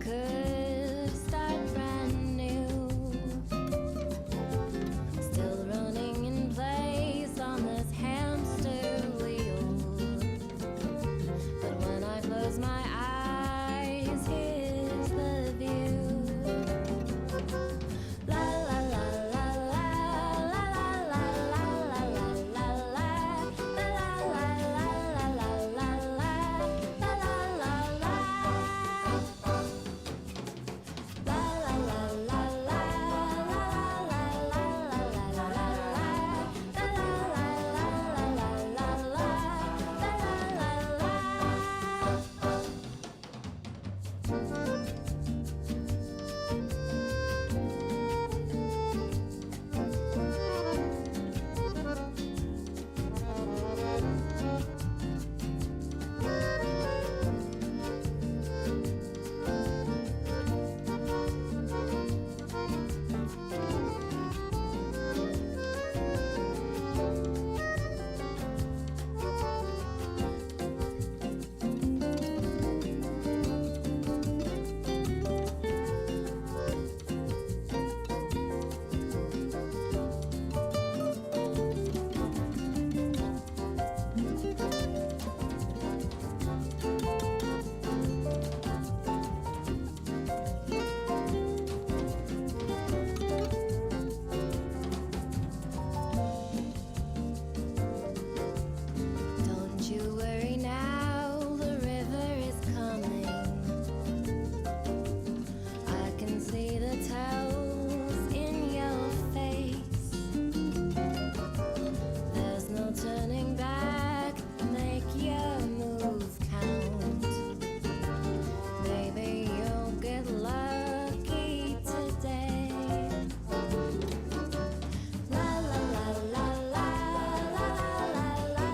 could start brand new. Still running in place on this hamster wheel. But when I close my eyes, here's the view. La la la la la la la la la la la la la la la la la Don't you worry now, the river is coming. I can see the toes in your face. There's no turning back, make your move count. Maybe you'll get lucky today. La la la la la la la la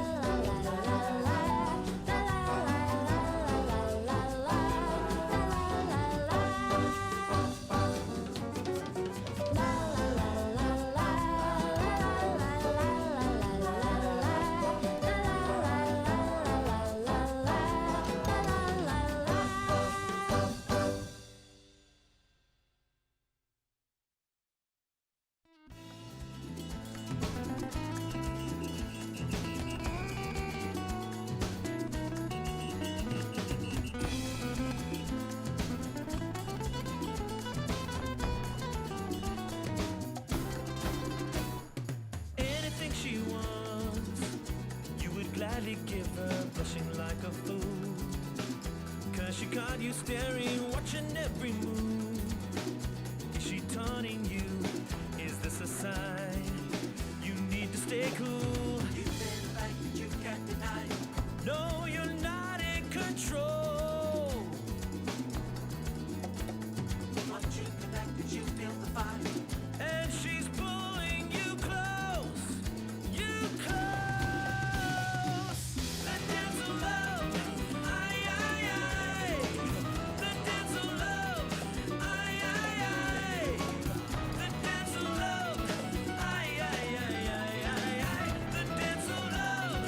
Anything she wants, you would gladly give her, blushing like a fool. 'Cause she caught you staring, watching every move. Is she taunting you? Is this a sign? You need to stay cool. You feel like that you can't deny. No, you're not in control. Once you connected, you feel the fire. And she's pulling you close. You close. The dance of love. Aye, aye, aye. The dance of love. Aye, aye, aye. The dance of love. Aye, aye, aye, aye, aye, aye. The dance of love.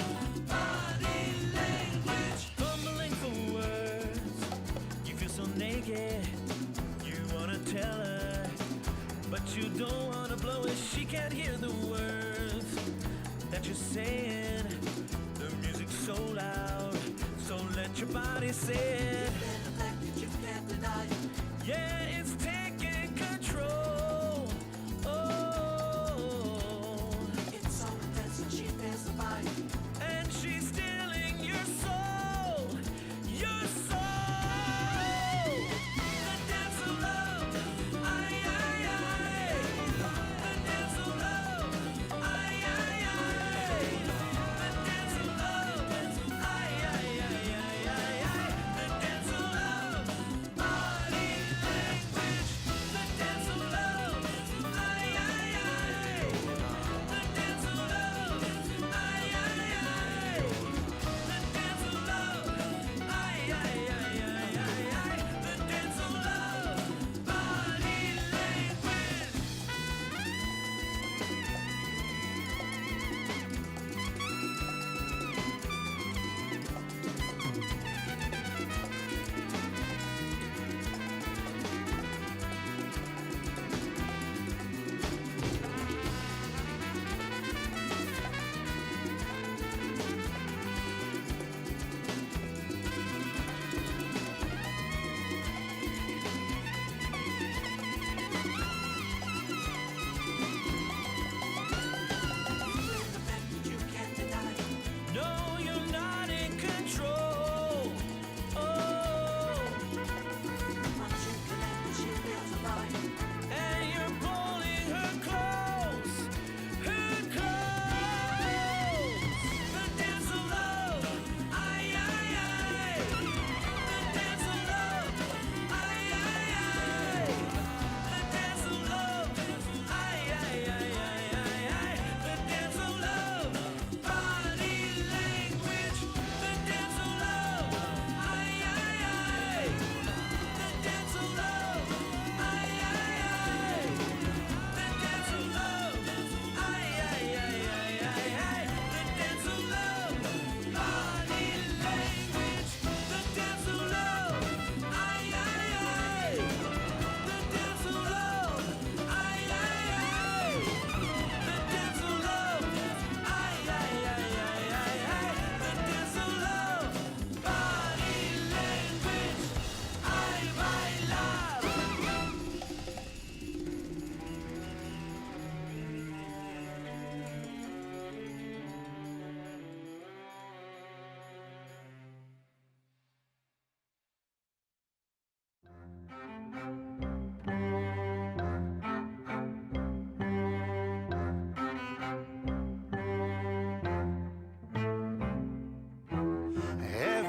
Body language. Fumbling for words. You feel so naked. You wanna tell her, but you don't wanna blow it. She can't hear the words that you're saying. The music's so loud, so let your body say it. You can't deny it. Yeah, it's taking control. Oh, it's so intense and she feels the fire. And she's stealing your soul, your soul. The dance of love. Aye, aye, aye. The dance of love. Aye, aye, aye. The dance of love. Aye, aye, aye, aye, aye, aye. The dance of love. Body language.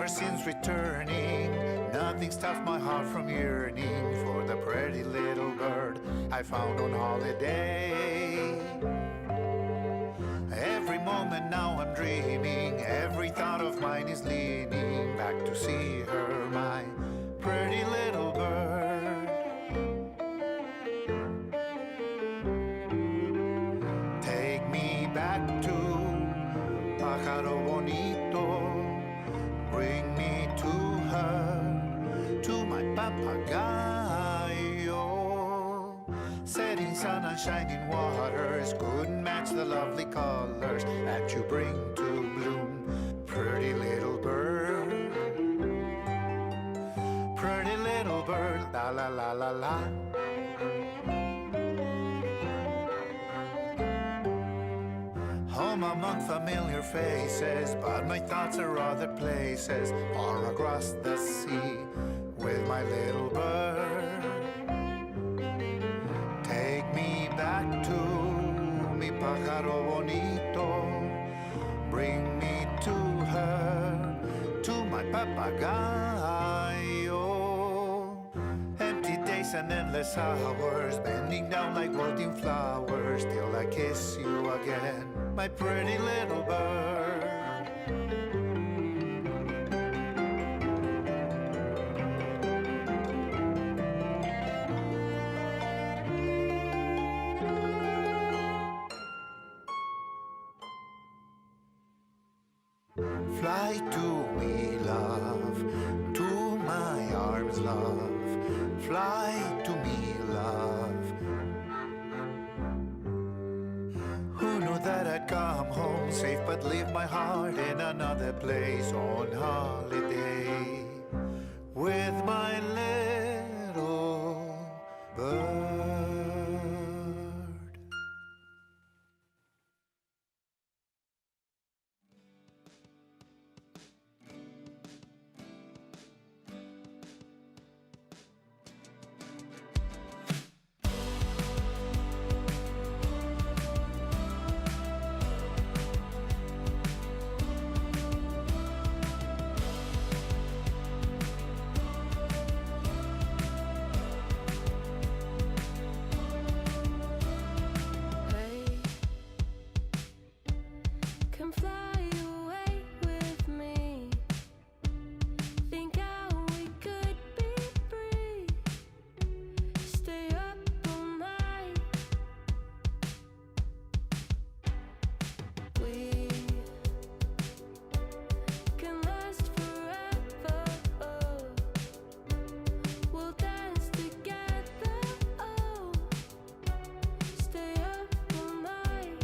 ever since returning, nothing stopped my heart from yearning for the pretty little bird I found on holiday. Every moment now I'm dreaming, every thought of mine is leaning back to see her, my pretty little bird. Take me back to Pájaro Bonito, bring me to her, to my papagayo. Setting sun and shining waters couldn't match the lovely colors that you bring to bloom, pretty little bird. Pretty little bird, la la la la la. Home among familiar faces, but my thoughts are other places, far across the sea with my little bird. Take me back to mi pájaro bonito, bring me to her, to my papagayo. Empty days and endless hours, bending down like wilting flowers, till I kiss you again, my pretty little bird. Fly to me, love, to my arms, love. Fly to me, love. Who knew that I'd come home safe, but leave my heart in another place on holiday with my little bird. Hey, come fly away with me. Think how we could be free. Stay up all night. We can last forever. We'll dance together. Stay up all night.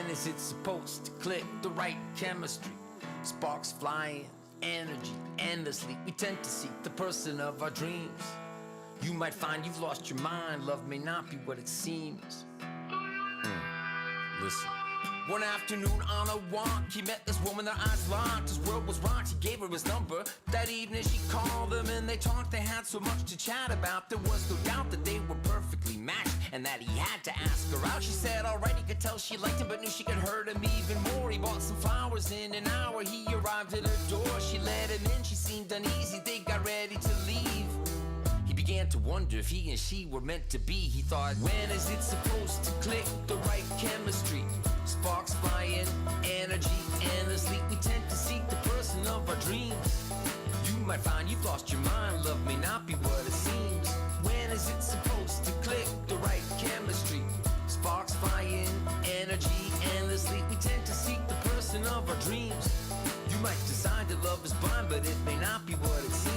When is it supposed to click? The right chemistry, sparks flying, energy endlessly. We tend to seek the person of our dreams. You might find you've lost your mind. Love may not be what it seems. Listen. One afternoon on a walk, he met this woman, their eyes locked. His world was rocked, he gave her his number. That evening she called him and they talked. They had so much to chat about. There was no doubt that they were perfectly matched and that he had to ask her out. She said alright, he could tell she liked him, but knew she could hurt him even more. He bought some flowers. In an hour he arrived at her door. She let him in, she seemed uneasy. They got ready to leave. He began to wonder if he and she were meant to be. He thought, when is it supposed to click? The right chemistry, sparks flying, energy endlessly. We tend to seek the person of our dreams. You might find you've lost your mind. Love may not be what it seems. When is it supposed to click? The right chemistry, sparks flying, energy endlessly. We tend to seek the person of our dreams. You might decide that love is blind, but it may not be what it seems.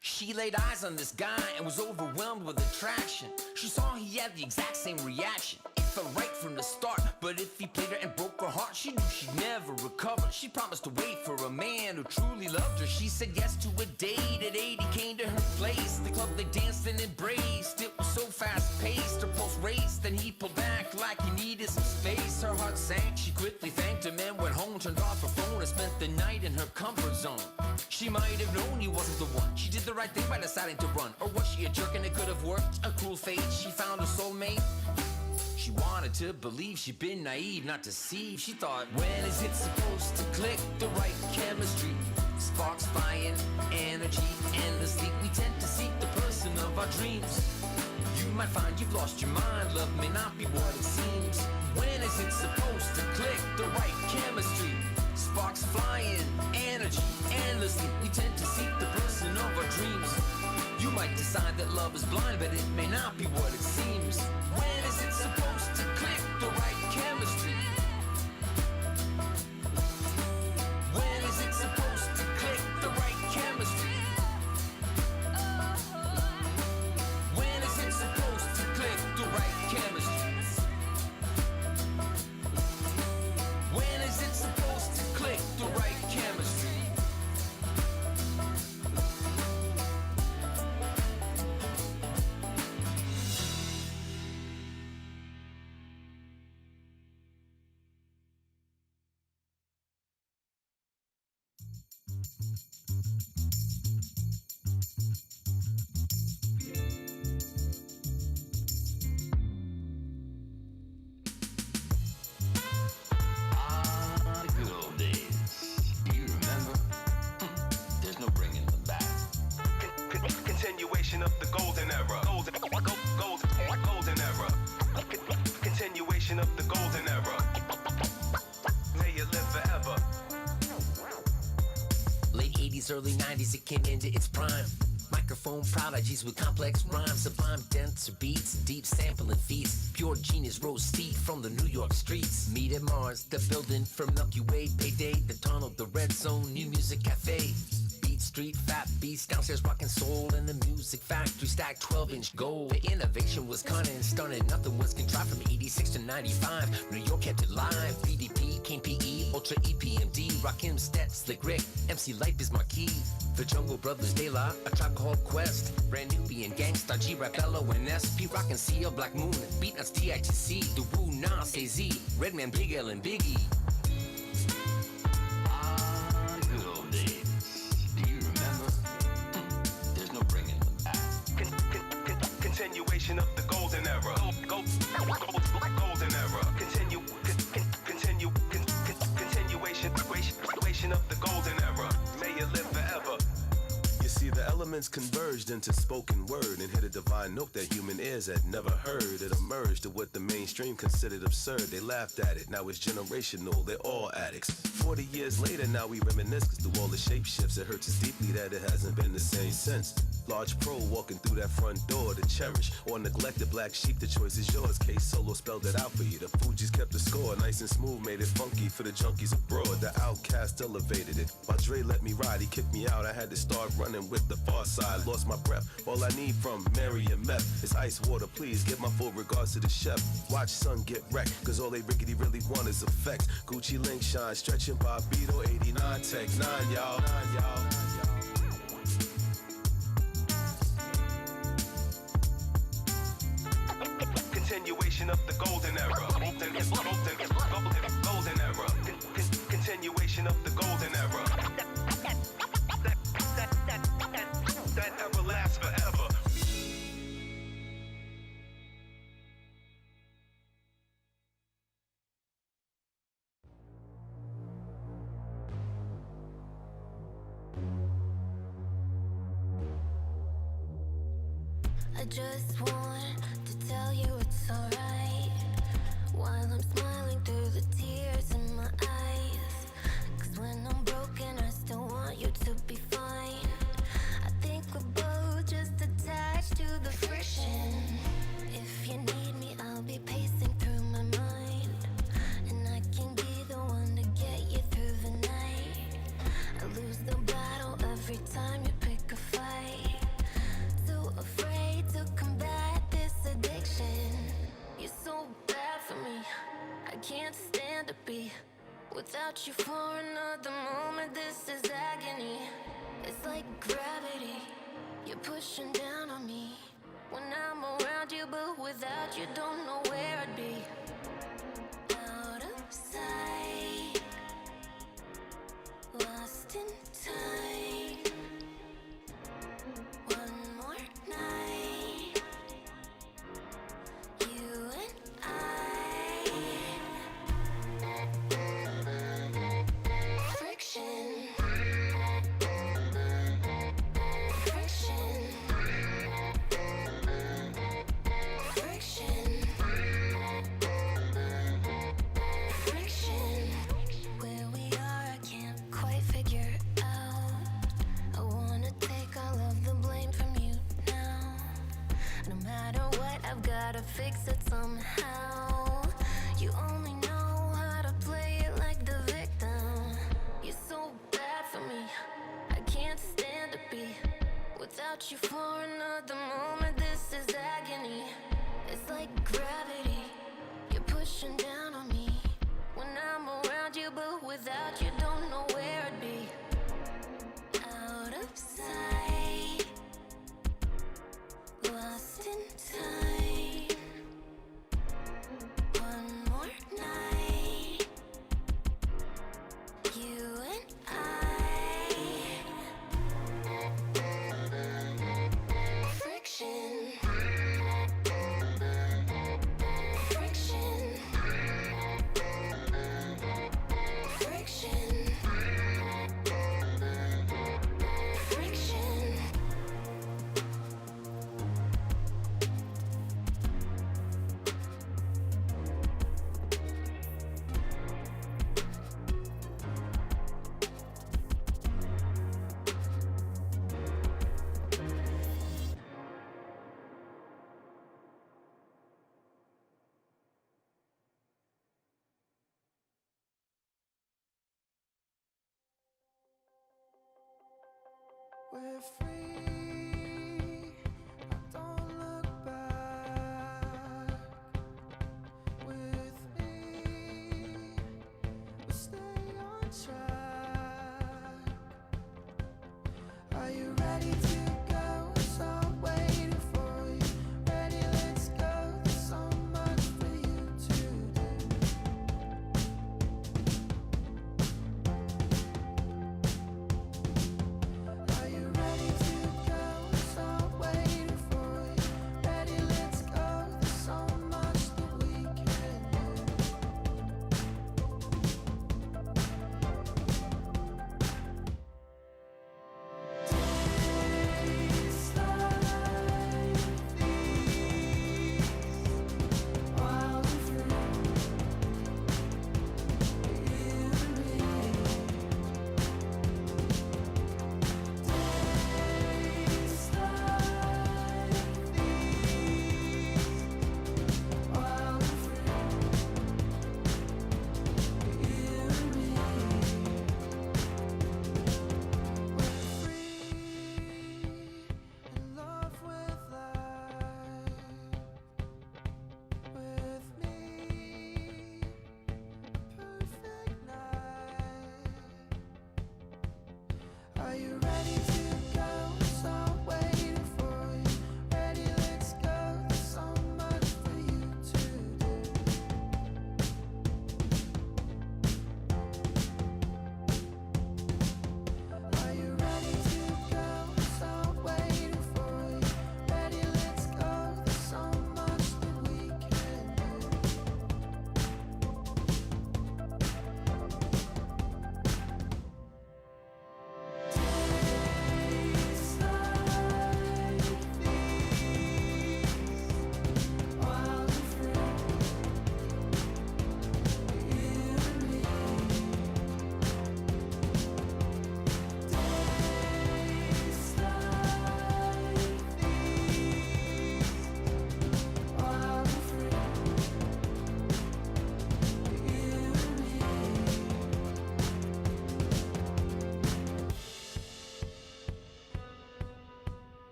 She laid eyes on this guy and was overwhelmed with attraction. She saw he had the exact same reaction. It felt right from the start, but if he played her and broke her heart, she knew she'd never recover. She promised to wait for a man who truly loved her. She said yes to a date. At 8 he came to her place. The club they danced and embraced. It was so fast-paced, her pulse raced. Then he pulled back like he needed some space. Her heart sank, she quickly thanked him and went home. Turned off her phone and spent the night in her comfort zone. She might have known he wasn't the one. She did the right thing by deciding to run. Or was she a jerk and it could have worked? A cruel fate, she found her soulmate. She wanted to believe she'd been naive, not deceived. She thought, when is it supposed to click? The right chemistry, sparks flying, energy endlessly. We tend to seek the person of our dreams. You might find you've lost your mind. Love may not be what it seems. When is it supposed to click? The right chemistry, sparks flying, energy endlessly. We tend to seek the person of our dreams. You might decide that love is blind, but it may not be what it seems. When is it supposed to click? The right chemistry. When is it supposed to click? The right chemistry. When is it supposed to click? The right chemistry. When is it supposed to click? The right chemistry. The good old days. Do you remember? There's no bringing them back. Continuation of the golden era. Golden era. Continuation of the golden era. May it live forever. Late 80s, early 90s, it came into its prime. Microphone prodigies with complex rhymes, sublime denser beats, deep sampling feats. Pure genius rose steep from the New York streets. Meet at Mars, the building for Milky Way. Payday, the tunnel, the red zone, new music cafe. Beat Street, fat beats, downstairs rockin' soul. In the music factory, stacked 12-inch gold. The innovation was cunning and stunning, nothing was contrived from 86 to 95. New York kept it live, BDP, King PE, Ultra EPMD, Rakim, Stet, Slick Rick, MC Light, Biz Marquee. The Jungle Brothers, De La, A Tribe Called Quest, Brand Nubian, Gangstar, G-Rap, LO, and SP, Rockin' CL, Black Moon, Beatnuts, DITC, The Woo, Nas, AZ, Redman, Big L, and Biggie. Good old days. Do you remember? There's no bringing them back. Continuation of the golden era. Golden era. Continuation of the golden era. May it live forever. You see, the elements converged into spoken word and hit a divine note that human ears had never heard. It emerged to what the mainstream considered absurd. They laughed at it, now it's generational, they're all addicts. 40 years later, now we reminisce, cause through all the shape shifts, it hurts us deeply that it hasn't been the same since. Large pro walking through that front door to cherish or neglect the black sheep, the choice is yours. Case Solo spelled it out for you. The Fugees kept the score, nice and smooth, made it funky for the junkies abroad. The Outcast elevated it. While Dre let me ride, he kicked me out. I had to start running with the far side. Lost my breath. All I need from Mary and Meth is ice water. Please give my full regards to the chef. Watch son get wrecked, cause all they rickety really want is effects. Gucci link shine, stretching Bobito 89 Tech 9, y'all. Continuation of the golden era. Golden era. Continuation of the golden era. That ever lasts forever. I just want to tell you it's alright while I'm smiling through the tears in my eyes. Cause when I'm broken, I still want you to be fine. I think we're both just attached to the friction. If you need me, I'll be pacing through my mind, and I can be the one to get you through the night. I lose the battle every time you pick a fight. Too afraid to combat this addiction. You're so bad for me, I can't stand to be without you for another moment. This is agony. It's like gravity, you're pushing down on me when I'm around you, but without you don't know where I'd be. Out of sight, lost in time. One more night, you and I. Friction. Friction. Friction. Friction. Where we are, I can't quite figure out. I wanna take all of the blame from you now. No matter what, I've gotta fix it somehow. You only know how to play it like the victim. You're so bad for me, I can't stand to be without you for another moment. This is agony. It's like gravity, you're pushing down on me when I'm around you, but without you don't know where I'd be. Out of sight, lost in time. One more night, you and I. Friction. Friction. Friction. Friction. We're free, I don't look back. With me, we'll stay on track. Are you ready to go? So I'm waiting for you. Ready, let's go. There's so much for you to do. Are you ready to go? So I'm waiting for you. Ready, let's go. There's so much that we can do.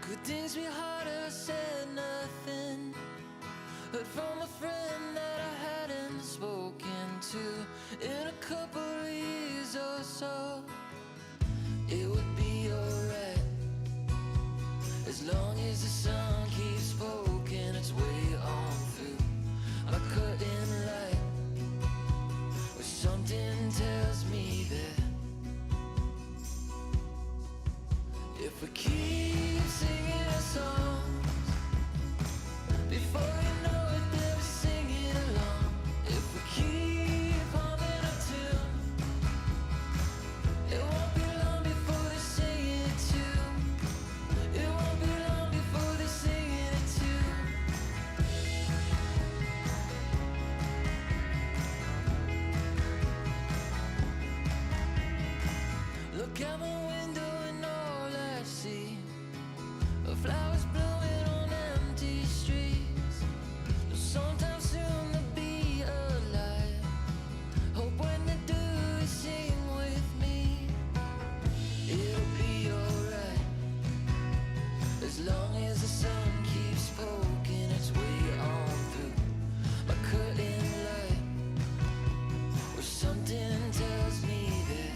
Could things be harder? Said nothing. Heard from a friend that I hadn't spoken to in a couple of years or so. It would be alright as long as the sun keeps poking its way on through my curtain light. Or something tells me that if we keep singing our songs, before you know it, they'll be singing along. If we keep humming a tune, it won't be long before they sing it too. It won't be long before they sing it too. Look out my window and all I see are flowers blooming on empty streets. Sometime soon they'll be alive. Hope when they do, they sing with me. It'll be alright as long as the sun keeps poking its way on through my curtain light. Or something tells me that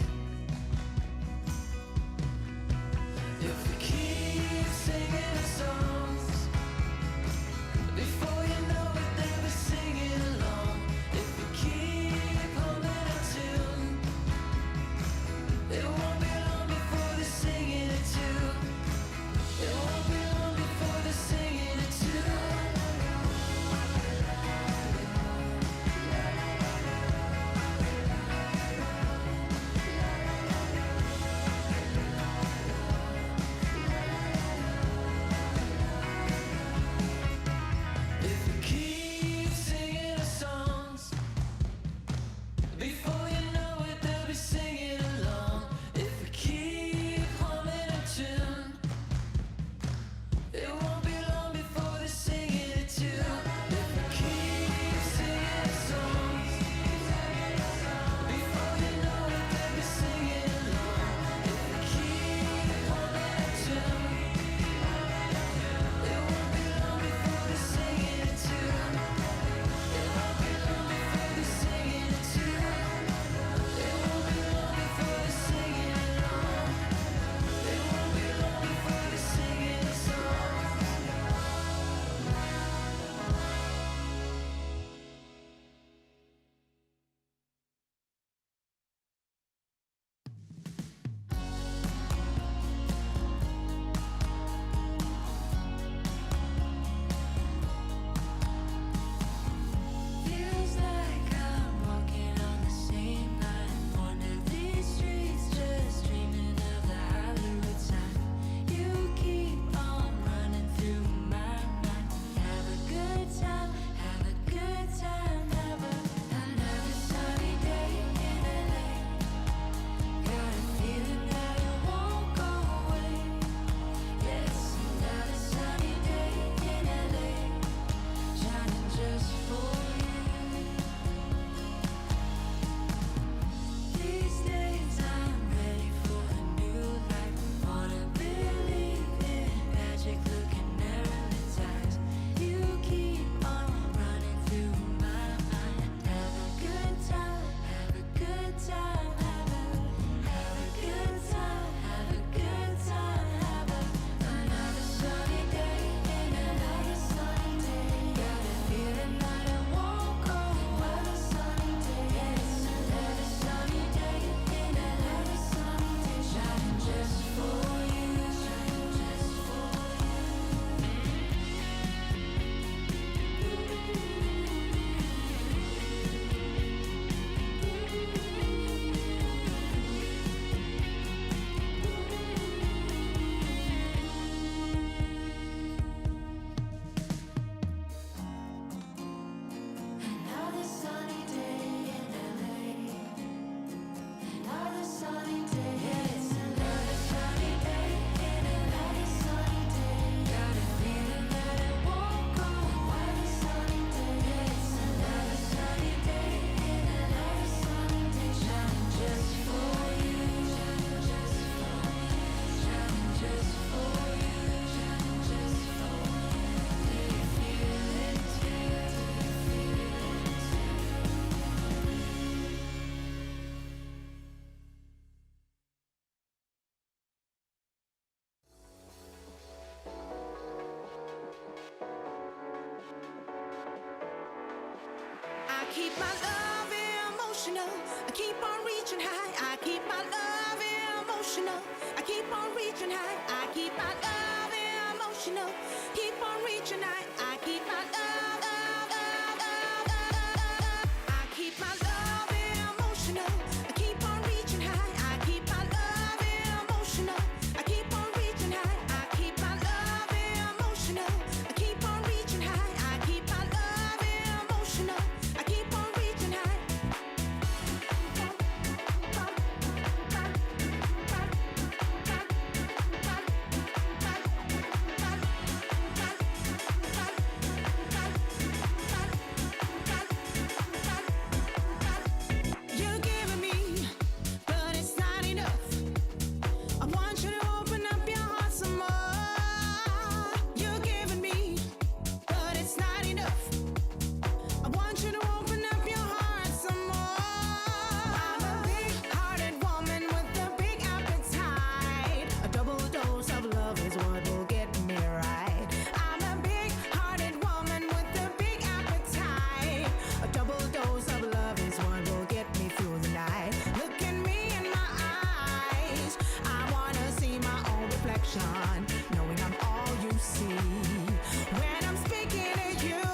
keep my love emotional. Keep on reaching high. I keep my love, I keep my love emotional. I keep on reaching high. I keep my love emotional. I keep on reaching high. I keep my love emotional. I keep on reaching high. I keep my love emotional. I keep on reaching high. You're giving me, but it's not enough. I want you to open up your heart some more. You're giving me, but it's not enough. I want you to open up your heart some more. I'm a big-hearted woman with a big appetite. A double dose of love is what will get me right. I'm a big-hearted woman with a big appetite. A double dose of love is what will get me through the night. Look at me in my eyes. I wanna see my own reflection, knowing I'm all you see. When I'm speaking to you,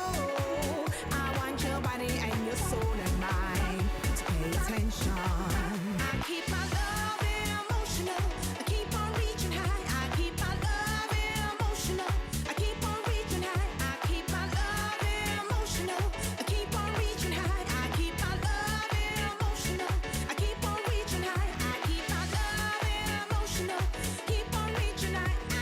I want your body and your soul and mind to pay attention. I keep my love emotional. I keep on reaching high. I keep my love emotional. I keep on reaching high. I keep my love emotional. I keep on reaching high. I keep my love emotional. I keep on reaching high. I keep my love emotional. Keep on reaching high.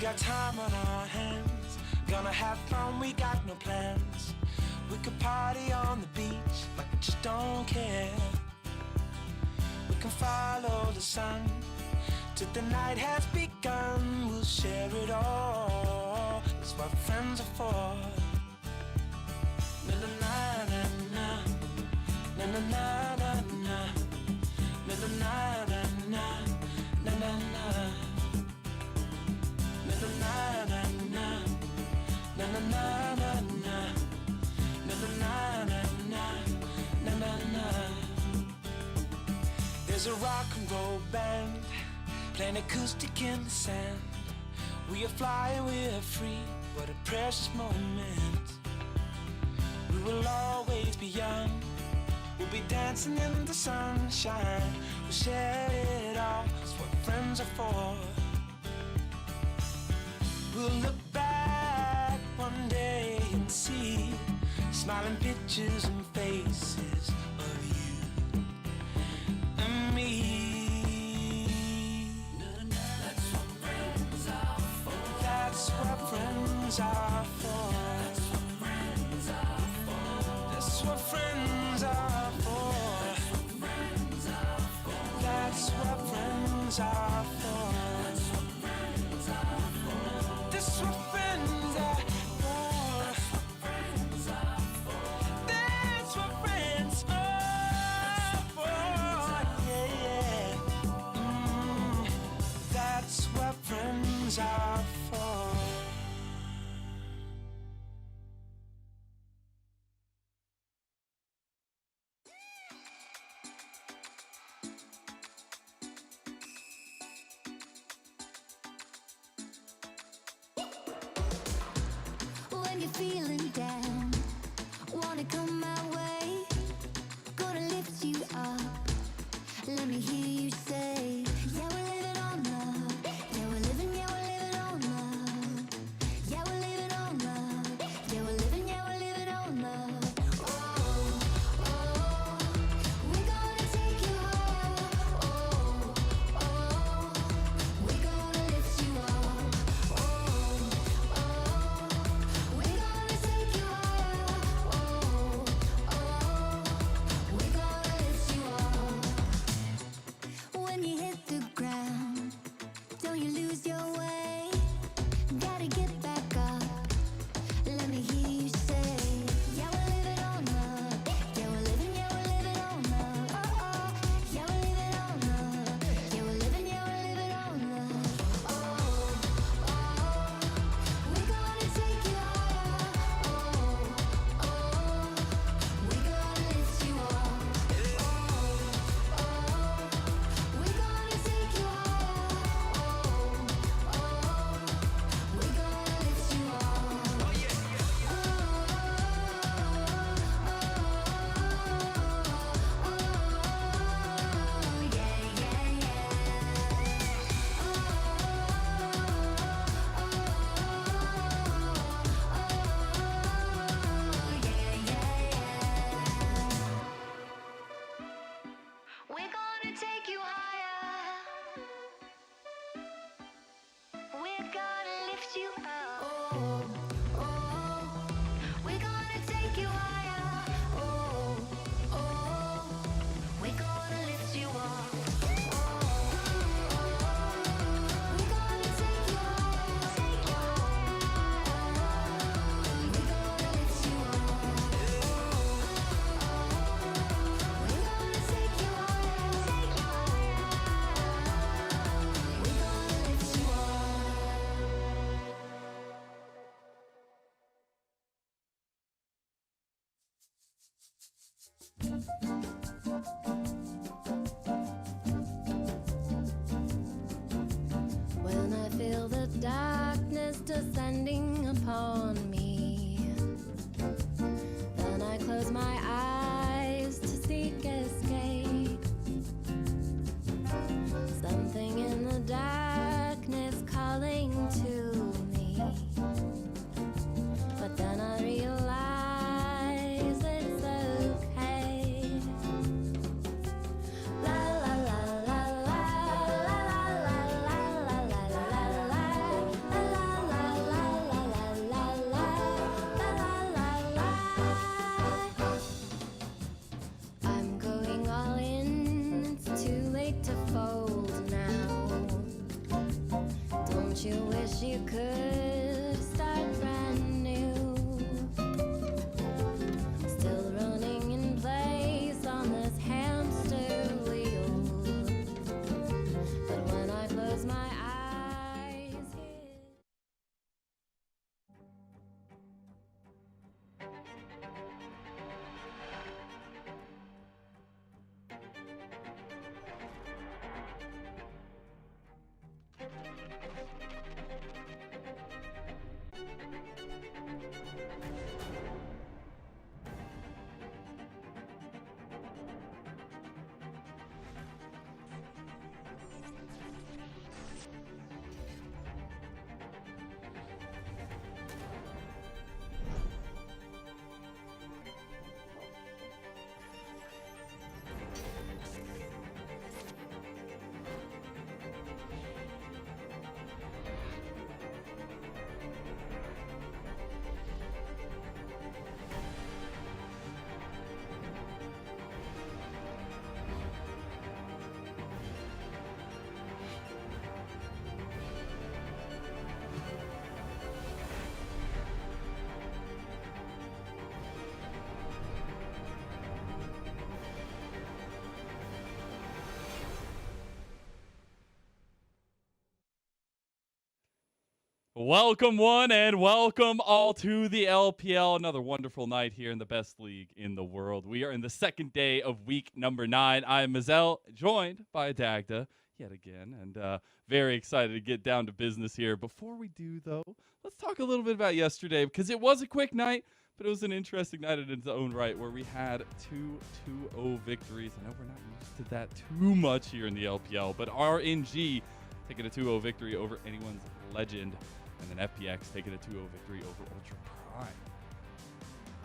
got time on our hands, gonna have fun, we got no plans. We could party on the beach like we just don't care. We can follow the sun till the night has begun. We'll share it all, that's what friends are for. Na na na na na, na na na na na, na na na na na, na na na, na na na na na, na na na na na, na na na na, na na. There's a rock and roll band playing acoustic in the sand. We are flying, we are free, what a precious moment. We will always be young, we'll be dancing in the sunshine. We'll share it all, that's what friends are for. We'll look back one day and see smiling pictures and faces of you and me. That's what friends are for. That's what friends are for. That's what friends are for. That's what friends are for. That's what friends are for. That's what friends are for. Yeah, yeah. That's what friends are for. When you're feeling down, wanna come my way, gonna lift you up. Let me hear you say, yeah, we're living on love. Yeah, we're living on love. Yeah, we're living on love. Yeah, we're living on love. Oh, oh, we're gonna take you higher. Oh, oh, we're gonna lift you up. Oh, oh, we're gonna take you higher. Oh, oh, we're gonna lift you up. When you hit the ground, don't you lose your way. Gotta get back up. Let me hear you say, yeah, we're living on love. Yeah, we're living on love. Oh, oh, yeah, we're living on love. Yeah, we're living on love. Oh, oh, we're gonna take you higher. Oh, oh, we're gonna lift you up. Oh, oh, we're gonna take you higher. Oh, oh, we're gonna lift you up. Oh, yeah, yeah. We're gonna take you higher. We're gonna lift you up. Oh, oh, we're gonna take you higher. Oh, oh, we're gonna lift you up. Oh, oh, we're gonna take you higher. Take you higher. We're gonna lift you up. We're gonna take you higher. Take you higher. We're gonna lift you When I feel the darkness descending upon me, then I close my eyes to seek escape. Something in the darkness calling to me, but then I realize it's okay. La la la la la la la la la la la la la la la. you wish you could start brand new. Still running in place on this hamster wheel. But when I close my eyes, Welcome one and welcome all to the LPL. Another wonderful night here in the best league in the world. We are in the second day of week number 9. I am Mazel, joined by Dagda yet again, and very excited to get down to business here. Before we do, though, let's talk a little bit about yesterday, because it was a quick night, but it was an interesting night in its own right, where we had 2 2-0 victories. I know we're not used to that too much here in the LPL, but RNG taking a 2-0 victory over anyone's legend. And then FPX taking a 2-0 victory over Ultra Prime.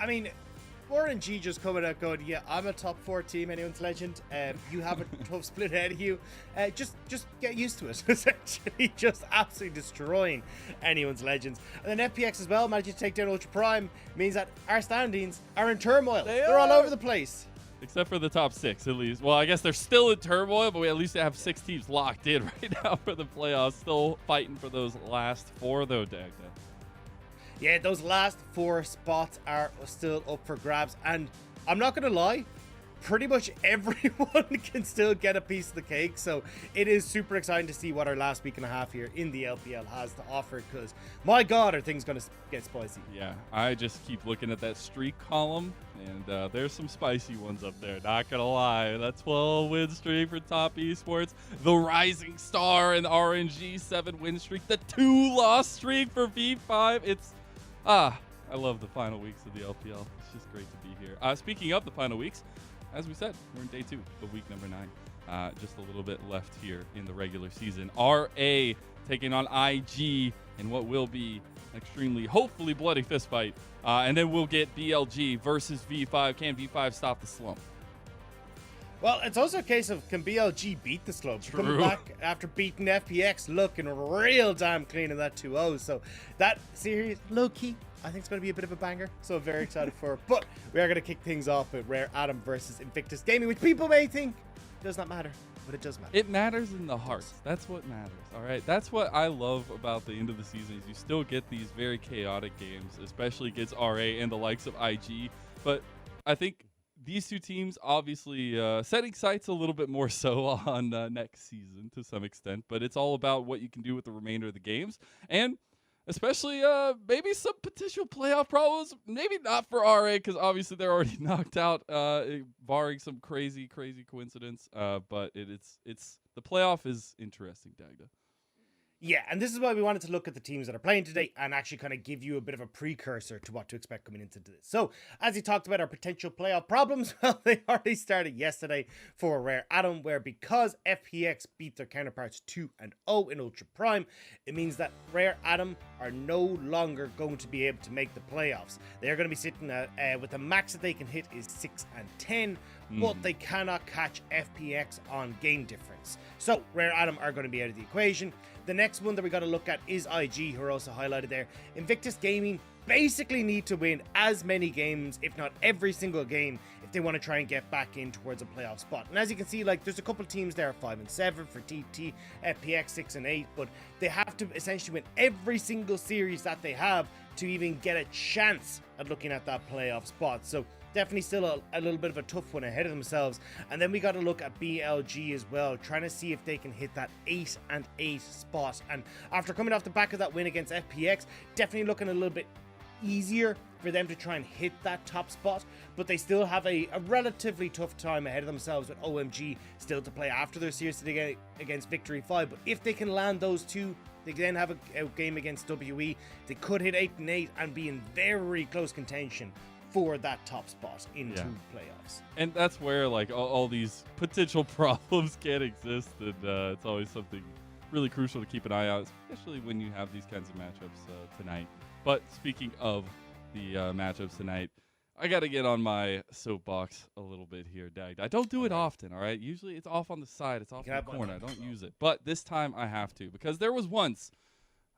I mean, RNG just coming out going, yeah, I'm a top 4 team, anyone's legend. You have a tough split ahead of you. Just get used to it. Essentially, just absolutely destroying anyone's legends. And then FPX as well, managing to take down Ultra Prime, means that our standings are in turmoil. They're all over the place. Except for the top 6, at least. Well, I guess they're still in turmoil, but we at least have 6 teams locked in right now for the playoffs. Still fighting for those last 4, though, Dagda. Yeah, those last 4 spots are still up for grabs. And I'm not going to lie, pretty much everyone can still get a piece of the cake. So it is super exciting to see what our last week and a half here in the LPL has to offer, because my God, are things going to get spicy. Yeah, I just keep looking at that streak column, and there's some spicy ones up there, not going to lie. That 12-win streak for Top Esports, the Rising Star and RNG 7-win streak, the 2-loss streak for V5. I love the final weeks of the LPL. It's just great to be here. Speaking of the final weeks, as we said, we're in day 2 of week number 9. Just a little bit left here in the regular season. RA taking on IG in what will be an extremely, hopefully, bloody fist fight. And then we'll get BLG versus V5. Can V5 stop the slump? Well, it's also a case of, can BLG beat the slump? True. Coming back after beating FPX, looking real damn clean in that 2-0. So that series, low-key, I think it's going to be a bit of a banger. So I'm very excited for it. But we are going to kick things off with Rare Adam versus Invictus Gaming, which people may think does not matter, but it does matter. It matters in the hearts. That's what matters, all right? That's what I love about the end of the season, is you still get these very chaotic games, especially against RA and the likes of IG. But I think these 2 teams obviously setting sights a little bit more so on next season to some extent, but it's all about what you can do with the remainder of the games, and especially maybe some potential playoff problems. Maybe not for RA, because obviously they're already knocked out, barring some crazy coincidence. But it's the playoff is interesting, Dagda. Yeah, and this is why we wanted to look at the teams that are playing today and actually kind of give you a bit of a precursor to what to expect coming into this. So, as he talked about our potential playoff problems, well, they already started yesterday for Rare Adam, where because FPX beat their counterparts 2-0 in Ultra Prime, it means that Rare Adam are no longer going to be able to make the playoffs. They're going to be sitting at, with the max that they can hit is 6-10, but they cannot catch FPX on game difference. So, Rare Adam are going to be out of the equation. The next one that we got to look at is IG, who are also highlighted there. Invictus Gaming basically need to win as many games, if not every single game, if if they want to try and get back in towards a playoff spot. And as you can see, like, there's a couple teams there, 5 and 7 for TT, FPX 6 and 8, but they have to essentially win every single series that they have to even get a chance at looking at that playoff spot. So definitely still a little bit of a tough one ahead of themselves. And then we got to look at BLG as well, trying to see if they can hit that 8 and 8 spot. And after coming off the back of that win against FPX, definitely looking a little bit easier for them to try and hit that top spot, but they still have a relatively tough time ahead of themselves with OMG still to play after their series today against Victory 5. But if they can land those two, they then have a game against WE. They could hit 8 and 8 and be in very close contention for that top spot into playoffs. And that's where like all these potential problems can exist, and it's always something really crucial to keep an eye out, especially when you have these kinds of matchups tonight. But speaking of the matchups tonight, I got to get on my soapbox a little bit here, Dag. I don't do it often, all right? Usually it's off on the side. It's off in the corner. I don't use it. But this time I have to, because there was once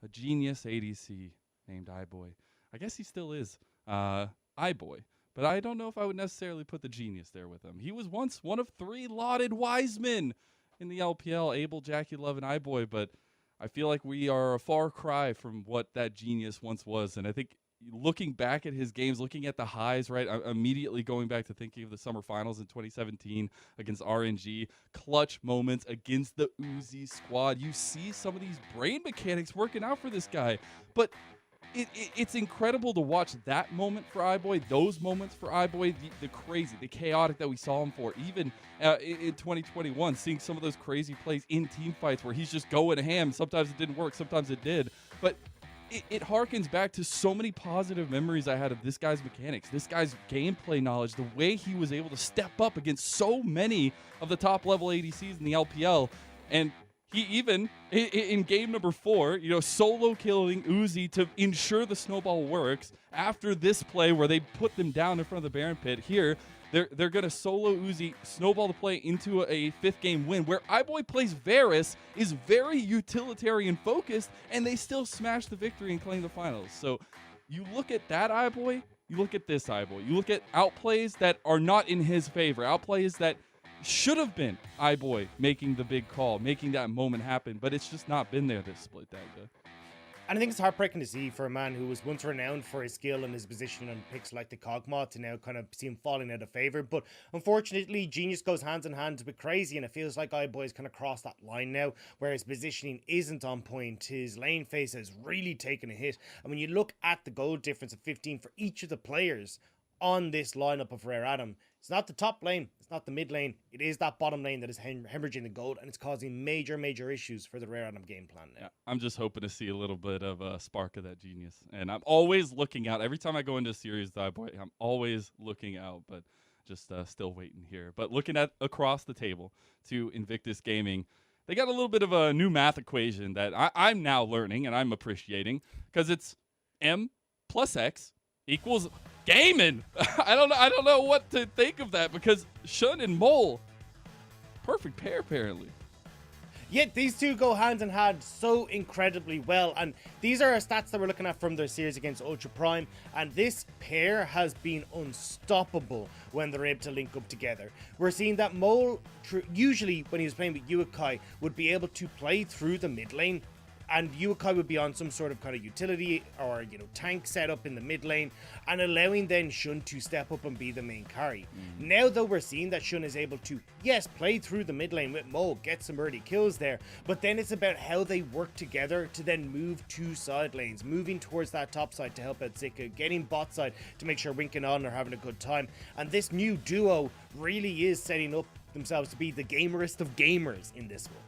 a genius ADC named iBoy. I guess he still is iBoy. But I don't know if I would necessarily put the genius there with him. He was once one of 3 lauded wise men in the LPL, Abel, Jackie Love, and iBoy, but I feel like we are a far cry from what that genius once was. And I think looking back at his games, looking at the highs, right, I'm immediately going back to thinking of the summer finals in 2017 against RNG, clutch moments against the Uzi squad. You see some of these brain mechanics working out for this guy, but it's incredible to watch that moment for iBoy, those moments for iBoy, the crazy, the chaotic that we saw him for, even in 2021, seeing some of those crazy plays in team fights where he's just going ham. Sometimes it didn't work, sometimes it did, but it harkens back to so many positive memories I had of this guy's mechanics, this guy's gameplay knowledge, the way he was able to step up against so many of the top level ADCs in the LPL. And he even, in game number 4, solo killing Uzi to ensure the snowball works. After this play where they put them down in front of the Baron pit, here, they're going to solo Uzi, snowball the play into a 5th game win, where iBoy plays Varus, is very utilitarian focused, and they still smash the victory and claim the finals. So you look at that iBoy, you look at this iBoy, you look at outplays that are not in his favor, outplays that should have been iBoy making the big call, making that moment happen, but it's just not been there this split, Dagda. And I think it's heartbreaking to see for a man who was once renowned for his skill and his position on picks like the Cogma to now kind of see him falling out of favor. But unfortunately, genius goes hands in hand with crazy, and it feels like iBoy's kind of crossed that line now, where his positioning isn't on point. His lane face has really taken a hit. And when you look at the goal difference of 15 for each of the players on this lineup of Rare Adam, it's not the top lane, it's not the mid lane, it is that bottom lane that is hemorrhaging the gold, and it's causing major issues for the Rare Adam game plan now. Yeah, I'm just hoping to see a little bit of a spark of that genius, and I'm always looking out. Every time I go into a series, iBoy, I'm always looking out, but just still waiting here. But looking at across the table to Invictus Gaming, they got a little bit of a new math equation that I'm now learning and I'm appreciating, because it's M plus X equals gaming. I don't know what to think of that, because Shun and Mole, perfect pair apparently. Yet these two go hand in hand so incredibly well, and these are our stats that we're looking at from their series against Ultra Prime, and this pair has been unstoppable when they're able to link up together. We're seeing that Mole, usually when he was playing with Yukai, would be able to play through the mid lane, and Yukai would be on some sort of kind of utility or, tank setup in the mid lane, and allowing then Shun to step up and be the main carry. Now, though, we're seeing that Shun is able to, yes, play through the mid lane with Mo, get some early kills there, but then it's about how they work together to then move 2 side lanes, moving towards that top side to help out Zika, getting bot side to make sure Wink and On are having a good time. And this new duo really is setting up themselves to be the gamerest of gamers in this one.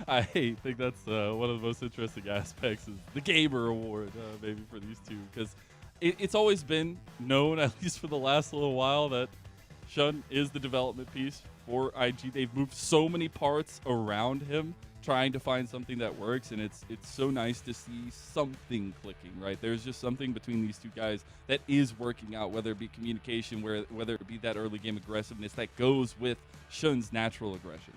I think that's one of the most interesting aspects, is the Gamer Award, maybe for these two, because it's always been known, at least for the last little while, that Shun is the development piece for IG. They've moved so many parts around him, trying to find something that works, and it's so nice to see something clicking, right? There's just something between these two guys that is working out, whether it be communication, whether it be that early game aggressiveness that goes with Shun's natural aggression.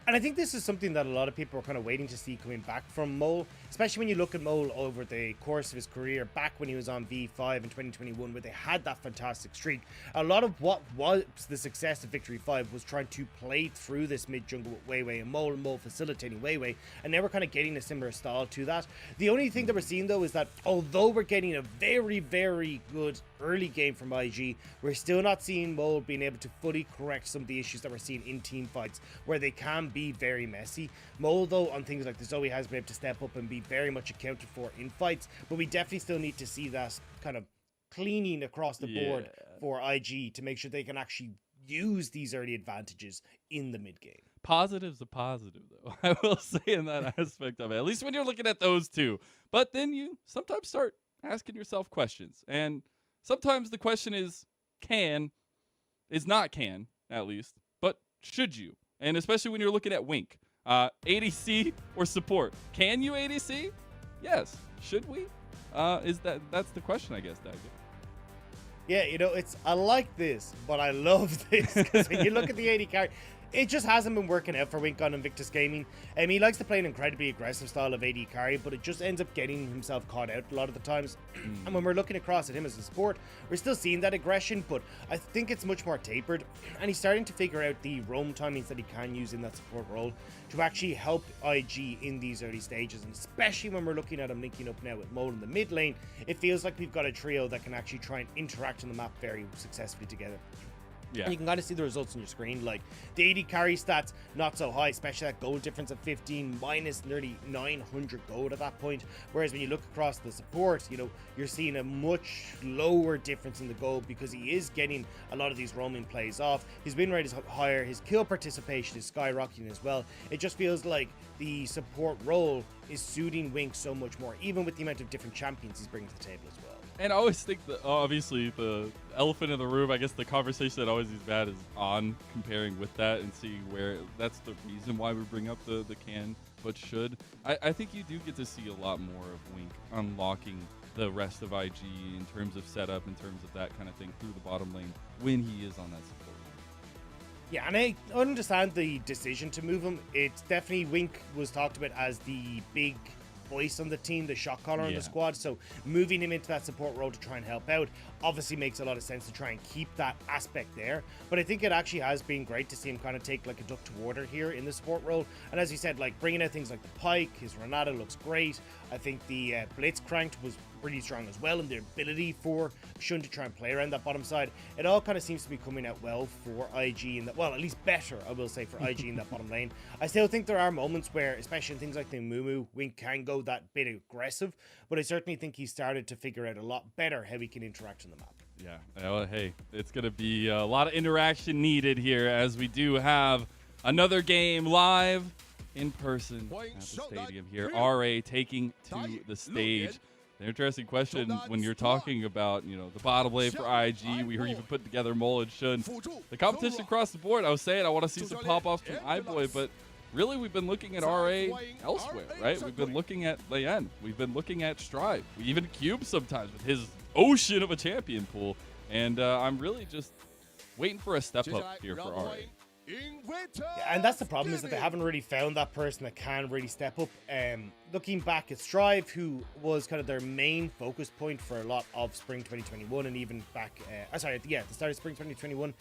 And I think this is something that a lot of people are kind of waiting to see coming back from Mole, especially when you look at Mole over the course of his career, back when he was on V5 in 2021, where they had that fantastic streak. A lot of what was the success of Victory 5 was trying to play through this mid jungle with Weiwei and Mole facilitating Weiwei, and now we're kind of getting a similar style to that. The only thing that we're seeing though is that although we're getting a very, very good early game from IG, we're still not seeing Mole being able to fully correct some of the issues that we're seeing in team fights, where they can be very messy. Mole, though, on things like the Zoe has been able to step up and be very much accounted for in fights, but we definitely still need to see that kind of cleaning across the board for IG to make sure they can actually use these early advantages in the mid game. Positive's a positive, though. I will say in that aspect of it, at least when you're looking at those two. But then you sometimes start asking yourself questions. And sometimes the question is not can, at least, but should you? And especially when you're looking at Wink. ADC or support. Can you ADC? Yes. Should we? That's the question, I guess, Dagger. Yeah, I like this, but I love this, because when you look at the AD carry, it just hasn't been working out for Wink on Invictus Gaming. He likes to play an incredibly aggressive style of AD carry, but it just ends up getting himself caught out a lot of the times. And when we're looking across at him as a support, we're still seeing that aggression, but I think it's much more tapered. And he's starting to figure out the roam timings that he can use in that support role to actually help IG in these early stages. And especially when we're looking at him linking up now with Mole in the mid lane, it feels like we've got a trio that can actually try and interact on the map very successfully together. Yeah. And you can kind of see the results on your screen. Like, the AD carry stats, not so high, especially that gold difference of 15, minus nearly 900 gold at that point. Whereas when you look across the support, you're seeing a much lower difference in the gold, because he is getting a lot of these roaming plays off. His win rate is higher, his kill participation is skyrocketing as well. It just feels like the support role is suiting Wink so much more, even with the amount of different champions he's bringing to the table as well. And I always think that, obviously, the elephant in the room, I guess the conversation that always is bad is on comparing with that and seeing where that's the reason why we bring up the can, but should. I think you do get to see a lot more of Wink unlocking the rest of IG in terms of setup, in terms of that kind of thing through the bottom lane when he is on that support lane. Yeah, and I understand the decision to move him. It's definitely, Wink was talked about as the big voice on the team, the shot caller on the squad, so moving him into that support role to try and help out obviously makes a lot of sense to try and keep that aspect there. But I think it actually has been great to see him kind of take like a duck to water here in the support role. And as you said, like bringing out things like the Pike, his Renata looks great. I think the Blitz cranked was really strong as well, and the ability for Shun to try and play around that bottom side, it all kind of seems to be coming out well for IG in that, well, at least better, I will say, for IG in that bottom lane. I still think there are moments where, especially in things like the Mumu, Wink can go that bit aggressive, but I certainly think he started to figure out a lot better how he can interact on the map. Yeah, well, hey, it's going to be a lot of interaction needed here, as we do have another game live in person at the stadium here. RA taking to the stage. The interesting question when you're talking about, the bottom lane for IG, we were even putting together Mole and Shun. The competition across the board, I was saying I want to see some pop-offs from iBoy, but really we've been looking at RA elsewhere, right? We've been looking at Leyen. We've been looking at Strive. We even Cube sometimes with his ocean of a champion pool. And I'm really just waiting for a step up here for RA. Yeah, and that's the problem, is that they haven't really found that person that can really step up. Looking back at Strive, who was kind of their main focus point for a lot of spring 2021, and even back, the start of spring 2021,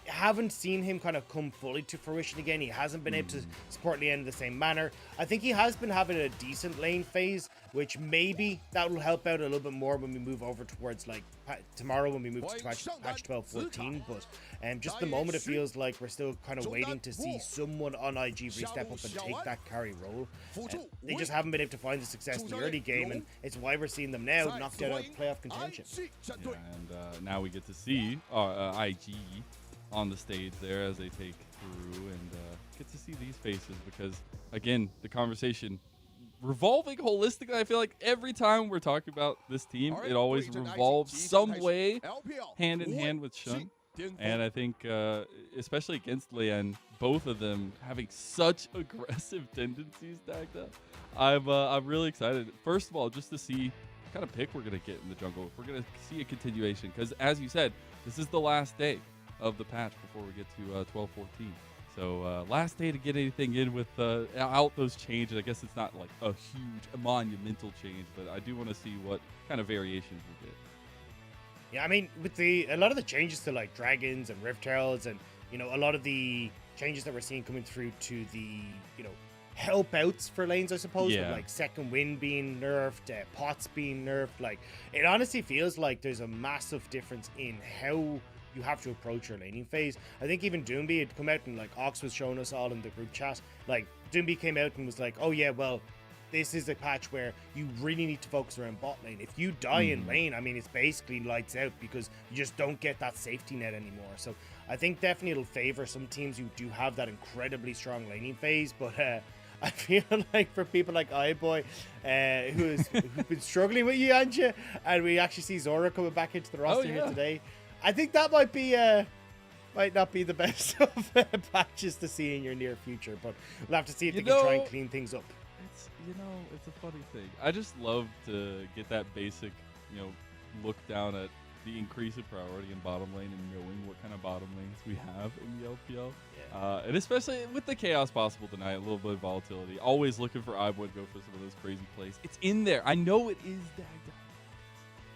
haven't seen him kind of come fully to fruition again. He hasn't been able to support Leon in the same manner. I think he has been having a decent lane phase, which maybe that will help out a little bit more when we move over towards like tomorrow when we move to patch 12.14. But just the moment, it feels like we're still kind of waiting to see someone on IG really step up and take that carry role. They just haven't been able to find the success in the early game, and it's why we're seeing them now knocked out of playoff contention. Yeah, and now we get to see IG on the stage there as they take through, and get to see these faces, because again, the conversation revolving holistically, I feel like every time we're talking about this team, it always revolves some way hand in hand with Shun. And I think especially against Leyen, both of them having such aggressive tendencies, Dagda, I'm really excited, first of all, just to see what kind of pick we're going to get in the jungle, if we're going to see a continuation, because as you said, this is the last day of the patch before we get to 12.14. So last day to get anything in with out those changes. I guess it's not like a huge, a monumental change, but I do want to see what kind of variations we'll get. Yeah, I mean, with a lot of the changes to like dragons and rift heralds, and a lot of the changes that we're seeing coming through to the help outs for lanes, I suppose, with like second wind being nerfed, pots being nerfed. Like, it honestly feels like there's a massive difference in how you have to approach your laning phase. I think even Doomby had come out and like Ox was showing us all in the group chat. Like, Doomby came out and was like, oh yeah, well, this is a patch where you really need to focus around bot lane. If you die in lane, I mean, it's basically lights out because you just don't get that safety net anymore. So I think definitely it'll favor some teams who do have that incredibly strong laning phase. But I feel like for people like iBoy, who've been struggling with Yanja, and we actually see Zora coming back into the roster here today, I think that might not be the best of patches to see in your near future. But we'll have to see if they can try and clean things up. It's a funny thing. I just love to get that basic, look down at the increase of priority in bottom lane and knowing what kind of bottom lanes we have in the LPL. Yeah. And especially with the chaos possible tonight, a little bit of volatility. Always looking for iBoy to go for some of those crazy plays. It's in there. I know it is Dagda.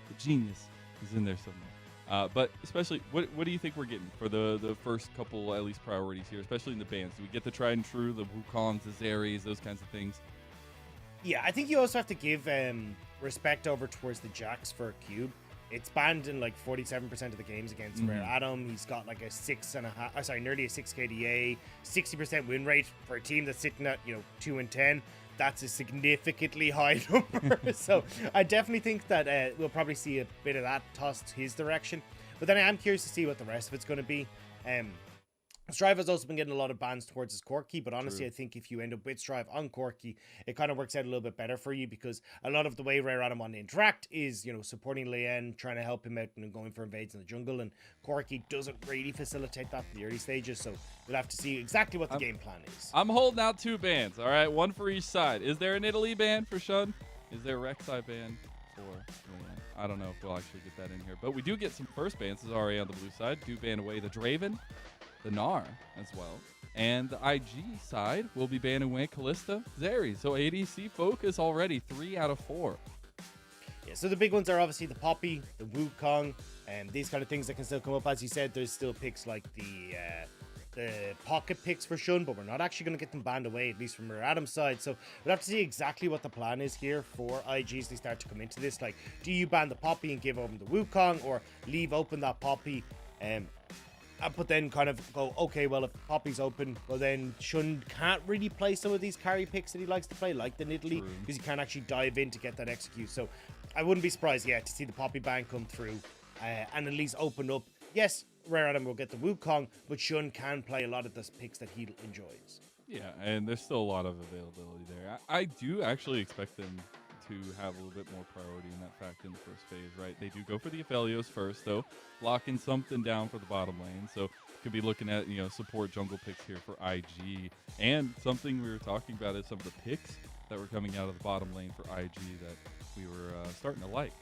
The genius is in there somewhere. But especially, what do you think we're getting for the first couple, at least, priorities here, especially in the bans? Do we get the tried and true, the Wukongs, the Zeris, those kinds of things? Yeah, I think you also have to give respect over towards the Jax for Cube. It's banned in like 47% of the games against Rare Adam. He's got like nearly a 6 KDA, 60% win rate for a team that's sitting at 2-10. That's a significantly high number. So I definitely think that we'll probably see a bit of that tossed his direction. But then I am curious to see what the rest of it's going to be. Strive has also been getting a lot of bans towards his Corki, but honestly, I think if you end up with Strive on Corki, it kind of works out a little bit better for you, because a lot of the way Rare Adam want to interact is, supporting Leyen, trying to help him out and going for invades in the jungle, and Corki doesn't really facilitate that in the early stages, so we'll have to see exactly what the game plan is. I'm holding out 2 bans, all right? 1 for each side. Is there an Italy ban for Shun? Is there a Rek'Sai ban for Leyen? I don't know if we'll actually get that in here, but we do get some first bans. This is already on the blue side. Do ban away the Draven, the Gnar as well. And the IG side will be banning away Kalista, Zeri. So ADC focus already 3 out of 4. Yeah, so the big ones are obviously the Poppy, the Wukong, and these kind of things that can still come up. As you said, there's still picks like the pocket picks for Shun, but we're not actually going to get them banned away, at least from Rare Adam's side. So we'll have to see exactly what the plan is here for IG as they start to come into this. Like, do you ban the Poppy and give over the Wukong, or leave open that Poppy but then kind of go, okay, well, if Poppy's open, well, then Shun can't really play some of these carry picks that he likes to play, like the Nidalee, because he can't actually dive in to get that execute. So I wouldn't be surprised yet to see the Poppy ban come through and at least open up. Yes, Rare Adam will get the Wukong, but Shun can play a lot of the picks that he enjoys. Yeah, and there's still a lot of availability there. I do actually expect them to have a little bit more priority in that fact in the first phase, right? They do go for the Aphelios first, though, locking something down for the bottom lane. So could be looking at, support jungle picks here for IG. And something we were talking about is some of the picks that were coming out of the bottom lane for IG that we were starting to like.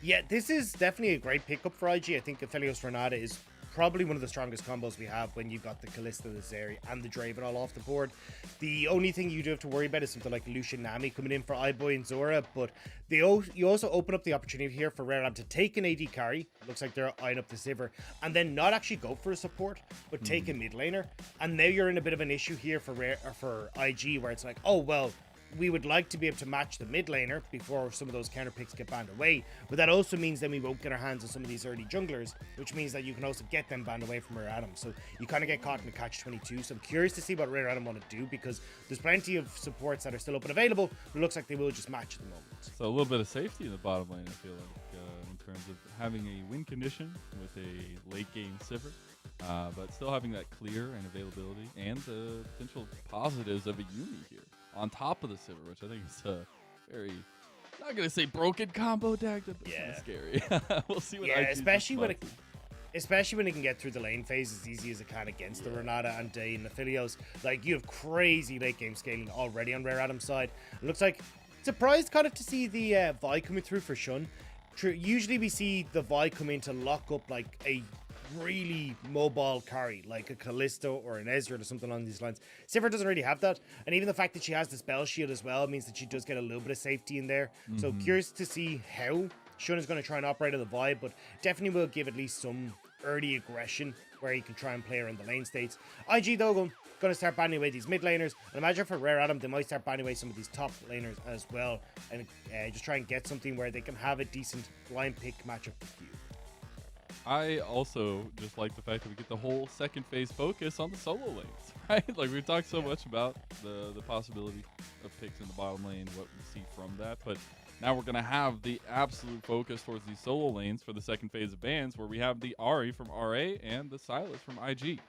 Yeah, this is definitely a great pickup for IG. I think Aphelios Renata is probably one of the strongest combos we have when you've got the Kalista, the Zeri, and the Draven all off the board. The only thing you do have to worry about is something like Lucian Nami coming in for iBoy and Zora, but you also open up the opportunity here for Rare Adam to take an AD carry, looks like they're eyeing up the Sivir, and then not actually go for a support, but take a mid laner, and now you're in a bit of an issue here for IG, where it's like, oh, well, we would like to be able to match the mid laner before some of those counter picks get banned away, but that also means then we won't get our hands on some of these early junglers, which means that you can also get them banned away from Rare Adam. So you kind of get caught in a catch-22. So I'm curious to see what Rare Adam want to do, because there's plenty of supports that are still up and available, but it looks like they will just match at the moment. So a little bit of safety in the bottom lane, I feel like, in terms of having a win condition with a late game Sivir, but still having that clear and availability, and the potential positives of a Yumi here on top of the Sivir, which I think is a very, not going to say broken combo, Dagda, but kind of scary. We'll see what especially when it can get through the lane phase as easy as it can against the Renata and Dane and Aphelios. Like, you have crazy late game scaling already on Rare Adam's side. It looks like, surprised kind of to see the Vi coming through for Shun. Usually we see the Vi come in to lock up like a really mobile carry, like a Callisto or an Ezreal or something along these lines. Sivir doesn't really have that, and even the fact that she has the spell shield as well means that she does get a little bit of safety in there. So curious to see how Shun is going to try and operate on the vibe, but definitely will give at least some early aggression where he can try and play around the lane states. IG though going to start banning away these mid laners, and imagine for Rare Adam they might start banning away some of these top laners as well, and just try and get something where they can have a decent line pick matchup with you. I also just like the fact that we get the whole second phase focus on the solo lanes, right? Like we've talked so much about the possibility of picks in the bottom lane, what we see from that, but now we're going to have the absolute focus towards these solo lanes for the second phase of bans, where we have the Ari from RA and the Silas from IG.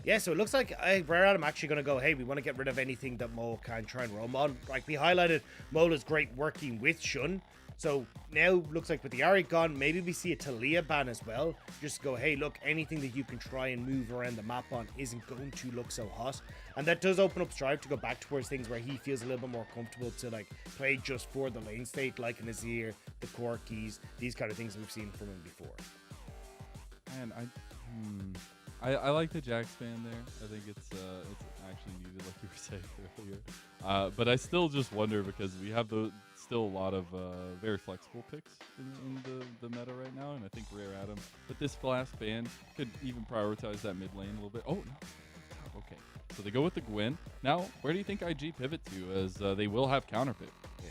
Yeah, so it looks like Rare Adam actually going to go, hey, we want to get rid of anything that Mo can try and roam on. Like we highlighted, Mola's great working with Shun. So now looks like with the Ari gone, maybe we see a Talia ban as well. Just go, hey, look, anything that you can try and move around the map on isn't going to look so hot. And that does open up Strive to go back towards things where he feels a little bit more comfortable to like play just for the lane state, like an Azir, the Corkis, these kind of things that we've seen from him before. And I like the Jax fan there. I think it's actually needed, like you were saying earlier. But I still just wonder, because we have still a lot of very flexible picks in the meta right now, and I think Rare Adam, but this last ban could even prioritize that mid lane a little bit. Oh no, okay. So they go with the Gwen. Now, where do you think IG pivot to, as they will have counter pick? Yeah.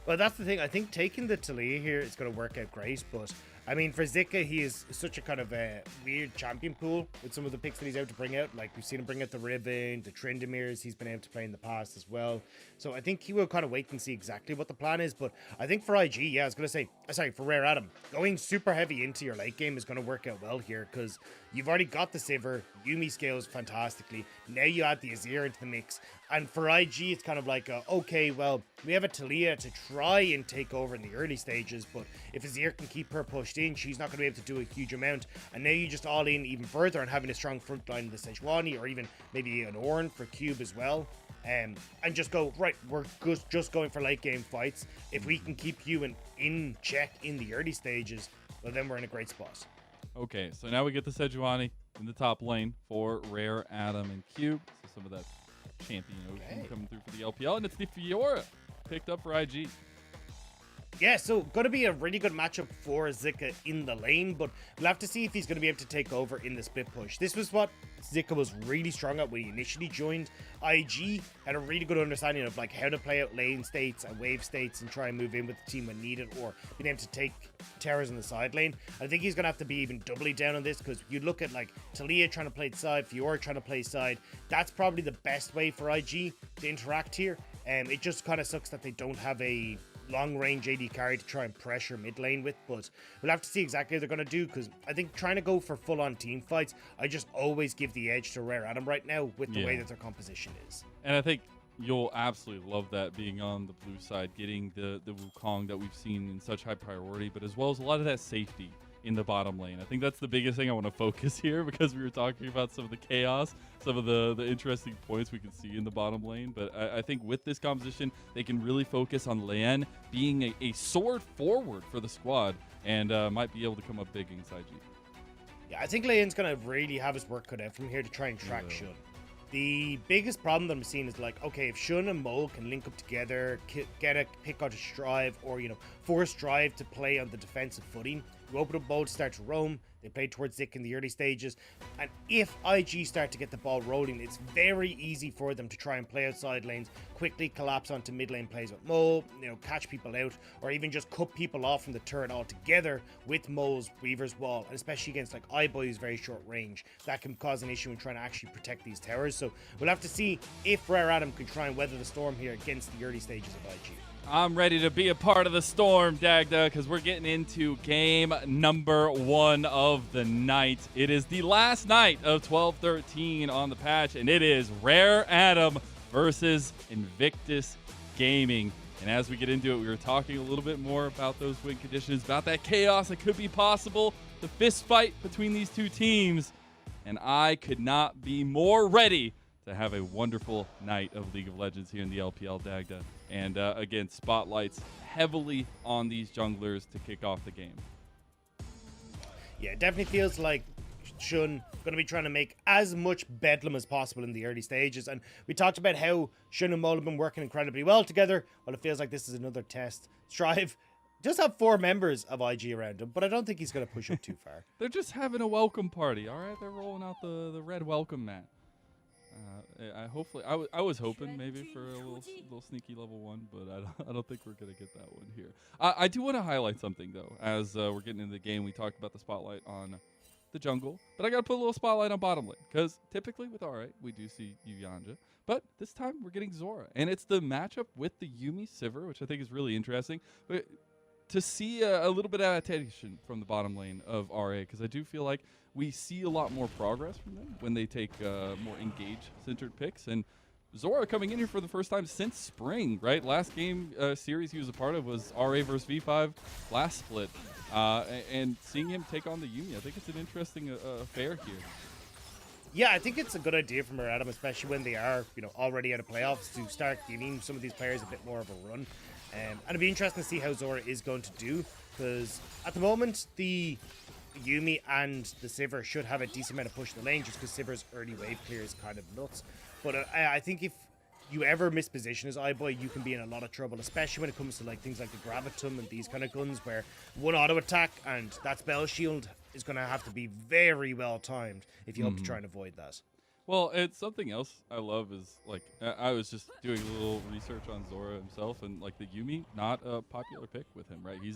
Well, that's the thing. I think taking the Talia here is going to work out great, but I mean, for Zika, he is such a kind of a weird champion pool with some of the picks that he's able to bring out. Like, we've seen him bring out the Riven, the Trindamirs he's been able to play in the past as well. So I think he will kind of wait and see exactly what the plan is. But I think for IG, yeah, I was going to say, sorry, for Rare Adam, going super heavy into your late game is going to work out well here, because you've already got the Sivir, Yuumi scales fantastically. Now you add the Azir into the mix. And for IG, it's kind of like, okay, well, we have a Talia to try and take over in the early stages, but if Azir can keep her pushed in, she's not going to be able to do a huge amount. And now you just all in even further and having a strong front line in the Sejuani, or even maybe an Ornn for Cube as well. And just go, right, we're just going for late game fights. If we can keep you in check in the early stages, well, then we're in a great spot. Okay, so now we get the Sejuani in the top lane for Rare Adam and Cube. So some of that champion OG coming through for the LPL, and it's the Fiora picked up for IG. Yeah, so going to be a really good matchup for Zika in the lane, but we'll have to see if he's going to be able to take over in the split push. This was what Zika was really strong at when he initially joined. IG had a really good understanding of like how to play out lane states and wave states and try and move in with the team when needed, or being able to take towers in the side lane. I think he's going to have to be even doubly down on this, because you look at like Talia trying to play side, Fiora trying to play side. That's probably the best way for IG to interact here. It just kind of sucks that they don't have a long-range AD carry to try and pressure mid lane with, but we'll have to see exactly what they're going to do, because I think trying to go for full-on team fights, I just always give the edge to Rare Adam right now with the way that their composition is. And I think you'll absolutely love that, being on the blue side, getting the Wukong that we've seen in such high priority, but as well as a lot of that safety in the bottom lane. I think that's the biggest thing I want to focus here, because we were talking about some of the chaos, some of the interesting points we can see in the bottom lane. But I think with this composition, they can really focus on Lian being a sword forward for the squad, and might be able to come up big against IG. Yeah, I think Lian's going to really have his work cut out from here to try and track Shun. The biggest problem that I'm seeing is like, okay, if Shun and Mo can link up together, get a pick out of Strive, or, you know, force Strive to play on the defensive footing, you open up Mo to start to roam. They play towards Zik in the early stages. And if IG start to get the ball rolling, it's very easy for them to try and play outside lanes, quickly collapse onto mid lane plays with Mo, you know, catch people out, or even just cut people off from the turret altogether with Mo's Weaver's Wall. And especially against like iBoy's very short range, that can cause an issue in trying to actually protect these towers. So we'll have to see if Rare Adam can try and weather the storm here against the early stages of IG. I'm ready to be a part of the storm, Dagda, because we're getting into game number 1 of the night. It is the last night of 12-13 on the patch, and it is Rare Adam versus Invictus Gaming. And as we get into it, we were talking a little bit more about those win conditions, about that chaos that could be possible, the fist fight between these two teams. And I could not be more ready to have a wonderful night of League of Legends here in the LPL, Dagda. And again, spotlights heavily on these junglers to kick off the game. Yeah, it definitely feels like Shun going to be trying to make as much bedlam as possible in the early stages. And we talked about how Shun and Mole have been working incredibly well together. Well, it feels like this is another test. Strive does have 4 members of IG around him, but I don't think he's going to push up too far. They're just having a welcome party, all right? They're rolling out the red welcome mat. I was hoping maybe for a little sneaky level 1, but I don't think we're gonna get that one here. I do want to highlight something though. As we're getting into the game, we talked about the spotlight on the jungle, but I gotta put a little spotlight on bottom lane because typically with RA we do see Yuyanja, but this time we're getting Zora, and it's the matchup with the Yuumi Sivir, which I think is really interesting. But to see a little bit of adaptation from the bottom lane of RA, because I do feel like we see a lot more progress from them when they take more engage-centered picks. And Zora coming in here for the first time since spring, right? Last game series he was a part of was RA versus V5 last split. And seeing him take on the Yuumi, I think it's an interesting affair here. Yeah, I think it's a good idea from Adam, especially when they are, already out of playoffs, to start giving some of these players a bit more of a run. And it'd be interesting to see how Zora is going to do, because at the moment, the Yuumi and the Sivir should have a decent amount of push in the lane, just because Sivir's early wave clear is kind of nuts. But I think if you ever misposition as iBoy, you can be in a lot of trouble, especially when it comes to things like the Gravitum and these kind of guns, where one auto attack and that spell shield is going to have to be very well timed if you hope to try and avoid that. Well, it's something else I love is, I was just doing a little research on Zora himself, and, the Yuumi, not a popular pick with him, right? He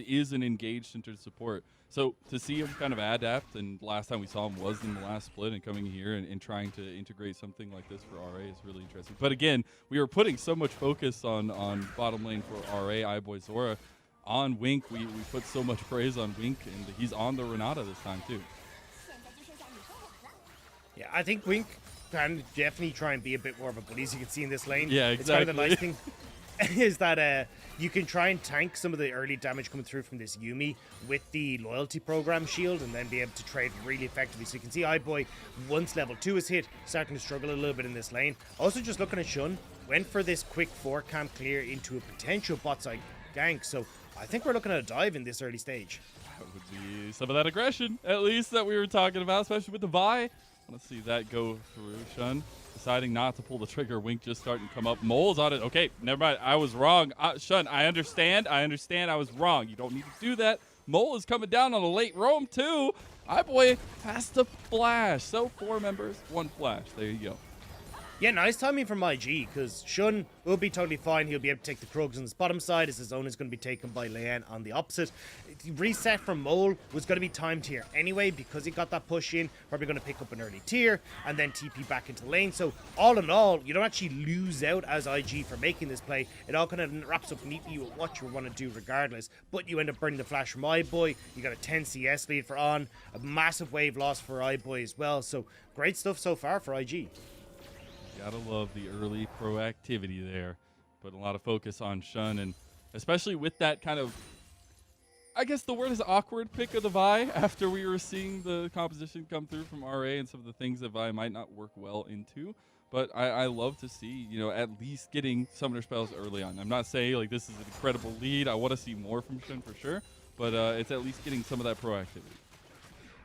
is an engaged-centered support. So to see him kind of adapt, and last time we saw him was in the last split, and coming here and trying to integrate something like this for RA is really interesting. But again, we were putting so much focus on bottom lane for RA, iBoy Zora. On Wink, we put so much praise on Wink, and he's on the Renata this time, too. Yeah, I think Wink can definitely try and be a bit more of a bully, as you can see in this lane. Yeah, exactly. It's kind of the nice thing is that you can try and tank some of the early damage coming through from this Yuumi with the loyalty program shield, and then be able to trade really effectively. So you can see iBoy, once level 2 is hit, starting to struggle a little bit in this lane. Also, just looking at Shun, went for this quick 4-camp clear into a potential bot side gank. So I think we're looking at a dive in this early stage. That would be some of that aggression, at least, that we were talking about, especially with the Vi. I want to see that go through. Shun deciding not to pull the trigger. Wink just starting to come up. Mole's on it. Okay, never mind. I was wrong. Shun, I understand. I was wrong. You don't need to do that. Mole is coming down on a late roam, too. iBoy has to flash. So 4 members, 1 flash. There you go. Yeah, nice timing from IG, because Shun will be totally fine. He'll be able to take the Krugs on his bottom side, as his own is going to be taken by Leanne on the opposite. The reset from Mole was going to be timed here anyway, because he got that push in, probably going to pick up an early tier, and then TP back into lane. So all in all, you don't actually lose out as IG for making this play. It all kind of wraps up neatly with what you want to do regardless, but you end up burning the flash from iBoy. You got a 10 CS lead for On, a massive wave loss for iBoy as well. So great stuff so far for IG. Gotta love the early proactivity there. Put a lot of focus on Shun, and especially with that kind of, I guess the word is awkward pick of the Vi after we were seeing the composition come through from RA and some of the things that Vi might not work well into. But I love to see, at least getting summoner spells early on. I'm not saying this is an incredible lead. I want to see more from Shun for sure, but it's at least getting some of that proactivity.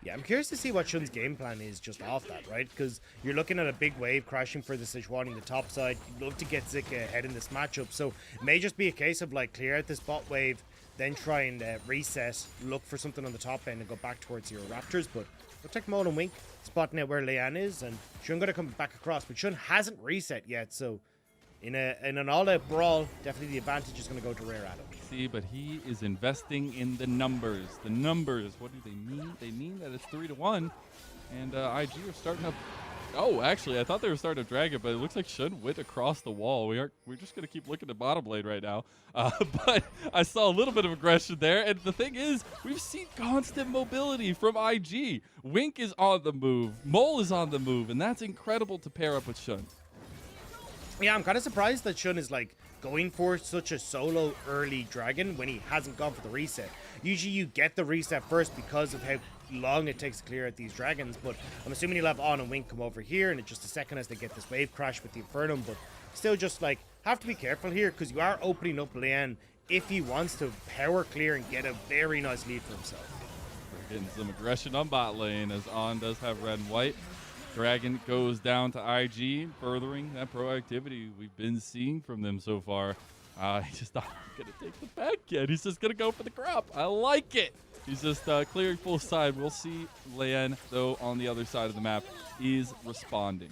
Yeah, I'm curious to see what Shun's game plan is just off that, right? Because you're looking at a big wave crashing for the Sejuani in the top side. You'd love to get Zika ahead in this matchup. So it may just be a case of clear out this bot wave, then try and reset, look for something on the top end and go back towards your Raptors. But looks like Mole and Wink spotting out where Leanne is, and Shun going to come back across. But Shun hasn't reset yet, so in an all-out brawl, definitely the advantage is going to go to Rare Adam. See, but he is investing in the numbers. The numbers, what do they mean? They mean that it's 3-1, and IG are starting to. Oh, actually, I thought they were starting to drag it, but it looks like Shun went across the wall. We're just going to keep looking at bottom lane right now. But I saw a little bit of aggression there, and the thing is, we've seen constant mobility from IG. Wink is on the move, Mole is on the move, and that's incredible to pair up with Shun. Yeah, I'm kind of surprised that Shun is going for such a solo early dragon when he hasn't gone for the reset. Usually you get the reset first because of how long it takes to clear out these dragons, but I'm assuming he'll have On and Wink come over here in just a second as they get this wave crash with the Infernum, but still just have to be careful here because you are opening up Leanne if he wants to power clear and get a very nice lead for himself. getting some aggression on bot lane as On does have red and white. Dragon goes down to IG, furthering that proactivity we've been seeing from them so far. He's just not going to take the back yet. He's just going to go for the crop. I like it. He's just clearing full side. We'll see Leyen, though, on the other side of the map, is responding.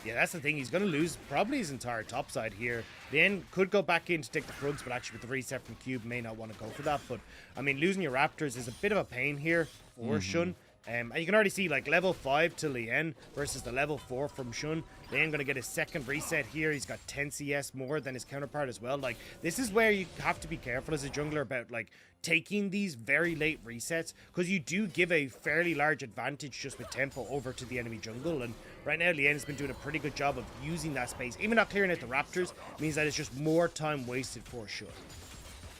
Yeah, that's the thing. He's going to lose probably his entire top side here. Then could go back in to take the Krugs, but actually with the reset from Cube, may not want to go for that. But, I mean, losing your Raptors is a bit of a pain here for Shun. And you can already see, like, level 5 to Lien versus the level 4 from Shun. Lien going to get his second reset here. He's got 10 CS more than his counterpart as well. Like, this is where you have to be careful as a jungler about, like, taking these very late resets, because you do give a fairly large advantage just with tempo over to the enemy jungle. And right now, Lien has been doing a pretty good job of using that space. Even not clearing out the Raptors means that it's just more time wasted for Shun.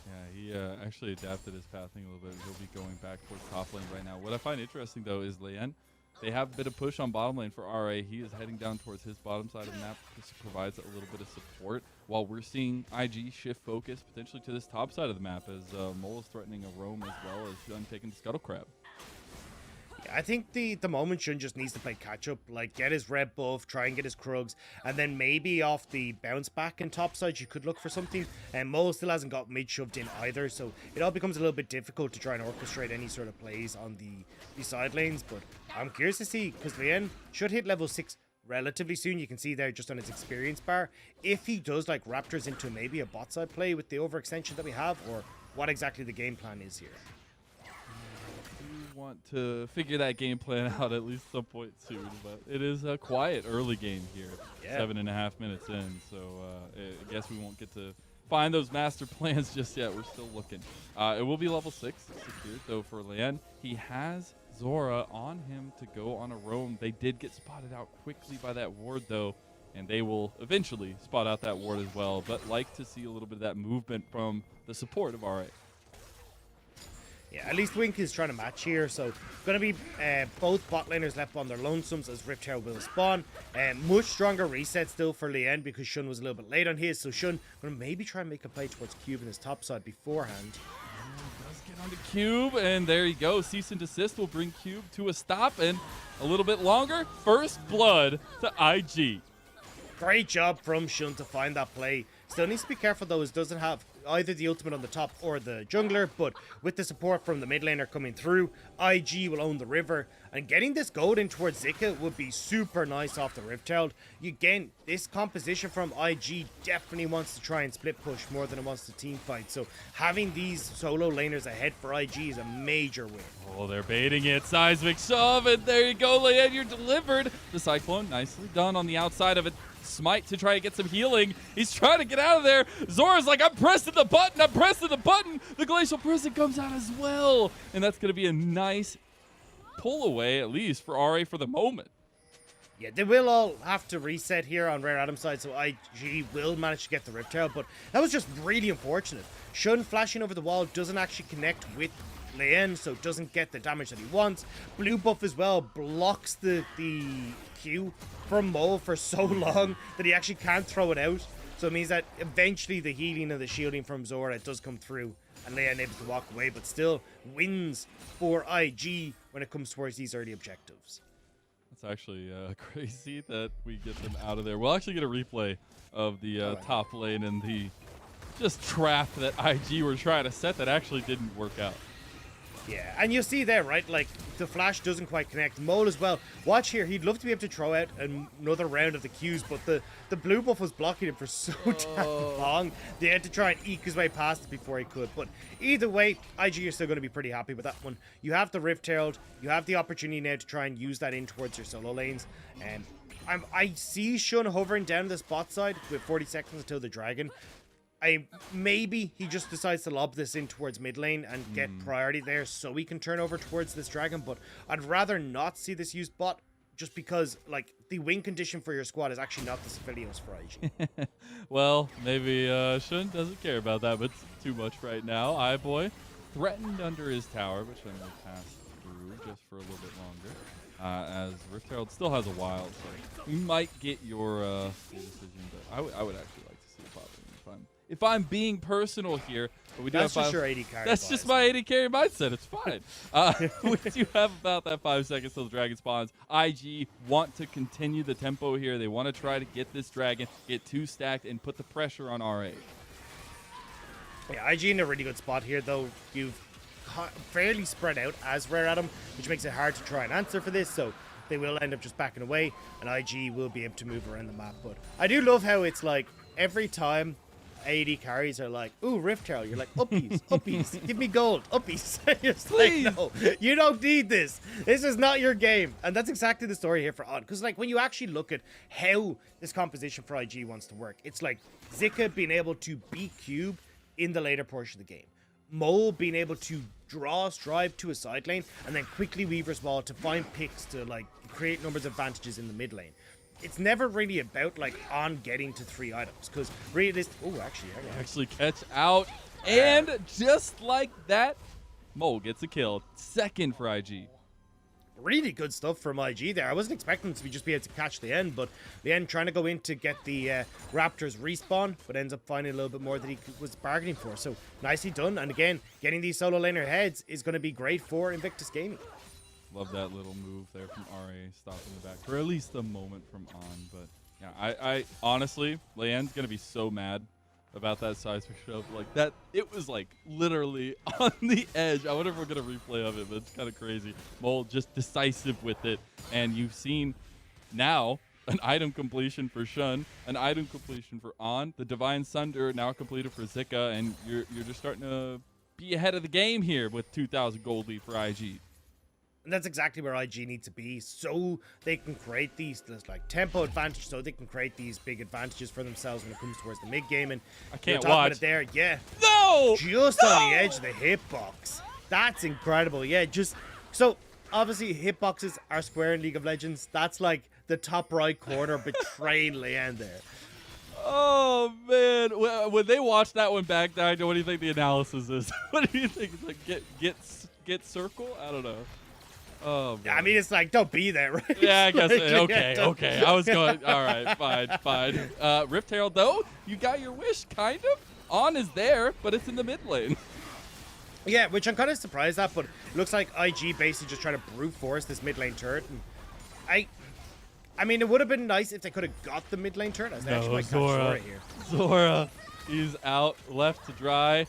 Yeah, he actually adapted his pathing a little bit. He'll be going back towards top lane right now. What I find interesting, though, is Lien. They have a bit of push on bottom lane for RA. He is heading down towards his bottom side of the map. This provides a little bit of support, while we're seeing IG shift focus potentially to this top side of the map as Mole is threatening a roam as well as Shun taking the Scuttle Crab. I think the moment Shun just needs to play catch up, like get his red buff, try and get his Krugs, and then maybe off the bounce back in top side you could look for something. And Mo still hasn't got mid shoved in either, so it all becomes a little bit difficult to try and orchestrate any sort of plays on the side lanes. But I'm curious to see, because Lien should hit level 6 relatively soon. You can see there just on his experience bar, if he does like Raptors into maybe a bot side play with the overextension that we have, or what exactly the game plan is here. Want to figure that game plan out at least some point soon, but it is a quiet early game here. Yeah. 7.5 minutes in, so I guess we won't get to find those master plans just yet. We're still looking. It will be level 6 secured though for Lien. He has Zora on him to go on a roam. They did get spotted out quickly by that ward though, and they will eventually spot out that ward as well, but like to see a little bit of that movement from the support of RA. Yeah, at least Wink is trying to match here, so going to be both bot laners left on their lonesomes as Rift Herald will spawn. Much stronger reset still for Lien because Shun was a little bit late on his, so Shun going to maybe try and make a play towards Cube in his top side beforehand. Does get onto Cube, and there you go. Cease and desist will bring Cube to a stop, and a little bit longer. First blood to IG. Great job from Shun to find that play. Still needs to be careful though, as doesn't have either the ultimate on the top or the jungler, but with the support from the mid laner coming through, IG will own the river, and getting this gold in towards Zika would be super nice off the Rift Herald. Again, this composition from IG definitely wants to try and split push more than it wants to team fight, so having these solo laners ahead for IG is a major win. Oh, they're baiting it. Seismic shove, and there you go, Lien, you're delivered. The Cyclone, nicely done on the outside of it. Smite to try to get some healing. He's trying to get out of there. Zora's like, I'm pressing the button. I'm pressing the button. The Glacial Prison comes out as well. And that's going to be a nice pull away, at least for RA for the moment. Yeah, they will all have to reset here on Rare Adam's side, so IG will manage to get the Rift Herald, but that was just really unfortunate. Shun flashing over the wall doesn't actually connect with Lien, so doesn't get the damage that he wants. Blue buff as well blocks the Q from Mo for so long that he actually can't throw it out. So it means that eventually the healing and the shielding from Zora does come through, and Lien able to walk away, but still wins for IG when it comes towards these early objectives. It's actually crazy that we get them out of there. We'll actually get a replay of the top lane and the just trap that IG were trying to set that actually didn't work out. Yeah, and you see there, right, like, the flash doesn't quite connect. Mole as well. Watch here, he'd love to be able to throw out another round of the Qs, but the blue buff was blocking him for so damn long. They had to try and eke his way past it before he could. But either way, IG are still going to be pretty happy with that one. You have the Rift Herald. You have the opportunity now to try and use that in towards your solo lanes. And I see Shun hovering down this bot side with 40 seconds until the dragon. Maybe he just decides to lob this in towards mid lane and get priority there so he can turn over towards this dragon, but I'd rather not see this used bot just because, like, the win condition for your squad is actually not the Civilians for IG. Well, maybe Shun doesn't care about that, but it's too much right now. iBoy threatened under his tower, but Shun will pass through just for a little bit longer. As Rift Herald still has a while, so you might get your decision, but I would actually like to see a bot lane if I'm being personal here, but we do That's have just five, your 80 carry. that's just my 80 carry mindset. It's fine. We do have about that 5 seconds till the dragon spawns. IG want to continue the tempo here. They want to try to get this dragon, get 2 stacked, and put the pressure on RA. Yeah, IG in a really good spot here, though. You've fairly spread out as Rare Adam, which makes it hard to try and answer for this, so they will end up just backing away, and IG will be able to move around the map. But I do love how it's like every time AD carries are like, ooh, Rift Herald, you're like, uppies, uppies, give me gold, uppies. It's like, no, you don't need this. This is not your game. And that's exactly the story here for On. Because like when you actually look at how this composition for IG wants to work, it's like Zika being able to beat Cube in the later portion of the game. Mole being able to draw Strive to a side lane and then quickly Weaver's Wall to find picks to like create numbers of advantages in the mid lane. It's never really about like On getting to 3 items because really this. Oh, Actually catch out, and just like that, Mole gets a kill. Second for IG. Really good stuff from IG there. I wasn't expecting to just be able to catch the end, but the end trying to go in to get the Raptors respawn, but ends up finding a little bit more that he was bargaining for. So nicely done. And again, getting these solo laner heads is going to be great for Invictus Gaming. Love that little move there from RA, stopping the back for at least a moment from On. But yeah, I honestly, Leanne's going to be so mad about that seismic shove. Like that, it was like literally on the edge. I wonder if we're going to replay of it, but it's kind of crazy. Mole just decisive with it. And you've seen now an item completion for Shun, an item completion for On, the Divine Sunder now completed for Zika, and you're just starting to be ahead of the game here with 2,000 gold lead for IG. And that's exactly where IG need to be, so they can create these like tempo advantage, so they can create these big advantages for themselves when it comes towards the mid game. And I can't talking about watch it there, yeah. No, just on the edge of the hitbox. That's incredible. Yeah, just so obviously hitboxes are square in League of Legends. That's like the top right corner betraying Leanne there. Oh man, when they watch that one back, what do you think the analysis is? What do you think? It's like get circle? I don't know. Oh, man. I mean, it's like, don't be there, right? Yeah, I guess. Like, Okay. I was going, all right, fine. Rift Herald, though, you got your wish, kind of. On is there, but it's in the mid lane. Yeah, which I'm kind of surprised at, but it looks like IG basically just trying to brute force this mid lane turret. And I mean, it would have been nice if they could have got the mid lane turret. As they actually might catch Zora here. Zora, he's out, left to dry.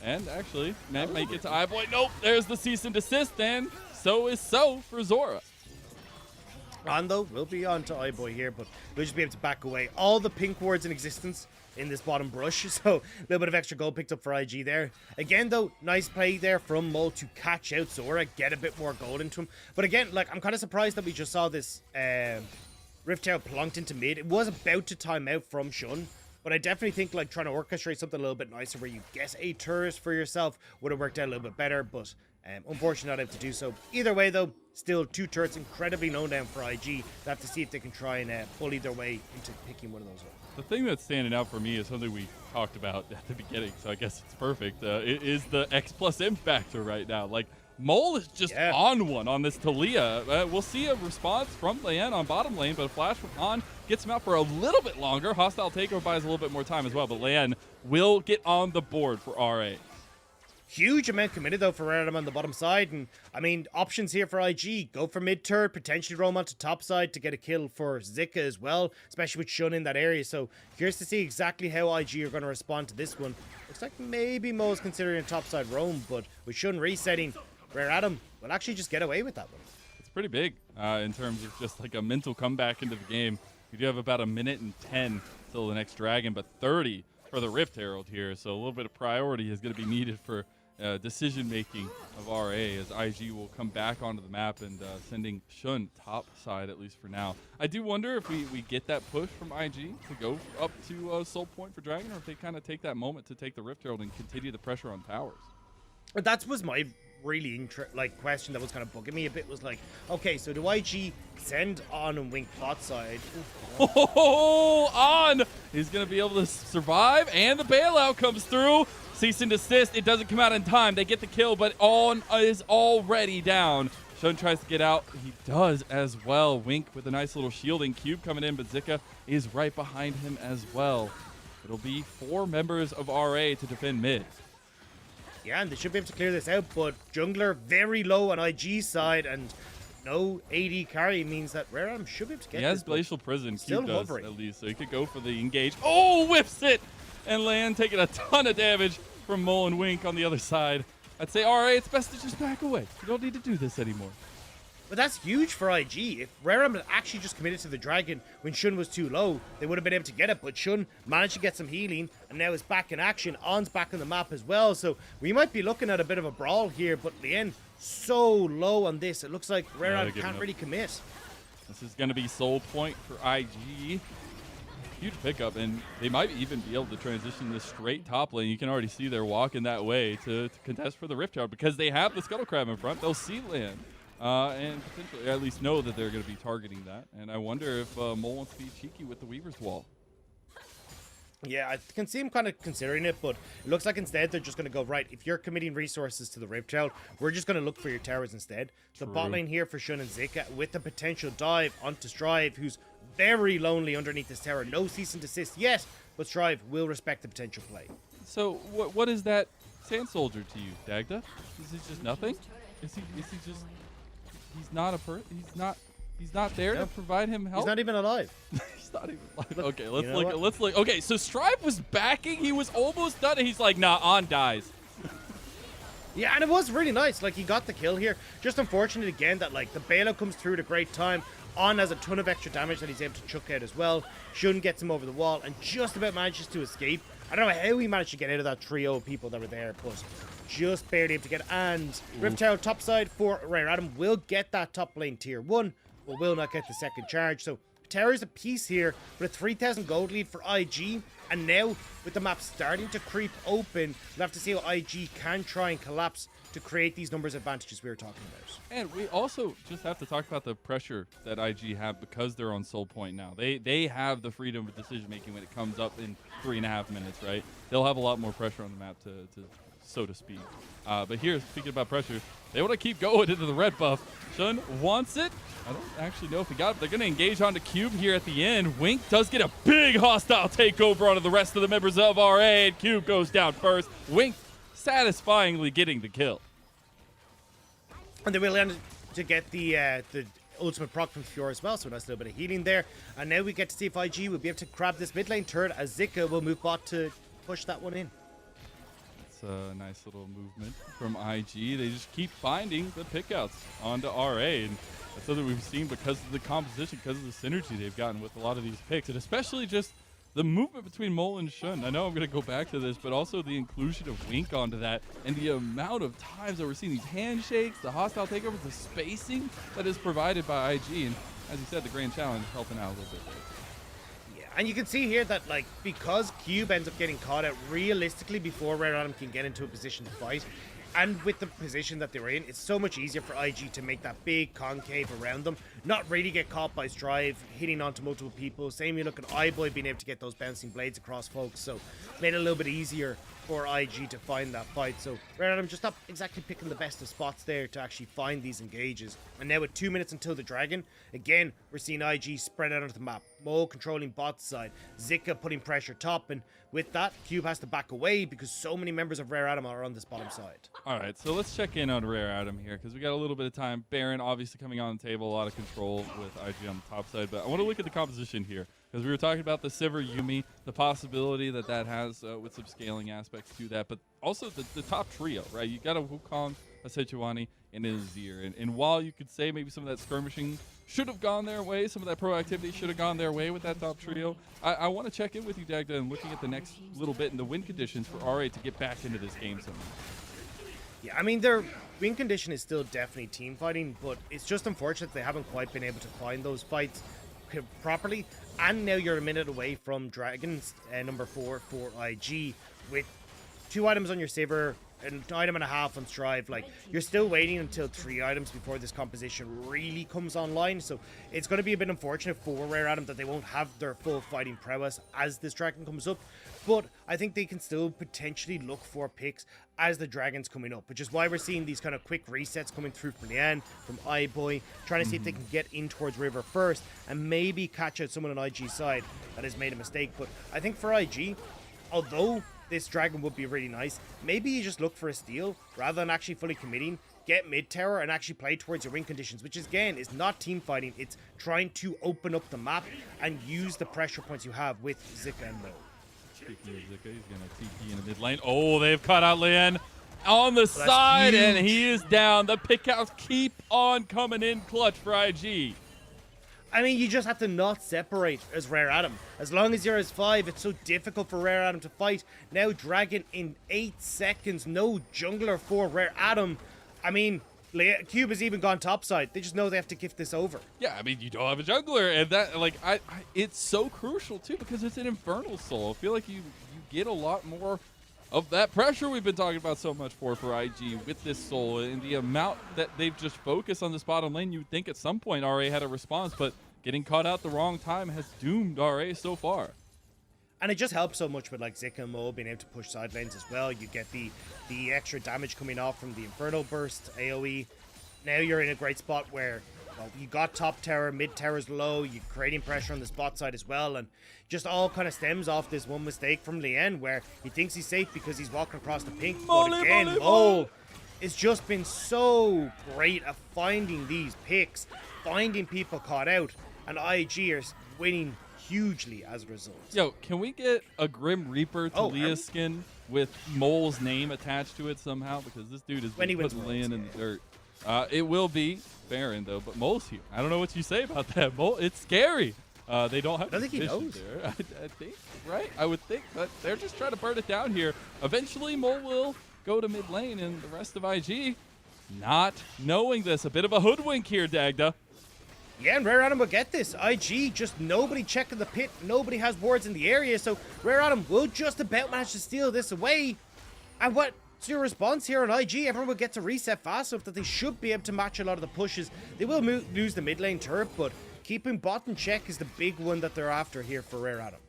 And actually, might make it to iBoy. Nope, there's the cease and desist, and so is so for Zora. On though, we'll be on to iBoy here, but we'll just be able to back away. All the pink wards in existence in this bottom brush, so a little bit of extra gold picked up for IG there. Again though, nice play there from Mole to catch out Zora, get a bit more gold into him. But again, like, I'm kind of surprised that we just saw this Rift Tail plunked into mid. It was about to time out from Shun, but I definitely think like trying to orchestrate something a little bit nicer where you get a turret for yourself would have worked out a little bit better, but unfortunately not able to do so. Either way though, still 2 turrets incredibly known down for IG. They have to see if they can try and bully their way into picking one of those up. The thing that's standing out for me is something we talked about at the beginning, so I guess it's perfect. It is the X+M factor right now. Like, Mole is just on one on this Talia. We'll see a response from Leanne on bottom lane, but a flash from On gets him out for a little bit longer. Hostile takeover buys a little bit more time as well, but Leanne will get on the board for RA. Huge amount committed though for Rare Adam on the bottom side, and I mean options here for IG. Go for mid turret, potentially roam onto top side to get a kill for Zika as well, especially with Shun in that area. So curious to see exactly how IG are going to respond to this one. Looks like maybe Mo's considering a top side roam, but with Shun resetting, Rare Adam will actually just get away with that one. It's pretty big in terms of just like a mental comeback into the game. We do have about 1 minute and 10 till the next dragon, but 30 for the Rift Herald here. So a little bit of priority is going to be needed for decision making of RA as IG will come back onto the map and sending Shun top side, at least for now. I do wonder if we get that push from IG to go up to Soul Point for Dragon, or if they kind of take that moment to take the Rift Herald and continue the pressure on towers. That was my really question that was kind of bugging me a bit, was like, okay, so do IG send On and Wink bot side? Oh, On! He's going to be able to survive, and the bailout comes through. Cease and desist. It doesn't come out in time. They get the kill, but On is already down. Shun tries to get out. He does as well. Wink with a nice little shielding cube coming in, but Zika is right behind him as well. it'll be 4 members of RA to defend mid. Yeah, and they should be able to clear this out, but jungler very low on IG's side, and no AD carry means that Rare Adam should be able to get He has this. but Glacial Prison, still Cube does hovering. at least, so he could go for the engage. Oh, whiffs it! And Land taking a ton of damage from Mole and Wink on the other side. I'd say, RA, it's best to just back away. You don't need to do this anymore. But that's huge for IG. If Rare Adam had actually just committed to the dragon when Shun was too low, they would have been able to get it. But Shun managed to get some healing and now is back in action. On's back on the map as well. So we might be looking at a bit of a brawl here. But Lien so low on this. It looks like Rare Adam can't really commit. This is going to be soul point for IG. Huge pickup, and they might even be able to transition this straight top lane. You can already see they're walking that way to contest for the Rift Tower because they have the Scuttle Crab in front. They'll see Land. And potentially at least know that they're going to be targeting that. And I wonder if Mole wants to be cheeky with the Weaver's Wall. Yeah, I can see him kind of considering it, but it looks like instead they're just going to go, right, if you're committing resources to the Rift Tower, we're just going to look for your towers instead. The bot lane here for Shun and Zika with the potential dive onto Strive, who's very lonely underneath this tower. No cease and desist yet, but Strive will respect the potential play. So what is that Sand Soldier to you, Dagda? Is he just nothing? Is he just... He's not he's not there to provide him help? He's not even alive. He's not even alive. Okay, let's look. Okay, so Strive was backing. He was almost done, and he's like, nah, On dies. Yeah, and it was really nice. Like, he got the kill here. Just unfortunate again that, like, the bailout comes through at a great time. On has a ton of extra damage that he's able to chuck out as well. Shun gets him over the wall and just about manages to escape. I don't know how he managed to get out of that trio of people that were there, but just barely able to get. And Rift Tower top side for Rare Adam will get that top lane tier 1, but will not get the second charge. So Tower's a piece here with a 3,000 gold lead for IG. And now, with the map starting to creep open, we'll have to see how IG can try and collapse to create these numbers advantages we were talking about. And we also just have to talk about the pressure that IG have because they're on Soul Point now. They have the freedom of decision making when it comes up in 3.5 minutes, right? They'll have a lot more pressure on the map to so to speak. But here, speaking about pressure, they want to keep going into the red buff. Shun wants it. I don't actually know if he got it. They're going to engage onto Cube here at the end. Wink does get a big hostile takeover onto the rest of the members of RA, and Cube goes down first. Wink satisfyingly getting the kill. And they will end to get the ultimate proc from Fiora as well, so a nice little bit of healing there. And now we get to see if IG will be able to grab this mid lane turret as Zika will move bot to push that one in. It's a nice little movement from IG. They just keep finding the pickouts onto RA, and that's something we've seen because of the composition, because of the synergy they've gotten with a lot of these picks, and especially just the movement between Mole and Shun. I know I'm going to go back to this, but also the inclusion of Wink onto that, and the amount of times that we're seeing these handshakes, the hostile takeovers, the spacing that is provided by IG, and as you said, the grand challenge helping out a little bit there. And you can see here that, like, because Cube ends up getting caught out realistically before Rare Adam can get into a position to fight, and with the position that they're in, it's so much easier for IG to make that big concave around them, not really get caught by Strive, hitting onto multiple people. Same you look at iBoy being able to get those bouncing blades across folks, so made it a little bit easier for IG to find that fight. So Rare Adam just not exactly picking the best of spots there to actually find these engages. And now with 2 minutes until the dragon, again, we're seeing IG spread out onto the map. Mole controlling bot side, Zika putting pressure top, and with that, Cube has to back away because so many members of Rare Adam are on this bottom side. All right, so let's check in on Rare Adam here because we got a little bit of time. Baron obviously coming on the table, a lot of control with IG on the top side, but I want to look at the composition here because we were talking about the Sivir Yuumi, the possibility that has with some scaling aspects to that, but also the top trio, right? You got a Wukong, a Sejuani, and a Azir, and while you could say maybe some of that skirmishing should have gone their way, some of that proactivity should have gone their way with that top trio, I want to check in with you, Dagda, and looking at the next little bit in the win conditions for RA to get back into this game somehow. Yeah, I mean, their win condition is still definitely team fighting, but it's just unfortunate they haven't quite been able to find those fights properly. And now you're a minute away from Dragons number 4 for IG with 2 items on your Saber, an item and a half on Strive. Like, you're still waiting until 3 items before this composition really comes online. So it's going to be a bit unfortunate for Rare Adam that they won't have their full fighting prowess as this dragon comes up. But I think they can still potentially look for picks as the dragon's coming up, which is why we're seeing these kind of quick resets coming through from Lian, from iBoy, trying to see if they can get in towards River first and maybe catch out someone on IG side that has made a mistake. But I think for IG, although this dragon would be really nice, maybe you just look for a steal rather than actually fully committing, get mid tower and actually play towards your win conditions, which is, again, is not team fighting. It's trying to open up the map and use the pressure points you have with Zika and Mo. Speaking of Zika, he's going to TP in the mid lane. Oh, they've caught out Lian on the side, and he is down. The pickouts keep on coming in clutch for IG. I mean, you just have to not separate as Rare Adam. As long as you're as 5, it's so difficult for Rare Adam to fight. Now Dragon in 8 seconds, no jungler for Rare Adam. I mean, Cube has even gone topside. They just know they have to gift this over. Yeah, I mean, you don't have a jungler, and that, like, it's so crucial too because it's an Infernal Soul. I feel like you get a lot more of that pressure we've been talking about so much for IG with this soul, and the amount that they've just focused on this bottom lane. You'd think at some point RA had a response, but getting caught out the wrong time has doomed RA so far. And it just helps so much with like Zika and Mo being able to push side lanes as well. You get the extra damage coming off from the Infernal Burst AoE. Now you're in a great spot where, well, you got top tower, mid tower's low, you're creating pressure on the spot side as well, and just all kind of stems off this one mistake from Lian where he thinks he's safe because he's walking across the pink. But again, Mo, it's just been so great at finding these picks, finding people caught out, and IG are winning hugely as a result. Yo, can we get a Grim Reaper Talia skin with Mole's name attached to it somehow? Because this dude is putting Lian in the dirt. It will be Baron though, but Mole's here. I don't know what you say about that, Mole. It's scary. They don't have. I don't think he knows. There. I think, right? I would think, but they're just trying to burn it down here. Eventually, Mole will go to mid lane, and the rest of IG not knowing this. A bit of a hoodwink here, Dagda. Yeah, and Rare Adam will get this. IG, just nobody checking the pit. Nobody has wards in the area, so Rare Adam will just about manage to steal this away. And what's your response here on IG? Everyone will get to reset fast enough that they should be able to match a lot of the pushes. They will lose the mid lane turret, but keeping bot in check is the big one that they're after here for Rare Adam.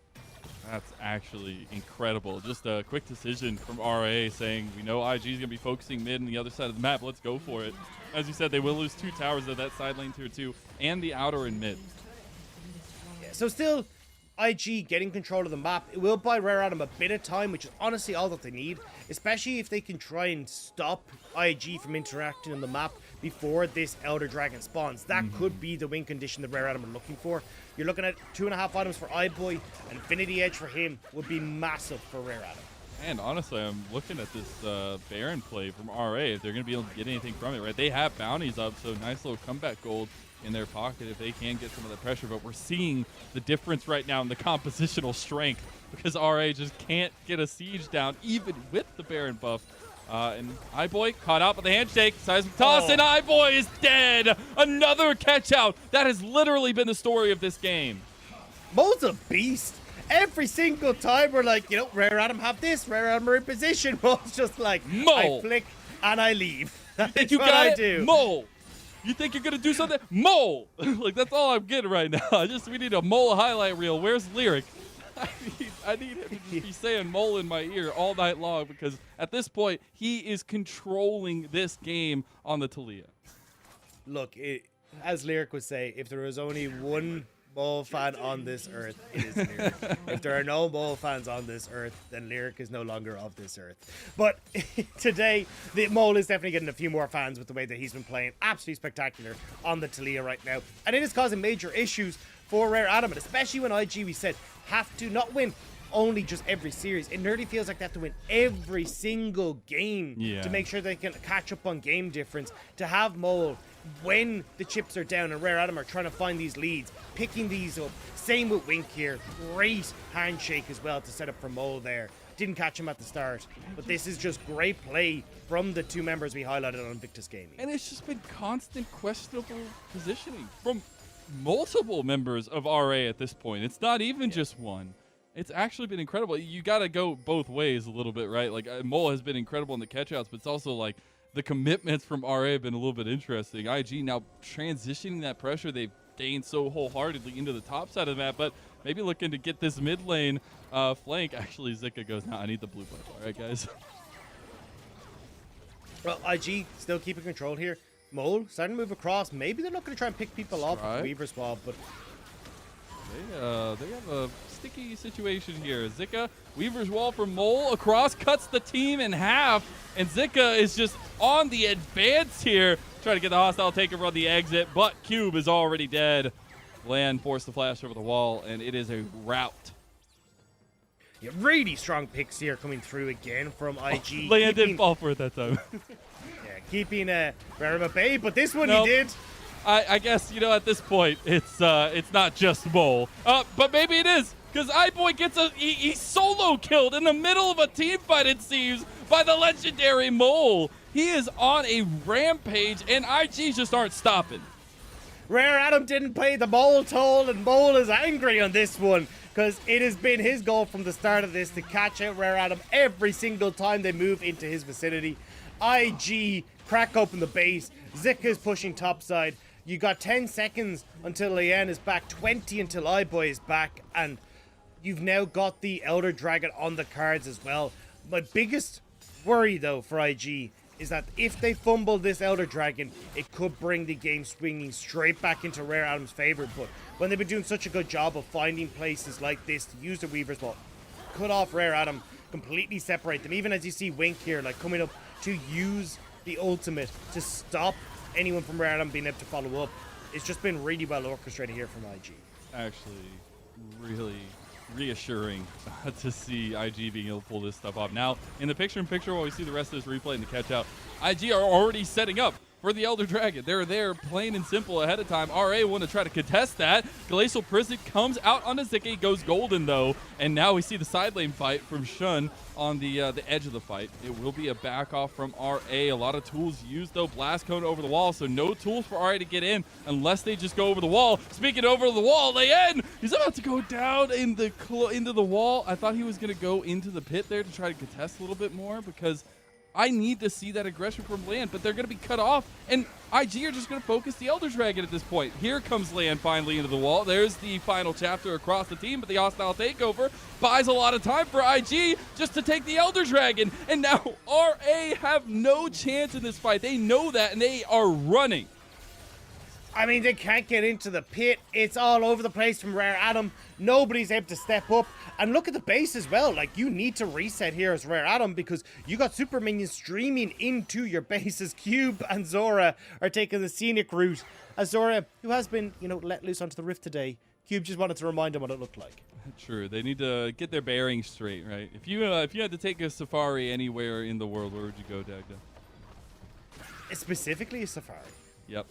That's actually incredible. Just a quick decision from RA saying, we know IG is going to be focusing mid on the other side of the map. Let's go for it. As you said, they will lose 2 towers of that side lane tier 2 and the outer and mid. Yeah, so still, IG getting control of the map. It will buy Rare Adam a bit of time, which is honestly all that they need, especially if they can try and stop IG from interacting on the map before this Elder Dragon spawns. That could be the win condition that Rare Adam are looking for. You're looking at 2.5 items for iBoy. Infinity Edge for him would be massive for Rare Adam. And honestly, I'm looking at this Baron play from RA. If they're going to be able to get anything from it, right? They have bounties up, so nice little comeback gold in their pocket if they can get some of the pressure. But we're seeing the difference right now in the compositional strength because RA just can't get a siege down, even with the Baron buff. And iBoy caught out by the handshake. Seismic toss, and iBoy is dead. Another catch out. That has literally been the story of this game. Mo's a beast. Every single time we're like, you know, Rare Adam have this, Rare Adam are in position. Mo's just like, Mo. I flick and I leave. That's you what got I it? do. Mo. You think you're gonna do something? Mole! Like, that's all I'm getting right now. We need a Mole highlight reel. Where's Lyric? I need him to just be saying Mole in my ear all night long because at this point, he is controlling this game on the Talia. Look, as Lyric would say, if there was only one Mole fan on this earth, it is Lyric. If there are no Mole fans on this earth, then Lyric is no longer of this earth. But today, the Mole is definitely getting a few more fans with the way that he's been playing. Absolutely spectacular on the Talia right now. And it is causing major issues for Rare Adam, and especially when IG, we said, have to not win only just every series. It nearly feels like they have to win every single game to make sure they can catch up on game difference. To have Mole, when the chips are down and Rare Adam are trying to find these leads, picking these up. Same with Wink here. Great handshake as well to set up for Mole there. Didn't catch him at the start, but this is just great play from the 2 members we highlighted on Invictus Gaming. And it's just been constant questionable positioning from multiple members of RA at this point. It's not even just one. It's actually been incredible. You got to go both ways a little bit, right? Like, Mole has been incredible in the catchouts, but it's also like the commitments from RA have been a little bit interesting. IG now transitioning that pressure they've gained so wholeheartedly into the top side of the map, but maybe looking to get this mid lane flank. Actually, Zika goes, nah, I need the blue buff. All right, guys. Well, IG still keeping control here. Mole starting to move across. Maybe they're not going to try and pick people off with Weaver's Wall, but they have a sticky situation here. Zika, Weaver's Wall from Mole across, cuts the team in half, and Zika is just on the advance here, trying to get the hostile takeover on the exit, but Cube is already dead. Lan forced the flash over the wall, and it is a rout. yeah, really strong picks here coming through again from IG. Lan didn't fall for it that time. Yeah, keeping Rare at bay, but this one Nope. he did. I guess, you know, at this point, it's not just Mole. But maybe it is, because iBoy gets he's solo killed in the middle of a team fight, it seems, by the legendary Mole. He is on a rampage, and IG just aren't stopping. Rare Adam didn't pay the Mole toll, and Mole is angry on this one because it has been his goal from the start of this to catch out Rare Adam every single time they move into his vicinity. IG crack open the base. Zika is pushing topside. You got 10 seconds until Leanne is back, 20 until iBoy is back, and you've now got the Elder Dragon on the cards as well. My biggest worry, though, for IG is that if they fumble this Elder Dragon, it could bring the game swinging straight back into Rare Adam's favor. But when they've been doing such a good job of finding places like this to use the Weaver's Wall, cut off Rare Adam, completely separate them. Even as you see Wink here, like coming up to use the ultimate to stop anyone from Rare Adam being able to follow up. It's just been really well orchestrated here from IG. Actually, really reassuring to see IG being able to pull this stuff off. Now, in the picture-in-picture, while we see the rest of this replay and the catch-out, IG are already setting up for the Elder Dragon. They're there plain and simple ahead of time. RA want to try to contest that. Glacial Prison comes out on Zika, goes golden though, and now we see the side lane fight from Shun on the edge of the fight. It will be a back off from RA. A lot of tools used though. Blast Cone over the wall, so no tools for RA to get in unless they just go over the wall. Speaking over the wall, Leyen, he's about to go down in into the wall. I thought he was going to go into the pit there to try to contest a little bit more because I need to see that aggression from Land, but they're going to be cut off, and IG are just going to focus the Elder Dragon at this point. Here comes Land finally into the wall. There's the final chapter across the team, but the hostile takeover buys a lot of time for IG just to take the Elder Dragon, and now RA have no chance in this fight. They know that, and they are running. I mean, they can't get into the pit. It's all over the place from Rare Adam. Nobody's able to step up. And look at the base as well. Like, you need to reset here as Rare Adam because you got super minions streaming into your base as Cube and Zora are taking the scenic route. As Zora, who has been, you know, let loose onto the rift today, Cube just wanted to remind him what it looked like. True. They need to get their bearings straight, right? If you had to take a safari anywhere in the world, where would you go, Dagda? Specifically a safari. Yep.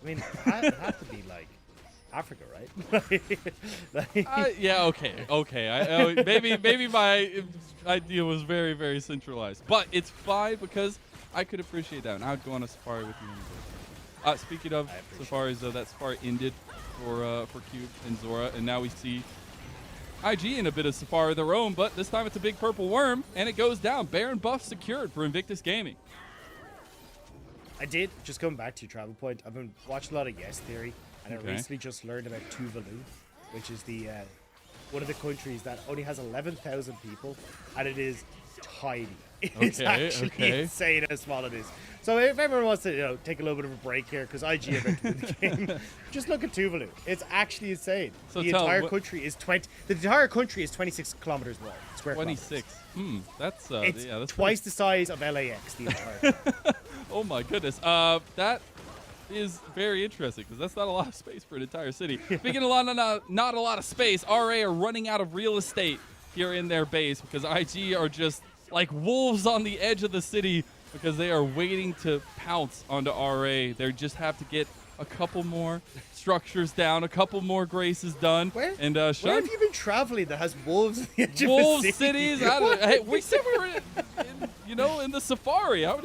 I mean, it has to be like Africa, right? Yeah, okay. Maybe my idea was very, very centralized, but it's fine because I could appreciate that, and I'd go on a safari with you anyway. Speaking of safaris, though, that safari ended for Cube and Zora, and now we see IG in a bit of safari of their own, but this time it's a big purple worm, and it goes down. Baron buff secured for Invictus Gaming. I did, just coming back to your travel point, I've been watching a lot of Yes Theory, and I recently just learned about Tuvalu, which is the one of the countries that only has 11,000 people, and it is tiny. It's actually insane how small it is. So if everyone wants to, you know, take a little bit of a break here, because IG are about to win the game, just look at Tuvalu. It's actually insane. So the entire country is 26 kilometers wide. Square 26. That's it's that's twice the size of LAX. The entire. Oh my goodness. That is very interesting because that's not a lot of space for an entire city. Speaking of not a lot of space, RA are running out of real estate here in their base because IG are just like wolves on the edge of the city because they are waiting to pounce onto RA. They just have to get a couple more structures down, a couple more graces done. Where have you been traveling that has wolves on the edge wolves of the city? cities? Hey, we said we were in the safari. I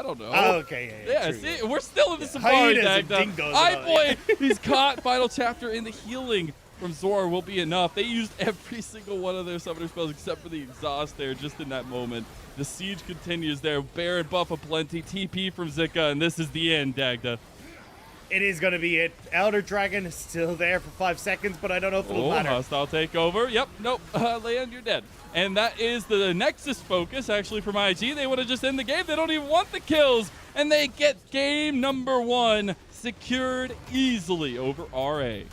don't know. Oh, okay. Yeah, true, see, we're still in the safari, hyenas and Dagda. dingoes and all Boy, he's caught. Final chapter in the healing from Zora will be enough. They used every single one of their summoner spells except for the exhaust there just in that moment. The siege continues there. Baron buff aplenty, TP from Zika, and this is the end, Dagda. It is going to be it. Elder Dragon is still there for 5 seconds, but I don't know if it'll matter. Hostile takeover. Yep, nope. Leon, you're dead. And that is the Nexus focus, actually, from IG. They want to just end the game. They don't even want the kills. And they get game number 1 secured easily over RA.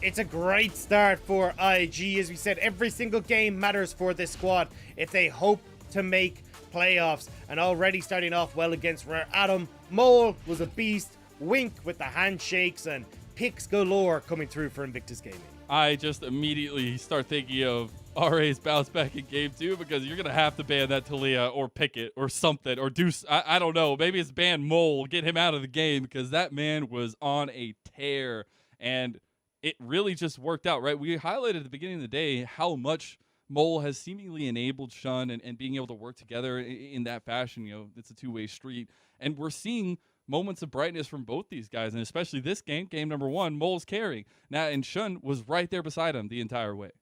It's a great start for IG. As we said, every single game matters for this squad if they hope to make playoffs. And already starting off well against Rare Atom. Mole was a beast. Wink with the handshakes and picks galore coming through for Invictus Gaming. I just immediately start thinking of RA's bounce back in game 2 because you're going to have to ban that Talia or pick it or something or do, I don't know, maybe it's ban Mole, get him out of the game because that man was on a tear and it really just worked out, right? We highlighted at the beginning of the day how much Mole has seemingly enabled Shun and being able to work together in that fashion. You know, it's a two-way street and we're seeing moments of brightness from both these guys, and especially this game number 1, Mole's carrying. Now, and Shun was right there beside him the entire way.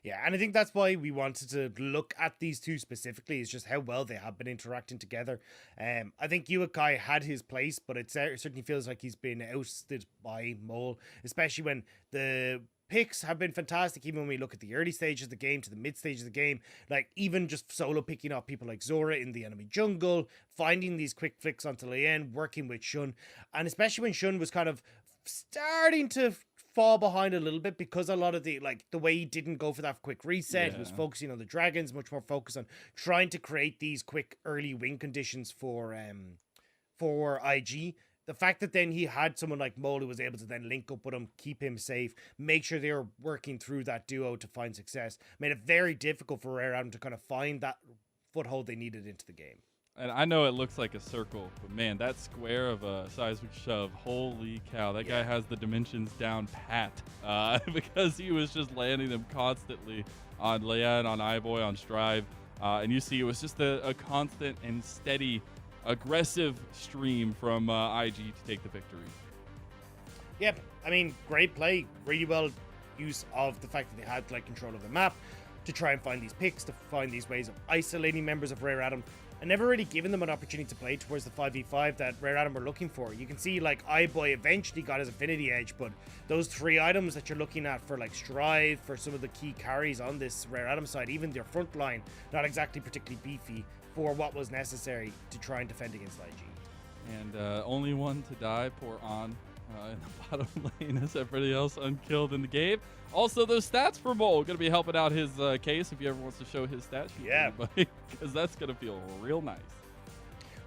Yeah, and I think that's why we wanted to look at these two specifically, is just how well they have been interacting together. I think Uakai had his place, but it certainly feels like he's been ousted by Mole, especially when the picks have been fantastic, even when we look at the early stages of the game to the mid stage of the game, like even just solo picking off people like Zora in the enemy jungle, finding these quick flicks onto Lien, working with Shun, and especially when Shun was kind of starting to fall behind a little bit because a lot of the way he didn't go for that quick reset. He was focusing on the dragons, much more focused on trying to create these quick early win conditions for IG. The fact that then he had someone like Mole who was able to then link up with him, keep him safe, make sure they were working through that duo to find success, made it very difficult for Rare Adam to kind of find that foothold they needed into the game. And I know it looks like a circle, but man, that square of a seismic shove, holy cow, that guy has the dimensions down pat because he was just landing them constantly on Leon, on iBoy, on Strive. And you see it was just a constant and steady aggressive stream from IG to take the victory. Yep, I mean, great play, really well use of the fact that they had control of the map to try and find these picks, to find these ways of isolating members of Rare Atom, and never really giving them an opportunity to play towards the 5v5 that Rare Atom were looking for. You can see iBoy eventually got his Affinity Edge, but those 3 items that you're looking at for Strive, for some of the key carries on this Rare Atom side, even their front line, not exactly particularly beefy for what was necessary to try and defend against IG. And only one to die, poor On in the bottom lane as everybody else unkilled in the game. Also, those stats for Mole going to be helping out his case if he ever wants to show his stats. Yeah. Because that's going to feel real nice.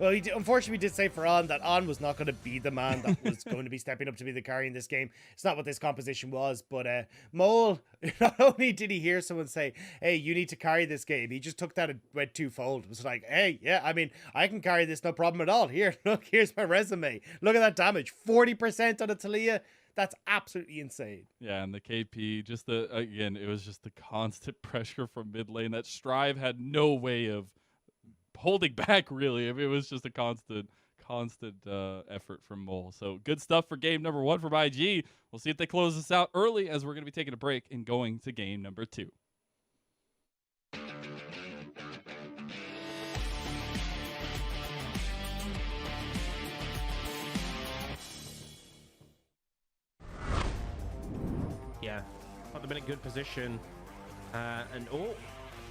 Well, unfortunately, we did say for On that On was not going to be the man that was going to be stepping up to be the carry in this game. It's not what this composition was, but Mole, not only did he hear someone say, hey, you need to carry this game, he just took that and went twofold. It was like, hey, yeah, I mean, I can carry this, no problem at all. Here, look, here's my resume. Look at that damage, 40% on a Talia. That's absolutely insane. Yeah, and the KP, just again, it was just the constant pressure from mid lane that Strive had no way of holding back, really. I mean, it was just a constant effort from Mole. So good stuff for game number 1 from IG. We'll see if they close this out early, as we're going to be taking a break and going to game number 2. Yeah, thought they've been in a good position. And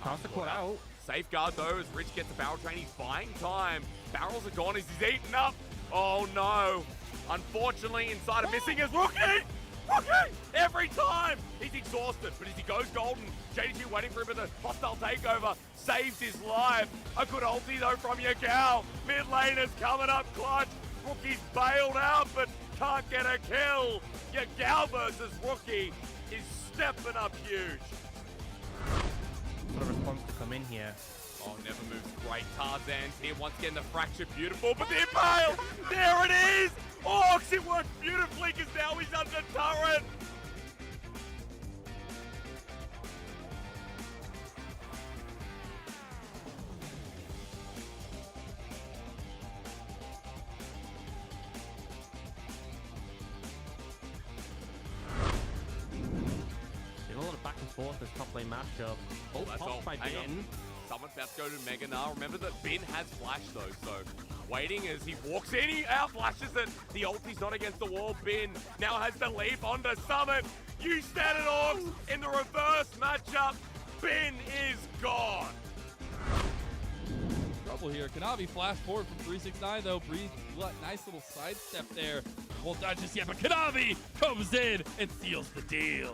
pass the quad out. Safeguard though, as Rich gets the barrel train, he's buying time. Barrels are gone as he's eaten up. Oh no. Unfortunately, inside of missing is Rookie! Rookie! Every time! He's exhausted, but as he goes golden, JDG waiting for him with a hostile takeover, saves his life. A good ulti though from Yakao. Mid lane is coming up clutch. Rookie's bailed out, but can't get a kill. Yakao versus Rookie is stepping up huge. What a response to come in here. Oh, never moves great. Tarzan's here once again, the fracture beautiful, but the impale! There it is! Orcs, it worked beautifully because now he's under turret! early matchup. Oh, That's popped all. by Hang on. Bin. Someone about to go to Mega now. Remember that Bin has flash though, so waiting as he walks in, he out flashes it. The ulti's not against the wall. Bin now has the leap onto Summit. You standard orcs in the reverse matchup. Bin is gone. Trouble here. Kanavi flash forward from 369 though. Breathe, nice little sidestep there. Won't dodge this yet, but Kanavi comes in and seals the deal.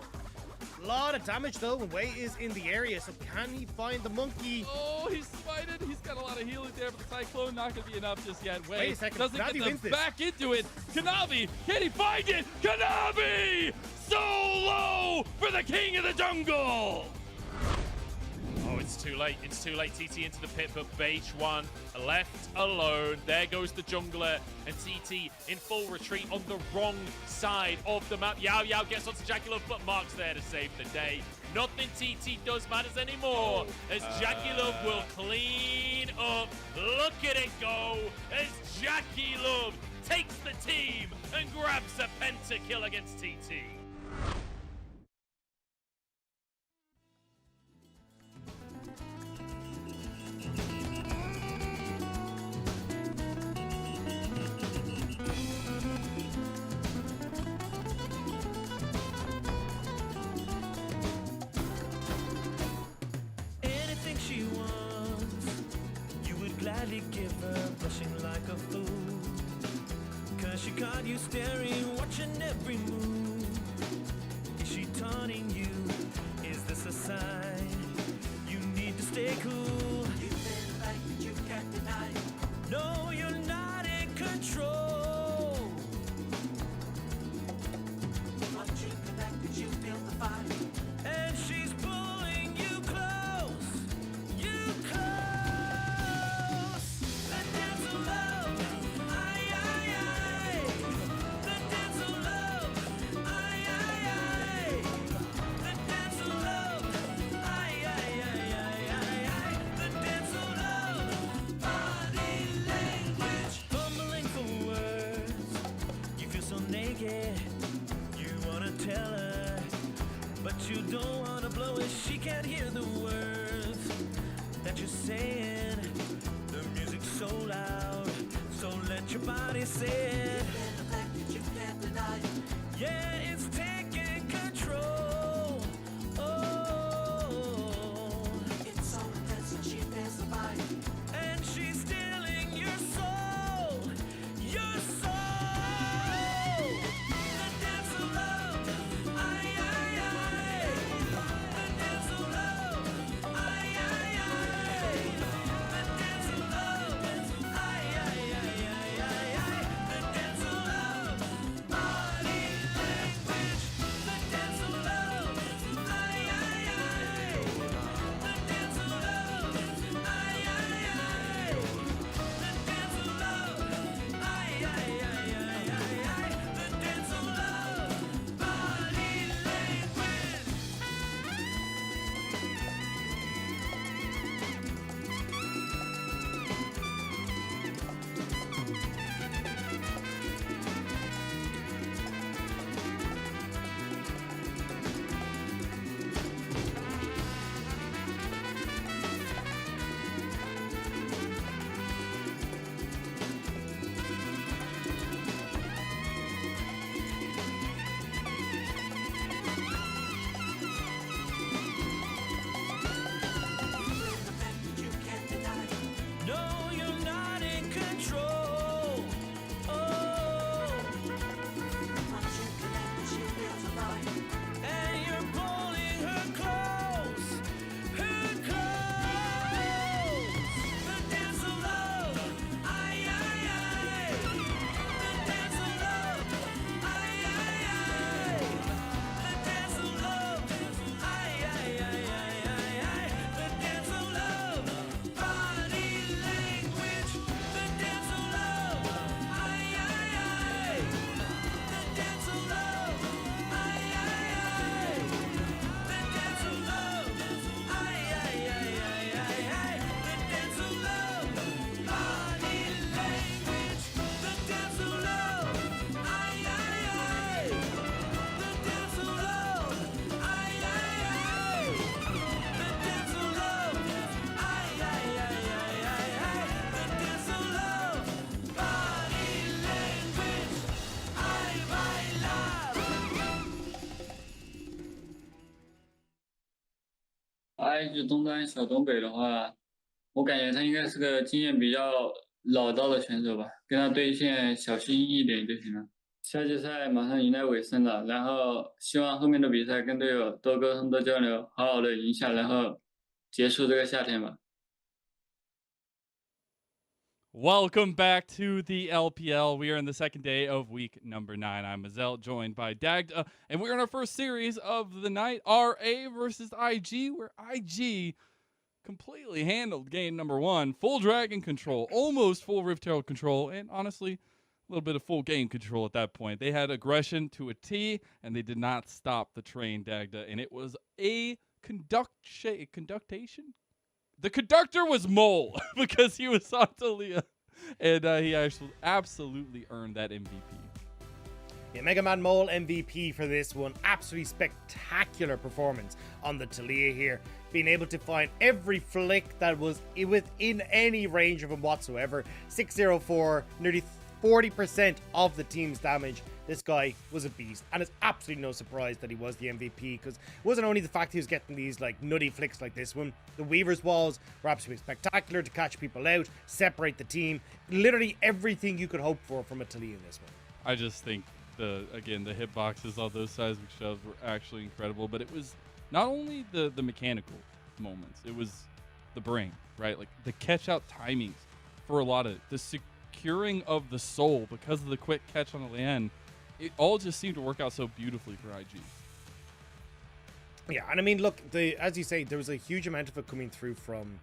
A lot of damage though when Wei is in the area, so can he find the monkey? Oh, he's spited. He's got a lot of healing there, but the Cyclone not going to be enough just yet. Wait a second. doesn't Kanavi get wins them this. back into it. Kanavi, can he find it? Kanavi! Solo for the king of the jungle! Oh, it's too late. It's too late. TT into the pit, but BH1 left alone. There goes the jungler, and TT in full retreat on the wrong side of the map. Yao Yao gets onto Jackie but Mark's there to save the day. Nothing TT does matters anymore, as Jackie will clean up. Look at it go, as Jackie takes the team and grabs a pentakill against TT. Anything she wants, you would gladly give her, blushing like a fool. Cause she caught you staring, watching every move. Is she taunting you? Is this a sign? You need to stay cool. You feel like you can't deny. No, you're not in control. Once you connected, you feel the fight. And she's pulling you close. You close. The dance of love. Aye, aye, aye. The dance of love. Aye, aye, aye. The dance of love. Aye, aye, aye, aye, aye, aye. The dance of love. Body language. Fumbling for words. You feel so naked. You wanna tell her, but you don't wanna blow it. She can't hear the words that you're saying. The music's so loud, so let your body say it. The fact that you can't deny it. Yeah, it's taking control. Oh, it's so intense and she feels the fight. And she's stealing your soul. Your soul. The dance of love. Aye, aye, aye. The dance of love. Aye, aye, aye. The dance of love. Aye, aye, aye, aye, aye, aye. The dance of love. IG 东单小东北的话，我感觉他应该是个经验比较老道的选手吧，跟他对线小心一点就行了。夏季赛马上迎来尾声了，然后希望后面的比赛跟队友多沟通、多交流，好好的赢下，然后结束这个夏天吧。Welcome back to the LPL. We are in the second day of week number 9. I'm Mazel, joined by Dagda, and we're in our first series of the night, RA versus IG, where IG completely handled game number 1. Full dragon control, almost full Rift Herald control, and honestly, a little bit of full game control at that point. They had aggression to a T, and they did not stop the train, Dagda, and it was a conductation? The conductor was Mole because he was on Talia, and he actually absolutely earned that MVP. Yeah, Mega Man Mole MVP for this one. Absolutely spectacular performance on the Talia here. Being able to find every flick that was within any range of him whatsoever. 604, nearly 40% of the team's damage. This guy was a beast, and it's absolutely no surprise that he was the MVP, because it wasn't only the fact he was getting these like nutty flicks like this one. The Weaver's walls were absolutely spectacular to catch people out, separate the team. Literally everything you could hope for from a Talia in this one. I just think the hitboxes on those seismic shoves were actually incredible, but it was not only the mechanical moments, it was the brain, right? Like the catch out timings for a lot of it, the securing of the soul because of the quick catch on the land. It all just seemed to work out so beautifully for IG. Yeah, and I mean, look, as you say, there was a huge amount of it coming through from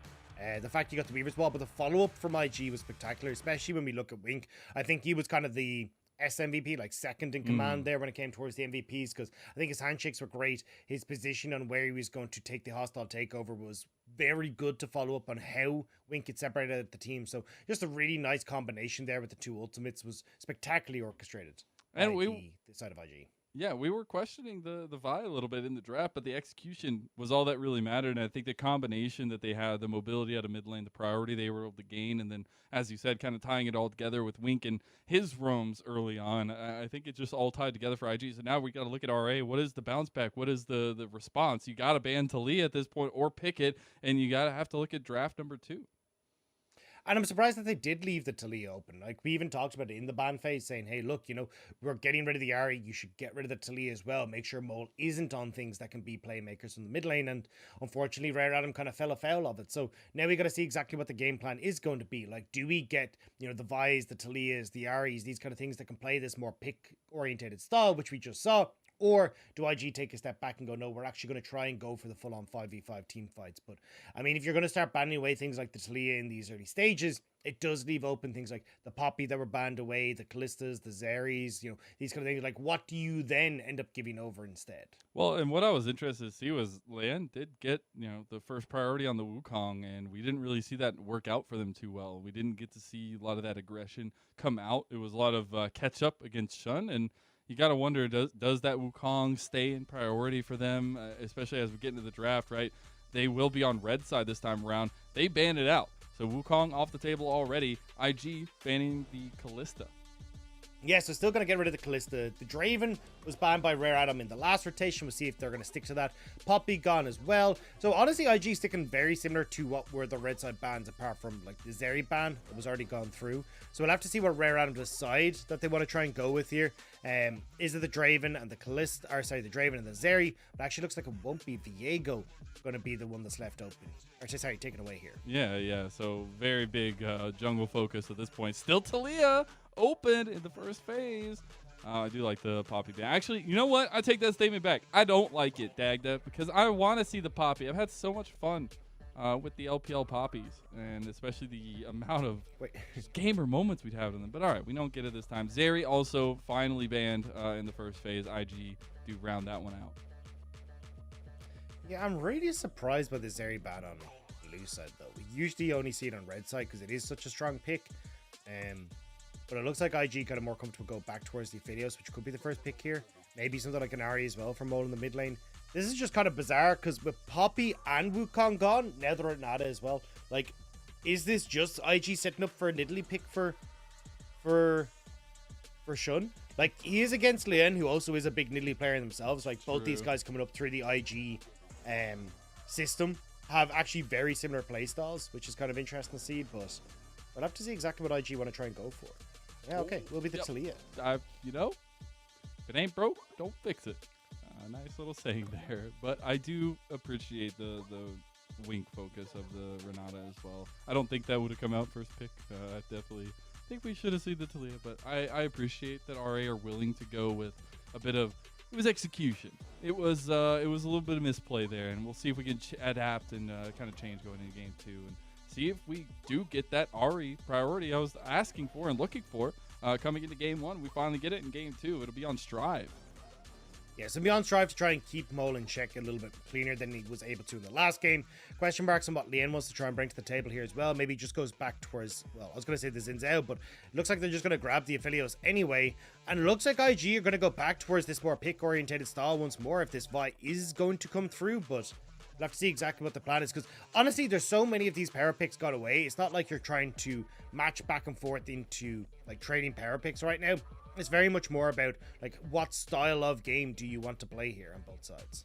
the fact you got the Weaver's Wall, but the follow-up from IG was spectacular, especially when we look at Wink. I think he was kind of the SMVP, like second in command there when it came towards the MVPs, because I think his handshakes were great. His position on where he was going to take the hostile takeover was very good to follow up on how Wink had separated the team. So just a really nice combination there with the two ultimates was spectacularly orchestrated. And the side of IG. Yeah, we were questioning the Vi a little bit in the draft, but the execution was all that really mattered. And I think the combination that they had, the mobility out of mid lane, the priority they were able to gain, and then, as you said, kind of tying it all together with Wink and his roams early on, I think it just all tied together for IG. So now we got to look at RA. What is the bounce back? What is the response? You got to ban Talia at this point or pick it, and you got to have to look at draft number 2. And I'm surprised that they did leave the Talia open. Like, we even talked about it in the ban phase, saying, hey, look, you know, we're getting rid of the Ari. You should get rid of the Talia as well. Make sure Mole isn't on things that can be playmakers in the mid lane. And unfortunately, Rare Adam kind of fell afoul of it. So now we got to see exactly what the game plan is going to be. Like, do we get, you know, the Vi's, the Talias, the Aries, these kind of things that can play this more pick-orientated style, which we just saw? Or do IG take a step back and go, no, we're actually going to try and go for the full-on 5v5 team fights? But, I mean, if you're going to start banning away things like the Talia in these early stages, it does leave open things like the Poppy that were banned away, the Callistas, the Zeris, you know, these kind of things. Like, what do you then end up giving over instead? Well, and what I was interested to see was Lian did get, you know, the first priority on the Wukong, and we didn't really see that work out for them too well. We didn't get to see a lot of that aggression come out. It was a lot of catch-up against Shun, and you got to wonder, does that Wukong stay in priority for them, especially as we get into the draft, right? They will be on red side this time around. They banned it out. So Wukong off the table already. IG banning the Callista. Yeah, so still going to get rid of the Callista. The Draven was banned by Rare Adam in the last rotation. We'll see if they're going to stick to that. Poppy gone as well. So honestly, IG sticking very similar to what were the red side bans, apart from like the Zeri ban that was already gone through. So we'll have to see what Rare Adam decide that they want to try and go with here. Is it the Draven and the Callista, or sorry, the Draven and the Zeri? But actually looks like it won't be Viego going to be the one that's left open. Or sorry, taken away here. Yeah. So very big jungle focus at this point. Still Talia open in the first phase. I do like the Poppy ban. Actually, you know what? I take that statement back. I don't like it, Dagda, because I want to see the Poppy. I've had so much fun with the LPL Poppies, and especially the amount of gamer moments we'd have in them. But all right, we don't get it this time. Zeri also finally banned in the first phase. IG do round that one out. Yeah, I'm really surprised by the Zeri ban on blue side, though. We usually only see it on red side because it is such a strong pick. But it looks like IG kind of more comfortable go back towards the Ophidios, which could be the first pick here. Maybe something like an Ari as well for Mole in the mid lane. This is just kind of bizarre because with Poppy and Wukong gone, now they're at Nada as well. Like, is this just IG setting up for a Nidalee pick for Shun? Like, he is against Lian, who also is a big Nidalee player themselves. Like, both these guys coming up through the IG system. have actually very similar playstyles, which is kind of interesting to see, but we'll have to see exactly what IG want to try and go for. Yeah, okay, we'll be the Talia. You know, if it ain't broke, don't fix it. Nice little saying there. But I do appreciate the Wink focus of the Renata as well. I don't think that would have come out first pick. I definitely think we should have seen the Talia, but I appreciate that RA are willing to go with a bit of, it was execution. It was a little bit of misplay there, and we'll see if we can adapt and kind of change going into game 2 and see if we do get that RE priority I was asking for and looking for coming into game 1. We finally get it in game 2. It'll be on Strive. Yeah, so be on Strive to try and keep Mole in check a little bit cleaner than he was able to in the last game. Question marks on what Lien wants to try and bring to the table here as well. Maybe he just goes back towards, well, I was going to say the Xin Zhao, but it looks like they're just going to grab the Aphelios anyway. And it looks like IG are going to go back towards this more pick-orientated style once more if this Vi is going to come through, but we'll have to see exactly what the plan is, because honestly, there's so many of these power picks got away. It's not like you're trying to match back and forth into like trading power picks right now. It's very much more about like what style of game do you want to play here on both sides.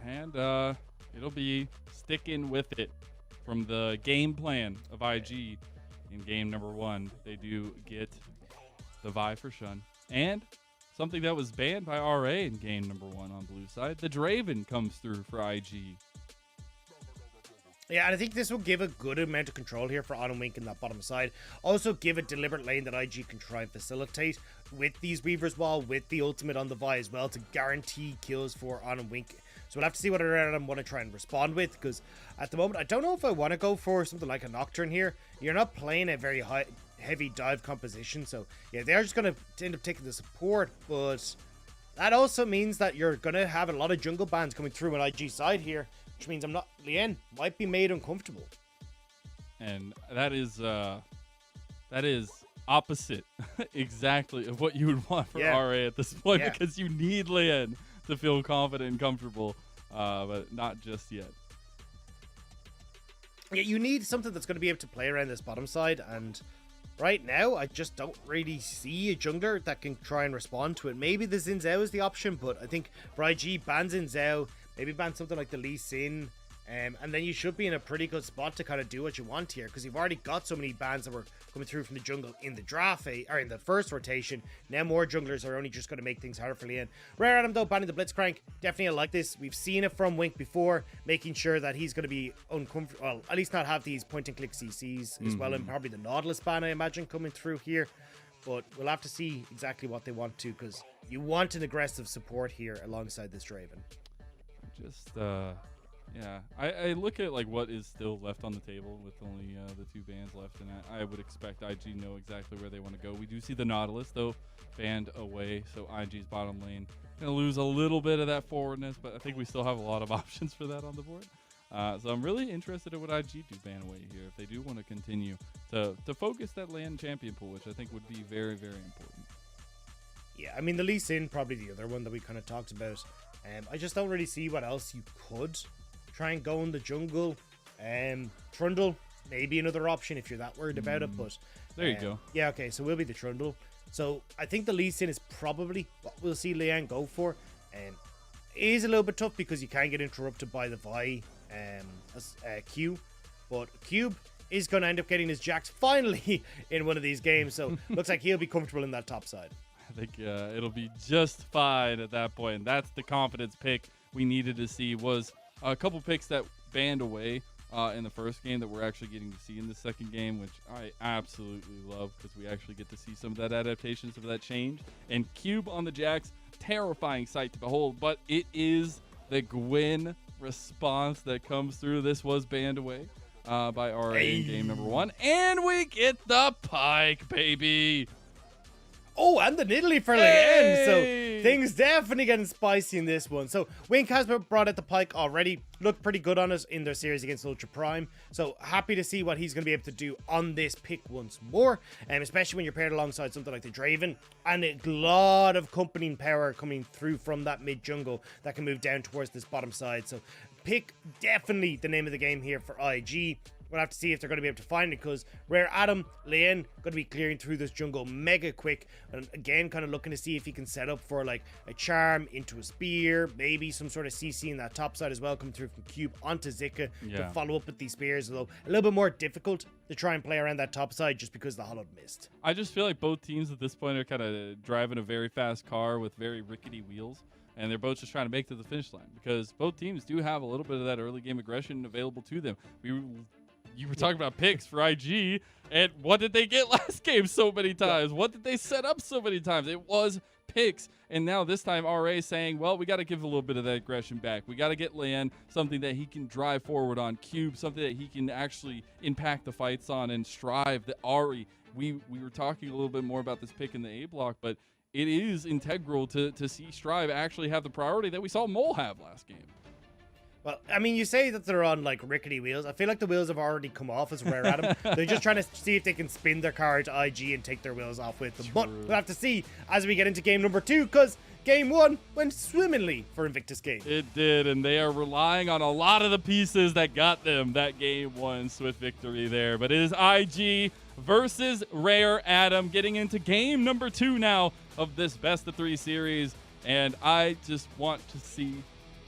And it'll be sticking with it from the game plan of IG in game number 1. They do get the Vi for Shun. And something that was banned by RA in game number 1 on blue side, the Draven comes through for IG. Yeah, and I think this will give a good amount of control here for On and Wink in that bottom side. Also give a deliberate lane that IG can try and facilitate with these Weaver's Wall, with the ultimate on the Vi as well, to guarantee kills for On and Wink. So we'll have to see what I'm want to try and respond with, because at the moment, I don't know if I want to go for something like a Nocturne here. You're not playing a very heavy dive composition, so yeah, they're just going to end up taking the support, but that also means that you're going to have a lot of jungle bans coming through on IG side here, which means Lien might be made uncomfortable. And that is opposite exactly of what you would want for RA at this point, because you need Lien to feel confident and comfortable, but not just yet. Yeah, you need something that's going to be able to play around this bottom side, and right now, I just don't really see a jungler that can try and respond to it. Maybe the Xin Zhao is the option, but I think for IG, ban Xin Zhao, maybe ban something like the Lee Sin, and then you should be in a pretty good spot to kind of do what you want here, because you've already got so many bans that were coming through from the jungle in the draft, or in the first rotation. Now more junglers are only just going to make things harder for Lien. Rare Adam though, banning the Blitzcrank, definitely I like this. We've seen it from Wink before, making sure that he's going to be uncomfortable, well, at least not have these point and click CCs as well, and probably the Nautilus ban I imagine coming through here. But we'll have to see exactly what they want to, because you want an aggressive support here alongside this Draven. Just yeah, I look at like what is still left on the table with only the 2 bans left, and I would expect IG know exactly where they want to go. We do see the Nautilus though banned away, so IG's bottom lane gonna lose a little bit of that forwardness, but I think we still have a lot of options for that on the board. So I'm really interested in what IG do ban away here, if they do want to continue to focus that land champion pool, which I think would be very, very important. Yeah, I mean the Lee Sin, probably the other one that we kind of talked about. I just don't really see what else you could try and go in the jungle. Trundle, maybe another option if you're that worried about it, but there you go. Yeah, okay, so we'll be the Trundle. So I think the Lee Sin is probably what we'll see Lien go for. It is a little bit tough because you can get interrupted by the Vi Q, but Cube is going to end up getting his Jax finally in one of these games, so looks like he'll be comfortable in that top side. I think it'll be just fine at that point. That's the confidence pick we needed to see. Was a couple picks that banned away in the first game that we're actually getting to see in the second game, which I absolutely love, because we actually get to see some of that adaptation, some of that change. And Cube on the Jax, terrifying sight to behold, but it is the Gwen response that comes through. This was banned away by RA in game number 1, and we get the Pike, baby. Oh, and the Nidalee for Lien. So things definitely getting spicy in this one. So Wink has brought out the Pike already. Looked pretty good on us in their series against Ultra Prime. So happy to see what he's going to be able to do on this pick once more. Especially when you're paired alongside something like the Draven. And a lot of accompanying power coming through from that mid jungle that can move down towards this bottom side. So pick definitely the name of the game here for IG. we'll have to see if they're going to be able to find it, because Rare Adam, Lian, going to be clearing through this jungle mega quick. And again, kind of looking to see if he can set up for like a charm into a spear, maybe some sort of CC in that top side as well, coming through from Cube onto Zika to follow up with these spears, although a little bit more difficult to try and play around that top side just because the hollowed mist. I just feel like both teams at this point are kind of driving a very fast car with very rickety wheels, and they're both just trying to make it to the finish line, because both teams do have a little bit of that early game aggression available to them. You were talking about picks for IG, and what did they get last game so many times? What did they set up so many times? It was picks, and now this time RA saying, well, we got to give a little bit of that aggression back. We got to get Lan something that he can drive forward on, Cube something that he can actually impact the fights on, and Strive, the Ari. We were talking a little bit more about this pick in the A block, but it is integral to see Strive actually have the priority that we saw Mole have last game. Well, I mean, you say that they're on like rickety wheels. I feel like the wheels have already come off as Rare Adam. They're just trying to see if they can spin their car to IG and take their wheels off with them. But we'll have to see as we get into game number 2, because game 1 went swimmingly for Invictus Game. It did, and they are relying on a lot of the pieces that got them that game 1 swift victory there. But it is IG versus Rare Adam, getting into game number 2 now of this best of 3 series. And I just want to see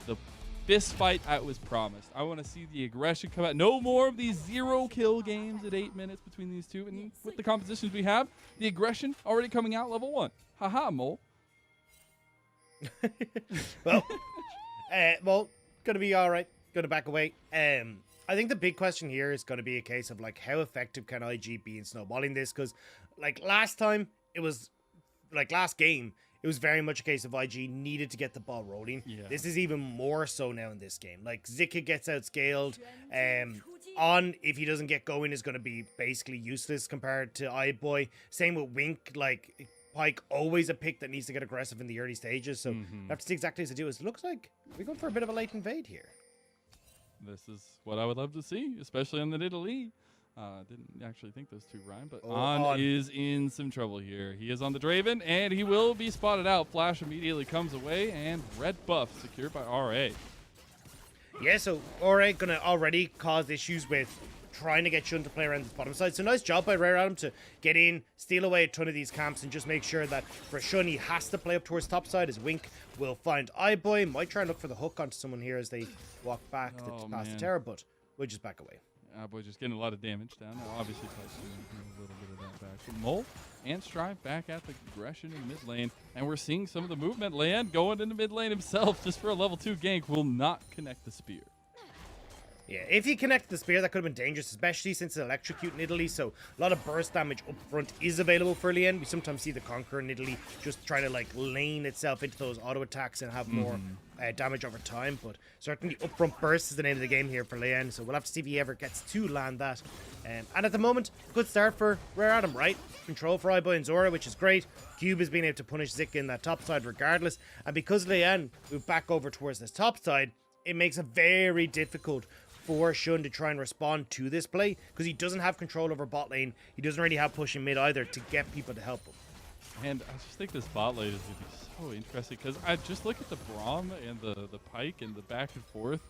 the fist fight I was promised. I want to see the aggression come out. No more of these 0-kill games at 8 minutes between these two. And with the compositions we have, the aggression already coming out level 1. Haha, Mole. Well, gonna be all right. Gonna back away. I think the big question here is gonna be a case of like, how effective can IG be in snowballing this? Because like last time, it was like last game, it was very much a case of IG needed to get the ball rolling. Yeah. This is even more so now in this game. Like Zika gets outscaled. On, if he doesn't get going, is going to be basically useless compared to iBoy. Same with Wink. Like Pike, always a pick that needs to get aggressive in the early stages. So we'll have to see exactly as they do. It looks like we're going for a bit of a late invade here. This is what I would love to see, especially on the Italy. Didn't actually think those two rhyme, but On is in some trouble here. He is on the Draven, and he will be spotted out. Flash immediately comes away, and red buff secured by RA. Yeah, so RA going to already cause issues with trying to get Shun to play around the bottom side. So nice job by Rare Adam to get in, steal away a ton of these camps, and just make sure that for Shun, he has to play up towards top side, as Wink will find iBoy. Might try and look for the hook onto someone here as they walk back past the Terror, but we'll just back away. iBoy just getting a lot of damage down there. Obviously, Tyson a little bit of that back. So Mole and Strive back at the aggression in mid lane, and we're seeing some of the movement. Lan going into mid lane himself just for a level 2 gank will not connect the spear. Yeah, if he connected the spear, that could have been dangerous, especially since it's electrocute in Italy, so a lot of burst damage up front is available for Lien. We sometimes see the Conqueror in Italy just trying to, like, lane itself into those auto attacks and have more damage over time, but certainly upfront burst is the name of the game here for Lien, so we'll have to see if he ever gets to land that. And at the moment, good start for Rare Adam, right? Control for iBoy and Zora, which is great. Cube has been able to punish Zika in that top side regardless, and because Lien moved back over towards this top side, it makes it very difficult for Shun to try and respond to this play, because he doesn't have control over bot lane. He doesn't really have pushing mid either to get people to help him. And I just think this bot lane is going to be so interesting, because I just look at the Braum and the Pike and the back and forth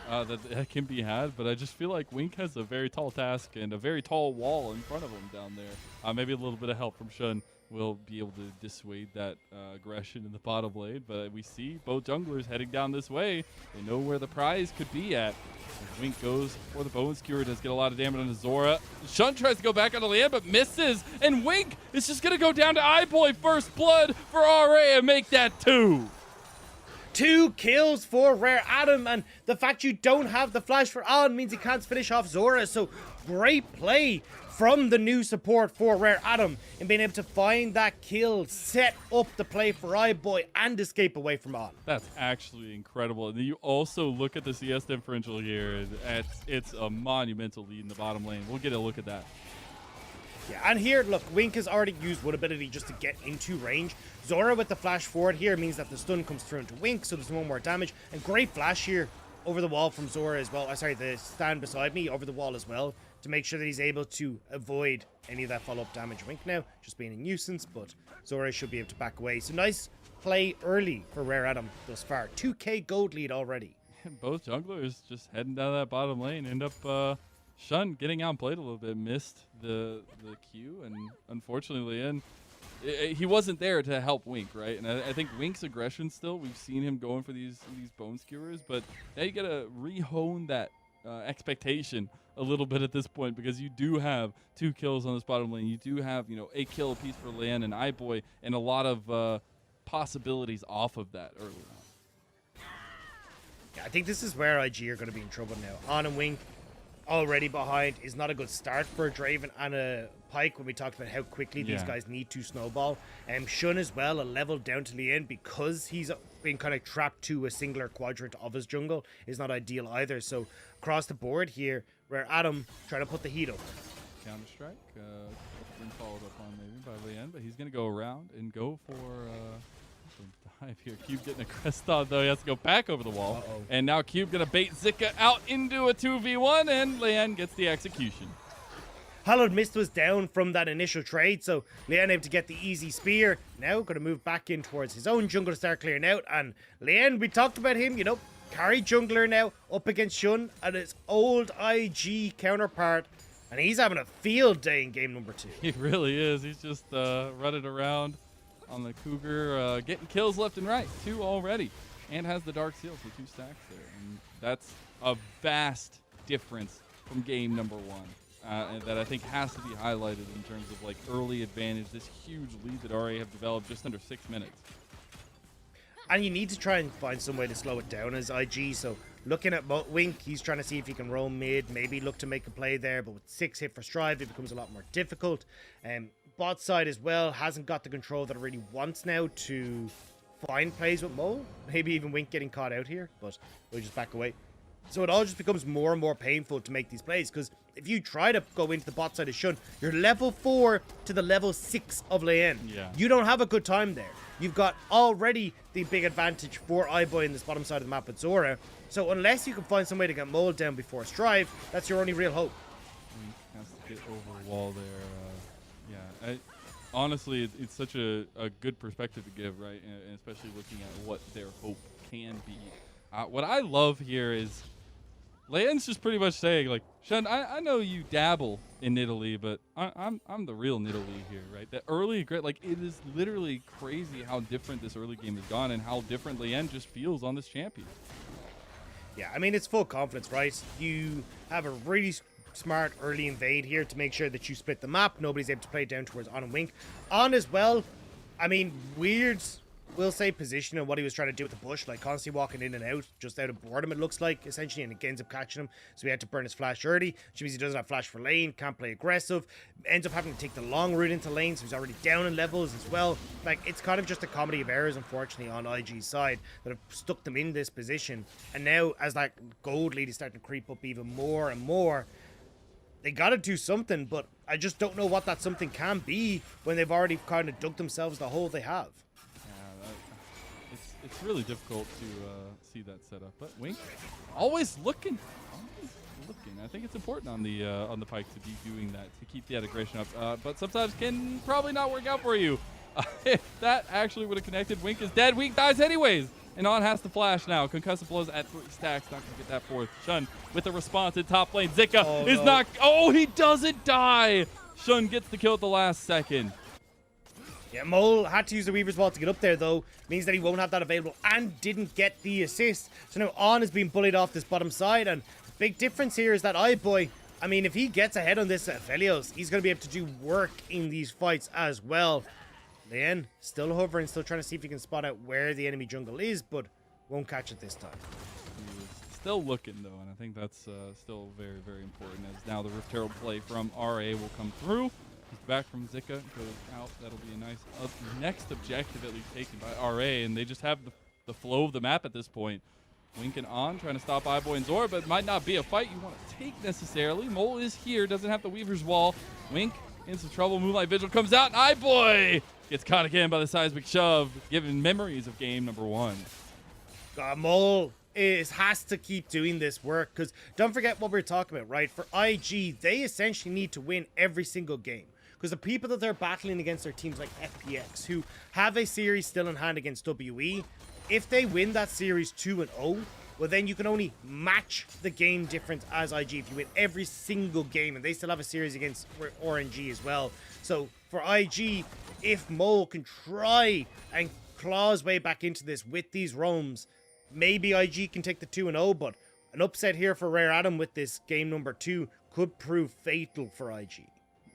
that can be had, but I just feel like Wink has a very tall task and a very tall wall in front of him down there. Maybe a little bit of help from Shun will be able to dissuade that aggression in the bottom lane, but we see both junglers heading down this way. They know where the prize could be at. As Wink goes for the Bone Skewer, does get a lot of damage on the Zora. Shun tries to go back on the land, but misses, and Wink is just going to go down to iBoy first blood for RA and make that 2. 2 kills for Rare Adam, and the fact you don't have the flash for On means he can't finish off Zora, so great play from the new support for Rare Adam in being able to find that kill, set up the play for iBoy, and escape away from On. That's actually incredible. And you also look at the CS differential here. It's a monumental lead in the bottom lane. We'll get a look at that. Yeah, and here, look, Wink has already used one ability just to get into range. Zora with the flash forward here means that the stun comes through into Wink, so there's no more damage. And great flash here over the wall from Zora as well. Sorry, the stand beside me over the wall as well, to make sure that he's able to avoid any of that follow-up damage. Wink now just being a nuisance, but Zora should be able to back away. So nice play early for Rare Adam thus far. 2k gold lead already. And both junglers just heading down that bottom lane end up Shun getting outplayed a little bit, missed the Q, and unfortunately, Lian, he wasn't there to help Wink, right? And I think Wink's aggression still, we've seen him going for these bone skewers, but now you gotta re-hone that expectation a little bit at this point, because you do have 2 kills on this bottom lane. You do have, you know, a kill apiece for Lian and iBoy, and a lot of possibilities off of that early on. Yeah, I think this is where IG are going to be in trouble now. On and Wink already behind is not a good start for a Draven and a Pyke when we talked about how quickly these guys need to snowball. Shun as well, a level down to Lian because he's been kind of trapped to a singular quadrant of his jungle is not ideal either. So across the board here, where Adam trying to put the heat up. Counter-Strike, been followed up on maybe by Lian, but he's going to go around and go for some dive here. Cube getting a crest on, though. He has to go back over the wall. And now Cube going to bait Zika out into a 2v1, and Lian gets the execution. Hallowed Mist was down from that initial trade, so Lian able to get the easy spear. Now going to move back in towards his own jungle to start clearing out. And Lian, we talked about him, you know, carry jungler now up against Shun and his old IG counterpart. And he's having a field day in game number 2. He really is. He's just running around on the Cougar, getting kills left and right. 2 already. And has the Dark Seal for 2 stacks there. And that's a vast difference from game number 1. That I think has to be highlighted in terms of like early advantage, this huge lead that RA have developed just under 6 minutes. And you need to try and find some way to slow it down as IG. So looking at Wink, he's trying to see if he can roam mid, maybe look to make a play there. But with 6 hit for Strive, it becomes a lot more difficult. Bot side as well hasn't got the control that it really wants now to find plays with Mo. Maybe even Wink getting caught out here, but we'll just back away. So it all just becomes more and more painful to make these plays, because if you try to go into the bot side of Shun, you're level 4 to the level 6 of Lian. You don't have a good time there. You've got already the big advantage for iBoy in this bottom side of the map with Zora. So unless you can find some way to get Mold down before Strive, that's your only real hope. Has to get over the wall there. Honestly, it's such a good perspective to give, right? And especially looking at what their hope can be. What I love here is Lian's just pretty much saying, like, Shun, I know you dabble in Nidalee, but I'm the real Nidalee here, right? That early, like, it is literally crazy how different this early game has gone and how different Lian just feels on this champion. Yeah, I mean, it's full confidence, right? You have a really smart early invade here to make sure that you split the map. Nobody's able to play down towards On and Wink. On as well, I mean, weird, we'll say, position and what he was trying to do with the bush, like constantly walking in and out, just out of boredom, it looks like, essentially, and it ends up catching him. So he had to burn his flash early, which means he doesn't have flash for lane, can't play aggressive, ends up having to take the long route into lane, so he's already down in levels as well. Like, it's kind of just a comedy of errors, unfortunately, on IG's side that have stuck them in this position. And now, as that gold lead is starting to creep up even more and more, they got to do something, but I just don't know what that something can be when they've already kind of dug themselves the hole they have. It's really difficult to see that setup, but Wink always looking. I think it's important on the Pyke to be doing that, to keep that aggression up, but sometimes can probably not work out for you. If that actually would have connected, Wink is dead. Wink dies anyways, and On has to flash now. Concussive blows at 3 stacks, not gonna get that 4th. Shun with the response in top lane. Zika is not. Oh, he doesn't die. Shun gets the kill at the last second. Yeah, Mole had to use the Weaver's Wall to get up there, though. Means that he won't have that available and didn't get the assist. So now On is being bullied off this bottom side, and big difference here is that iBoy, I mean, if he gets ahead on this Felios, he's going to be able to do work in these fights as well. Lian still hovering, still trying to see if he can spot out where the enemy jungle is, but won't catch it this time. He was still looking, though, and I think that's still very, very important, as now the Rift Herald play from RA will come through. He's back from Zika, goes out. That'll be a nice next objective at least taken by RA, and they just have the flow of the map at this point. Wink and On trying to stop iBoy and Zora, but it might not be a fight you want to take necessarily. Mole is here, doesn't have the Weaver's Wall. Wink in some trouble. Moonlight Vigil comes out, and iBoy gets caught again by the seismic shove, giving memories of game number 1. Mole has to keep doing this work, because don't forget what we're talking about, right? For IG, they essentially need to win every single game. Because the people that they're battling against are teams like FPX, who have a series still in hand against WE. If they win that series 2-0, well, then you can only match the game difference as IG if you win every single game, and they still have a series against RNG as well. So for IG, if Mole can try and claw his way back into this with these roams, maybe IG can take the 2-0, but an upset here for Rare Adam with this game number 2 could prove fatal for IG.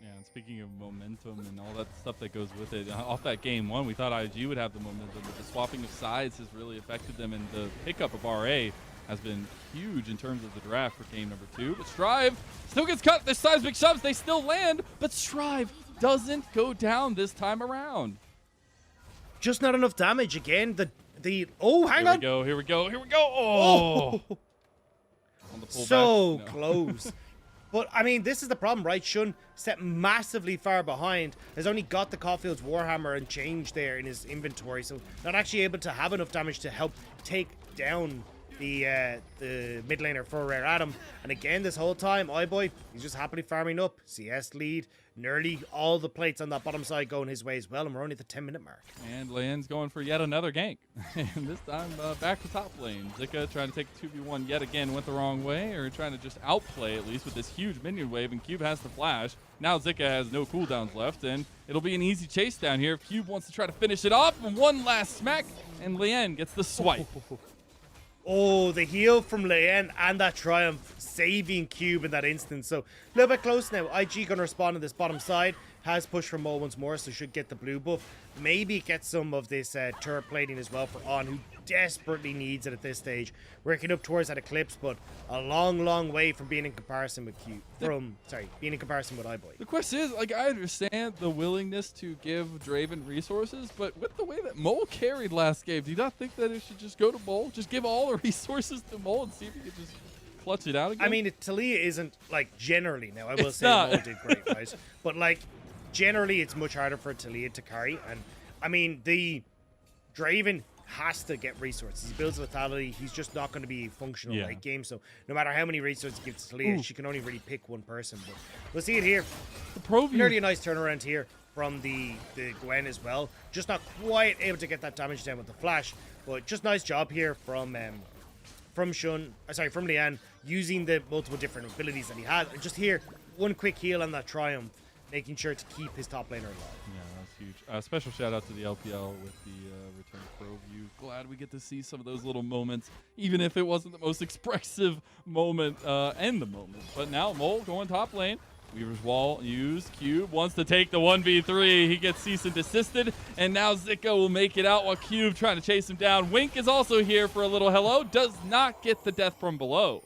Yeah, and speaking of momentum and all that stuff that goes with it, off that game 1, we thought IG would have the momentum, but the swapping of sides has really affected them, and the pickup of RA has been huge in terms of the draft for game number 2. But Strive still gets cut. The seismic shoves, they still land, but Strive doesn't go down this time around. Just not enough damage again. Oh, hang on. Here we go. Oh! On the pullback. So No. close. But, I mean, this is the problem, right? Shun set massively far behind, has only got the Caulfield's Warhammer and change there in his inventory, so not actually able to have enough damage to help take down the mid laner for Rare Adam. And again, this whole time, iBoy, he's just happily farming up. CS lead, nearly all the plates on that bottom side going his way as well, and we're only at the 10-minute mark. And Leyen's going for yet another gank. And this time back to top lane. Zika trying to take 2v1 yet again, went the wrong way, or trying to just outplay at least with this huge minion wave, and Cube has the flash. Now Zika has no cooldowns left, and it'll be an easy chase down here if Cube wants to try to finish it off. And one last smack, and Leyen gets the swipe. Oh, the heal from Leyen and that triumph saving Cube in that instance. So a little bit close now. IG going to respond on this bottom side. Has pushed for Mo once more, so should get the blue buff. Maybe get some of this turret plating as well for On, who desperately needs it at this stage. Working up towards that Eclipse, but a long, long way from being in comparison with being in comparison with iBoy. The question is, like, I understand the willingness to give Draven resources, but with the way that Mole carried last game, do you not think that it should just go to Mole? Just give all the resources to Mole and see if he can just clutch it out again? I mean, Talia isn't, like, generally, now, I will say not. Mole did great, right? But, like, generally, it's much harder for Talia to carry. And, I mean, the Draven has to get resources. He builds lethality. He's just not going to be functional late game. So no matter how many resources he gives to Talia, she can only really pick one person. But we'll see it here. The pro view. Nearly a nice turnaround here from the Gwen as well. Just not quite able to get that damage down with the flash. But just nice job here from Lian, using the multiple different abilities that he has. And just here, one quick heal on that triumph, making sure to keep his top laner alive. Yeah, that's huge. Special shout out to the LPL with the return pro view. Glad we get to see some of those little moments, even if it wasn't the most expressive moment and the moment. But now Mole going top lane. Weaver's Wall used. Cube wants to take the 1v3. He gets cease and desisted, and now Zika will make it out while Cube trying to chase him down. Wink is also here for a little hello. Does not get the death from below.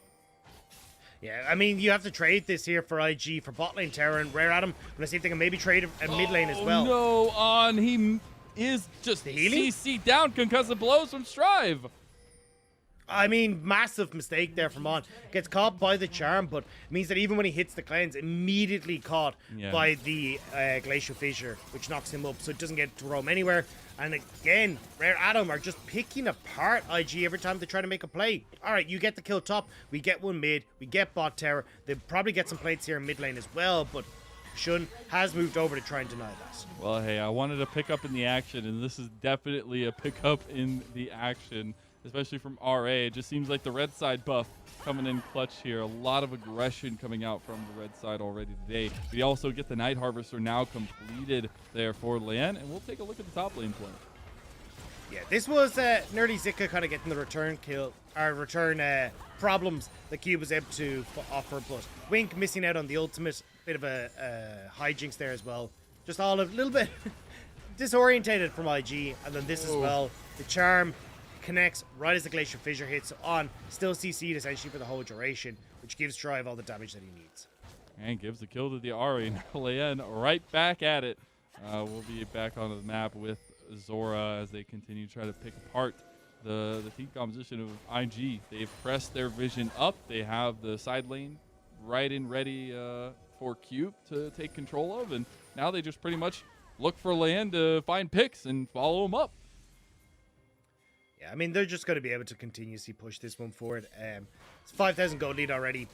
Yeah, I mean, you have to trade this here for IG, for bot lane Terra, and Rare Adam. I'm going to see if they can maybe trade a mid lane as well. No, On. He is just CC down, concussive blows from Strive. I mean, massive mistake there from On. Gets caught by the charm, but means that even when he hits the cleanse, immediately caught by the Glacial Fissure, which knocks him up, so it doesn't get to roam anywhere. And again, Rare Adam are just picking apart IG every time they try to make a play. All right, you get the kill top, we get one mid, we get bot Terror. They probably get some plates here in mid lane as well, but Shun has moved over to try and deny that. Well, hey, I wanted to pick up in the action, and this is definitely a pickup in the action, especially from RA. It just seems like the red side buff coming in clutch here. A lot of aggression coming out from the red side already today. We also get the Night Harvester now completed there for Lian, and we'll take a look at the top lane play. Yeah, this was nearly Zika kind of getting the return problems that Cube was able to offer, but Wink missing out on the ultimate. Bit of a hijinks there as well. Just all a little bit disorientated from IG, and then this as well. The charm connects right as the Glacial Fissure hits On. Still CC'd essentially for the whole duration, which gives Strive all the damage that he needs. And gives the kill to the Ari. Lian right back at it. We'll be back on the map with Zora as they continue to try to pick apart the team composition of IG. They've pressed their vision up. They have the side lane right and ready for Cube to take control of, and now they just pretty much look for Lian to find picks and follow him up. Yeah, I mean, they're just going to be able to continuously push this one forward. It's 5,000 gold lead already.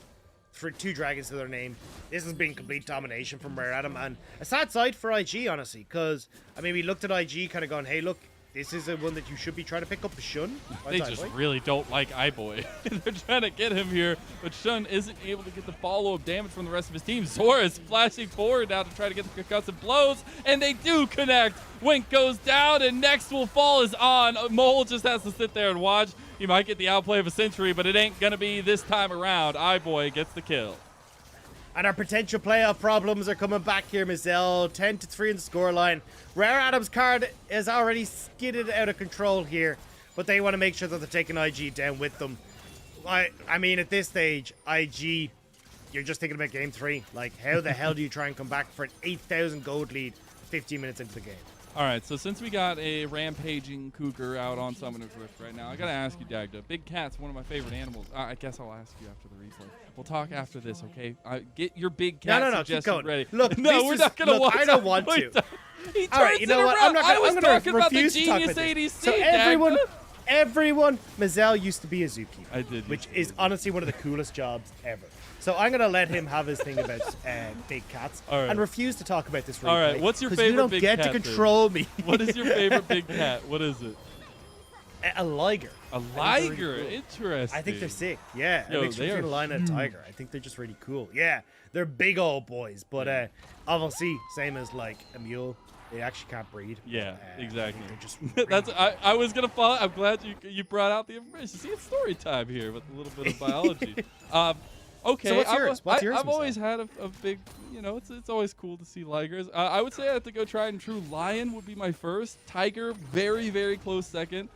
For 2 dragons to their name. This has been complete domination from Rare Adam, and a sad sight for IG, honestly, because, I mean, we looked at IG kind of going, hey, look, this is a one that you should be trying to pick up. Shun. They just really don't like iBoy. They're trying to get him here, but Shun isn't able to get the follow-up damage from the rest of his team. Zora is flashing forward now to try to get the concussive blows, and they do connect. Wink goes down, and next will fall is on. Mole just has to sit there and watch. He might get the outplay of a century, but it ain't going to be this time around. iBoy gets the kill. And our potential playoff problems are coming back here, Mizell. 10-3 in the scoreline. Rare Adams card is already skidded out of control here, but they want to make sure that they're taking IG down with them. I mean, at this stage, IG, you're just thinking about game 3. Like, how the hell do you try and come back for an 8,000 gold lead 15 minutes into the game? All right, so since we got a rampaging cougar out on Summoner's Rift right now, I got to ask you, Dagda. Big cat's one of my favorite animals. I guess I'll ask you after the replay. We'll talk after this, okay? Get your big cat suggestion ready. Look, no, we're not going to watch. I don't want to. All right, you know what? I'm going to refuse to talk genius about this. ADC, So everyone, Mazel used to be a zookeeper. I did. Which is honestly one of the coolest jobs ever. So I'm going to let him have his thing about big cats and refuse to talk about this replay. All right, what's your favorite big cat? You don't get to control me. What is your favorite big cat? What is it? A liger. A liger. Really cool. Interesting. I think they're sick. Yeah. Yo, a mixture between a lion and a tiger. I think they're just really cool. Yeah. They're big old boys. But obviously, same as like a mule. They actually can't breed. Yeah, exactly. They're just That's I was gonna follow. I'm glad you brought out the information. See, it's story time here with a little bit of biology. Okay, so what's yours? I've always had a big, you know, it's always cool to see ligers. I would say I have to go tried and true. Lion would be my first. Tiger, very, very close second.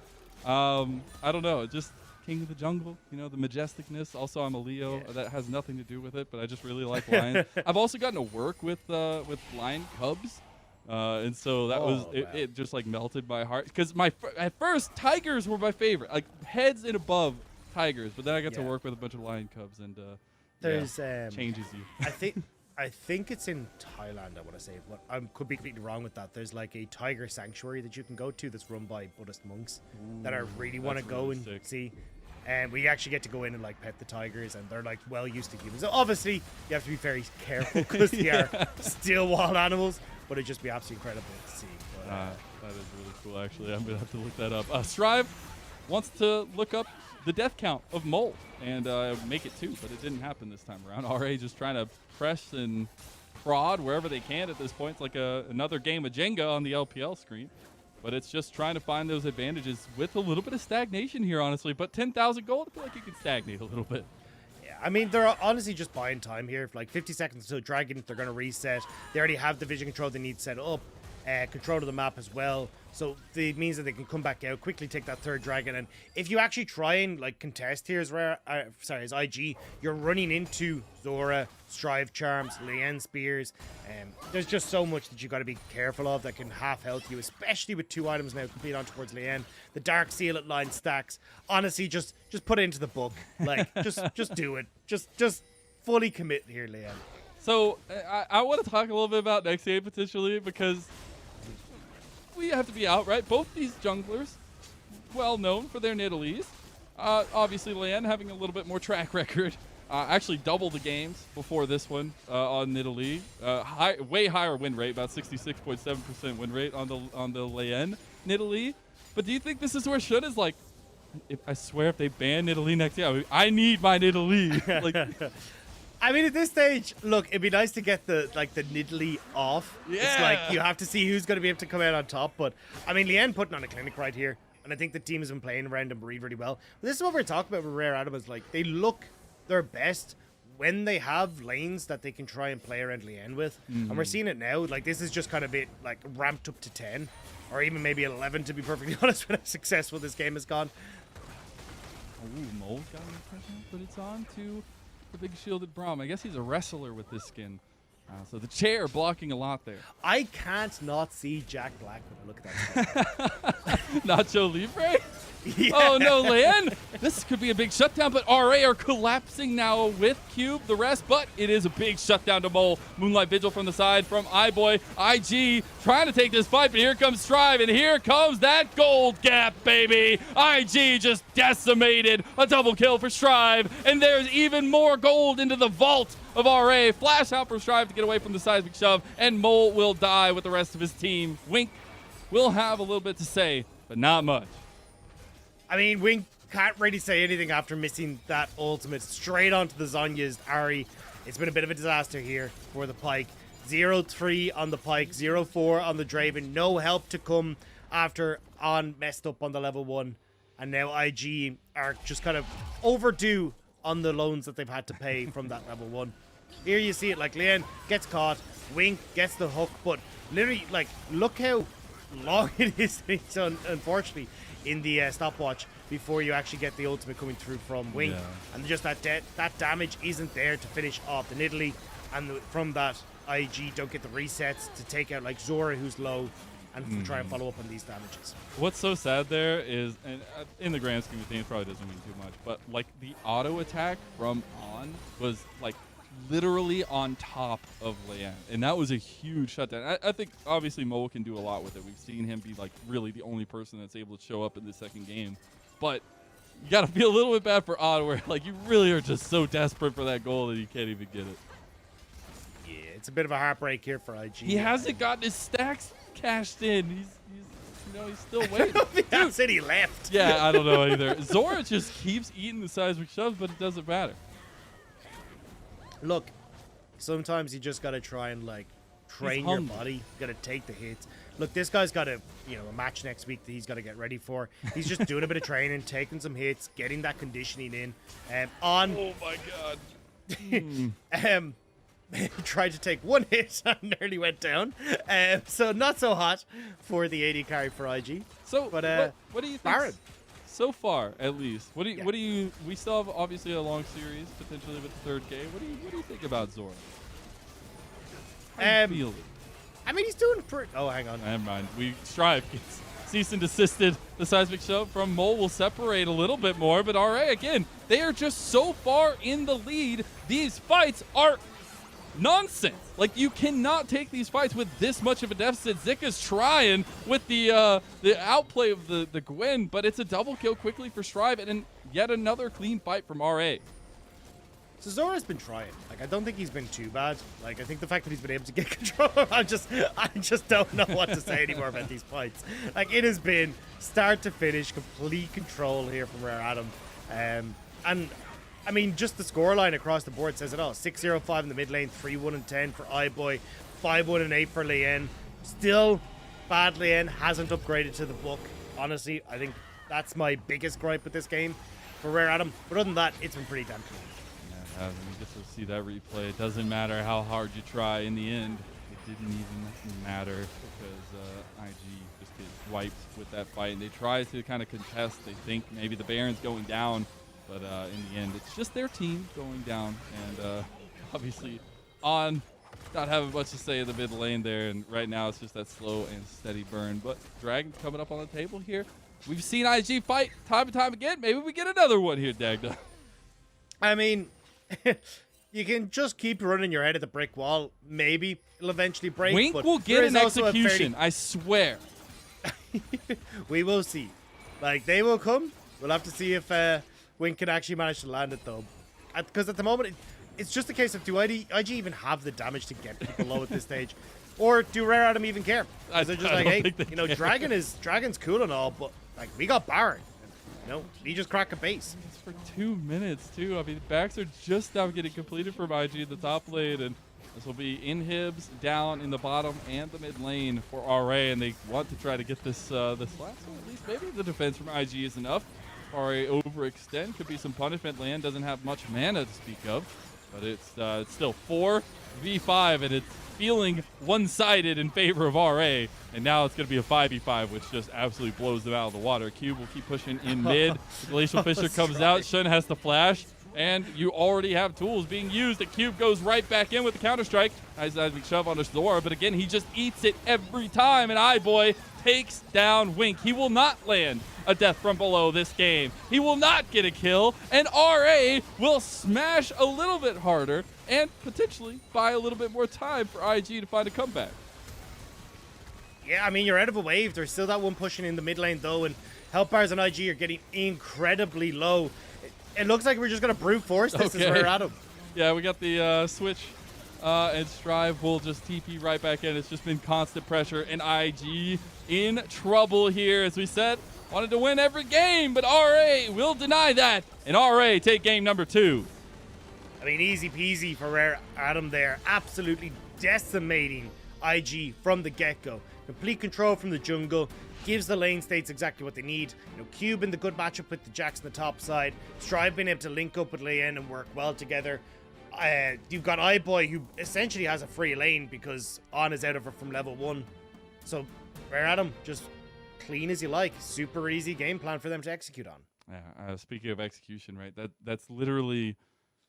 I don't know, just king of the jungle, you know, the majesticness. Also, I'm a Leo. Yeah. That has nothing to do with it, but I just really like lions. I've also gotten to work with lion cubs. And so that was it just like melted my heart because at first tigers were my favorite, like heads and above tigers, but then I got to work with a bunch of lion cubs and there's changes you. I think it's in Thailand. I want to say, but I could be completely wrong with that. There's like a tiger sanctuary that you can go to that's run by Buddhist monks that I really want to go and see. And we actually get to go in and like pet the tigers, and they're like well used to humans. So obviously, you have to be very careful because they are still wild animals. But it'd just be absolutely incredible to see. But, that is really cool, actually. I'm gonna have to look that up. Strive wants to look up the death count of Mole and make it 2, but it didn't happen this time around. RA just trying to press and prod wherever they can at this point. It's like another game of Jenga on the LPL screen. But it's just trying to find those advantages with a little bit of stagnation here, honestly. But 10,000 gold, I feel like you can stagnate a little bit. Yeah, I mean, they're honestly just buying time here. For like 50 seconds until Dragon, they're going to reset. They already have the vision control they need set up. Control of the map as well. So it means that they can come back out, quickly take that third dragon. And if you actually try and like contest here as IG, you're running into Zora, Strive Charms, Lian Spears. There's just so much that you got to be careful of that can half health you, especially with 2 items now complete on towards Lian. The Dark Seal at line stacks. Honestly, just put it into the book. Like, just do it. Just fully commit here, Lian. So I want to talk a little bit about next game potentially because we have to be outright. Both these junglers, well known for their Nidalees. Obviously, Lian having a little bit more track record. Actually, double the games before this one on Nidalee. Way higher win rate, about 66.7% win rate on the Lian Nidalee. But do you think this is where Shun is like? I swear, if they ban Nidalee next year, I need my Nidalee. Like. I mean, at this stage, look, it'd be nice to get the Nidalee off. Yeah. It's like you have to see who's going to be able to come out on top. But, I mean, Lian putting on a clinic right here. And I think the team has been playing around him really well. But this is what we're talking about with Rare Animals. Like, they look their best when they have lanes that they can try and play around Lian with. And we're seeing it now. Like, this is just kind of it, like, ramped up to 10. Or even maybe 11, to be perfectly honest, with how successful this game has gone. Ooh, Mole's got an impression, but it's on to the big shielded Braum. I guess he's a wrestler with this skin. So the chair blocking a lot there. I can't not see Jack Black when I look at that. Nacho Libre? Yeah. Oh no, Lian! This could be a big shutdown, but RA are collapsing now with Cube, the rest, but it is a big shutdown to Mole. Moonlight Vigil from the side from iBoy. IG trying to take this fight, but here comes Strive, and here comes that gold gap, baby! IG just decimated. A double kill for Strive, and there's even more gold into the vault of RA. Flash out for Strive to get away from the seismic shove, and Mole will die with the rest of his team. Wink will have a little bit to say but not much. I mean, Wing can't really say anything after missing that ultimate straight onto the Zonya's Ari. It's been a bit of a disaster here for the Pyke. 0-3 on the Pyke, 0-4 on the Draven. No help to come after On messed up on the level 1. And now IG are just kind of overdue on the loans that they've had to pay from that level 1. Here you see it, like, Lian gets caught, Wink gets the hook, but literally, like, look how long it is, unfortunately, in the stopwatch before you actually get the ultimate coming through from Wink. Yeah. And just that damage isn't there to finish off the Nidalee, and from that, IG don't get the resets to take out, like, Zora, who's low, and try and follow up on these damages. What's so sad there is, and in the grand scheme of things, probably doesn't mean too much, but like the auto attack from On was like literally on top of Leanne, and that was a huge shutdown. I think obviously Mo can do a lot with it. We've seen him be like really the only person that's able to show up in the second game, but you got to feel a little bit bad for On, where like you really are just so desperate for that goal that you can't even get it. Yeah, it's a bit of a heartbreak here for IG. He hasn't gotten his stacks cashed in. He's still waiting. That's it, he left. Yeah, I don't know either. Zora just keeps eating the seismic shoves, but it doesn't matter. Look, sometimes you just gotta try and like train your body. You gotta take the hits. Look, this guy's got a match next week that he's got to get ready for. He's just doing a bit of training, taking some hits, getting that conditioning in. On. Oh my god. He tried to take one hit and nearly went down. So not so hot for the AD carry for IG. So, but what do you think? Baron. So far, at least. What do you? We still have obviously a long series potentially with the third game. What do you think about Zora? How you feeling? I mean, he's doing pretty. Oh, hang on. Never mind. Strive gets cease and desisted. The seismic shove from Mole will separate a little bit more, but RA again, they are just so far in the lead. These fights are nonsense. Like, you cannot take these fights with this much of a deficit. Zika's trying with the outplay of the Gwen, but it's a double kill quickly for Strive, and then yet another clean fight from RA. So Zora's been trying. Like, I don't think he's been too bad. Like, I think the fact that he's been able to get control, I just don't know what to say anymore about these fights. Like, it has been start to finish, complete control here from Rare Adam. And I mean, just the scoreline across the board says it all. 6-0-5 in the mid lane, 3-1-10 for iBoy, 5-1-8 for Lien. Still, bad Lien hasn't upgraded to the book. Honestly, I think that's my biggest gripe with this game for Rare Adam. But other than that, it's been pretty damn clean. Yeah, we get to see that replay. It doesn't matter how hard you try. In the end, it didn't even matter because IG just gets wiped with that fight. And they try to kind of contest. They think maybe the Baron's going down. But in the end, it's just their team going down. And obviously, On not having much to say in the mid lane there. And right now, it's just that slow and steady burn. But Dragon coming up on the table here. We've seen IG fight time and time again. Maybe we get another one here, Dagda. I mean, you can just keep running your head at the brick wall. Maybe it'll eventually break. Wink but will get an execution, I swear. We will see. Like, they will come. We'll have to see if Wink can actually manage to land it, though. Because at the moment, it's just a case of, do IG even have the damage to get people low at this stage? Or do Rare Adam even care? Because they're just like, hey, Dragon's cool and all, but like, we got Baron. He just cracked a base. It's for 2 minutes, too. I mean, backs are just now getting completed from IG in the top lane, and this will be inhibs down in the bottom and the mid lane for RA, and they want to try to get this last one. At least maybe the defense from IG is enough. RA overextend. Could be some punishment. Land doesn't have much mana to speak of, but it's still 4v5, and it's feeling one-sided in favor of RA, and now it's going to be a 5v5, which just absolutely blows them out of the water. Cube will keep pushing in mid. Glacial Fisher comes out. Shun has to flash, and you already have tools being used. The Cube goes right back in with the counter-strike. Nice shove on Zora, but again, he just eats it every time, and iBoy takes down Wink. He will not land a death from below this game. He will not get a kill, and RA will smash a little bit harder and potentially buy a little bit more time for IG to find a comeback. Yeah, I mean, you're out of a wave. There's still that one pushing in the mid lane, though, and health bars on IG are getting incredibly low. It looks like we're just going to brute force this as Rare Adam. Yeah, we got the switch and Strive will just TP right back in. It's just been constant pressure, and IG in trouble here. As we said, wanted to win every game, but RA will deny that, and RA take game number 2. I mean, easy peasy for Rare Adam there. Absolutely decimating IG from the get-go. Complete control from the jungle. Gives the lane states exactly what they need. You know, Cube in the good matchup with the Jax on the top side. Strive being able to link up with Leyen and work well together. You've got iBoy, who essentially has a free lane because On is out of her from level 1. So, Rare Adam, just clean as you like. Super easy game plan for them to execute on. Yeah, speaking of execution, right? That's literally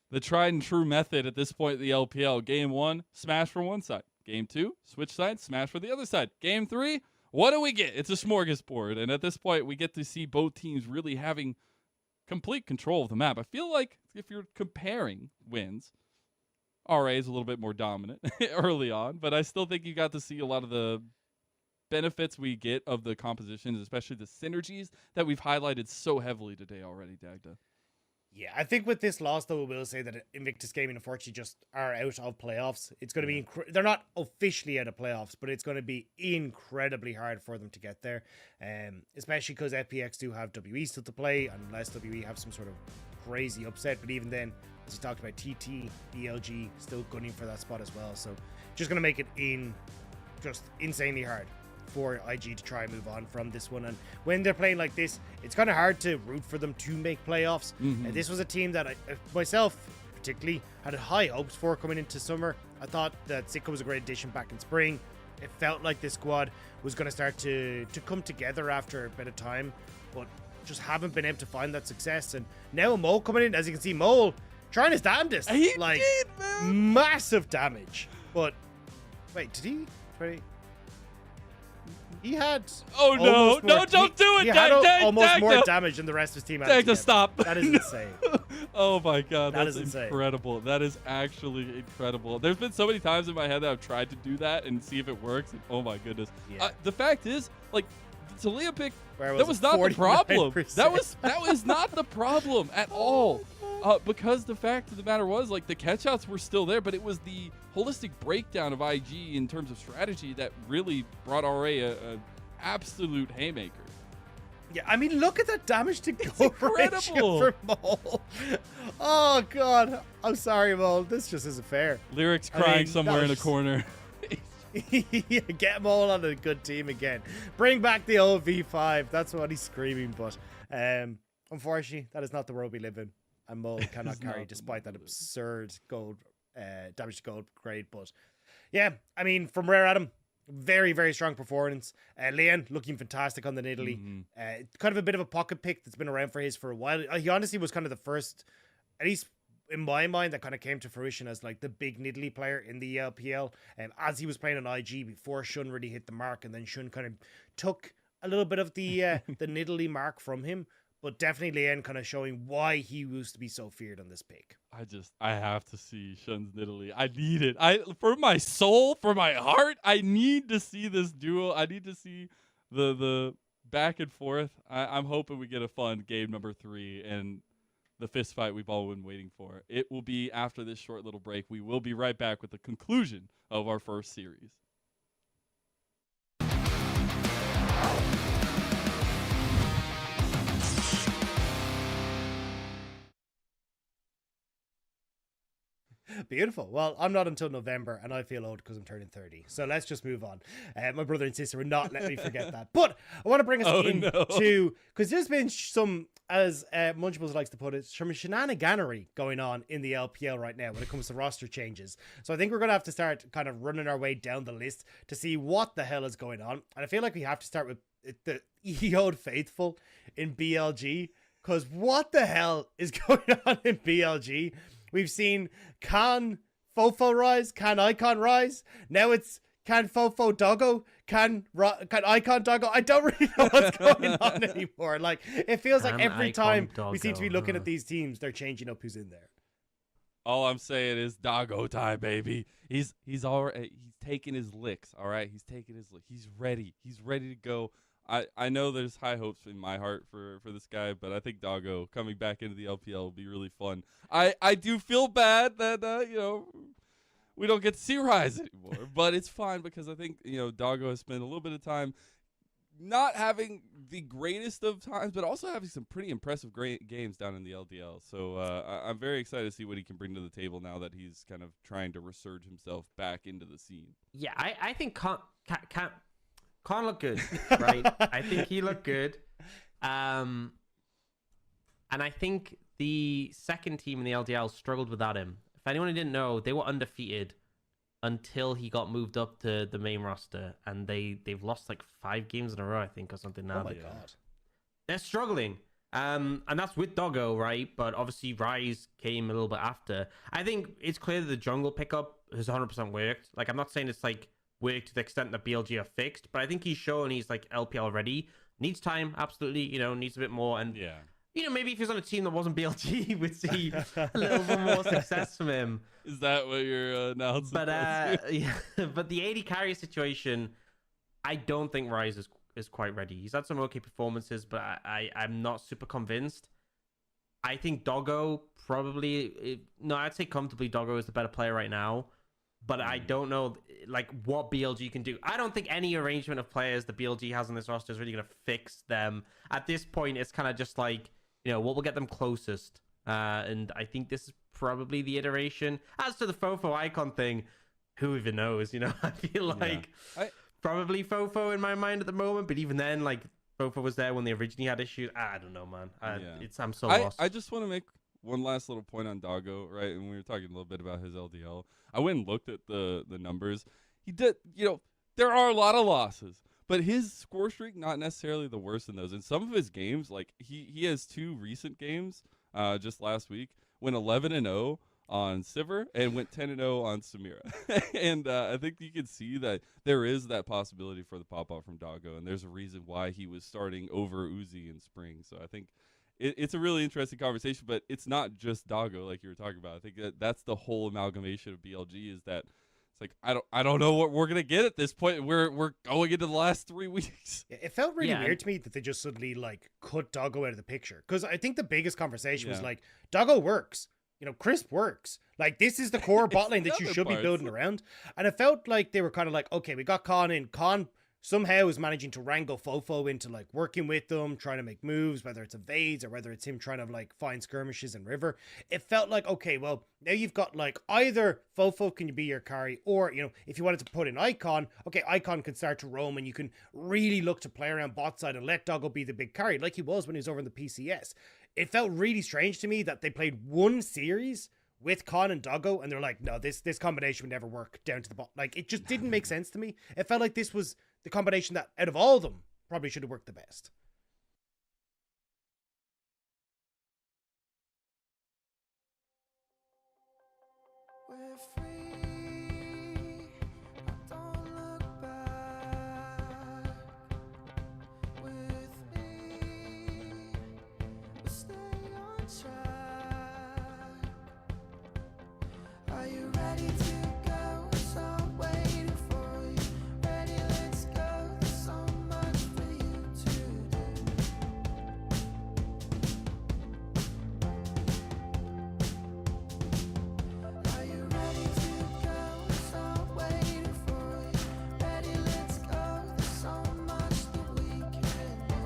the tried and true method at this point in the LPL. Game 1, smash for one side. Game 2, switch sides, smash for the other side. Game 3, what do we get? It's a smorgasbord. And at this point, we get to see both teams really having complete control of the map. I feel like if you're comparing wins, RA is a little bit more dominant early on, but I still think you got to see a lot of the benefits we get of the compositions, especially the synergies that we've highlighted so heavily today already, Dagda. Yeah, I think with this loss, though, we will say that Invictus Gaming unfortunately just are out of playoffs. It's going to be they're not officially out of playoffs, but it's going to be incredibly hard for them to get there, especially because FPX do have WE still to play, unless WE have some sort of crazy upset. But even then, as we talked about, TT, BLG still gunning for that spot as well. So just going to make it just insanely hard for IG to try and move on from this one. And when they're playing like this, it's kind of hard to root for them to make playoffs. And this was a team that I myself particularly had high hopes for coming into summer. I thought that Sika was a great addition back in spring. It felt like this squad was going to start to come together after a bit of time, but just haven't been able to find that success. And now Mole coming in, as you can see, Mole trying his damnedest. He like did, man. Massive damage. But wait, did he? He had. Oh no! No, don't do it! He had almost more damage than the rest of his team. Dagda, stop! That is insane. Oh my god, That that's is insane. incredible. That is actually incredible. There's been so many times in my head that I've tried to do that and see if it works. And oh my goodness. Yeah. The fact is, like, Talia pick. Where That was was not the problem. 49%? That was not the problem at all. Because the fact of the matter was, like, the catch-outs were still there, but it was the holistic breakdown of IG in terms of strategy that really brought RA a absolute haymaker. Yeah, I mean, look at that damage to go incredible. ratio for Mole. Oh god, I'm sorry, Mole. This just isn't fair. Lyrics crying somewhere in a corner. Yeah, get Mole on a good team again. Bring back the old V5. That's what he's screaming. But unfortunately, that is not the world we live in. And Mole cannot carry, despite that absurd gold damage to gold grade. But yeah, I mean, from Rare Adam, very, very strong performance. Leon looking fantastic on the Nidalee. Kind of a bit of a pocket pick that's been around for a while. He honestly was kind of the first, at least in my mind, that kind of came to fruition as like the big Nidalee player in the LPL. As he was playing on IG before Shun really hit the mark, and then Shun kind of took a little bit of the the Nidalee mark from him. But definitely Leon kind of showing why he used to be so feared on this pick. I have to see Shun's Nidalee. I need it. For my soul, for my heart, I need to see this duo. I need to see the back and forth. I'm hoping we get a fun game number 3 and the fist fight we've all been waiting for. It will be after this short little break. We will be right back with the conclusion of our first series. Beautiful. Well, I'm not until November, and I feel old because I'm turning 30. So let's just move on. My brother and sister would not let me forget that. But I want to bring us into, because there's been some, as Munchables likes to put it, some shenaniganery going on in the LPL right now when it comes to roster changes. So I think we're going to have to start kind of running our way down the list to see what the hell is going on. And I feel like we have to start with the EO'd faithful in BLG, because what the hell is going on in BLG? We've seen can Fofo rise, can Icon rise. Now it's can Fofo Doggo, can Icon Doggo. I don't really know what's going on anymore. Like, it feels like every time we seem to be looking at these teams, they're changing up who's in there. All I'm saying is Doggo time, baby. He's taking his licks, all right? He's taking his licks. He's ready. He's ready to go. I know there's high hopes in my heart for this guy, but I think Doggo coming back into the LPL will be really fun. I do feel bad that, we don't get to see Rise anymore. But it's fine because I think, Doggo has spent a little bit of time not having the greatest of times, but also having some pretty impressive great games down in the LDL. So I'm very excited to see what he can bring to the table now that he's kind of trying to resurge himself back into the scene. Yeah, I think Khan looked good, right? I think he looked good. And I think the second team in the LDL struggled without him. If anyone didn't know, they were undefeated until he got moved up to the main roster, and they've lost like 5 games in a row, I think, or something now. Oh my god. They're struggling. And that's with Doggo, right? But obviously Rise came a little bit after. I think it's clear that the jungle pickup has 100% worked. Like, I'm not saying it's like worked to the extent that BLG are fixed, but I think he's shown he's like LPL ready. Needs time, absolutely, needs a bit more. And maybe if he was on a team that wasn't BLG, we'd see a little bit more success from him. Is that what you're announcing? But yeah, but the AD carry situation, I don't think Rise is quite ready. He's had some okay performances, but I'm not super convinced. I think Doggo I'd say comfortably Doggo is the better player right now, but I don't know like what BLG can do. I don't think any arrangement of players that BLG has on this roster is really going to fix them. At this point, it's kind of just like, what will get them closest. And I think this is probably the iteration. As to the Fofo icon thing, who even knows? I feel like probably Fofo in my mind at the moment, but even then, like, Fofo was there when they originally had issues. I don't know, man. I'm so lost. I just want to make one last little point on Doggo, right? And we were talking a little bit about his LDL. I went and looked at the numbers. He did, there are a lot of losses, but his score streak not necessarily the worst in those. In some of his games, like he has 2 recent games just last week, went 11-0 on Sivir and went 10-0 on Samira. And I think you can see that there is that possibility for the pop-off from Doggo, and there's a reason why he was starting over Uzi in spring. So I think it's a really interesting conversation, but it's not just Doggo like you were talking about. I think that's the whole amalgamation of BLG, is that it's like I don't know what we're gonna get at this point. We're going into the last 3 weeks. It felt really weird to me that they just suddenly like cut Doggo out of the picture, because I think the biggest conversation was like, Doggo works. Crisp works. Like, this is the core bot lane that you should be building around. And it felt like they were kind of like, okay, we got Khan in. Khan somehow is managing to wrangle Fofo into like working with them, trying to make moves, whether it's evades or whether it's him trying to like find skirmishes in River. It felt like, okay, well, now you've got like either Fofo can be your carry, or, if you wanted to put in Icon, okay, Icon can start to roam and you can really look to play around bot side and let Doggo be the big carry like he was when he was over in the PCS. It felt really strange to me that they played one series with Khan and Doggo and they're like, no, this combination would never work down to the bot. Like, it just didn't make sense to me. It felt like this was the combination that, out of all of them, probably should have worked the best. We're free. I don't look back. With me, we stay on track. Are you ready to go? So I'm waiting for you. Ready, let's go. There's so much for you to do. Are you ready to go? So I'm waiting for you. Ready, let's go. There's so much that we can do.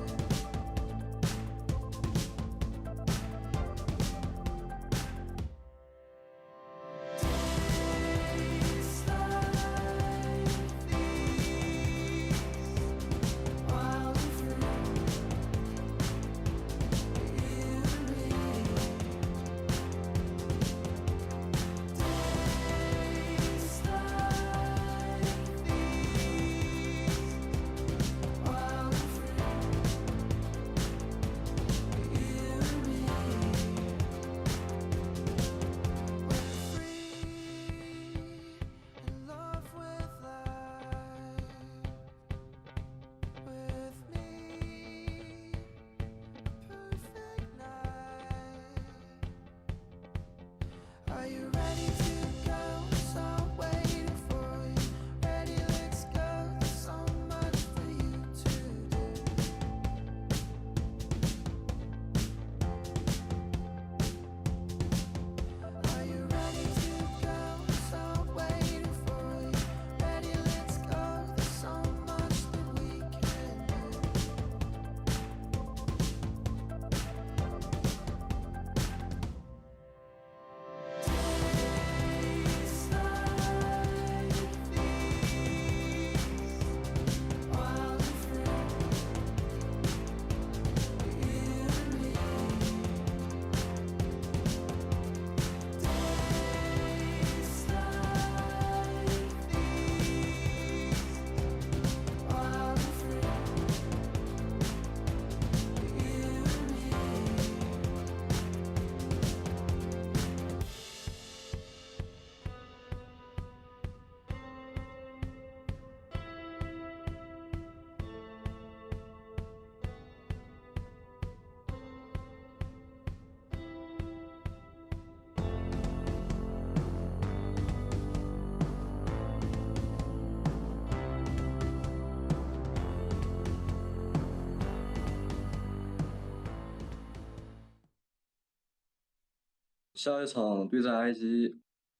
下一场对战埃及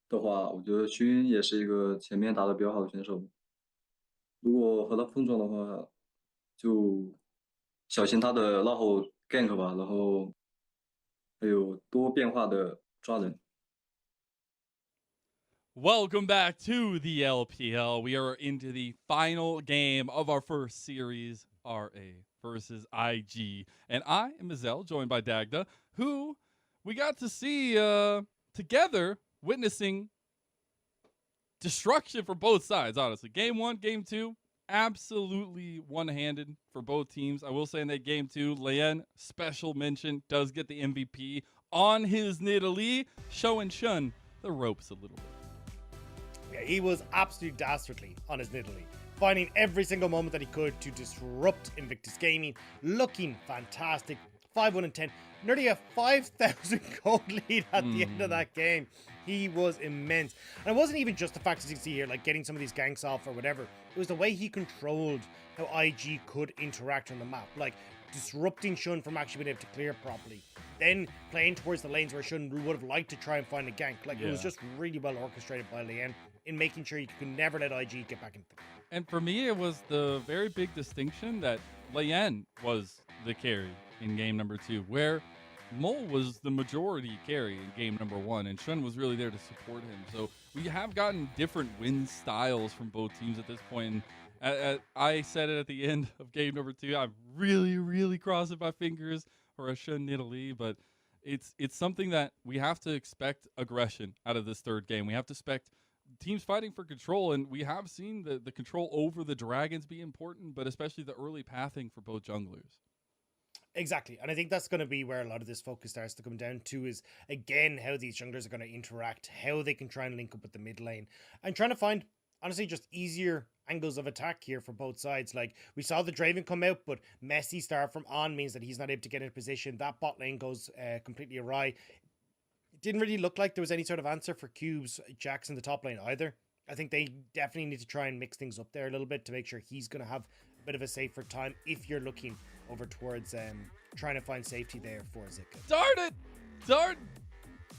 的话，我觉得勋也是一个前面打得比较好的选手。如果和他碰撞的话，就小心他的拉后 gank 吧，然后还有多变化的抓人。Welcome back to the LPL. We are into the final game of our first series, RA versus IG. And I am Mazel, joined by Dagda, who we got to see together witnessing destruction for both sides, honestly. Game 1, Game 2, absolutely one-handed for both teams. I will say in that Game 2, Leyen, special mention, does get the MVP on his Nidalee, showing Shun the ropes a little bit. Yeah, he was absolutely dastardly on his Nidalee, finding every single moment that he could to disrupt Invictus Gaming, looking fantastic. 5-1-10, nearly a 5,000 gold lead at the end of that game. He was immense. And it wasn't even just the fact, as you can see here, like getting some of these ganks off or whatever. It was the way he controlled how IG could interact on the map, like disrupting Shun from actually being able to clear properly. Then playing towards the lanes where Shun would have liked to try and find a gank. Like, it was just really well orchestrated by Leyen in making sure you could never let IG get back into the game. And for me, it was the very big distinction that Leyen was the carry in game number 2, where Mole was the majority carry in game number 1, and Shun was really there to support him. So we have gotten different win styles from both teams at this point. And I said it at the end of game number 2. I'm really, really crossing my fingers for a Shun Nidalee, but it's something that we have to expect aggression out of this third game. We have to expect teams fighting for control, and we have seen the control over the dragons be important, but especially the early pathing for both junglers. Exactly. And I think that's going to be where a lot of this focus starts to come down to is, again, how these junglers are going to interact, how they can try and link up with the mid lane, and trying to find, honestly, just easier angles of attack here for both sides. Like, we saw the Draven come out, but messy start from On means that he's not able to get in position. That bot lane goes completely awry. It didn't really look like there was any sort of answer for Cube's Jax in the top lane either. I think they definitely need to try and mix things up there a little bit to make sure he's going to have a bit of a safer time if you're looking over towards trying to find safety there for Zika. Darn it!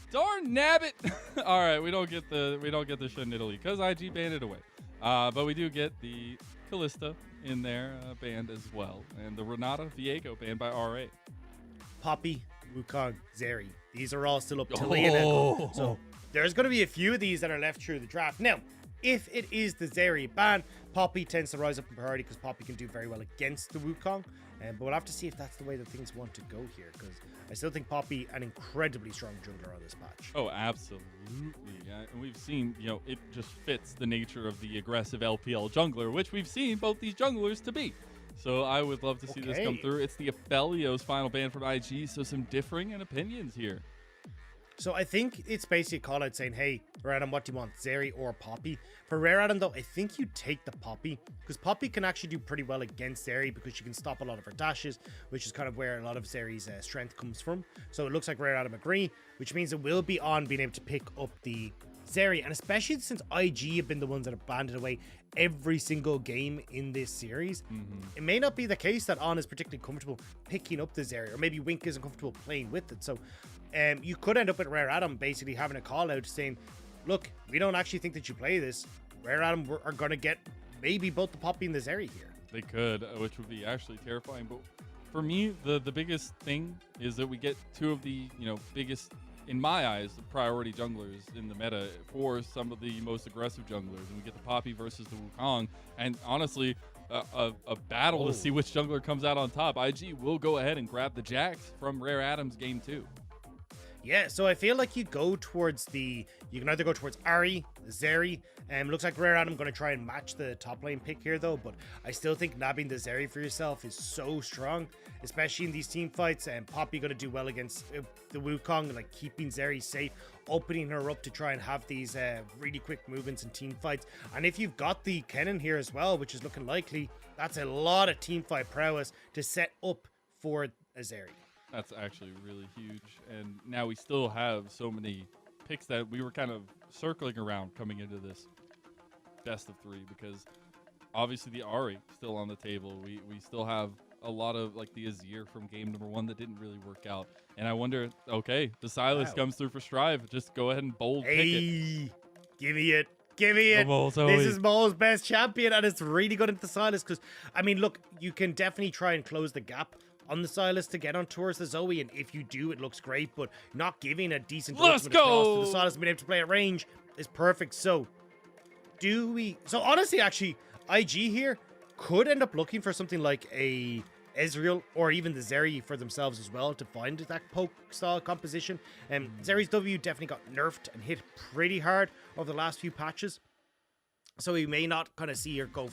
Darn nabbit! All right, we don't get the Shun Nidalee because IG banned it away. But we do get the Kalista in there banned as well, and the Renata Viego banned by RA. Poppy, Wukong, Zeri. These are all still up to Leon Echo. So there's going to be a few of these that are left through the draft. Now, if it is the Zeri ban, Poppy tends to rise up in priority because Poppy can do very well against the Wukong. But we'll have to see if that's the way that things want to go here, because I still think Poppy an incredibly strong jungler on this patch. Oh, absolutely. And we've seen, it just fits the nature of the aggressive LPL jungler, which we've seen both these junglers to be. So I would love to see this come through. It's the Aphelios final ban from IG, so some differing in opinions here. So I think it's basically a call out saying, hey, Rare Adam, what do you want, Zeri or Poppy? For Rare Adam, though, I think you take the Poppy, because Poppy can actually do pretty well against Zeri because she can stop a lot of her dashes, which is kind of where a lot of Zeri's strength comes from. So it looks like Rare Adam agree, which means it will be On being able to pick up the Zeri, and especially since IG have been the ones that have banded away every single game in this series, it may not be the case that On is particularly comfortable picking up the Zeri, or maybe Wink isn't comfortable playing with it. So you could end up with Rare Adam basically having a call out saying, look, we don't actually think that you play this. Rare Adam are going to get maybe both the Poppy and the Zeri here. They could, which would be actually terrifying. But for me, the biggest thing is that we get two of the biggest, in my eyes, priority junglers in the meta for some of the most aggressive junglers. And we get the Poppy versus the Wukong. And honestly, a battle to see which jungler comes out on top. IG will go ahead and grab the Jax from Rare Adam's game 2. Yeah, so I feel like you can either go towards Ahri, Zeri, and looks like Rare Adam going to try and match the top lane pick here though, but I still think nabbing the Zeri for yourself is so strong, especially in these team fights, and Poppy going to do well against the Wukong, like keeping Zeri safe, opening her up to try and have these really quick movements in team fights. And if you've got the Kennen here as well, which is looking likely, that's a lot of team fight prowess to set up for a Zeri. That's actually really huge. And now we still have so many picks that we were kind of circling around coming into this best of 3, because obviously the Ahri still on the table. We still have a lot of like the Azir from game number 1 that didn't really work out. And I wonder, okay, the Silas comes through for Strive. Just go ahead and bold pick it. Hey, give me it. Give me it. Mole, This Zoe. is Mole's best champion, and it's really good into Silas because, I mean, look, you can definitely try and close the gap on the Silas to get on towards the Zoe, and if you do, it looks great, but not giving a decent Let's ultimate across to go! the Silas and being able to play at range is perfect. So, so honestly, actually, IG here could end up looking for something like a Ezreal or even the Zeri for themselves as well to find that poke style composition. Zeri's W definitely got nerfed and hit pretty hard over the last few patches, so we may not kind of see her go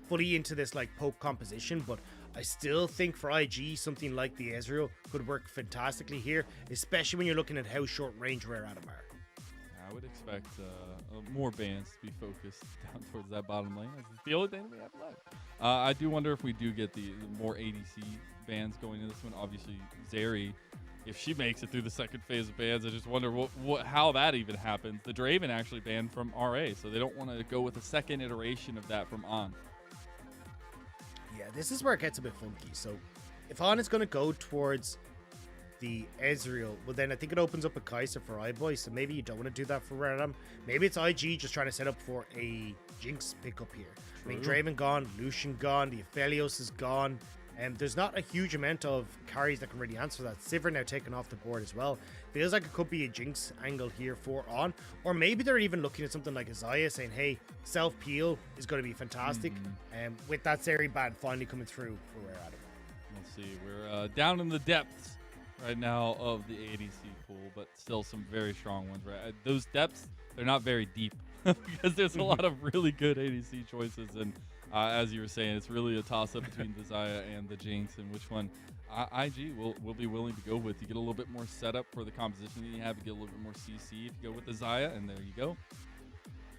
fully into this like poke composition, but I still think for IG something like the Ezreal could work fantastically here, especially when you're looking at how short range Rare Atom are. I would expect more bans to be focused down towards that bottom lane. That's the only thing we have left. I do wonder if we do get the more ADC bans going into this one. Obviously, Zeri, if she makes it through the second phase of bans, I just wonder how that even happens. The Draven actually banned from RA, so they don't want to go with a second iteration of that from On. Yeah, this is where it gets a bit funky. So if On is going to go towards the Ezreal, well then I think it opens up a Kai'Sa for iBoy, so maybe you don't want to do that for Rare Atom. Maybe it's IG just trying to set up for a Jinx pickup here. I mean, Draven gone, Lucian gone, the Aphelios is gone, and there's not a huge amount of carries that can really answer that. Sivir now taken off the board as well. Feels like it could be a Jinx angle here for On, or maybe they're even looking at something like Isaiah saying, hey, self-peel is going to be fantastic, and with that Zeri ban finally coming through for Rare Atom. We'll see. We're down in the depths right now of the ADC pool, but still some very strong ones, right? Those depths, they're not very deep because there's a lot of really good ADC choices, and as you were saying, it's really a toss-up between the Xayah and the Jinx, and which one IG will be willing to go with. You get a little bit more setup for the composition that you have, you get a little bit more CC if you go with the Xayah, and there you go.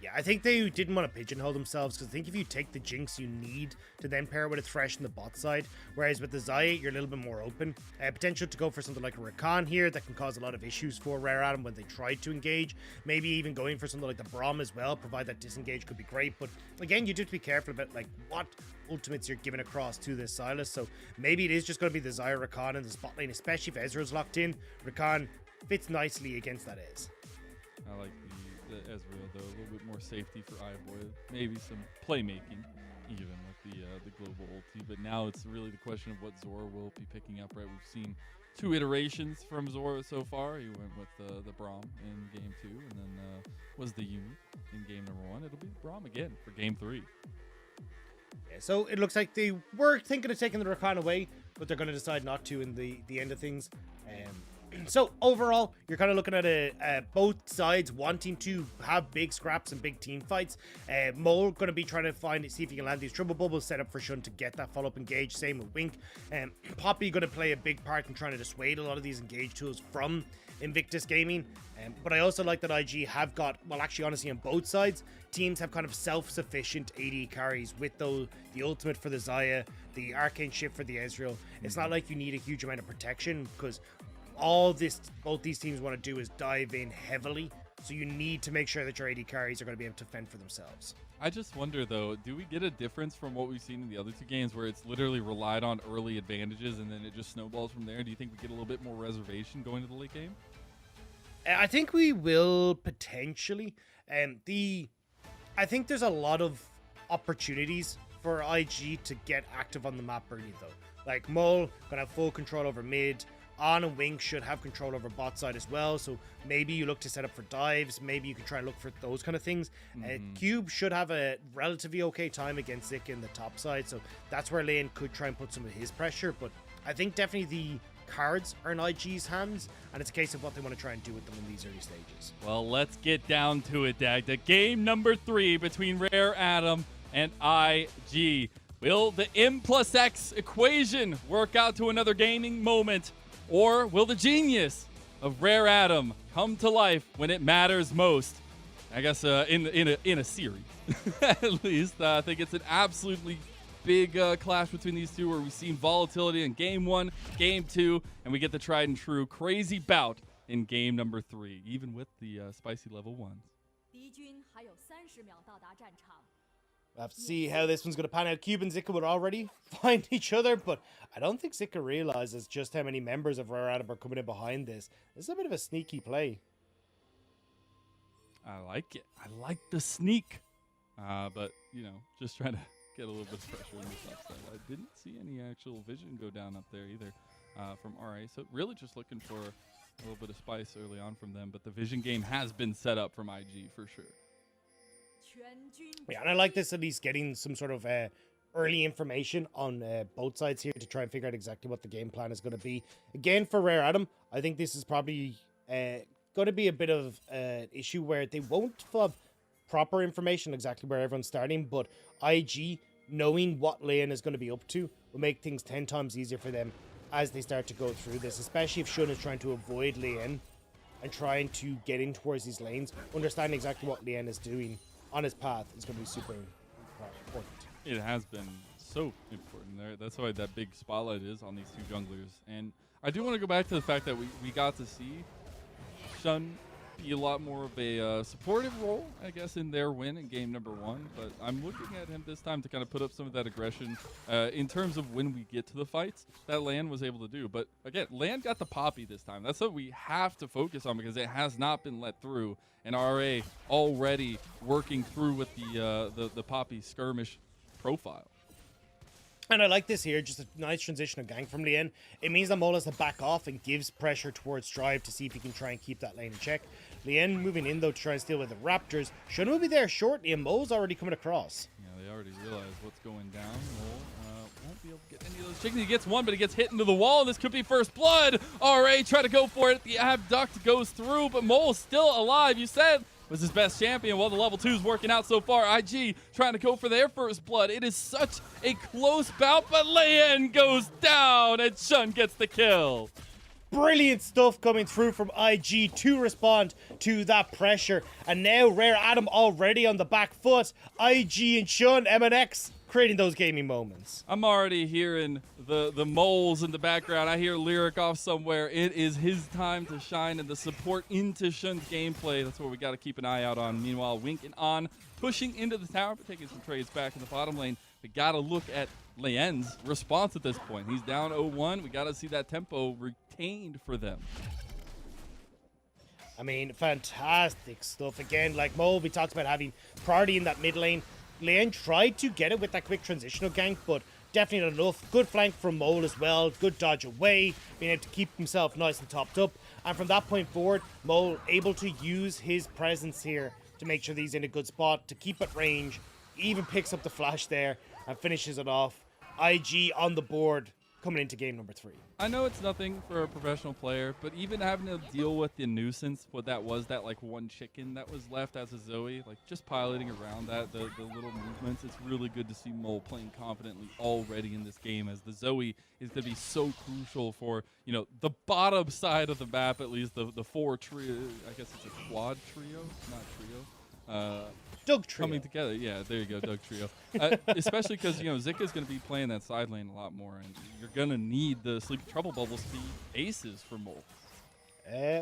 Yeah, I think they didn't want to pigeonhole themselves, because I think if you take the Jinx, you need to then pair with a Thresh in the bot side, whereas with the Xayah, you're a little bit more open. Potential to go for something like a Rakan here that can cause a lot of issues for Rare Atom when they try to engage. Maybe even going for something like the Braum as well, provide that disengage could be great, but again, you do have to be careful about like what ultimates you're giving across to this Sylas, so maybe it is just going to be the Xayah Rakan in the spot lane, especially if Ezreal's locked in. Rakan fits nicely against that Ez. I like the Ezreal though, a little bit more safety for iBoy, maybe some playmaking even with the global ulti, but now it's really the question of what Zora will be picking up, right? We've seen 2 iterations from Zora so far. He went with the Braum in game 2, and then was the Yuumi in game number 1. It'll be Braum again for game 3. Yeah, so it looks like they were thinking of taking the Rakan away, but they're going to decide not to in the end of things. So overall, you're kind of looking at both sides wanting to have big scraps and big team fights. Mole going to be trying to see if he can land these triple bubbles set up for Shun to get that follow-up engage. Same with Wink. Poppy going to play a big part in trying to dissuade a lot of these engage tools from Invictus Gaming. But I also like that IG have got, well, actually, honestly, on both sides, teams have kind of self-sufficient AD carries with the ultimate for the Xayah, the arcane shift for the Ezreal. It's not like you need a huge amount of protection, because both these teams want to do is dive in heavily, so you need to make sure that your AD carries are going to be able to fend for themselves. I just wonder though, do we get a difference from what we've seen in the other 2 games where it's literally relied on early advantages and then it just snowballs from there? Do you think we get a little bit more reservation going to the late game? I think we will potentially. I think there's a lot of opportunities for IG to get active on the map early though. Like Mole gonna have full control over mid. On and Wink should have control over bot side as well, so maybe you look to set up for dives, maybe you can try and look for those kind of things. Cube should have a relatively okay time against Zik in the top side, so that's where Lane could try and put some of his pressure, but I think definitely the cards are in IG's hands, and it's a case of what they want to try and do with them in these early stages. Well, let's get down to it, Dag. The game number 3 between Rare Atom and IG. Will the M+X equation work out to another gaming moment? Or will the genius of Rare Atom come to life when it matters most? I guess in a series, at least. I think it's an absolutely big clash between these 2 where we've seen volatility in game 1, game 2, and we get the tried and true crazy bout in game number 3, even with the spicy level 1s. We'll have to see how this one's going to pan out. Cube and Zika would already find each other, but I don't think Zika realizes just how many members of Rare Adam are coming in behind this. This is a bit of a sneaky play. I like it. I like the sneak. But, you know, just trying to get a little bit of pressure on the top side. I didn't see any actual vision go down up there either from RA. So really just looking for a little bit of spice early on from them. But the vision game has been set up from IG for sure. Yeah, and I like this, at least getting some sort of early information on both sides here to try and figure out exactly what the game plan is going to be. Again, for Rare Adam, I think this is probably going to be a bit of an issue where they won't have proper information exactly where everyone's starting, but IG knowing what lane is going to be up to will make things 10 times easier for them as they start to go through this, especially if Shun is trying to avoid Lien and trying to get in towards these lanes. Understanding exactly what Lien is doing on his path is going to be super important. It has been so important there. That's why that big spotlight is on these two junglers. And I do want to go back to the fact that we got to see Shun be a lot more of a supportive role, I guess, in their win in game number 1. But I'm looking at him this time to kind of put up some of that aggression in terms of when we get to the fights that Lan was able to do. But again, Lan got the Poppy this time. That's what we have to focus on because it has not been let through. And RA already working through with the Poppy skirmish profile. And I like this here, just a nice transition of gank from Lien. It means that Mole has to back off and gives pressure towards Strive to see if he can try and keep that lane in check. Lien moving in though to try and steal with the Raptors. Shun will be there shortly and Mole's already coming across. Yeah, they already realize what's going down. Mole won't be able to get any of those chickens. He gets one, but he gets hit into the wall. This could be first blood. RA try to go for it. The abduct goes through, but Mole's still alive. You said was his best champion. Well, the level 2's working out so far. IG trying to go for their first blood. It is such a close bout, but Lien goes down and Shun gets the kill. Brilliant stuff coming through from IG to respond to that pressure. And now Rare Adam already on the back foot. IG and Shun, MNX, creating those gaming moments. I'm already hearing the moles in the background. I hear Lyric off somewhere. It is his time to shine, and the support into Shun's gameplay. That's what we got to keep an eye out on. Meanwhile, Wink and On pushing into the tower, but taking some trades back in the bottom lane. We got to look at Lien's response at this point. He's down 0-1. We got to see that tempo retained for them. I mean, fantastic stuff. Again, like Moby talks about having priority in that mid lane. Lien tried to get it with that quick transitional gank, but definitely not enough. Good flank from Mole as well. Good dodge away. Being able to keep himself nice and topped up. And from that point forward, Mole able to use his presence here to make sure that he's in a good spot, to keep at range. Even picks up the flash there and finishes it off. IG on the board coming into game number 3. I know it's nothing for a professional player, but even having to deal with the nuisance, what that was, that like one chicken that was left as a Zoe, like just piloting around that, the little movements, it's really good to see Mole playing confidently already in this game, as the Zoe is going to be so crucial for, you know, the bottom side of the map, at least the 4 trio, I guess it's a quad trio, not trio. Doug Trio. Coming together. Yeah, there you go, Doug Trio. Especially because, you know, Zika's going to be playing that side lane a lot more, and you're going to need the Sleepy Trouble Bubbles to be aces for Mole.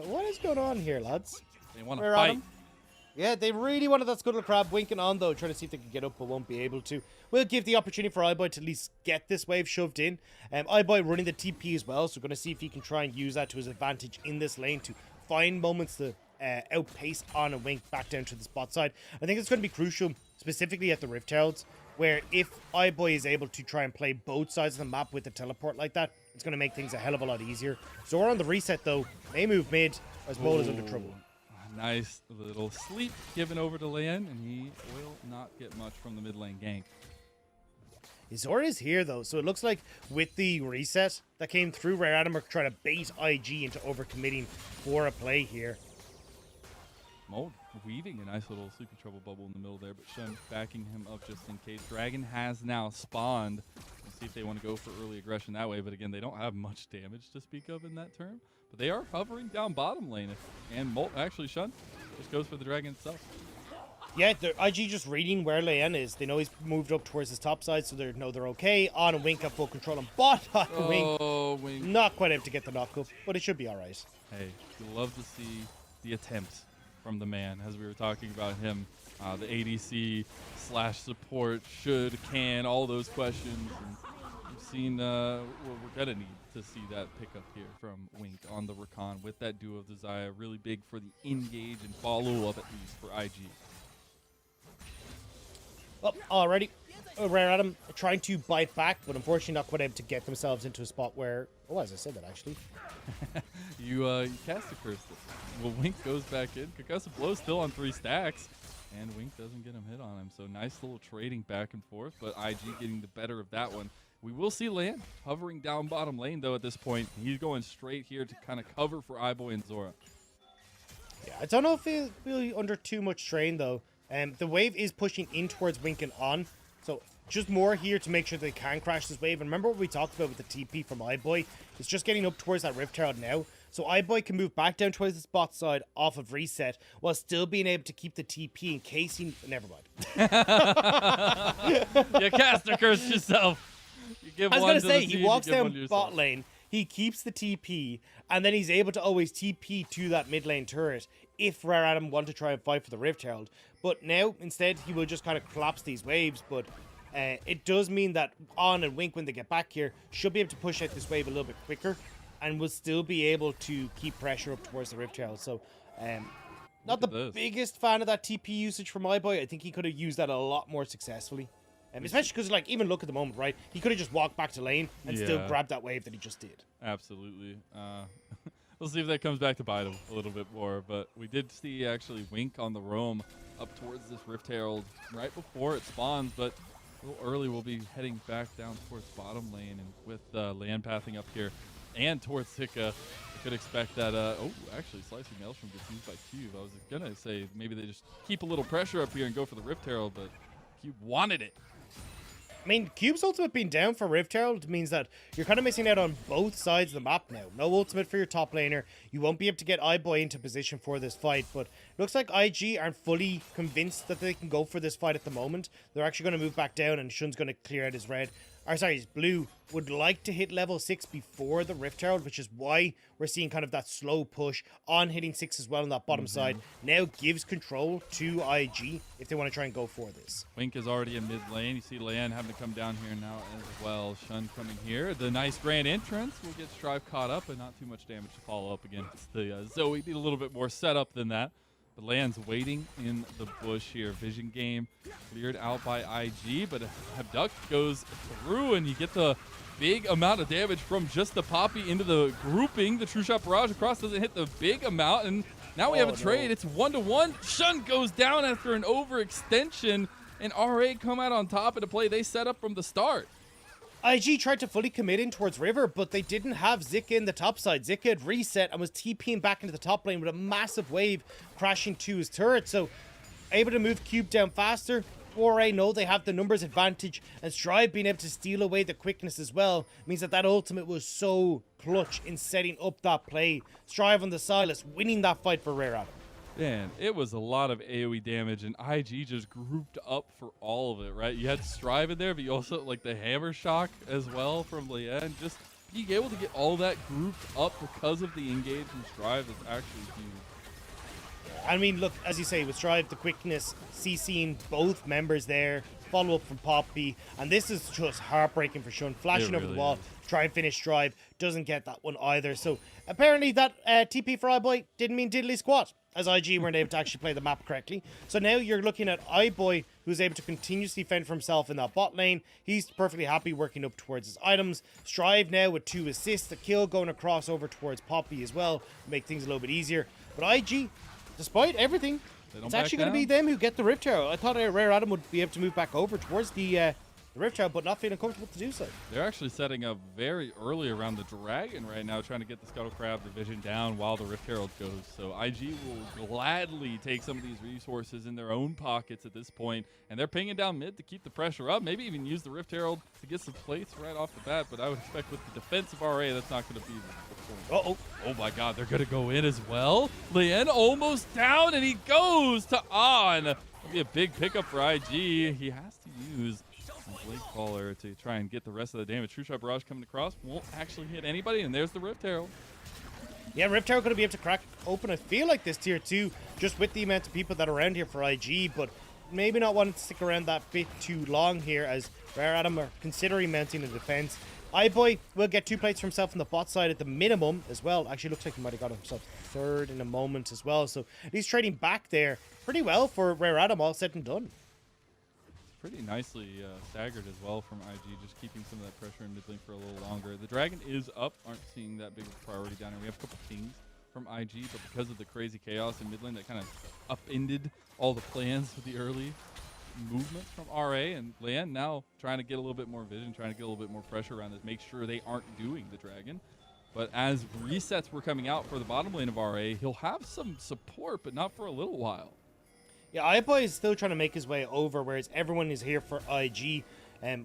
What is going on here, lads? They want to fight. Yeah, they really wanted that Scuttle Crab winking on, though, trying to see if they can get up, but won't be able to. We'll give the opportunity for iBoy to at least get this wave shoved in. iBoy running the TP as well, so we're going to see if he can try and use that to his advantage in this lane to find moments to outpace On and Wink back down to the spot side. I think it's going to be crucial, specifically at the Rift Heralds, where if iBoy is able to try and play both sides of the map with the teleport like that, it's going to make things a hell of a lot easier. So we're on the reset, though. They move mid as Mole is under trouble. Nice little sleep given over to Lien, and he will not get much from the mid lane gank. Izora is here, though, so it looks like with the reset that came through, Rare Adam are trying to bait IG into overcommitting for a play here. Mole weaving a nice little Sleepy Trouble bubble in the middle there, but Shun backing him up just in case. Dragon has now spawned. We'll see if they want to go for early aggression that way, but again, they don't have much damage to speak of in that term. But they are hovering down bottom lane, and Mole, actually Shun just goes for the dragon itself. Yeah, IG just reading where Lien is. They know he's moved up towards his top side, so they know they're okay. On and Wink have full control on bot. Wink. Not quite able to get the knock up, but it should be alright. Hey, you love to see the attempts. from the man, as we were talking about him. The ADC / support, should, can, all those questions. And we've seen, we're going to need to see that pickup here from Wink on the Rakan with that duo of the Xayah. Really big for the engage and follow up, at least, for IG. Well, already, Rare Adam trying to bite back, but unfortunately not quite able to get themselves into a spot where, oh, as I said that actually. You cast a curse. Well, Wink goes back in. Concussive Blow still on 3 stacks, and Wink doesn't get him hit on him. So nice little trading back and forth, but IG getting the better of that one. We will see Lan hovering down bottom lane, though, at this point. He's going straight here to kind of cover for iBoy and Zora. Yeah, I don't know if he'll be under too much strain, though. The wave is pushing in towards Wink and on, so just more here to make sure they can crash this wave. And remember what we talked about with the TP from iBoy? It's just getting up towards that Rift Herald now. So iBoy can move back down towards the bot side off of reset while still being able to keep the TP in case he... Never mind. You cast a curse yourself. You give I was one going to say, the he team, walks you give one down to bot yourself. lane, he keeps the TP, and then he's able to always TP to that mid lane turret if Rare Adam want to try and fight for the Rift Herald. But now, instead, he will just kind of collapse these waves, but it does mean that On and Wink, when they get back here, should be able to push out this wave a little bit quicker, and will still be able to keep pressure up towards the Rift Herald. So, not the biggest fan of that TP usage from iBoy. I think he could have used that a lot more successfully. Especially because, like, even look at the moment, right? He could have just walked back to lane and still grabbed that wave that he just did. Absolutely. We'll see if that comes back to bite him a little bit more. But we did see, actually, Wink on the roam up towards this Rift Herald right before it spawns. But a little early, we'll be heading back down towards bottom lane. And with land pathing up here and towards Sika, we could expect that... oh, actually, Slicing Maelstrom gets used by Cube. I was going to say maybe they just keep a little pressure up here and go for the Rift Herald, but Cube wanted it. I mean, Cube's ultimate being down for Rift Herald means that you're kind of missing out on both sides of the map now. No ultimate for your top laner. You won't be able to get iBoy into position for this fight, but it looks like IG aren't fully convinced that they can go for this fight at the moment. They're actually going to move back down, and Shun's going to clear out his red. Or sorry, his blue would like to hit level 6 before the Rift Herald, which is why we're seeing kind of that slow push on hitting 6 as well on that bottom side. Now gives control to IG if they want to try and go for this. Wink is already in mid lane. You see Leanne having to come down here now as well. Shun coming here. The nice grand entrance will get Strive caught up, and not too much damage to follow up against the Zoe. Need a little bit more setup than that. But Leanne's waiting in the bush here. Vision game cleared out by IG, but Abduct goes through, and you get the big amount of damage from just the Poppy into the grouping. The True Shot Barrage across doesn't hit the big amount, and now we have a trade. It's 1-1. Shun goes down after an overextension, and RA come out on top of the play they set up from the start. IG tried to fully commit in towards River, but they didn't have Zika in the top side. Zika had reset and was TPing back into the top lane with a massive wave crashing to his turret. So, able to move Cube down faster. 4A know they have the numbers advantage, and Strive being able to steal away the quickness as well means that that ultimate was so clutch in setting up that play. Strive on the Silas winning that fight for Rare Adam. Man, it was a lot of AoE damage, and IG just grouped up for all of it, right? You had Strive in there, but you also like the Hammer Shock as well from Leanne. Just being able to get all that grouped up because of the engage from Strive is actually huge. I mean, look, as you say, with Strive, the quickness, CCing both members there, follow up from Poppy, and this is just heartbreaking for Shun. Flashing over the wall, try and finish Strive, doesn't get that one either. So apparently that TP for iBoy didn't mean diddly squat, as IG weren't able to actually play the map correctly. So now you're looking at iBoy, who's able to continuously fend for himself in that bot lane. He's perfectly happy working up towards his items. Strive now with 2 assists, the kill going across over towards Poppy as well, make things a little bit easier. But IG, despite everything, it's actually going to be them who get the Rift Herald. I thought Rare Adam would be able to move back over towards the Rift Herald, but not feeling comfortable to do so. They're actually setting up very early around the Dragon right now, trying to get the Scuttle Crab division down while the Rift Herald goes. So IG will gladly take some of these resources in their own pockets at this point, and they're pinging down mid to keep the pressure up, maybe even use the Rift Herald to get some plates right off the bat, but I would expect with the defensive RA, that's not going to be the point. Oh my god, they're going to go in as well. Lien almost down, and he goes to On. That'll be a big pickup for IG. He has to use Blade Caller to try and get the rest of the damage. True Shot Barrage coming across won't actually hit anybody, and there's the Rift Herald. Yeah, Rift Tower going to be able to crack open, I feel like, this tier 2, just with the amount of people that are around here for IG, but maybe not wanting to stick around that bit too long here, as Rare Adam are considering mounting a defense. iBoy will get 2 plates for himself on the bot side at the minimum as well. Actually, looks like he might have got himself 3rd in a moment as well. So he's trading back there pretty well for Rare Adam, all said and done. Pretty nicely staggered as well from IG, just keeping some of that pressure in mid lane for a little longer. The Dragon is up, aren't seeing that big of a priority down here. We have a couple Kings from IG, but because of the crazy chaos in mid lane, that kind of upended all the plans with the early movement from RA, and Leanne now trying to get a little bit more vision, trying to get a little bit more pressure around this, make sure they aren't doing the Dragon. But as resets were coming out for the bottom lane of RA, he'll have some support, but not for a little while. Yeah, iBoy is still trying to make his way over, whereas everyone is here for IG.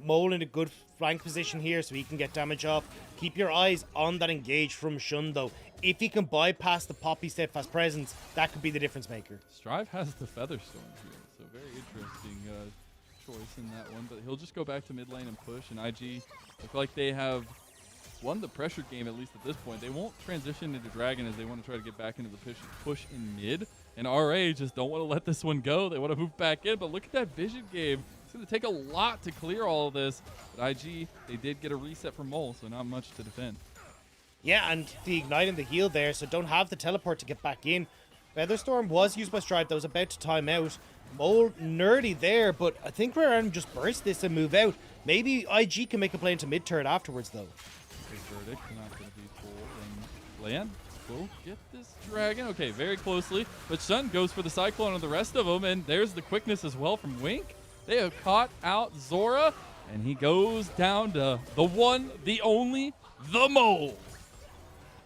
Mole in a good flank position here so he can get damage off. Keep your eyes on that engage from Shun, though. If he can bypass the Poppy Steadfast Presence, that could be the difference maker. Strive has the Featherstorm here, so very interesting choice in that one. But he'll just go back to mid lane and push, and IG look like they have won the pressure game, at least at this point. They won't transition into Dragon as they want to try to get back into the push in mid. And RA just don't want to let this one go. They want to move back in, but look at that vision game. It's going to take a lot to clear all of this. But IG, they did get a reset from Mole, so not much to defend. Yeah, and the Ignite and the heal there, so don't have the teleport to get back in. Featherstorm was used by Stripe that was about to time out. Mole nerdy there, but I think Rare Adam just burst this and move out. Maybe IG can make a play into mid-turret afterwards, though. His verdict not going to be full. And Lan will get this Dragon. Okay, very closely. But Sun goes for the Cyclone on the rest of them, and there's the quickness as well from Wink. They have caught out Zora, and he goes down to the one, the only, the Mole.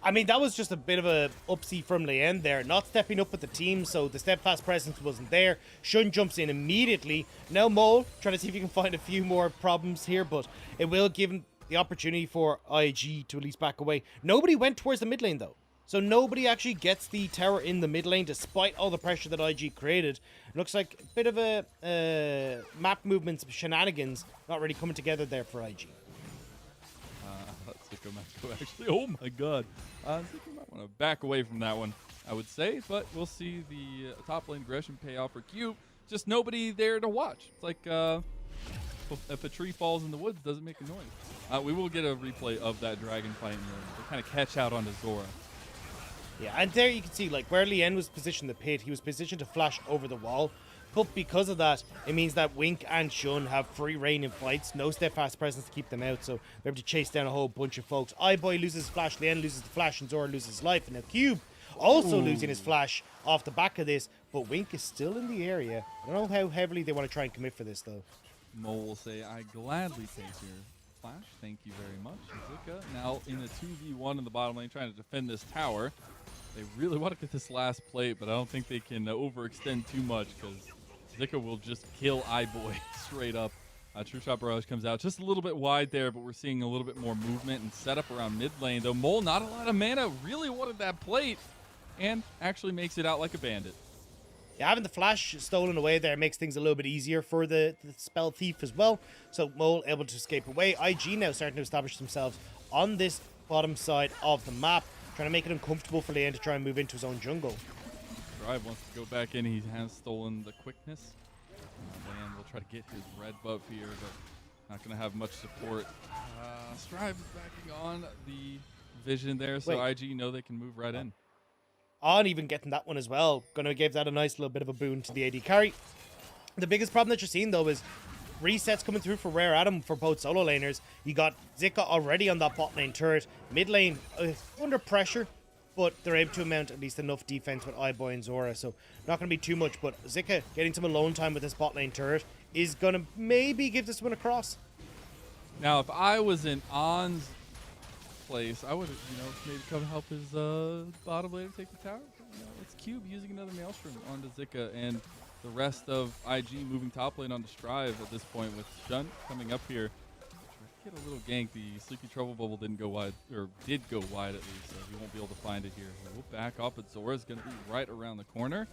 I mean, that was just a bit of a upsie from Leanne there, not stepping up with the team, so the steadfast presence wasn't there. Shun jumps in immediately. Now Mole, trying to see if he can find a few more problems here, but it will give him the opportunity for IG to at least back away. Nobody went towards the mid lane, though. So nobody actually gets the tower in the mid lane, despite all the pressure that IG created. It looks like a bit of a map movements shenanigans not really coming together there for IG. Sicko might go actually. Oh my god. Sicko might want to back away from that one, I would say. But we'll see the top lane aggression pay off for Cube. Just nobody there to watch. It's like if a tree falls in the woods, it doesn't make a noise. We will get a replay of that dragon fight to kind of catch out onto Zora. Yeah, and there you can see, like, where Lien was positioned in the pit, he was positioned to flash over the wall. But because of that, it means that Wink and Shun have free reign in fights, no steadfast presence to keep them out, so they're able to chase down a whole bunch of folks. iBoy loses flash, Lien loses the flash, and Zora loses life. And now Cube also losing his flash off the back of this, but Wink is still in the area. I don't know how heavily they want to try and commit for this, though. Mo will say, I gladly take your flash. Thank you very much. Zika now in a 2v1 in the bottom lane trying to defend this tower. They really want to get this last plate, but I don't think they can overextend too much because Zika will just kill iBoy straight up. True Shot Barrage comes out just a little bit wide there, but we're seeing a little bit more movement and setup around mid lane. Though Mole, not a lot of mana, really wanted that plate and actually makes it out like a bandit. Yeah, having the flash stolen away there makes things a little bit easier for the spell thief as well. So Mole able to escape away. IG now starting to establish themselves on this bottom side of the map, trying to make it uncomfortable for Leon to try and move into his own jungle. Drive wants to go back in. He has stolen the quickness. Leon will try to get his red buff here, but not going to have much support. Strive is backing on the vision there, so Wait. IG know they can move right in. On even getting that one as well. Going to give that a nice little bit of a boon to the AD carry. The biggest problem that you're seeing, though, is resets coming through for Rare Adam for both solo laners. You got Zika already on that bot lane turret. Mid lane under pressure, but they're able to mount at least enough defense with iBoy and Zora, so not going to be too much. But Zika getting some alone time with this bot lane turret is going to maybe give this one a cross. Now, if I was in On's place, I would have, maybe come help his bottom lane to take the tower. It's Cube using another Maelstrom onto Zika, and the rest of IG moving top lane onto Strive at this point with Shunt coming up here. Get a little gank. The Sleepy Trouble Bubble didn't go wide, or did go wide at least, so he won't be able to find it here. We'll back off, but Zora's going to be right around the corner.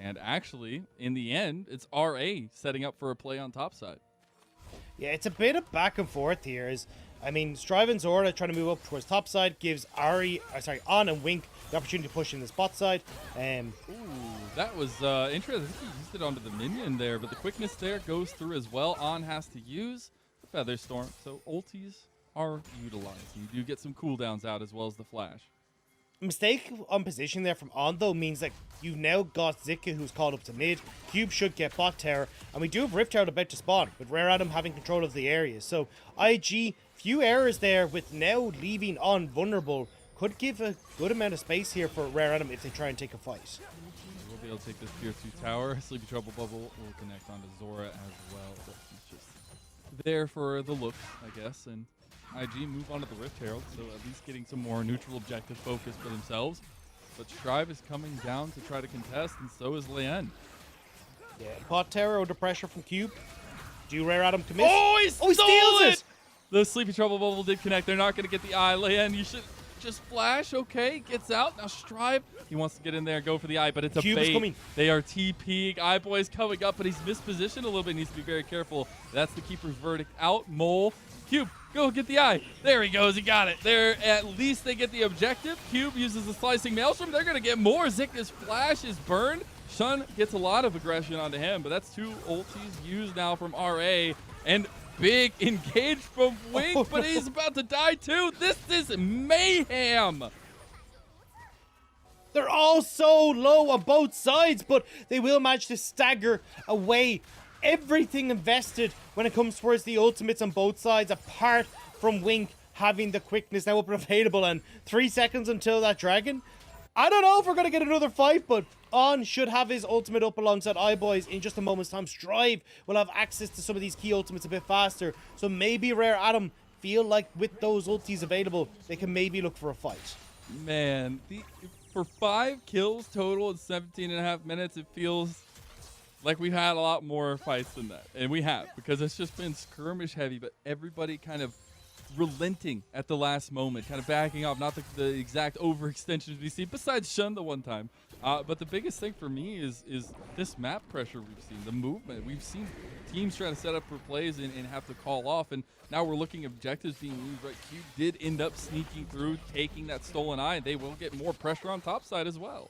And actually, in the end, it's RA setting up for a play on top side. Yeah, it's a bit of back and forth here. Strive and Zora trying to move up towards top side gives On and Wink the opportunity to push in the spot side. Ooh, that was interesting. I think he used it onto the minion there, but the quickness there goes through as well. On has to use the Feather Storm, so ultis are utilized. You do get some cooldowns out as well as the flash. Mistake on position there from On, though, means that you've now got Zika, who's called up to mid. Cube should get bot tower, and we do have Rift Herald about to spawn, with Rare Adam having control of the area. So IG, few errors there, with now leaving On vulnerable, could give a good amount of space here for Rare Adam if they try and take a fight. We'll be able to take this tier 2 tower. Sleepy Trouble Bubble will connect onto Zora as well, but he's just there for the looks, I guess, and IG move on to the Rift Herald, so at least getting some more neutral objective focus for themselves. But Strive is coming down to try to contest, and so is Leyen. Yeah, bot tower under pressure from Cube. Do Rare Adam commit? Oh, he steals it! The Sleepy Trouble Bubble did connect. They're not going to get the eye. Leyen, you should just flash. Okay, gets out. Now Strive, he wants to get in there and go for the eye, but it's a Cube is bait. coming. They are TPing. Eye Boy's coming up, but he's mispositioned a little bit. Needs to be very careful. That's the Keeper's verdict. Out, Mole. Cube, go get the eye. There he goes. He got it. There, at least they get the objective. Cube uses the Slicing Maelstrom. They're going to get more. Zika's flash is burned. Shun gets a lot of aggression onto him, but that's 2 ultis used now from RA. And big engage from Wink, but he's about to die too. This is mayhem. They're all so low on both sides, but they will manage to stagger away everything invested when it comes towards the ultimates on both sides, apart from Wink having the quickness now up and available, and 3 seconds until that dragon. I don't know if we're going to get another fight, but On should have his ultimate up alongside iBoys in just a moment's time. Strive will have access to some of these key ultimates a bit faster, so maybe Rare Adam feel like with those ultis available, they can maybe look for a fight. Man, for 5 kills total in 17.5 minutes, it feels like we've had a lot more fights than that. And we have, because it's just been skirmish heavy, but everybody kind of relenting at the last moment, kind of backing off, not the exact overextensions we see, besides Shun the one time. But the biggest thing for me is this map pressure we've seen, the movement. We've seen teams try to set up for plays and have to call off, and now we're looking at objectives being used, right? Cube did end up sneaking through, taking that stolen eye, and they will get more pressure on top side as well.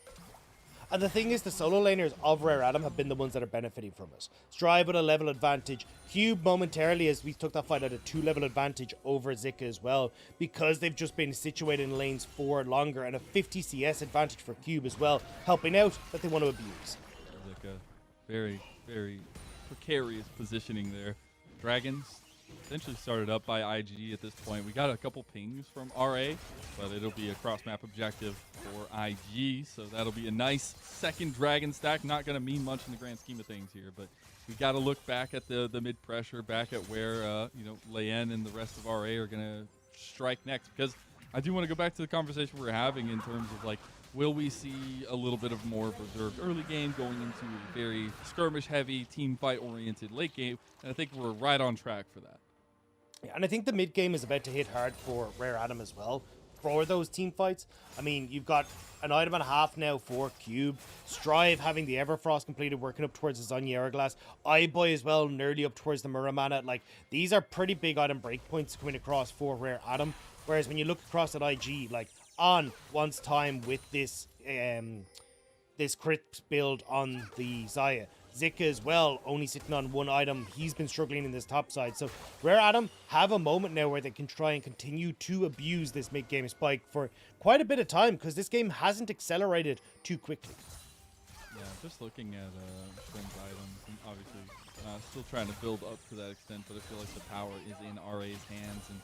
And the thing is, the solo laners of Rare Adam have been the ones that are benefiting from it. Strive at a level advantage. Cube momentarily, as we took that fight, at a 2-level advantage over Zika as well, because they've just been situated in lanes 4 longer, and a 50 CS advantage for Cube as well, helping out that they want to abuse. Like a very, very precarious positioning there. Dragons essentially started up by IG at this point. We got a couple pings from RA, but it'll be a cross-map objective for IG, so that'll be a nice second dragon stack. Not going to mean much in the grand scheme of things here, but we got to look back at the mid pressure, back at where Leyen and the rest of RA are going to strike next, because I do want to go back to the conversation we're having in terms of, like, will we see a little bit of more reserved early game going into a very skirmish heavy, team fight oriented late game, and I think we're right on track for that. Yeah, and I think the mid game is about to hit hard for Rare Adam as well for those team fights. I mean, you've got an item and a half now for Cube. Strive having the Everfrost completed, working up towards the Zonya Hourglass. iBoy as well, nearly up towards the Muramana. Like, these are pretty big item breakpoints coming across for Rare Adam. Whereas when you look across at IG, like, On wants time with this this crit build on the Xayah. Zika as well, only sitting on one item. He's been struggling in this top side. So Rare Adam have a moment now where they can try and continue to abuse this mid-game spike for quite a bit of time, because this game hasn't accelerated too quickly. Yeah, just looking at Shrim's items, and obviously still trying to build up to that extent, but I feel like the power is in RA's hands, and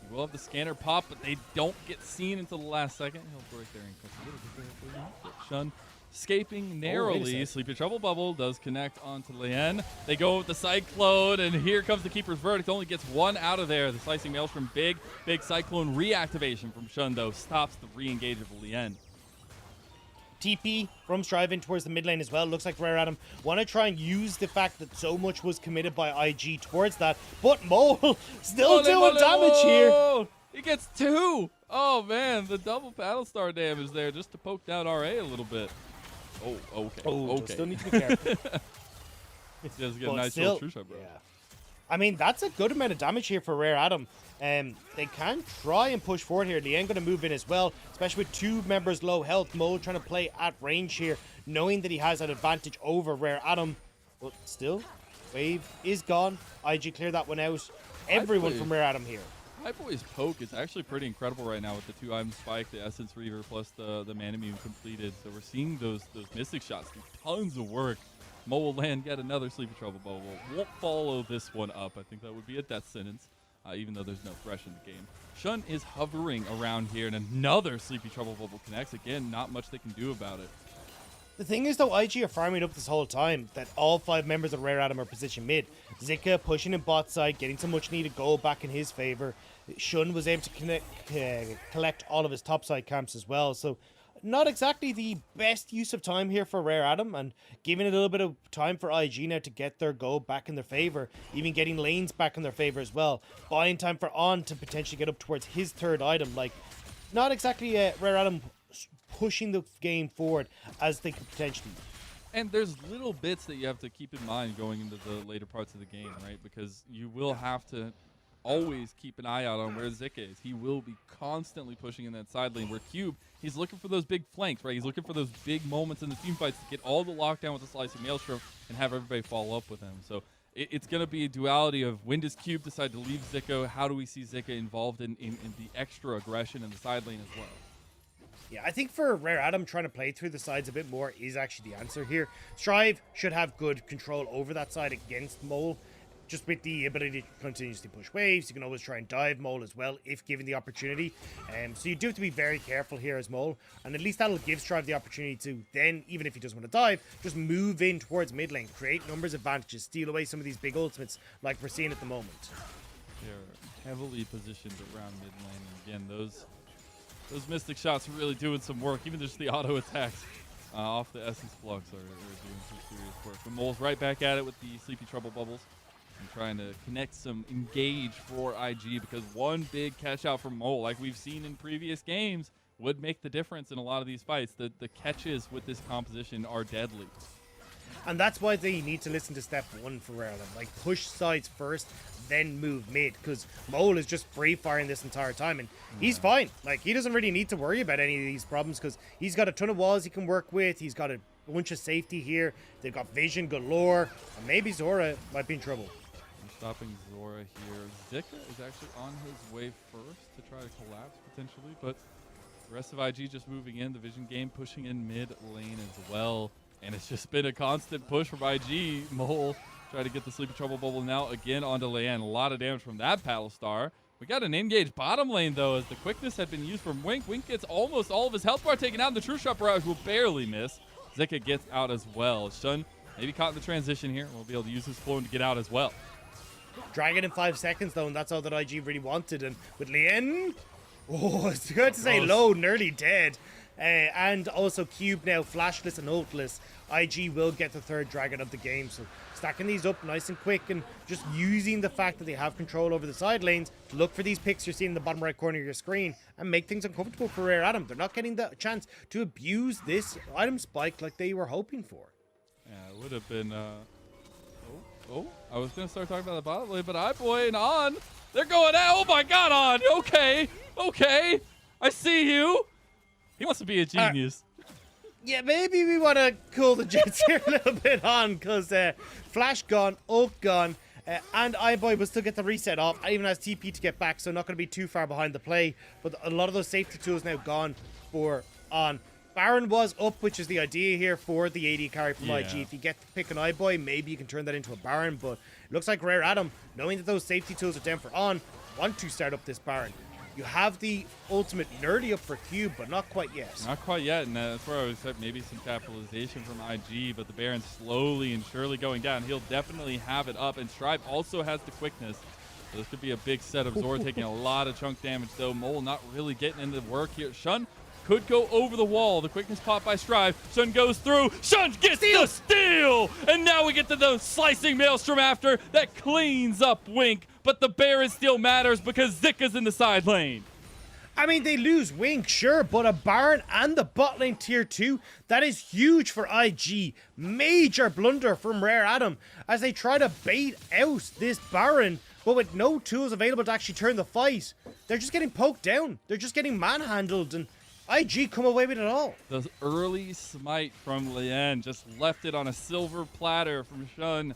we will have the scanner pop, but they don't get seen until the last second. He'll break there and catch a little bit there for you. Shun escaping narrowly. Sleepy Trouble Bubble does connect onto Leyen. They go with the Cyclone, and here comes the Keeper's Verdict. Only gets one out of there. The Slicing Maelstrom, big Cyclone reactivation from Shun, though, stops the re-engage of Leyen. TP from Strive in towards the mid lane as well. Looks like Rare Adam want to try and use the fact that so much was committed by IG towards that, but Mole still doing damage here. He gets 2. Oh, man, the double Battlestar damage there just to poke down RA a little bit. Oh, okay. Oh, okay. Still need to be careful. He does get a nice little true shot, bro. Yeah. I mean, that's a good amount of damage here for Rare Adam. They can try and push forward here. Lien going to move in as well, especially with two members low health. Mo trying to play at range here, knowing that he has an advantage over Rare Adam. But still, wave is gone. IG clear that one out. Everyone from Rare Adam here. Boy's poke is actually pretty incredible right now with the 2 item spike, the Essence Reaver, plus the Manamune completed. So we're seeing those Mystic shots do tons of work. Mo will land yet another Sleepy Trouble Bubble. Won't follow this one up. I think that would be a death sentence, even though there's no thresh in the game. Shun is hovering around here, and another Sleepy Trouble Bubble connects. Again, not much they can do about it. The thing is, though, IG are farming up this whole time that all 5 members of Rare Adam are positioned mid. Zika pushing in bot side, getting some much needed gold back in his favor. Shun was able to collect all of his topside camps as well. So not exactly the best use of time here for Rare Adam, and giving it a little bit of time for IG now to get their gold back in their favor, even getting lanes back in their favor as well. Buying time for On to potentially get up towards his 3rd item. Like, not exactly Rare Adam pushing the game forward as they could potentially. And there's little bits that you have to keep in mind going into the later parts of the game, right? Because you will have to always keep an eye out on where Zika is. He will be constantly pushing in that side lane, where Cube, he's looking for those big flanks, right? He's looking for those big moments in the team fights to get all the lockdown with the slicing Maelstrom and have everybody follow up with him. So it's going to be a duality of when does Cube decide to leave Zika? How do we see Zika involved in the extra aggression in the side lane as well? Yeah, I think for Rare Adam, trying to play through the sides a bit more is actually the answer here. Strive should have good control over that side against Mole, just with the ability to continuously push waves. You can always try and dive Mole as well if given the opportunity. So you do have to be very careful here as Mole, and at least that'll give Strive the opportunity to then, even if he doesn't want to dive, just move in towards mid lane, create numbers advantages, steal away some of these big ultimates like we're seeing at the moment. They're heavily positioned around mid lane, and again, those Mystic shots are really doing some work. Even just the auto attacks off the Essence Flux are doing some serious work. But Mole's right back at it with the Sleepy Trouble Bubbles and trying to connect some engage for IG, because one big catch out from Mole, like we've seen in previous games, would make the difference in a lot of these fights. The catches with this composition are deadly. And that's why they need to listen to step 1 for Rare Adam. Like, push sides first, then move mid, because Mole is just free firing this entire time, and he's fine. Like, he doesn't really need to worry about any of these problems, because he's got a ton of walls he can work with. He's got a bunch of safety here. They've got vision galore, and maybe Zora might be in trouble. I'm stopping Zora here. Zika is actually on his way first to try to collapse potentially, but the rest of IG just moving in. The vision game pushing in mid lane as well. And it's just been a constant push from IG. Mole try to get the Sleepy Trouble Bubble now again onto Leanne. A lot of damage from that Paddle Star. We got an engaged bottom lane, though, as the quickness had been used from Wink. Wink gets almost all of his health bar taken out, and the True Shot Barrage will barely miss. Zika gets out as well. Shun maybe caught in the transition here. We'll be able to use his flow to get out as well. Dragon in 5 seconds, though, and that's all that IG really wanted. And with Leanne, oh, it's good to say low, nearly dead. And also Cube now flashless and ultless. IG will get the 3rd dragon of the game, so stacking these up nice and quick and just using the fact that they have control over the side lanes to look for these picks you're seeing in the bottom right corner of your screen and make things uncomfortable for Rare Adam. They're not getting the chance to abuse this item spike like they were hoping for. Yeah, it would have been I was gonna start talking about the bottom lane, but iBoy and On, they're going out. Oh my god, On, okay, I see you. He wants to be a genius. Yeah, maybe we want to cool the jets here a little bit on, because Flash gone, ult gone, and iBoy will still get the reset off, even has TP to get back, so not going to be too far behind the play. But a lot of those safety tools now gone for On. Baron was up, which is the idea here for the AD carry from IG. If you get to pick an iBoy, maybe you can turn that into a Baron, but it looks like Rare Adam, knowing that those safety tools are down for On, want to start up this Baron. You have the ultimate nerdy up for Cube, but not quite yet. Not quite yet, and that's where I would expect maybe some capitalization from IG, but the Baron slowly and surely going down. He'll definitely have it up, and Strive also has the quickness. So this could be a big set of Zora taking a lot of chunk damage, though. Mole not really getting into work here. Shun could go over the wall. The quickness pop by Strive. Shun goes through. Shun gets the steal! And now we get to the slicing Maelstrom after. That cleans up Wink. But the Baron still matters because Zika's in the side lane. I mean, they lose Wink, sure, but a Baron and the bot lane tier 2, that is huge for IG. Major blunder from Rare Adam as they try to bait out this Baron, but with no tools available to actually turn the fight. They're just getting poked down. They're just getting manhandled, and IG come away with it all. The early smite from Lien just left it on a silver platter from Shun.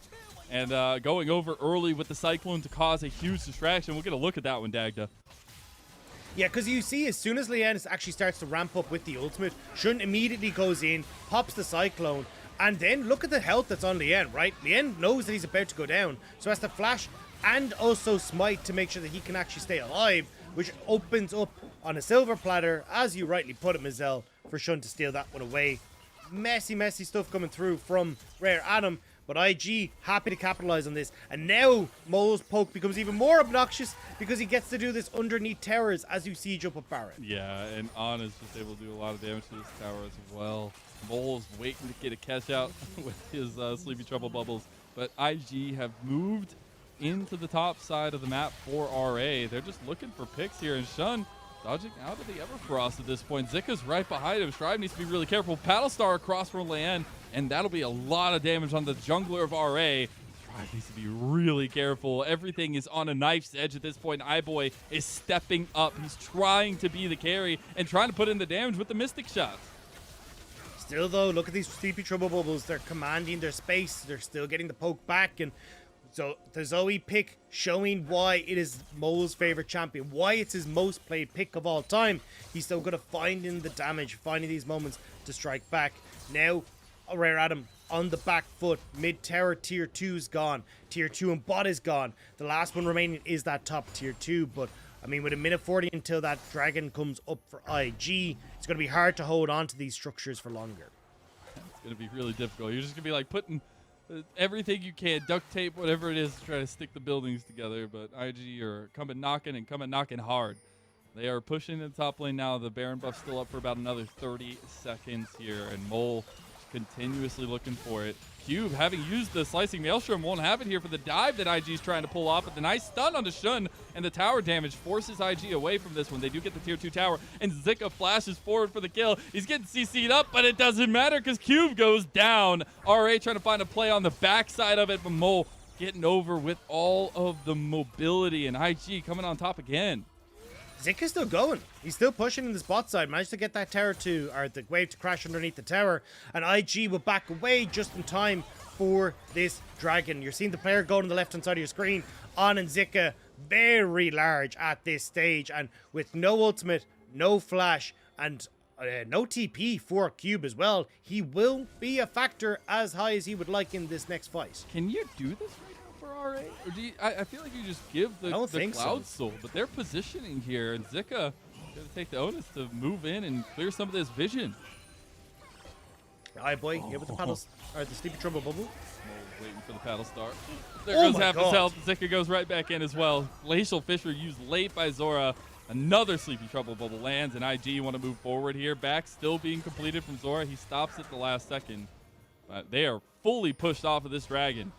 And going over early with the Cyclone to cause a huge distraction. We'll get a look at that one, Dagda. Yeah, because you see, as soon as Lien actually starts to ramp up with the ultimate, Shun immediately goes in, pops the Cyclone, and then look at the health that's on Lien, right? Lien knows that he's about to go down, so has to flash and also smite to make sure that he can actually stay alive, which opens up on a silver platter, as you rightly put it, Mazel, for Shun to steal that one away. Messy, messy stuff coming through from Rare Adam. But IG happy to capitalize on this. And now Mole's poke becomes even more obnoxious because he gets to do this underneath towers as you siege up a Baron. Yeah, and On is just able to do a lot of damage to this tower as well. Mole's waiting to get a catch out with his Sleepy Trouble bubbles. But IG have moved into the top side of the map for RA. They're just looking for picks here. And Shun dodging out of the Everfrost at this point. Zika's right behind him. Strive needs to be really careful. Battlestar across from Lien, and that'll be a lot of damage on the jungler of RA. Strive needs to be really careful. Everything is on a knife's edge at this point. iBoy is stepping up. He's trying to be the carry and trying to put in the damage with the Mystic shots. Still, though, look at these Sleepy Trouble bubbles. They're commanding their space. They're still getting the poke back, and so the Zoe pick showing why it is Mole's favorite champion, why it's his most played pick of all time. He's still good at finding the damage, finding these moments to strike back. Now, Rare Adam on the back foot. Mid tower tier 2's gone. Tier 2 and bot is gone. The last one remaining is that top tier 2, but I mean, with a minute 40 until that dragon comes up for IG, it's going to be hard to hold on to these structures for longer. It's going to be really difficult. You're just going to be like putting everything you can, duct tape, whatever it is, to try to stick the buildings together. But IG are coming knocking hard. They are pushing the top lane now. The Baron buff's still up for about another 30 seconds here, and Mole continuously looking for it. Cube, having used the Slicing Maelstrom, won't have it here for the dive that IG is trying to pull off, but the nice stun onto Shun, and the tower damage forces IG away from this one. They do get the tier 2 tower, and Zika flashes forward for the kill. He's getting CC'd up, but it doesn't matter because Cube goes down. RA trying to find a play on the backside of it, but Mole getting over with all of the mobility, and IG coming on top again. Zika's still going. He's still pushing in the spot side. Managed to get that tower to, or the wave to crash underneath the tower. And IG will back away just in time for this dragon. You're seeing the player go on the left-hand side of your screen. On and Zika, very large at this stage. And with no ultimate, no flash, and no TP for Cube as well, he will be a factor as high as he would like in this next fight. Can you do this right now for RA? Or do you, I feel like you just give the Cloud Soul, but they're positioning here, and Zika going to take the onus to move in and clear some of this vision. iBoy, here with the paddles, or the Sleepy Trouble bubble. Waiting for the paddle start. There goes half his health. Zika goes right back in as well. Glacial Fissure used late by Zora. Another Sleepy Trouble bubble lands, and IG want to move forward here. Back still being completed from Zora. He stops at the last second. But they are fully pushed off of this dragon.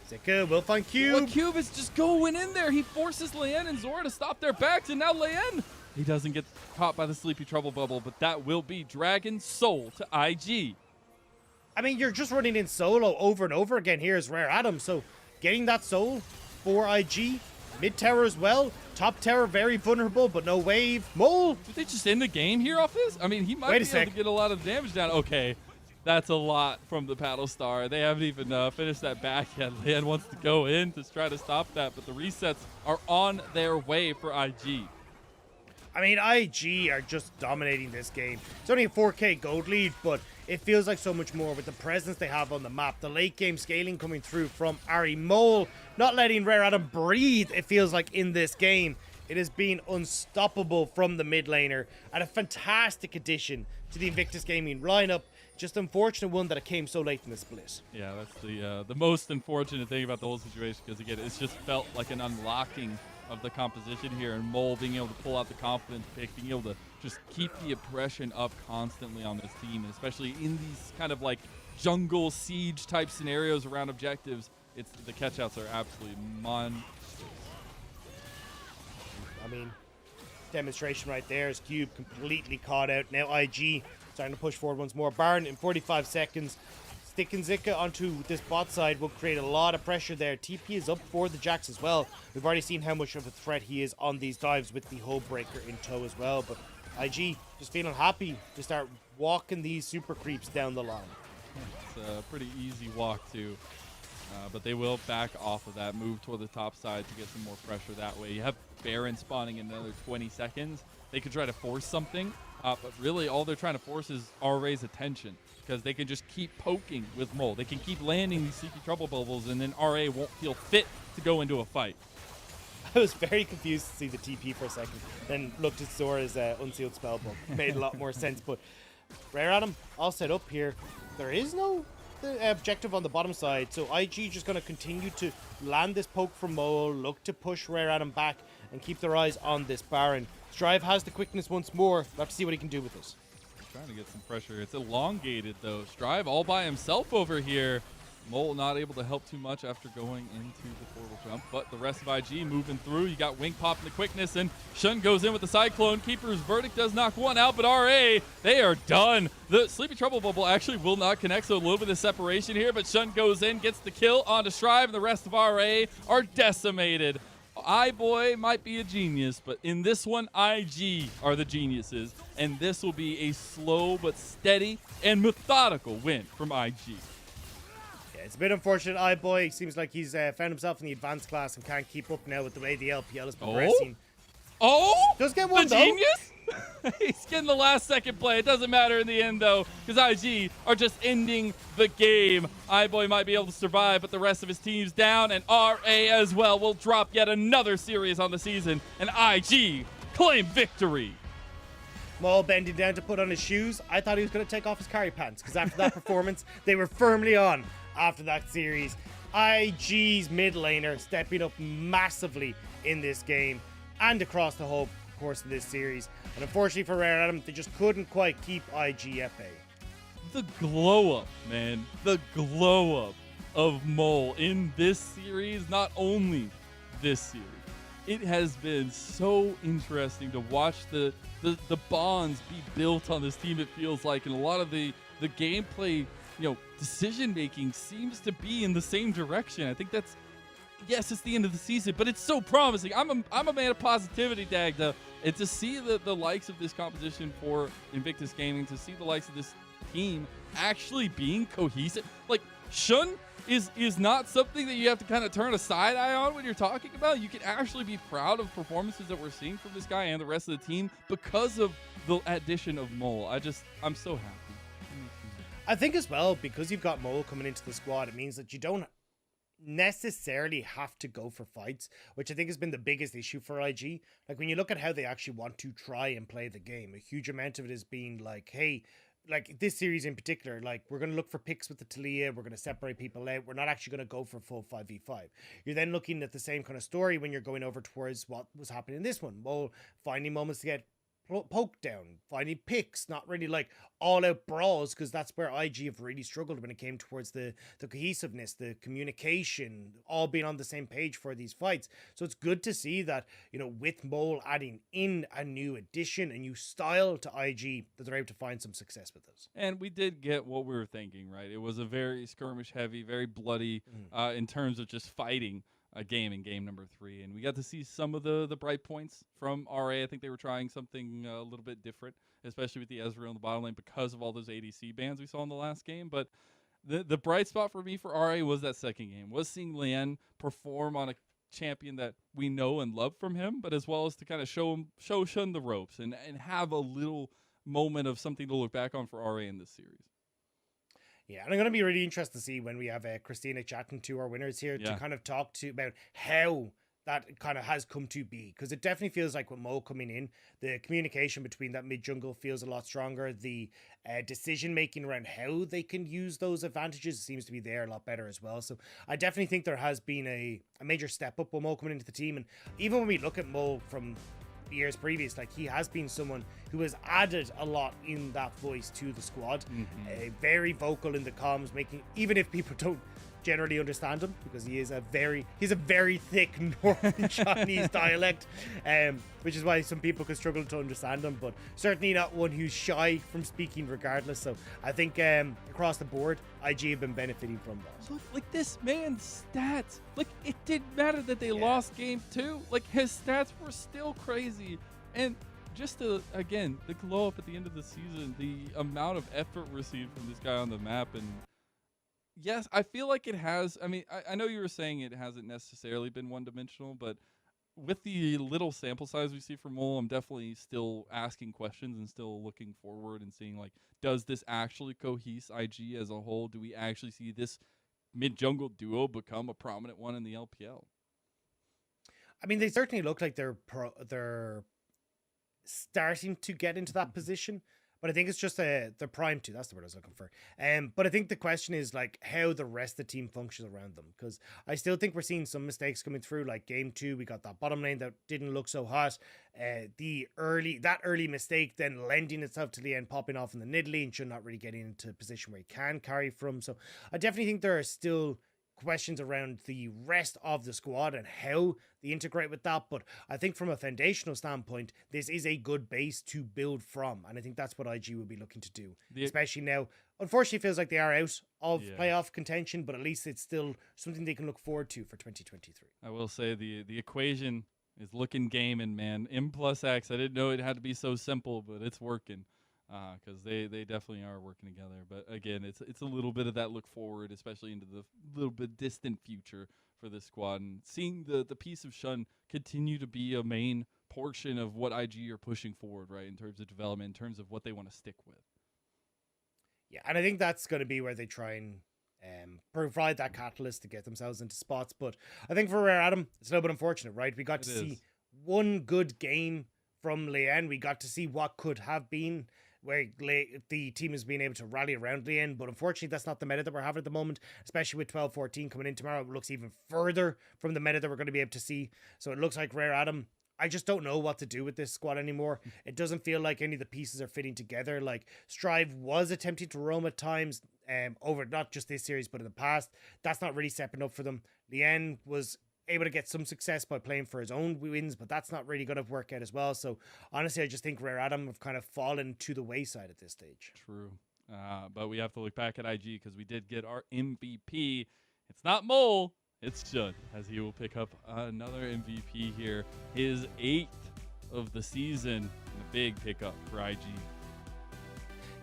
Zika will find Cube. Well, Cube is just going in there. He forces Lien and Zora to stop their backs, and now Lien, he doesn't get caught by the Sleepy Trouble bubble, but that will be Dragon Soul to IG. I mean, you're just running in solo over and over again here as Rare Adam, so getting that soul for IG. Mid tower as well. Top tower very vulnerable, but no wave. Mole. Did they just end the game here off this? I mean, he might be able to get a lot of damage down. Okay, that's a lot from the Paddle Star. They haven't even finished that back yet. Lien wants to go in to try to stop that, but the resets are on their way for IG. I mean, IG are just dominating this game. It's only a 4K gold lead, but it feels like so much more with the presence they have on the map. The late game scaling coming through from Ari Mole, not letting Rare Adam breathe, it feels like, in this game. It has been unstoppable from the mid laner, and a fantastic addition to the Invictus Gaming lineup. Just unfortunate one that it came so late in the split. Yeah, that's the most unfortunate thing about the whole situation, because again, it's just felt like an unlocking of the composition here, and Mole being able to pull out the confidence pick, being able to just keep the oppression up constantly on this team, and especially in these kind of like jungle siege type scenarios around objectives. It's the catchouts are absolutely monstrous. I mean, demonstration right there as Cube completely caught out. Now IG starting to push forward once more. Baron in 45 seconds. Sticking Zika onto this bot side will create a lot of pressure there. TP is up for the Jax as well. We've already seen how much of a threat he is on these dives with the hull breaker in tow as well. But IG just feeling happy to start walking these super creeps down the line. It's a pretty easy walk too. But they will back off of that, move toward the top side to get some more pressure that way. You have Baron spawning in another 20 seconds. They could try to force something, but really all they're trying to force is RA's attention, because they can just keep poking with Mole. They can keep landing these Sleepy Trouble bubbles, and then RA won't feel fit to go into a fight. I was very confused to see the TP for a second, then looked at Sora's Unsealed Spellbook. Made a lot more sense, but Rare Adam all set up here. There is no objective on the bottom side, so IG just going to continue to land this poke from Mole, look to push Rare Adam back, and keep their eyes on this Baron. Strive has the quickness once more. We'll have to see what he can do with this. Trying to get some pressure. It's elongated, though. Strive all by himself over here. Mole not able to help too much after going into the portal jump, but the rest of IG moving through. You got Wing Pop and the quickness, and Shun goes in with the Cyclone. Keeper's Verdict does knock one out, but RA, they are done. The Sleepy Trouble Bubble actually will not connect, so a little bit of separation here, but Shun goes in, gets the kill onto Strive, and the rest of RA are decimated. iBoy might be a genius, but in this one, IG are the geniuses, and this will be a slow but steady and methodical win from IG. It's a bit unfortunate. iBoy seems like he's found himself in the advanced class and can't keep up now with the way the LPL is progressing. Oh? Does get one, the though. Genius? He's getting the last second play. It doesn't matter in the end, though, because IG are just ending the game. iBoy might be able to survive, but the rest of his team's down, and RA as well will drop yet another series on the season, and IG claim victory. Maul bending down to put on his shoes. I thought he was going to take off his carry pants, because after that performance, they were firmly on after that series. IG's mid laner stepping up massively in this game and across the whole course of this series. And unfortunately for Rare Adam, they just couldn't quite keep IG at bay. The glow up, man. The glow up of Mole in this series, not only this series. It has been so interesting to watch the bonds be built on this team, it feels like, and a lot of the gameplay, decision making seems to be in the same direction. I think that's, yes, it's the end of the season, but it's so promising. I'm a man of positivity, Dagda, and to see the likes of this composition for Invictus Gaming, to see the likes of this team actually being cohesive, like Shun is not something that you have to kind of turn a side eye on when you're talking about. You can actually be proud of performances that we're seeing from this guy and the rest of the team because of the addition of Mole. I'm so happy. I think as well, because you've got Mole coming into the squad, it means that you don't necessarily have to go for fights, which I think has been the biggest issue for IG. Like, when you look at how they actually want to try and play the game, a huge amount of it is being like, hey, like this series in particular, like, we're going to look for picks with the Talia, we're going to separate people out, we're not actually going to go for full 5v5. You're then looking at the same kind of story when you're going over towards what was happening in this one. Mole finding moments to get poked down, finding picks, not really like all out brawls, because that's where IG have really struggled when it came towards the cohesiveness, the communication, all being on the same page for these fights. So it's good to see that, with Mole adding in a new addition, a new style to IG, that they're able to find some success with this. And we did get what we were thinking, right? It was a very skirmish heavy, very bloody in terms of just fighting a game in game number 3, and we got to see some of the bright points from RA. I think they were trying something a little bit different, especially with the Ezreal in the bottom lane because of all those ADC bans we saw in the last game. But the bright spot for me for RA was that second game, was seeing Lian perform on a champion that we know and love from him, but as well as to kind of show Shun the ropes and have a little moment of something to look back on for RA in this series. Yeah, and I'm going to be really interested to see when we have Christina chatting to our winners here to kind of talk about how that kind of has come to be. Because it definitely feels like with Mo coming in, the communication between that mid-jungle feels a lot stronger. The decision-making around how they can use those advantages seems to be there a lot better as well. So I definitely think there has been a major step up with Mo coming into the team. And even when we look at Mo from years previous, like, he has been someone who has added a lot in that voice to the squad, very vocal in the comms, making, even if people don't generally understand him because he's a very thick Northern Chinese dialect, which is why some people could struggle to understand him. But certainly not one who's shy from speaking, regardless. So I think across the board, IG have been benefiting from that. Look, like this man's stats. Like it didn't matter that they lost game 2. Like his stats were still crazy. And just to again, the glow up at the end of the season, the amount of effort received from this guy on the map, and yes, I feel like it has. I mean, I know you were saying it hasn't necessarily been one-dimensional, but with the little sample size we see from Mole, I'm definitely still asking questions and still looking forward and seeing, like, does this actually cohese IG as a whole? Do we actually see this mid-jungle duo become a prominent one in the LPL? I mean, they certainly look like they're starting to get into that position, but I think it's just they're primed to. That's the word I was looking for. But I think the question is like how the rest of the team functions around them, because I still think we're seeing some mistakes coming through. Like game 2, we got that bottom lane that didn't look so hot. That early mistake then lending itself to the end, popping off in the mid lane, should not really getting into a position where he can carry from. So I definitely think there are still questions around the rest of the squad and how they integrate with that. But I think from a foundational standpoint, this is a good base to build from. And I think that's what IG will be looking to do, especially now. Unfortunately, it feels like they are out of playoff contention, but at least it's still something they can look forward to for 2023. I will say the equation is looking gaming, man. M plus X. I didn't know it had to be so simple, but it's working. Because they definitely are working together. But again, it's a little bit of that look forward, especially into the little bit distant future for this squad. And seeing the piece of Shun continue to be a main portion of what IG are pushing forward, right, in terms of development, in terms of what they want to stick with. Yeah, and I think that's going to be where they try and provide that catalyst to get themselves into spots. But I think for Rare Adam, it's a little bit unfortunate, right? We got to see one good game from Lian. We got to see what could have been, where the team has been able to rally around Lian, but unfortunately that's not the meta that we're having at the moment, especially with 12-14 coming in tomorrow. It looks even further from the meta that we're going to be able to see. So it looks like Rare Adam, I just don't know what to do with this squad anymore. It doesn't feel like any of the pieces are fitting together. Like Strive was attempting to roam at times over not just this series but in the past. That's not really stepping up for them. Lian was able to get some success by playing for his own wins, but that's not really going to work out as well. So honestly, I just think Rare Adam have kind of fallen to the wayside at this stage. True. But we have to look back at IG because we did get our MVP. It's not Mole, it's Shun, as he will pick up another MVP here. His 8th of the season, and a big pickup for IG.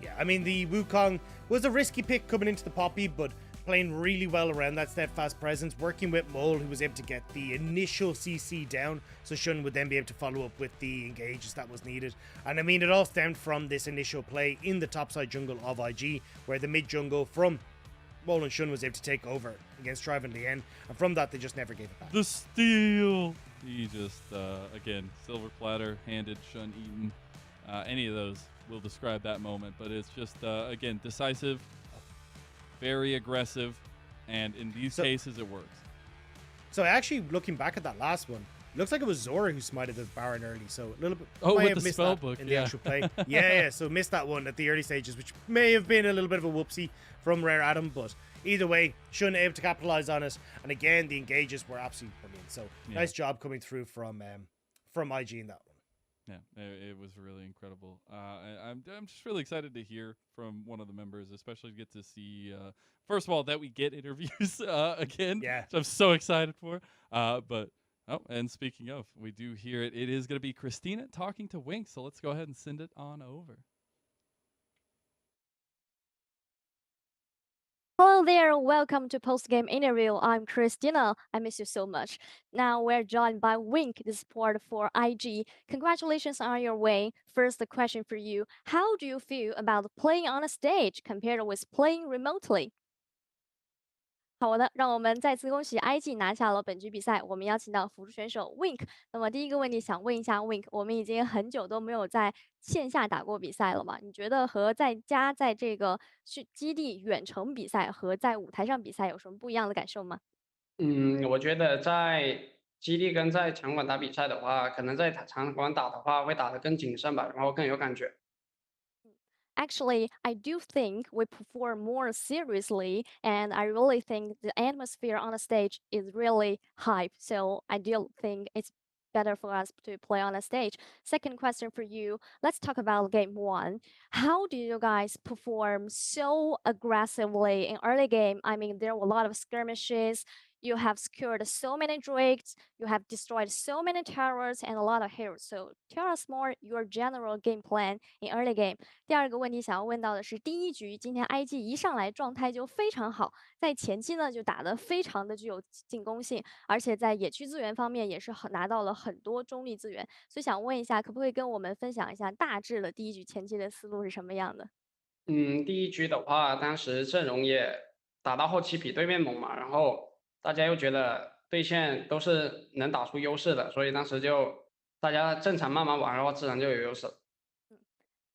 Yeah, I mean, the Wukong was a risky pick coming into the Poppy, but playing really well around that steadfast presence, working with Mole, who was able to get the initial CC down, so Shun would then be able to follow up with the engages that was needed. And I mean, it all stemmed from this initial play in the topside jungle of IG, where the mid jungle from Mole and Shun was able to take over against Strive and Lian, and from that they just never gave it back. The steal! He just, again, silver platter, handed Shun Eaton. Any of those will describe that moment, but it's just, again, decisive, very aggressive, and in these cases, it works. So actually, looking back at that last one, looks like it was Zora who smited the Baron early. So a little bit. With the spell book in the actual play. Yeah. So missed that one at the early stages, which may have been a little bit of a whoopsie from Rare Adam. But either way, Shun able to capitalize on it. And again, the engages were absolutely brilliant. So nice job coming through from IG in that one. Yeah, it was really incredible. I'm just really excited to hear from one of the members, especially to get to see, first of all, that we get interviews again, which I'm so excited for. And speaking of, we do hear it. It is going to be Christina talking to Wink, so let's go ahead and send it on over. Hello there, welcome to Post-Game Interview. I'm Christina. I miss you so much. Now we're joined by Wink, the support for IG. Congratulations on your way. First, the question for you. How do you feel about playing on a stage compared with playing remotely? 好的，让我们再次恭喜 IG 拿下了本局比赛。我们邀请到辅助选手 Wink。那么第一个问题想问一下 Wink， 我们已经很久都没有在线下打过比赛了嘛？你觉得和在家在这个基地远程比赛和在舞台上比赛有什么不一样的感受吗？我觉得在基地跟在场馆打比赛的话，可能在场馆打的话会打得更谨慎吧，然后更有感觉。Actually, I do think we perform more seriously, and I really think the atmosphere on the stage is really hype. So I do think it's better for us to play on a stage. Second question for you. Let's talk about game one. How do you guys perform so aggressively in early game? I mean, there were a lot of skirmishes. You have secured so many drakes, you have destroyed so many towers and a lot of heroes. So tell us more your general game plan in early game. 第二个问题想要问到的是，第一局今天 IG 一上来状态就非常好，在前期呢就打得非常的具有进攻性，而且在野区资源方面也是拿到了很多中立资源。所以想问一下，可不可以跟我们分享一下大致的第一局前期的思路是什么样的？第一局的话，当时阵容也打到后期比对面猛嘛，然后大家又觉得对线都是能打出优势的，所以当时就大家正常慢慢玩，然后自然就有优势了。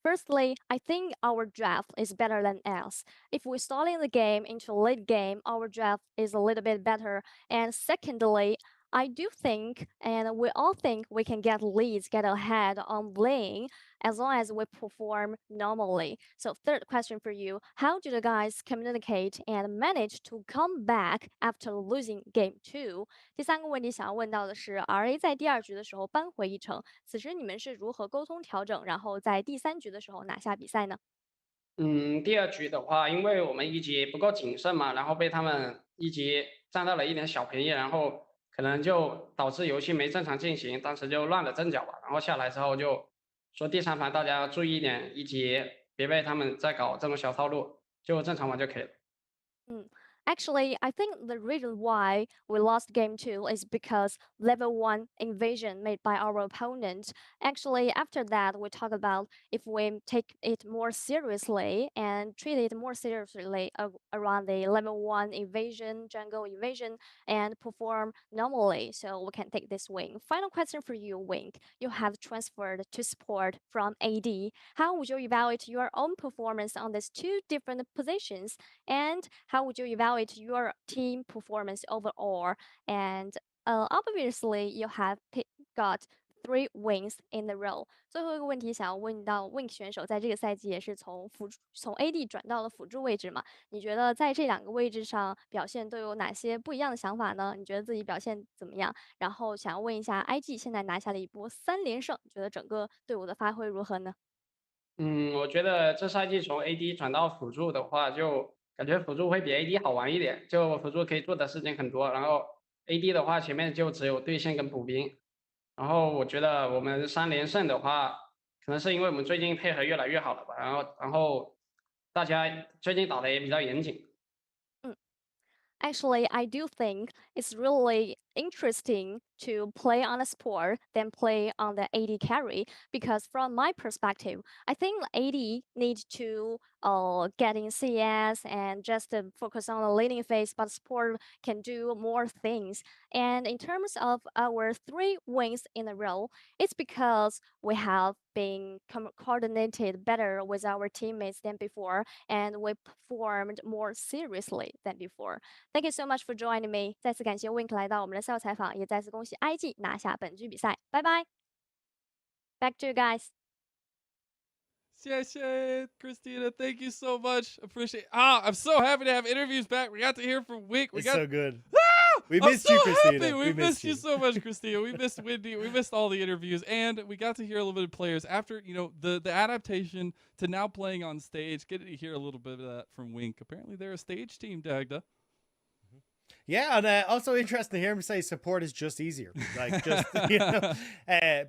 Firstly, I think our draft is better than else. If we're starting the game into late game, our draft is a little bit better. And secondly, I do think, and we all think we can get leads, get ahead on lane as long as we perform normally. So third question for you, how do the guys communicate and manage to come back after losing game two? 第三个问题想要问到的是，RA 在第二局的时候扳回一城，此时你们是如何沟通调整，然后在第三局的时候拿下比赛呢？第二局的话，因为我们一局不够谨慎嘛，然后被他们一局占到了一点小便宜，然后可能就导致游戏没正常进行，当时就乱了阵脚吧。然后下来之后就说第三盘大家注意一点，一局别被他们再搞这种小套路，就正常玩就可以了。Actually, I think the reason why we lost game two is because level one invasion made by our opponent. Actually, after that, we talk about if we take it more seriously and treat it more seriously around the level one invasion, jungle invasion, and perform normally, so we can take this win. Final question for you, Wink. You have transferred to support from AD. How would you evaluate your own performance on these two different positions? And how would you evaluate your team performance overall? And obviously, you have got 3 wins in a row. 最后一个问题想要问到 Wink 选手，在这个赛季也是从AD 转到了辅助位置嘛？你觉得在这两个位置上表现都有哪些不一样的想法呢？你觉得自己表现怎么样？然后想要问一下 IG 现在拿下了一波3连胜，觉得整个队伍的发挥如何呢？我觉得这赛季从 AD 转到辅助的话，就感觉辅助会比 AD 好玩一点，就辅助可以做的事情很多。然后 AD 的话，前面就只有对线跟补兵。然后我觉得我们3连胜的话，可能是因为我们最近配合越来越好了吧。然后大家最近打的也比较严谨。Actually, I do think it's really interesting to play on a sport than play on the AD carry because from my perspective, I think AD needs to get in CS and just focus on the laning phase, but sport can do more things. And in terms of our 3 wins in a row, it's because we have been coordinated better with our teammates than before, and we performed more seriously than before. Thank you so much for joining me. 再次感谢 Wink 来到我们的赛后采访，也再次恭喜 IG 拿下本局比赛。拜拜。Back to you guys. 谢谢 Christina. Thank you so much. Appreciate. I'm so happy to have interviews back. We got to hear from Wink. It's so good. We missed you, Christina. Happy. We missed you so much, Christina. We missed Wendy. We missed all the interviews, and we got to hear a little bit of players after the adaptation to now playing on stage. Getting to hear a little bit of that from Wink. Apparently, they're a stage team, Dagda. Yeah, and also interesting to hear him say support is just easier. Like, just,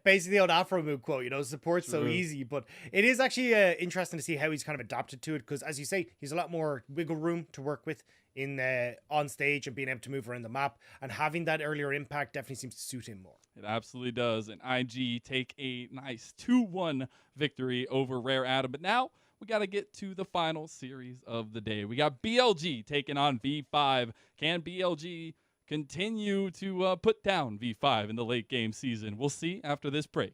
basically the old Afro move quote, support's so easy. But it is actually interesting to see how he's kind of adapted to it because, as you say, he's a lot more wiggle room to work with in on stage and being able to move around the map. And having that earlier impact definitely seems to suit him more. It absolutely does. And IG take a nice 2-1 victory over Rare Adam. But now we got to get to the final series of the day. We got BLG taking on V5. Can BLG continue to put down V5 in the late game season? We'll see after this break.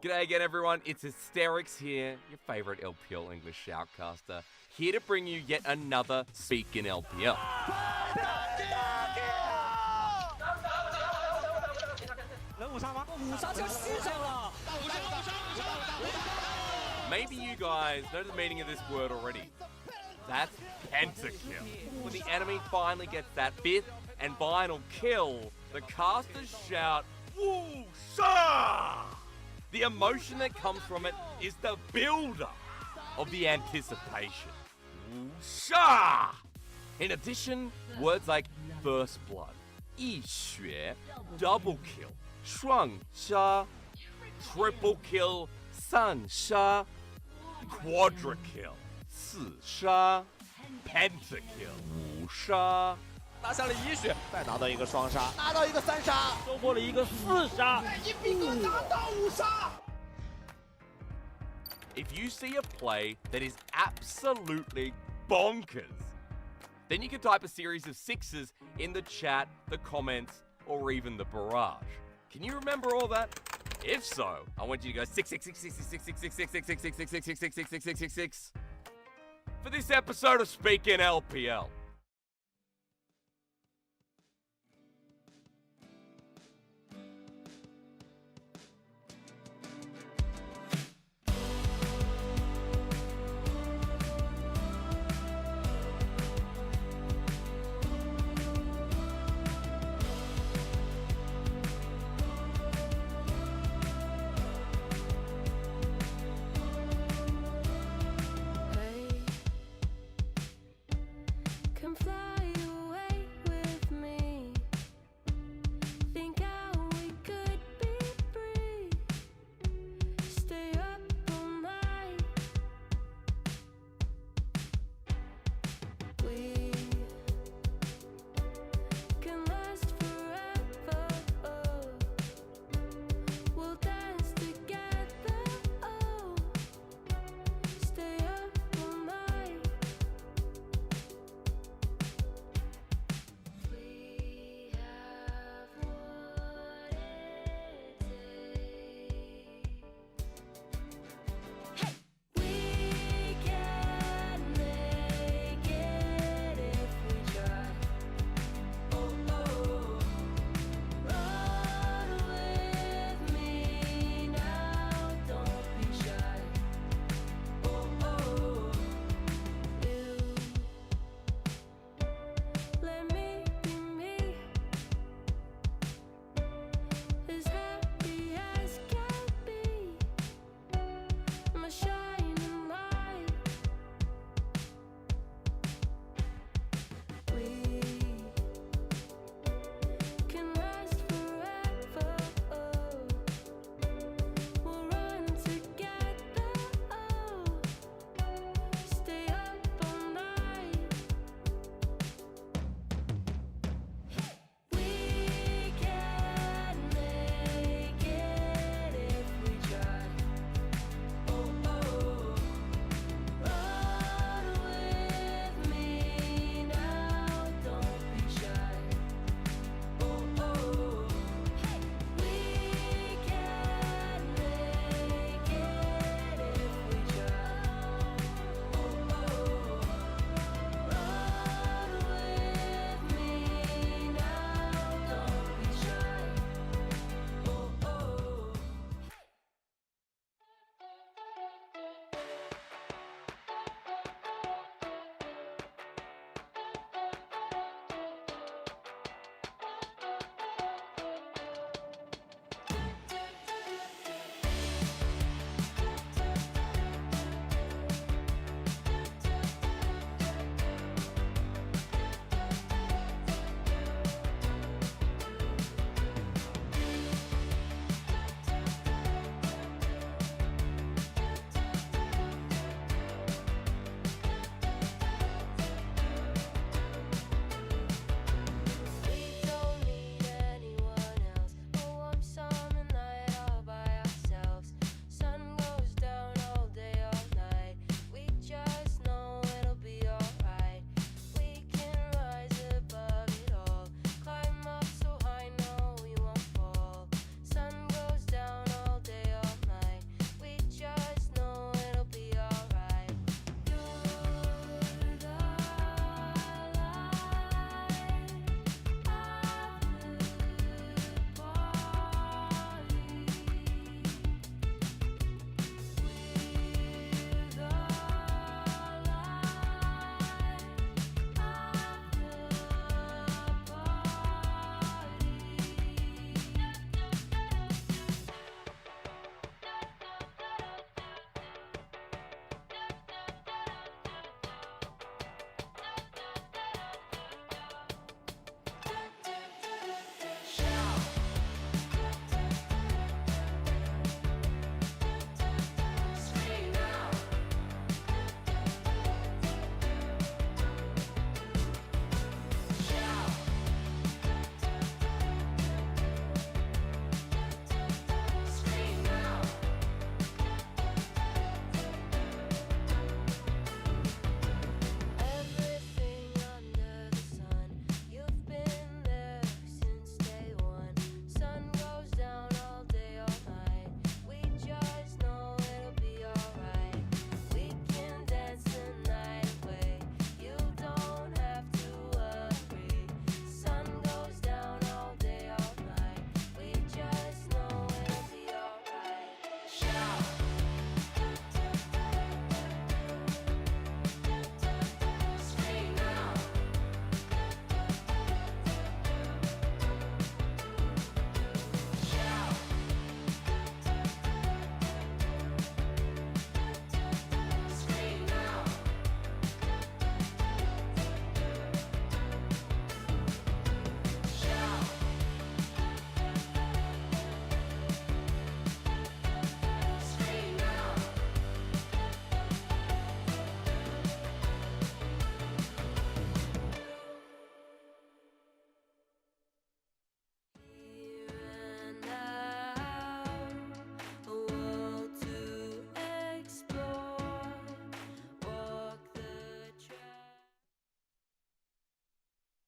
G'day again, everyone. It's Hysterics here, your favourite LPL English shoutcaster, here to bring you yet another Speak in LPL. Maybe you guys know the meaning of this word already. That's pentakill. When the enemy finally gets that fifth and final kill, the casters shout, "Woo-sha!" The emotion that comes from it is the build-up of the anticipation. Woo-sha! In addition, words like first blood, 一血, double kill, 双杀, triple kill, 三杀, quadra kill, 四杀, pentakill, 五杀. 拿下了1血，再拿到一个双杀，拿到一个3杀，收获了一个4杀，一比哥拿到5杀。 If you see a play that is absolutely bonkers, then you can type a series of sixes in the chat, the comments, or even the barrage. Can you remember all that? If so, I want you to go 6 6 6 6 6 6 6 6 6 6 6 6 6 6 6 6 6 6 6 6 for this episode of Speak in LPL.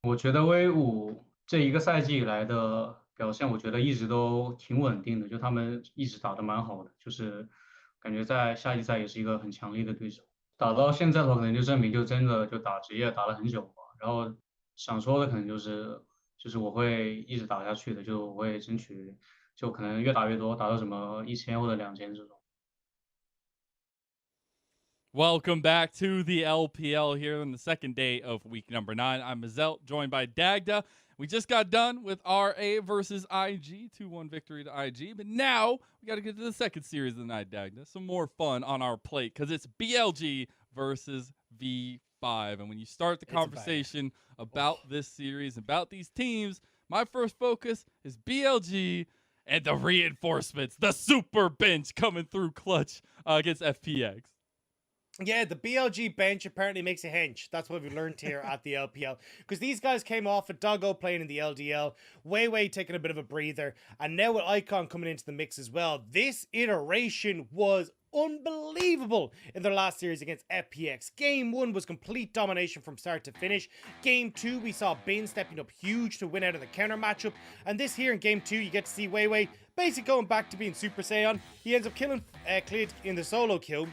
我觉得威武这一个赛季以来的表现，我觉得一直都挺稳定的，就他们一直打得蛮好的，就是感觉在夏季赛也是一个很强力的对手。打到现在的话，可能就证明就真的就打职业打了很久吧。然后想说的可能就是我会一直打下去的，就我会争取就可能越打越多，打到什么1000或者2000这种。Welcome back to the LPL here on the second day of week number 9. I'm Mazel, joined by Dagda. We just got done with RA versus IG, 2-1 victory to IG. But now we got to get to the second series of the night, Dagda. Some more fun on our plate because it's BLG versus V5. And when you start the conversation about this series, about these teams, my first focus is BLG and the reinforcements, the super bench coming through clutch against FPX. Yeah, the BLG bench apparently makes a hench. That's what we learned here at the LPL. Because these guys came off with Doggo playing in the LDL, Weiwei taking a bit of a breather, and now with Icon coming into the mix as well. This iteration was unbelievable in their last series against FPX. Game 1 was complete domination from start to finish. Game 2, we saw Bin stepping up huge to win out of the counter matchup. And this here in Game 2, you get to see Weiwei basically going back to being Super Saiyan. He ends up killing Clid in the solo kill.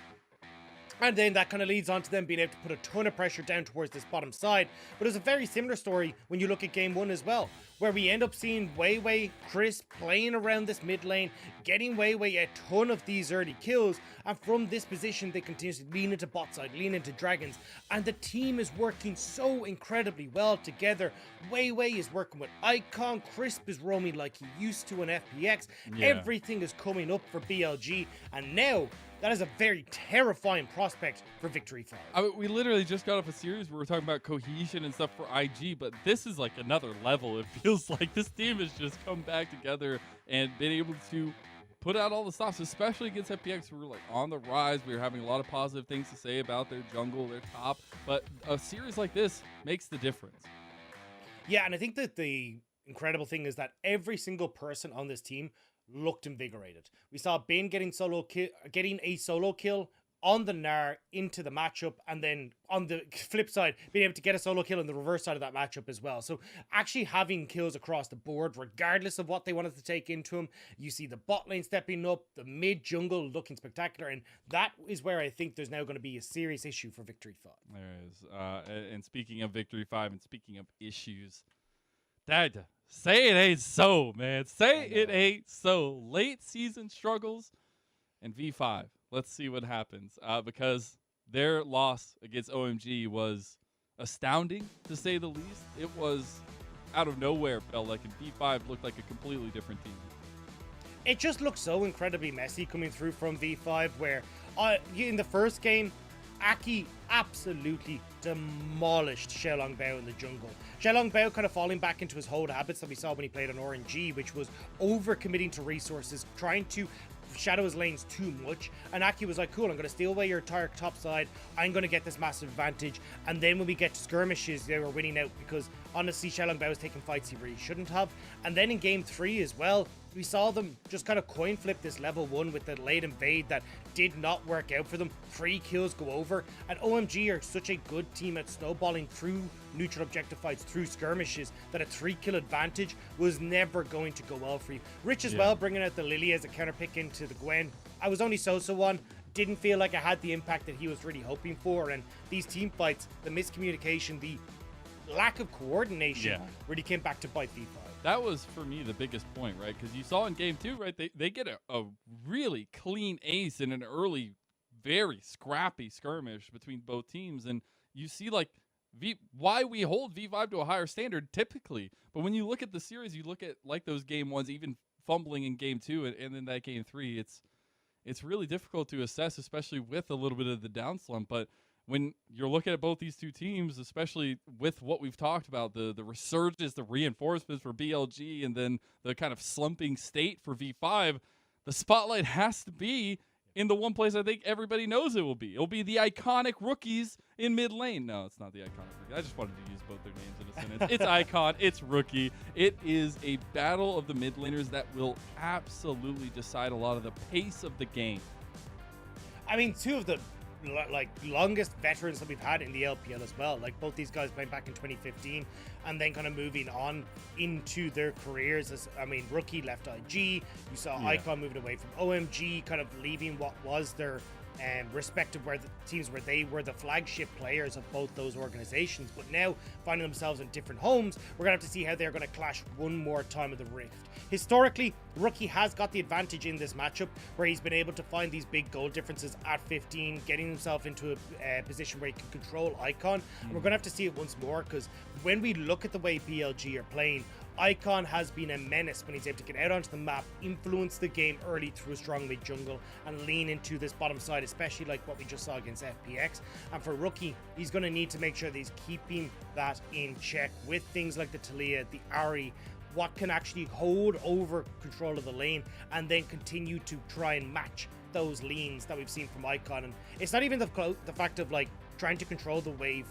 And then that kind of leads on to them being able to put a ton of pressure down towards this bottom side. But it's a very similar story when you look at Game 1 as well, where we end up seeing Weiwei, Chris playing around this mid lane, getting Weiwei a ton of these early kills, and from this position they continue to lean into bot side, lean into dragons, and the team is working so incredibly well together. Weiwei is working with Icon, Crisp is roaming like he used to in FPX, everything is coming up for BLG, and now that is a very terrifying prospect for Victory 5. I mean, we literally just got off a series where we're talking about cohesion and stuff for IG, but this is like another level. It feels like this team has just come back together and been able to put out all the stops, especially against FPX, who were like on the rise. We were having a lot of positive things to say about their jungle, their top, but a series like this makes the difference. Yeah, and I think that the incredible thing is that every single person on this team looked invigorated. We saw Bin getting a solo kill on the Gnar into the matchup, and then on the flip side, being able to get a solo kill on the reverse side of that matchup as well. So actually having kills across the board, regardless of what they wanted to take into him. You see the bot lane stepping up, the mid jungle looking spectacular, and that is where I think there's now going to be a serious issue for Victory 5. There is. And speaking of Victory 5 and speaking of issues, Dad, say it ain't so, man. Say it ain't so. Late season struggles and V5. Let's see what happens. Because their loss against OMG was astounding, to say the least. It was out of nowhere, felt like, and V5 looked like a completely different team. It just looked so incredibly messy coming through from V5, where in the first game, Aki absolutely demolished Xiaolong Bao in the jungle. Xiaolong Bao kind of falling back into his old habits that we saw when he played on RNG, which was over-committing to resources, trying to shadow his lanes too much, and Aki was like, cool, I'm going to steal away your entire top side, I'm going to get this massive advantage, and then when we get to skirmishes, they were winning out, because honestly, Xiaolong Bao was taking fights he really shouldn't have. And then in game 3 as well, we saw them just kind of coin flip this level 1 with the late invade that did not work out for them. 3 kills go over, and OMG are such a good team at snowballing through neutral objective fights, through skirmishes, that a 3-kill advantage was never going to go well for you. Rich as well, bringing out the Lily as a counter pick into the Gwen. I was only so one. Didn't feel like I had the impact that he was really hoping for, and these team fights, the miscommunication, the lack of coordination really came back to bite V5. That was, for me, the biggest point, right? Because you saw in game 2, right, they get a really clean ace in an early, very scrappy skirmish between both teams, and you see, like, why we hold V5 to a higher standard typically. But when you look at the series, you look at, like, those game 1s, even fumbling in game 2 and then that game 3, it's really difficult to assess, especially with a little bit of the down slump. But when you're looking at both these two teams, especially with what we've talked about, the resurgence, the reinforcements for BLG, and then the kind of slumping state for V5, the spotlight has to be in the one place I think everybody knows it will be. It'll be the iconic rookies in mid lane. No, it's not the iconic rookie. I just wanted to use both their names in a sentence. It's Icon, it's Rookie. It is a battle of the mid laners that will absolutely decide a lot of the pace of the game. I mean, two of the like longest veterans that we've had in the LPL as well. Like both these guys playing back in 2015 and then kind of moving on into their careers. As I mean, Rookie left IG. You saw Icon moving away from OMG, kind of leaving what was their respective where the teams where they were the flagship players of both those organizations, but now finding themselves in different homes. We're gonna have to see how they're gonna clash one more time of the Rift. Historically, Rookie has got the advantage in this matchup where he's been able to find these big goal differences at 15, getting himself into a position where he can control Icon. And we're gonna have to see it once more, because when we look at the way BLG are playing, Icon has been a menace when he's able to get out onto the map, influence the game early through a strong mid jungle, and lean into this bottom side, especially like what we just saw against FPX. And for Rookie, he's going to need to make sure that he's keeping that in check with things like the Talia, the Ari, what can actually hold over control of the lane, and then continue to try and match those leans that we've seen from Icon. And it's not even the fact of like trying to control the wave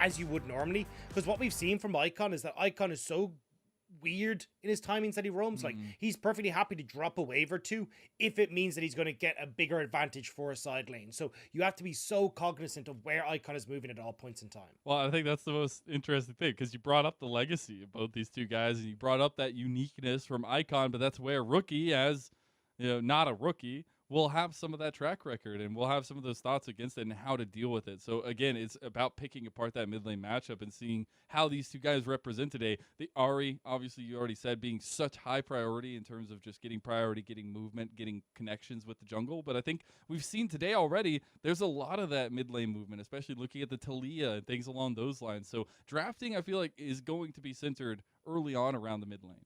as you would normally, because what we've seen from Icon is that Icon is so weird in his timings that he roams. Like he's perfectly happy to drop a wave or two if it means that he's going to get a bigger advantage for a side lane. So you have to be so cognizant of where Icon is moving at all points in time. Well, I think that's the most interesting thing, because you brought up the legacy of both these two guys, and you brought up that uniqueness from Icon, but that's where Rookie, as not a rookie, we'll have some of that track record, and we'll have some of those thoughts against it and how to deal with it. So again, it's about picking apart that mid lane matchup and seeing how these two guys represent today. The Ari, obviously you already said, being such high priority in terms of just getting priority, getting movement, getting connections with the jungle. But I think we've seen today already, there's a lot of that mid lane movement, especially looking at the Talia and things along those lines. So drafting, I feel like, is going to be centered early on around the mid lane.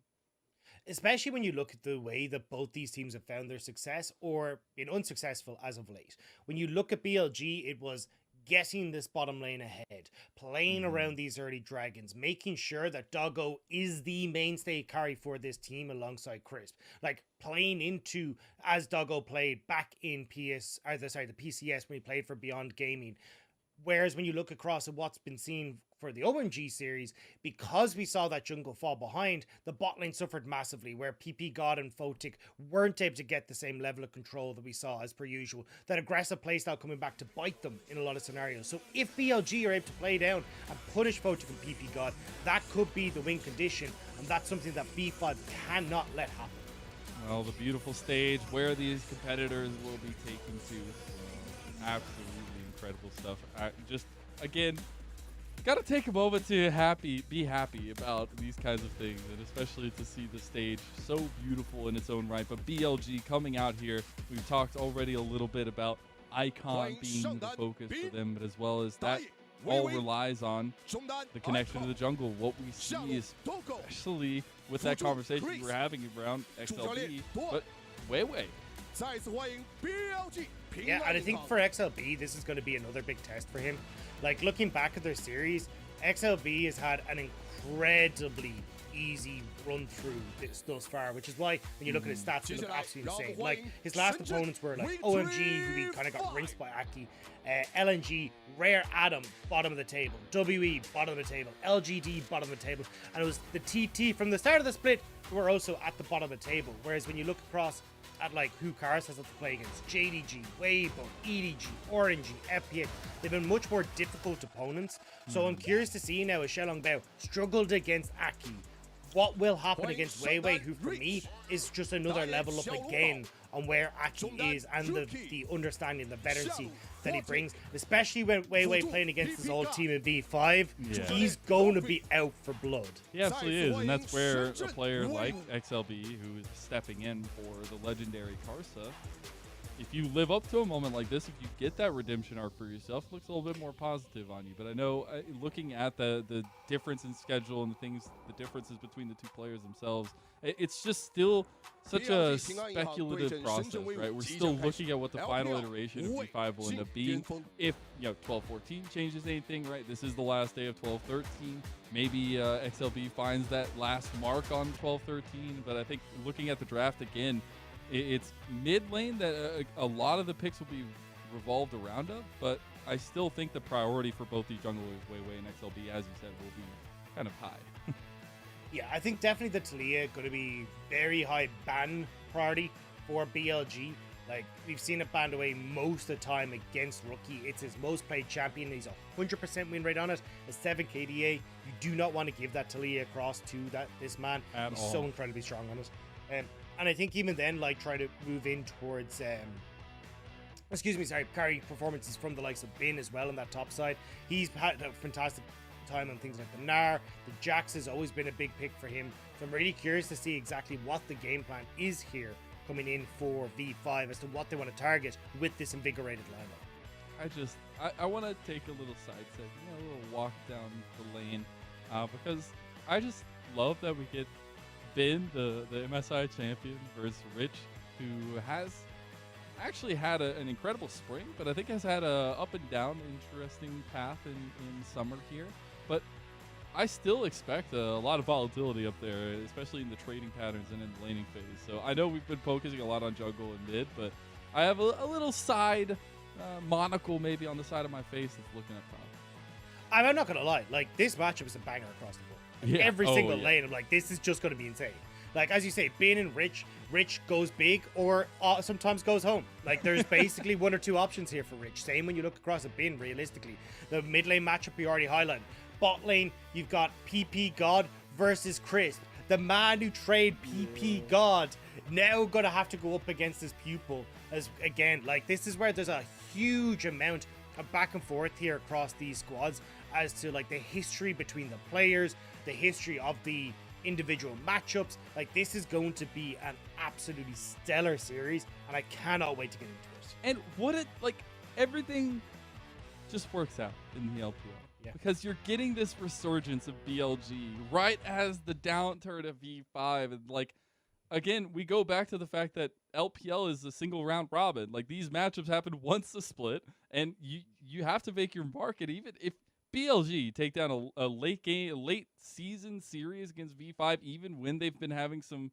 Especially when you look at the way that both these teams have found their success or been unsuccessful as of late. When you look at BLG, it was getting this bottom lane ahead, playing around these early dragons, making sure that Doggo is the mainstay carry for this team alongside Crisp. Like playing into, as Doggo played back in the PCS when he played for Beyond Gaming. Whereas when you look across at what's been seen for the OMG series, because we saw that jungle fall behind, the bot lane suffered massively, where PP God and Photic weren't able to get the same level of control that we saw as per usual. That aggressive playstyle coming back to bite them in a lot of scenarios. So if BLG are able to play down and punish Photic and PP God, that could be the win condition, and that's something that B5 cannot let happen. Well, the beautiful stage where these competitors will be taken to. Absolutely incredible stuff. Just, again, got to take a moment to be happy about these kinds of things, and especially to see the stage so beautiful in its own right. But BLG coming out here, we've talked already a little bit about Icon being the focus for them, but as well as that all relies on the connection to the jungle. What we see is, especially with that conversation we were having around XLB, but Weiwei. Yeah, and I think for XLB, this is going to be another big test for him. Like, looking back at their series, XLB has had an incredibly easy run through thus far, which is why when you look at his stats, they look absolutely insane. Like, his last opponents were like OMG, who he kind of got rinsed by Aki, LNG, Rare Adam, bottom of the table, WE, bottom of the table, LGD, bottom of the table, and it was the TT from the start of the split who were also at the bottom of the table. Whereas when you look across at like who Cars has to play against, JDG, Weibo, EDG, Orange, FPX, they've been much more difficult opponents. So I'm curious to see now as Shelong Bao struggled against Aki, what will happen against Weiwei, who for me is just another level up again on where Aki is and the understanding, the veterancy that he brings, especially when Weiwei playing against his old team in B5. He's going to be out for blood. He absolutely is, and that's where a player like XLB, who is stepping in for the legendary Karsa, if you live up to a moment like this, if you get that redemption arc for yourself, it looks a little bit more positive on you. But I know looking at the difference in schedule and the differences between the two players themselves, it's just still such a speculative process, right? We're still looking at what the final iteration of G5 will end up being. If 12-14 changes anything, right? This is the last day of 12-13. Maybe XLB finds that last mark on 12-13. But I think looking at the draft again, it's mid lane that a lot of the picks will be revolved around of, but I still think the priority for both these junglers, Weiwei and XLB, as you said, will be kind of high. Yeah, I think definitely the Talia going to be very high ban priority for BLG. Like, we've seen it banned away most of the time against Rookie. It's his most played champion. He's a 100% win rate on it. A 7 KDA. You do not want to give that Talia across to this man. He's so incredibly strong on it. And I think even then, like, try to move in towards... carry performances from the likes of Bin as well on that top side. He's had a fantastic time on things like the Gnar. The Jax has always been a big pick for him. So I'm really curious to see exactly what the game plan is here coming in for V5 as to what they want to target with this invigorated lineup. I want to take a little side step, a little walk down the lane, because I just love that we get Bin, the MSI champion, versus Rich, who has actually had an incredible spring, but I think has had a up and down interesting path in summer here. But I still expect a lot of volatility up there, especially in the trading patterns and in the laning phase. So I know we've been focusing a lot on jungle and mid, but I have a little side monocle maybe on the side of my face that's looking up top. I'm not going to lie. Like, this matchup is a banger across the board. Like, every single lane, I'm like, this is just going to be insane. Like, as you say, Bin and Rich goes big or sometimes goes home. Like, there's basically one or two options here for Rich. Same when you look across a Bin, realistically. The mid lane matchup we already highlighted. Bot lane, you've got PP God versus Crisp. The man who traded PP God now going to have to go up against his pupil. As again, like, this is where there's a huge amount of back and forth here across these squads as to, like, the history between the players, the history of the individual matchups. Like, this is going to be an absolutely stellar series, and I cannot wait to get into it. And what it, like, everything just works out in the LPL. Yeah. Because you're getting this resurgence of BLG right as the downturn of V5. And, like, again, we go back to the fact that LPL is a single round robin. Like, these matchups happen once a split, and you have to make your market. Even if BLG take down a late season series against V5, even when they've been having some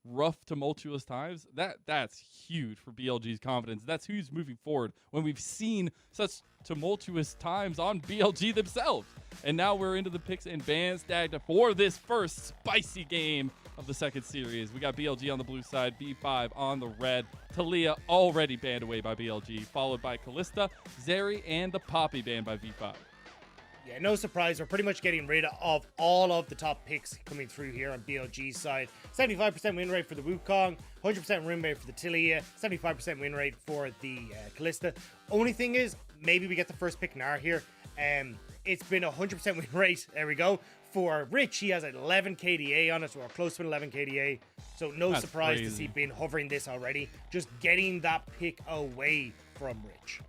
rough, tumultuous times, that's huge for BLG's confidence. That's who's moving forward when we've seen such tumultuous times on BLG themselves. And now we're into the picks and bans stacked for this first spicy game of the second series. We got BLG on the blue side, V5 on the red. Talia already banned away by BLG, followed by Kalista, Zeri, and the Poppy banned by V5. Yeah, no surprise. We're pretty much getting rid of all of the top picks coming through here on BLG's side. 75% win rate for the Wukong, 100% win rate for the Talia, 75% win rate for the Kalista. Only thing is, maybe we get the first pick Gnar here. It's been 100% win rate. There we go. For Rich, he has 11 KDA on it, or close to 11 KDA. So no surprise to see Bin hovering this already. Just getting that pick away from Rich.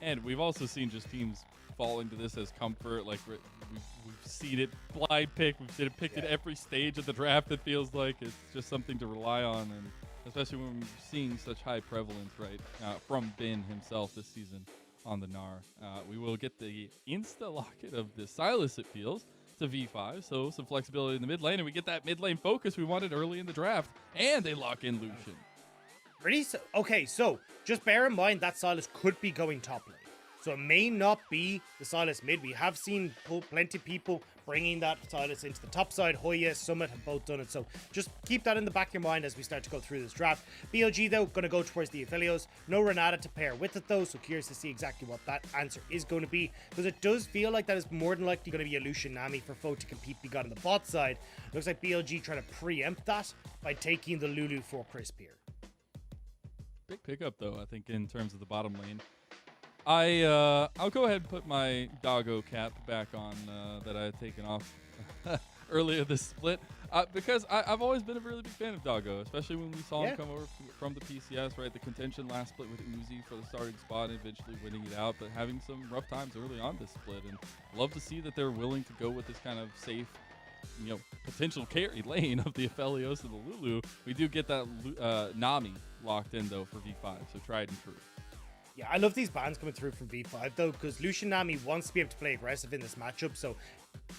And we've also seen just teams fall into this as comfort. Like, we've seen it blind pick. We've seen it picked at every stage of the draft. It feels like it's just something to rely on, and especially when we're seeing such high prevalence, right, from Bin himself this season on the Gnar. We will get the insta locket of the Silas, it feels, to V5, so some flexibility in the mid lane, and we get that mid lane focus we wanted early in the draft, and they lock in Lucian. Really? Okay, so just bear in mind that Silas could be going top lane. So it may not be the Silas mid. We have seen plenty of people bringing that Silas into the top side. Hoya, Summit have both done it. So just keep that in the back of your mind as we start to go through this draft. BLG, though, going to go towards the Aphelios. No Renata to pair with it, though. So curious to see exactly what that answer is going to be. Because it does feel like that is more than likely going to be a Lucian Nami for Foe to compete we got on the bot side. Looks like BLG trying to preempt that by taking the Lulu for Crisp here. Big pickup, though, I think, in terms of the bottom lane. I'll go ahead and put my doggo cap back on that I had taken off earlier this split because I've always been a really big fan of doggo, especially when we saw him come over from the PCS, right? The contention last split with Uzi for the starting spot and eventually winning it out, but having some rough times early on this split, and love to see that they're willing to go with this kind of safe, potential carry lane of the Aphelios and the Lulu. We do get that Nami locked in, though, for V5, so tried and true. Yeah, I love these bans coming through from V5, though, because Lucian Nami wants to be able to play aggressive in this matchup. So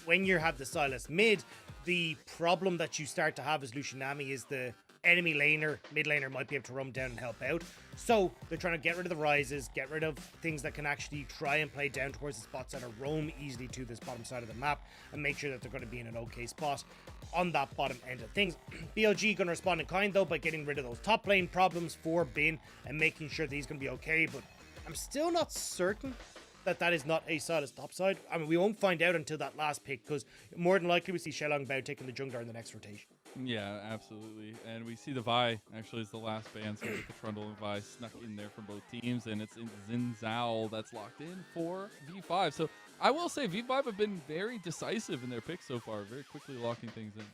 when you have the Silas mid, the problem that you start to have as Lucian Nami is the enemy laner, mid laner might be able to run down and help out. So they're trying to get rid of the rises, get rid of things that can actually try and play down towards the spots that are roam easily to this bottom side of the map, and make sure that they're going to be in an okay spot on that bottom end of things. BLG going to respond in kind though by getting rid of those top lane problems for Bin and making sure that he's going to be okay, but I'm still not certain that is not a Silas top side. I mean, we won't find out until that last pick, because more than likely we see Shelong Bao taking the jungler in the next rotation. Yeah, absolutely. And we see the Vi actually is the last ban, so the Trundle and Vi snuck in there from both teams, and it's Xin Zhao that's locked in for V5. So I will say V5 have been very decisive in their picks so far, very quickly locking things in.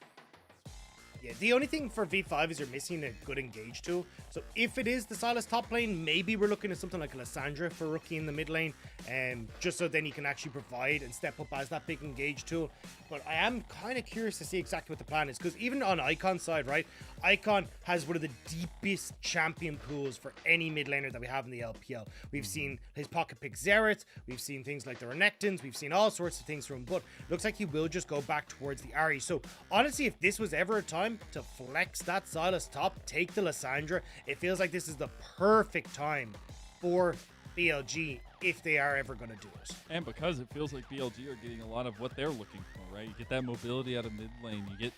Yeah, the only thing for V5 is you're missing a good engage tool. So if it is the Silas top lane, maybe we're looking at something like Lissandra for Rookie in the mid lane, just so then he can actually provide and step up as that big engage tool. But I am kind of curious to see exactly what the plan is, because even on Icon's side, right, Icon has one of the deepest champion pools for any mid laner that we have in the LPL. We've seen his pocket pick Xerath, we've seen things like the Renekton's, we've seen all sorts of things from him, but looks like he will just go back towards the Ahri. So honestly, if this was ever a time to flex that Silas top, take the Lissandra, it feels like this is the perfect time for BLG if they are ever going to do it. And because it feels like BLG are getting a lot of what they're looking for, right? You get that mobility out of mid lane, you get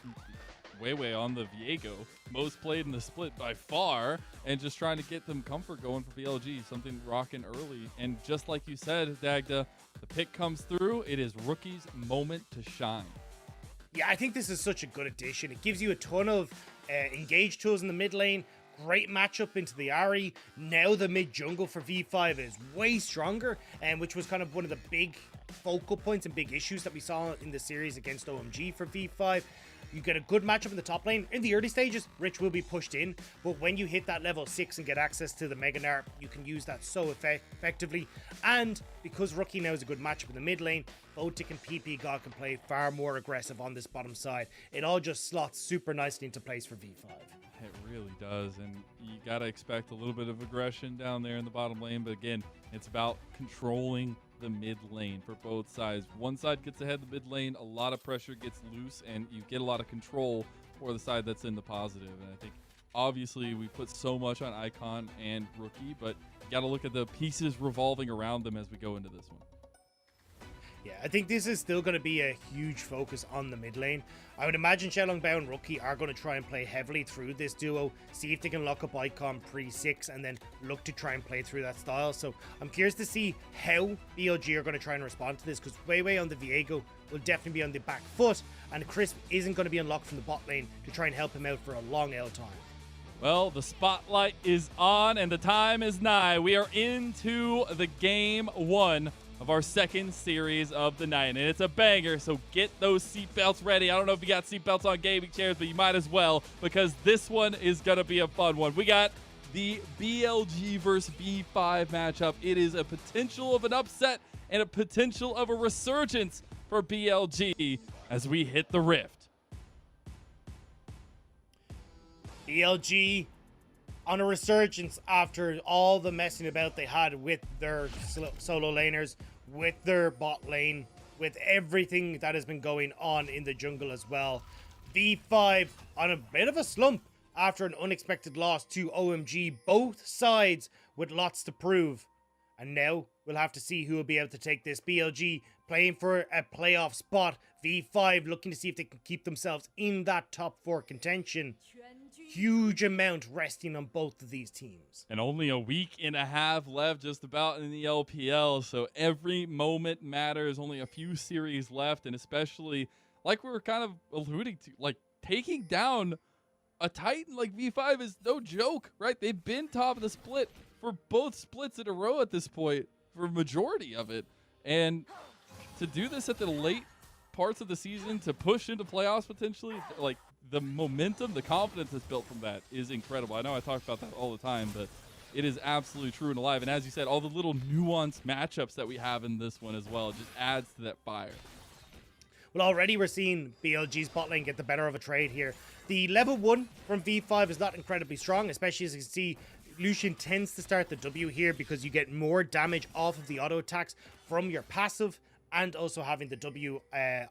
way on the Viego, most played in the split by far, and just trying to get them comfort going for BLG, something rocking early. And just like you said, Dagda, the pick comes through, it is Rookie's moment to shine. Yeah, I think this is such a good addition. It gives you a ton of engage tools in the mid lane, great matchup into the Ahri. Now the mid jungle for V5 is way stronger, and which was kind of one of the big focal points and big issues that we saw in the series against OMG for V5. You get a good matchup in the top lane. In the early stages, Rich will be pushed in, but when you hit that level 6 and get access to the Mega Gnar, you can use that so effectively. And because Rookie now is a good matchup in the mid lane, Botic and PP God can play far more aggressive on this bottom side. It all just slots super nicely into place for V5. It really does, and you got to expect a little bit of aggression down there in the bottom lane, but again, it's about controlling the mid lane for both sides. One side gets ahead of the mid lane, a lot of pressure gets loose, and you get a lot of control for the side that's in the positive. And I think obviously we put so much on Icon and Rookie, but you got to look at the pieces revolving around them as we go into this one. Yeah, I think this is still going to be a huge focus on the mid lane. I would imagine Shelong Bao and Rookie are going to try and play heavily through this duo, see if they can lock up Icon pre-6, and then look to try and play through that style. So I'm curious to see how BLG are going to try and respond to this, because Wei on the Viego will definitely be on the back foot, and Crisp isn't going to be unlocked from the bot lane to try and help him out for a long L time. Well, the spotlight is on and the time is nigh. We are into the game 1 of our second series of the night, and it's a banger, so get those seatbelts ready. I don't know if you got seatbelts on gaming chairs, but you might as well, because this one is going to be a fun one. We got the BLG versus V5 matchup. It is a potential of an upset and a potential of a resurgence for BLG as we hit the rift. BLG on a resurgence after all the messing about they had with their solo laners, with their bot lane, with everything that has been going on in the jungle as well. V5 on a bit of a slump after an unexpected loss to OMG, both sides with lots to prove. And now we'll have to see who will be able to take this. BLG playing for a playoff spot. V5 looking to see if they can keep themselves in that top 4 contention. Huge amount resting on both of these teams. And only a week and a half left just about in the LPL, so every moment matters. Only a few series left, and especially, like we were kind of alluding to, like taking down a Titan like V5 is no joke, right? They've been top of the split for both splits in a row at this point, for a majority of it. And to do this at the late parts of the season, to push into playoffs potentially, like the momentum, the confidence that's built from that is incredible. I know I talk about that all the time, but it is absolutely true and alive. And as you said, all the little nuanced matchups that we have in this one as well just adds to that fire. Well, already we're seeing BLG's bot lane get the better of a trade here. The level 1 from V5 is not incredibly strong, especially as you can see Lucian tends to start the W here because you get more damage off of the auto attacks from your passive, and also having the W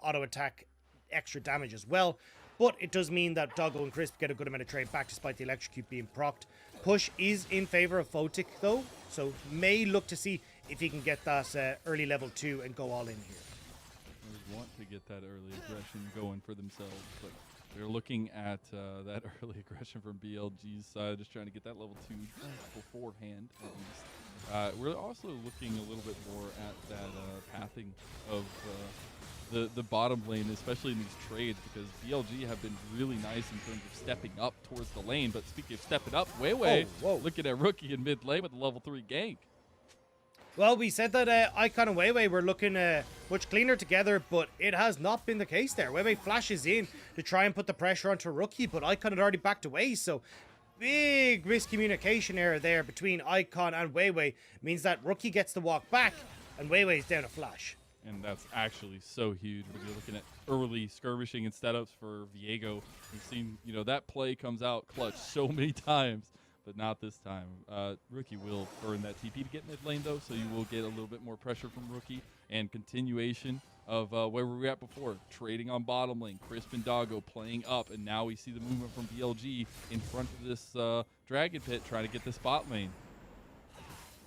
auto attack extra damage as well. but it does mean that Doggo and Crisp get a good amount of trade back despite the electrocute being procced. Push is in favor of Photic though, so may look to see if he can get that early level 2 and go all in here. They want to get that early aggression going for themselves, but they're looking at that early aggression from BLG's side, just trying to get that level 2 beforehand at least. We're also looking a little bit more at that pathing of the bottom lane, especially in these trades, because BLG have been really nice in terms of stepping up towards the lane. But speaking of stepping up, Weiwei looking at Rookie in mid lane with the level 3 gank. Well, we said that Icon and Weiwei were looking much cleaner together, but it has not been the case there. Weiwei flashes in to try and put the pressure onto Rookie, but Icon had already backed away, so big miscommunication error there between Icon and Weiwei means that Rookie gets to walk back, and Weiwei's down a flash. And that's actually so huge when you're looking at early skirmishing and setups for Viego. We've seen, that play comes out clutch so many times, but not this time. Rookie will burn that TP to get mid lane, though, so you will get a little bit more pressure from Rookie and continuation of where we were at before, trading on bottom lane, Crisp and Doggo playing up, and now we see the movement from BLG in front of this Dragon Pit trying to get the spot lane.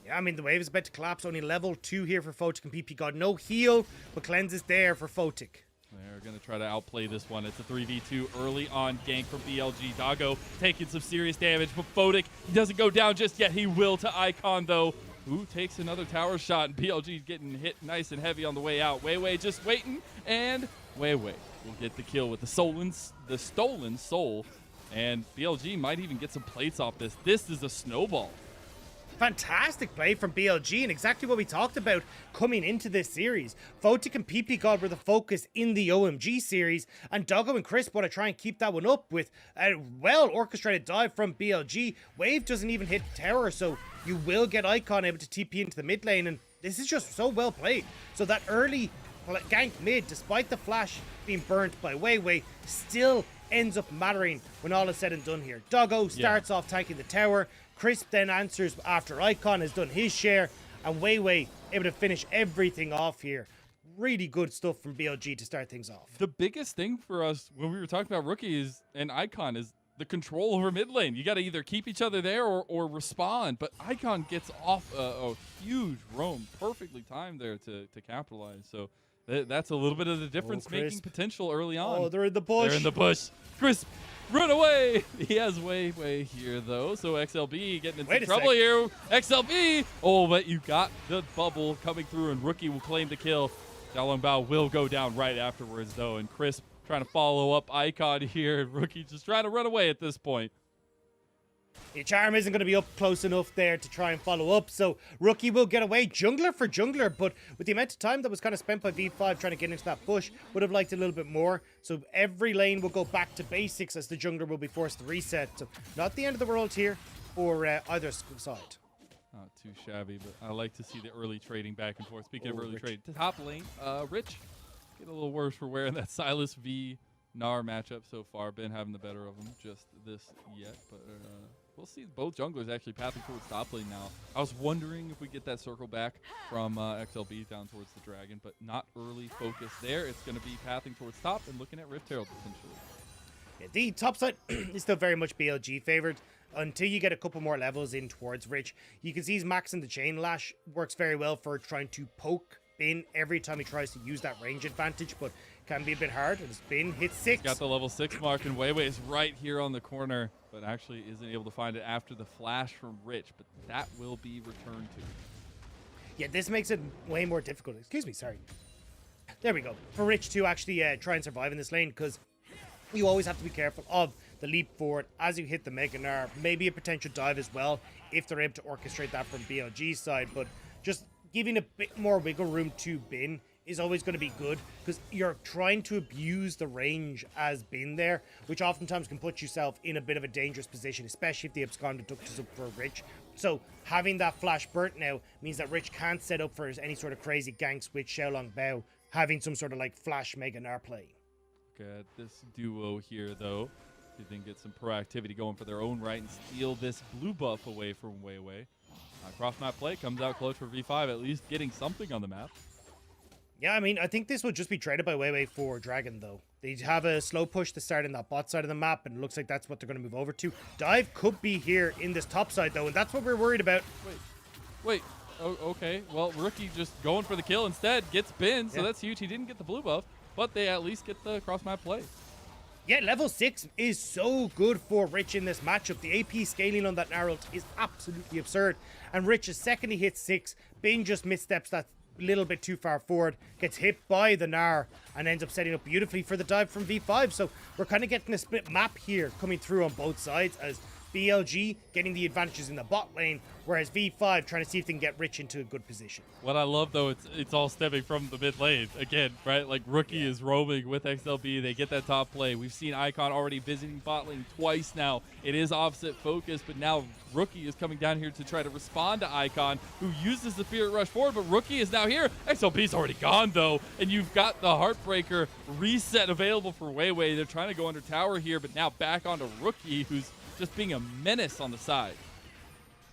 Yeah, I mean, the wave is about to collapse. Only level 2 here for Photic and PP God. No heal, but cleanse is there for Photic. They're going to try to outplay this one. It's a 3v2 early on gank from BLG. Doggo taking some serious damage, but Photic, he doesn't go down just yet. He will to Icon, though. Who takes another tower shot, and BLG getting hit nice and heavy on the way out. Weiwei just waiting, and Weiwei will get the kill with the stolen soul, and BLG might even get some plates off this. This is a snowball. Fantastic play from BLG and exactly what we talked about coming into this series. Photic and PP God were the focus in the OMG series, and Doggo and Crisp want to try and keep that one up with a well-orchestrated dive from BLG. Wave doesn't even hit tower, so you will get Icon able to TP into the mid lane, and this is just so well played. So that early gank mid, despite the flash being burnt by Weiwei, still ends up mattering when all is said and done here. Doggo starts off tanking the tower. Crisp then answers after Icon has done his share, and Weiwei able to finish everything off here. Really good stuff from BLG to start things off. The biggest thing for us when we were talking about Rookie and Icon is the control over mid lane. You got to either keep each other there or respond, but Icon gets off a huge roam, perfectly timed there to capitalize. So that's a little bit of the difference making potential early on. Oh, they're in the bush. They're in the bush. Crisp, run away. He has Weiwei here, though. So XLB getting into trouble here. XLB. Oh, but you got the bubble coming through, and Rookie will claim the kill. Xiaolongbao will go down right afterwards, though, and Crisp trying to follow up Icon here. Rookie just trying to run away at this point. The charm isn't going to be up close enough there to try and follow up, so Rookie will get away. Jungler for jungler, but with the amount of time that was kind of spent by V5 trying to get into that bush, would have liked a little bit more. So every lane will go back to basics as the jungler will be forced to reset. So not the end of the world here for either side. Not too shabby, but I like to see the early trading back and forth. Speaking of early trade, top lane, Rich, get a little worse for wearing that Silas v Gnar matchup so far. Been having the better of them just this yet, but we'll see both junglers actually pathing towards top lane now. I was wondering if we get that circle back from XLB down towards the dragon, but not early focus there. It's going to be pathing towards top and looking at Rift Herald potentially. Yeah, the top side is still very much BLG favored until you get a couple more levels in towards Rich. You can see he's maxing the chain lash. Works very well for trying to poke Bin every time he tries to use that range advantage, but can be a bit hard. And Bin hits 6. Got the level 6 mark, and Weiwei is right here on the corner, but actually isn't able to find it after the flash from Rich, but that will be returned to. Yeah, this makes it way more difficult. Excuse me, sorry. There we go. For Rich to actually try and survive in this lane, because you always have to be careful of the leap forward as you hit the Mega Gnar. Maybe a potential dive as well, if they're able to orchestrate that from BLG's side, but just giving a bit more wiggle room to Bin is always going to be good, because you're trying to abuse the range as Bin there, which oftentimes can put yourself in a bit of a dangerous position, especially if the absconded duct is up for Rich. So having that flash burnt now means that Rich can't set up for any sort of crazy ganks with Xiaolongbao having some sort of like flash Mega Gnar play. Got this duo here, though. See if they can get some proactivity going for their own right and steal this blue buff away from Weiwei. Cross map play comes out close for V5, at least getting something on the map. Yeah, I mean, I think this will just be traded by Weiwei for Dragon, though. They have a slow push to start in that bot side of the map, and it looks like that's what they're going to move over to. Dive could be here in this top side, though, and that's what we're worried about. Wait. Oh, okay. Well, Rookie just going for the kill instead. Gets Bin, so that's huge. He didn't get the blue buff, but they at least get the cross-map play. Yeah, level 6 is so good for Rich in this matchup. The AP scaling on that Nair ult is absolutely absurd. And Rich, the second he hits 6, Bin just missteps that little bit too far forward, gets hit by the Nair, and ends up setting up beautifully for the dive from V5. So we're kind of getting a split map here coming through on both sides, as BLG getting the advantages in the bot lane, whereas V5 trying to see if they can get Rich into a good position. What I love, though, it's all stemming from the mid lane. Again, right? Like, Rookie is roaming with XLB. They get that top play. We've seen Icon already visiting bot lane twice now. It is offset focus, but now Rookie is coming down here to try to respond to Icon, who uses the Spirit Rush forward, but Rookie is now here. XLB's already gone, though, and you've got the Heartbreaker reset available for Weiwei. They're trying to go under tower here, but now back onto Rookie, who's just being a menace on the side.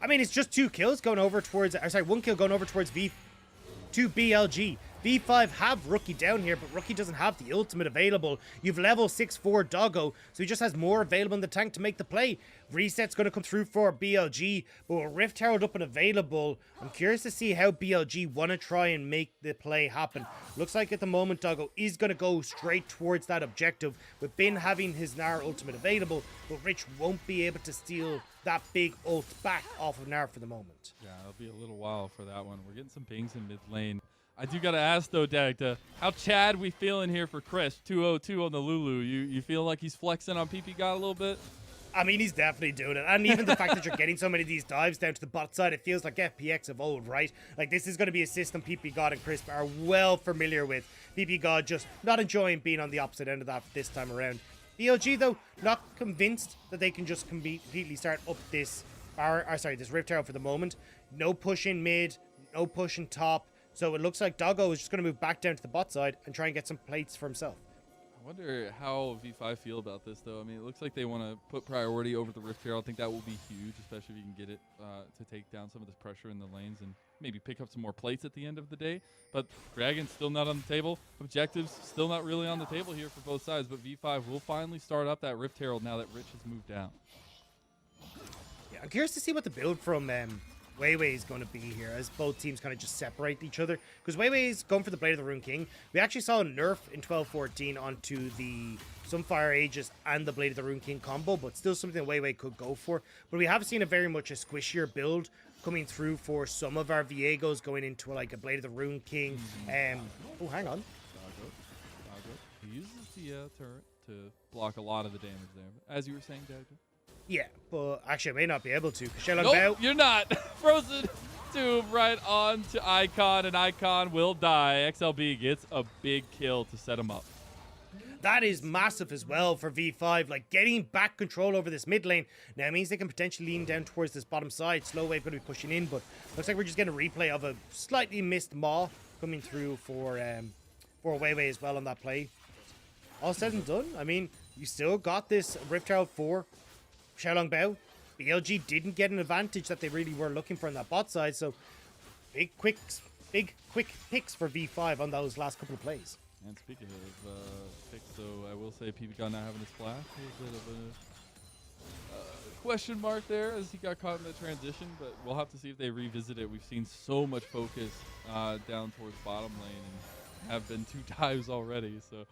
I mean, it's just 2 kills going over towards, or sorry, 1 kill going over towards BLG. V5 have Rookie down here, but Rookie doesn't have the ultimate available. You've level 6-4 Doggo, so he just has more available in the tank to make the play. Reset's going to come through for BLG, but with Rift Herald up and available, I'm curious to see how BLG want to try and make the play happen. Looks like at the moment Doggo is going to go straight towards that objective, with Bin having his Nair ultimate available, but Rich won't be able to steal that big ult back off of Nair for the moment. Yeah, it'll be a little while for that one. We're getting some pings in mid lane. I do got to ask, though, Dagda, how Chad we feeling here for Chris? 202 on the Lulu. You feel like he's flexing on PP God a little bit? I mean, he's definitely doing it. And even the fact that you're getting so many of these dives down to the bot side, it feels like FPX of old, right? Like, this is going to be a system PP God and Crisp are well familiar with. PP God just not enjoying being on the opposite end of that this time around. BLG, though, not convinced that they can just completely start up this this Rift Herald for the moment. No push in mid, no push in top. So it looks like Doggo is just going to move back down to the bot side and try and get some plates for himself. I wonder how V5 feel about this, though. I mean, it looks like they want to put priority over the Rift Herald. I think that will be huge, especially if you can get it to take down some of this pressure in the lanes and maybe pick up some more plates at the end of the day. But Dragon's still not on the table. Objectives still not really on the table here for both sides. But V5 will finally start up that Rift Herald now that Rich has moved down. Yeah, I'm curious to see what the build from Weiwei is going to be here, as both teams kind of just separate each other. Because Weiwei is going for the Blade of the Rune King. We actually saw a nerf in 12-14 onto the Sunfire Aegis and the Blade of the Rune King combo, but still something that Weiwei could go for. But we have seen a very much a squishier build coming through for some of our Viegos, going into like a Blade of the Rune King. Oh, hang on. He uses the turret to block a lot of the damage there. As you were saying, Dagda. Yeah, but actually I may not be able to. Nope, you're not. Frozen Tomb right on to Icon, and Icon will die. XLB gets a big kill to set him up. That is massive as well for V5. Like, getting back control over this mid lane now means they can potentially lean down towards this bottom side. Slow Wave going to be pushing in, but looks like we're just getting a replay of a slightly missed Maw coming through for Weiwei as well on that play. All said and done, I mean, you still got this Rift Herald for Xiaolong Bao. BLG didn't get an advantage that they really were looking for on that bot side, so big quick picks for V5 on those last couple of plays. And speaking of picks, so I will say PB God not having his flash. A little bit of a question mark there as he got caught in the transition, but we'll have to see if they revisit it. We've seen so much focus down towards bottom lane and have been 2 dives already, so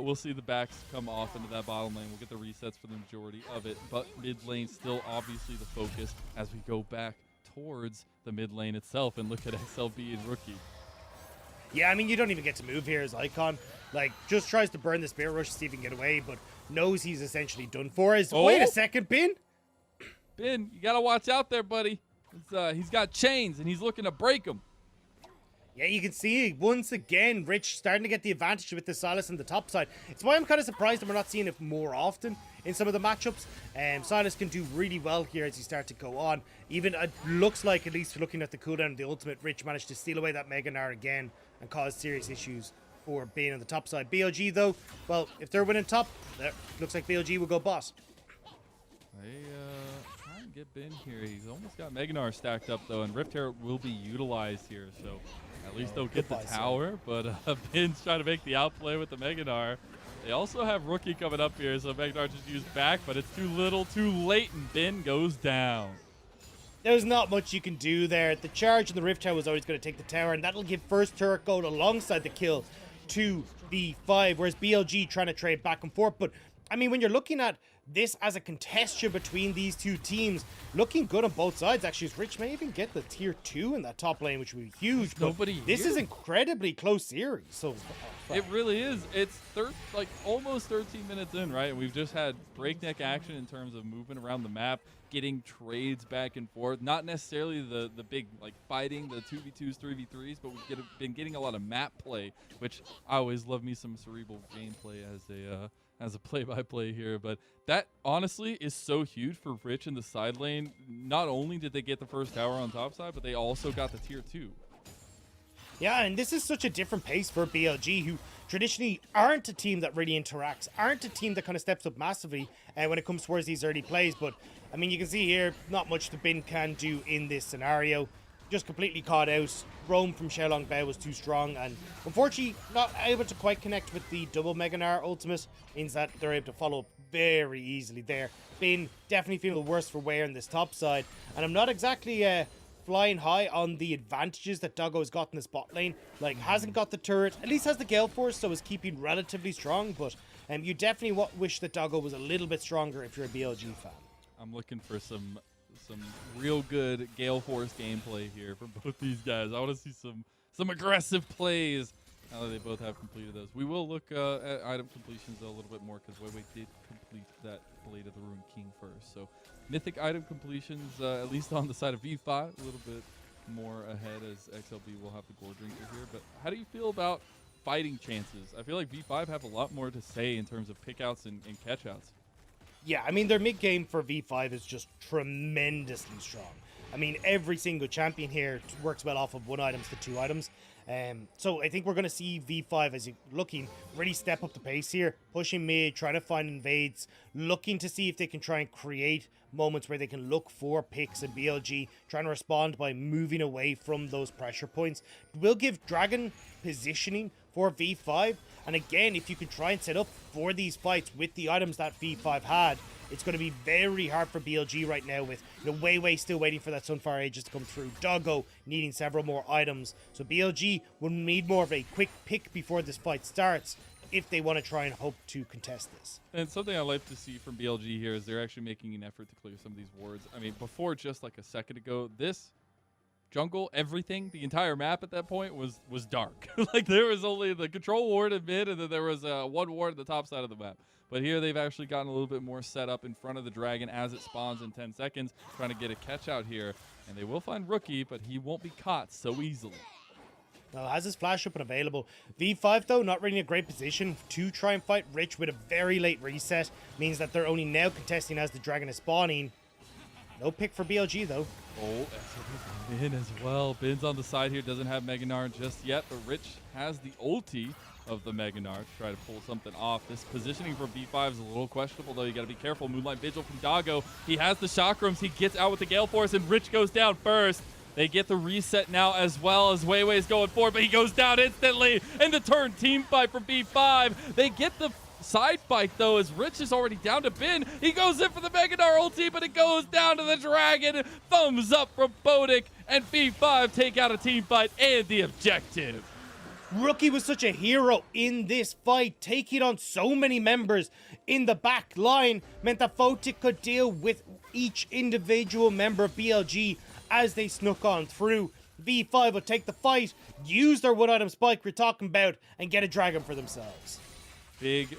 we'll see the backs come off into that bottom lane. We'll get the resets for the majority of it, but mid lane still obviously the focus as we go back towards the mid lane itself and look at XLB and Rookie. Yeah, I mean, you don't even get to move here as Icon. Like, just tries to burn the Spirit Rush to see if he can get away, but knows he's essentially done for. Wait a second, Bin? Bin, you got to watch out there, buddy. He's got chains, and he's looking to break them. Yeah, you can see once again Rich starting to get the advantage with the Silas on the top side. It's why I'm kind of surprised that we're not seeing it more often in some of the matchups. Silas can do really well here as he starts to go on. Even it looks like, at least looking at the cooldown of the ultimate, Rich managed to steal away that Mega Gnar again and cause serious issues for being on the top side. BLG though, well, if they're winning top, looks like BLG will go boss. They try and get Bin here. He's almost got Mega Gnar stacked up though, and Rift Herald will be utilized here, so At least Oh, they'll get the goodbye, sir. tower, but Bin's trying to make the outplay with the Meganar. They also have Rookie coming up here, so Meganar just used back, but it's too little, too late, and Bin goes down. There's not much you can do there. The charge and the Rift Tower was always going to take the tower, and that'll give first turret gold alongside the kill to V5, whereas BLG trying to trade back and forth. But, I mean, when you're looking at this as a contestation between these two teams, looking good on both sides, actually, as Rich may even get the tier 2 in that top lane, which would be huge. But nobody this here. is incredibly close series. So It really is. It's like almost 13 minutes in, right? And we've just had breakneck action in terms of movement around the map, getting trades back and forth. Not necessarily the big like fighting, the 2v2s, 3v3s, but we've been getting a lot of map play, which I always love me some cerebral gameplay as a play-by-play here. But that honestly is so huge for Rich in the side lane. Not only did they get the first tower on top side, but they also got the tier 2. yeah, and this is such a different pace for BLG, who traditionally aren't a team that really interacts, aren't a team that kind of steps up massively when it comes towards these early plays. But, I mean, you can see here, not much the Bin can do in this scenario. Just completely caught out. Roam from Xiaolong Bao was too strong, and unfortunately not able to quite connect with the double Meganar ultimate. Means that they're able to follow up very easily there. Bin definitely feeling the worst for wear in this top side, and I'm not exactly flying high on the advantages that Doggo's got in this bot lane. Like, hasn't got the turret, at least has the Gale Force, so is keeping relatively strong, but you definitely wish that Doggo was a little bit stronger if you're a BLG fan. I'm looking for some real good Gale Force gameplay here from both these guys. I want to see some aggressive plays now that they both have completed those. We will look at item completions a little bit more because Weiwei did complete that Blade of the Ruined King first. So mythic item completions, at least on the side of V5, a little bit more ahead as XLB will have the Gore Drinker here. But how do you feel about fighting chances? I feel like V5 have a lot more to say in terms of pickouts and catchouts. Yeah, I mean, their mid game for V5 is just tremendously strong. I mean, every single champion here works well off of 1 items to 2 items. So I think we're going to see V5, as you're looking, really step up the pace here, pushing mid, trying to find invades, looking to see if they can try and create moments where they can look for picks, and BLG trying to respond by moving away from those pressure points. Will give Dragon positioning for V5, and again, if you can try and set up for these fights with the items that V5 had, it's going to be very hard for BLG right now with, Weiwei still waiting for that Sunfire Aegis to come through, Doggo needing several more items. So BLG will need more of a quick pick before this fight starts if they want to try and hope to contest this. And something I like to see from BLG here is they're actually making an effort to clear some of these wards. I mean, before just like a second ago, this jungle, everything, the entire map at that point was dark. Like there was only the control ward in mid, and then there was one ward at the top side of the map. But here they've actually gotten a little bit more set up in front of the dragon as it spawns in 10 seconds, trying to get a catch out here. And they will find Rookie, but he won't be caught so easily. Now, has his flash up and available. V5, though, not really in a great position to try and fight Rich with a very late reset. Means that they're only now contesting as the dragon is spawning. No pick for BLG, though. Oh, Bin as well. Bin's on the side here, doesn't have Meganar just yet, but Rich has the ulti of the Meganar to try to pull something off. This positioning for B5 is a little questionable, though. You got to be careful. Moonlight Vigil from Doggo. He has the chakrams. He gets out with the Gale Force, and Rich goes down first. They get the reset now as well as Weiwei's going forward, but he goes down instantly in the turn team fight from B5. They get the side fight, though, as Rich is already down to Bin. He goes in for the Meganar ulti, but it goes down to the dragon. Thumbs up from Bodic, and B5 take out a team fight and the objective. Rookie was such a hero in this fight, taking on so many members in the back line, meant that Photic could deal with each individual member of BLG as they snuck on through. V5 will take the fight, use their 1-item spike we're talking about, and get a dragon for themselves. Big,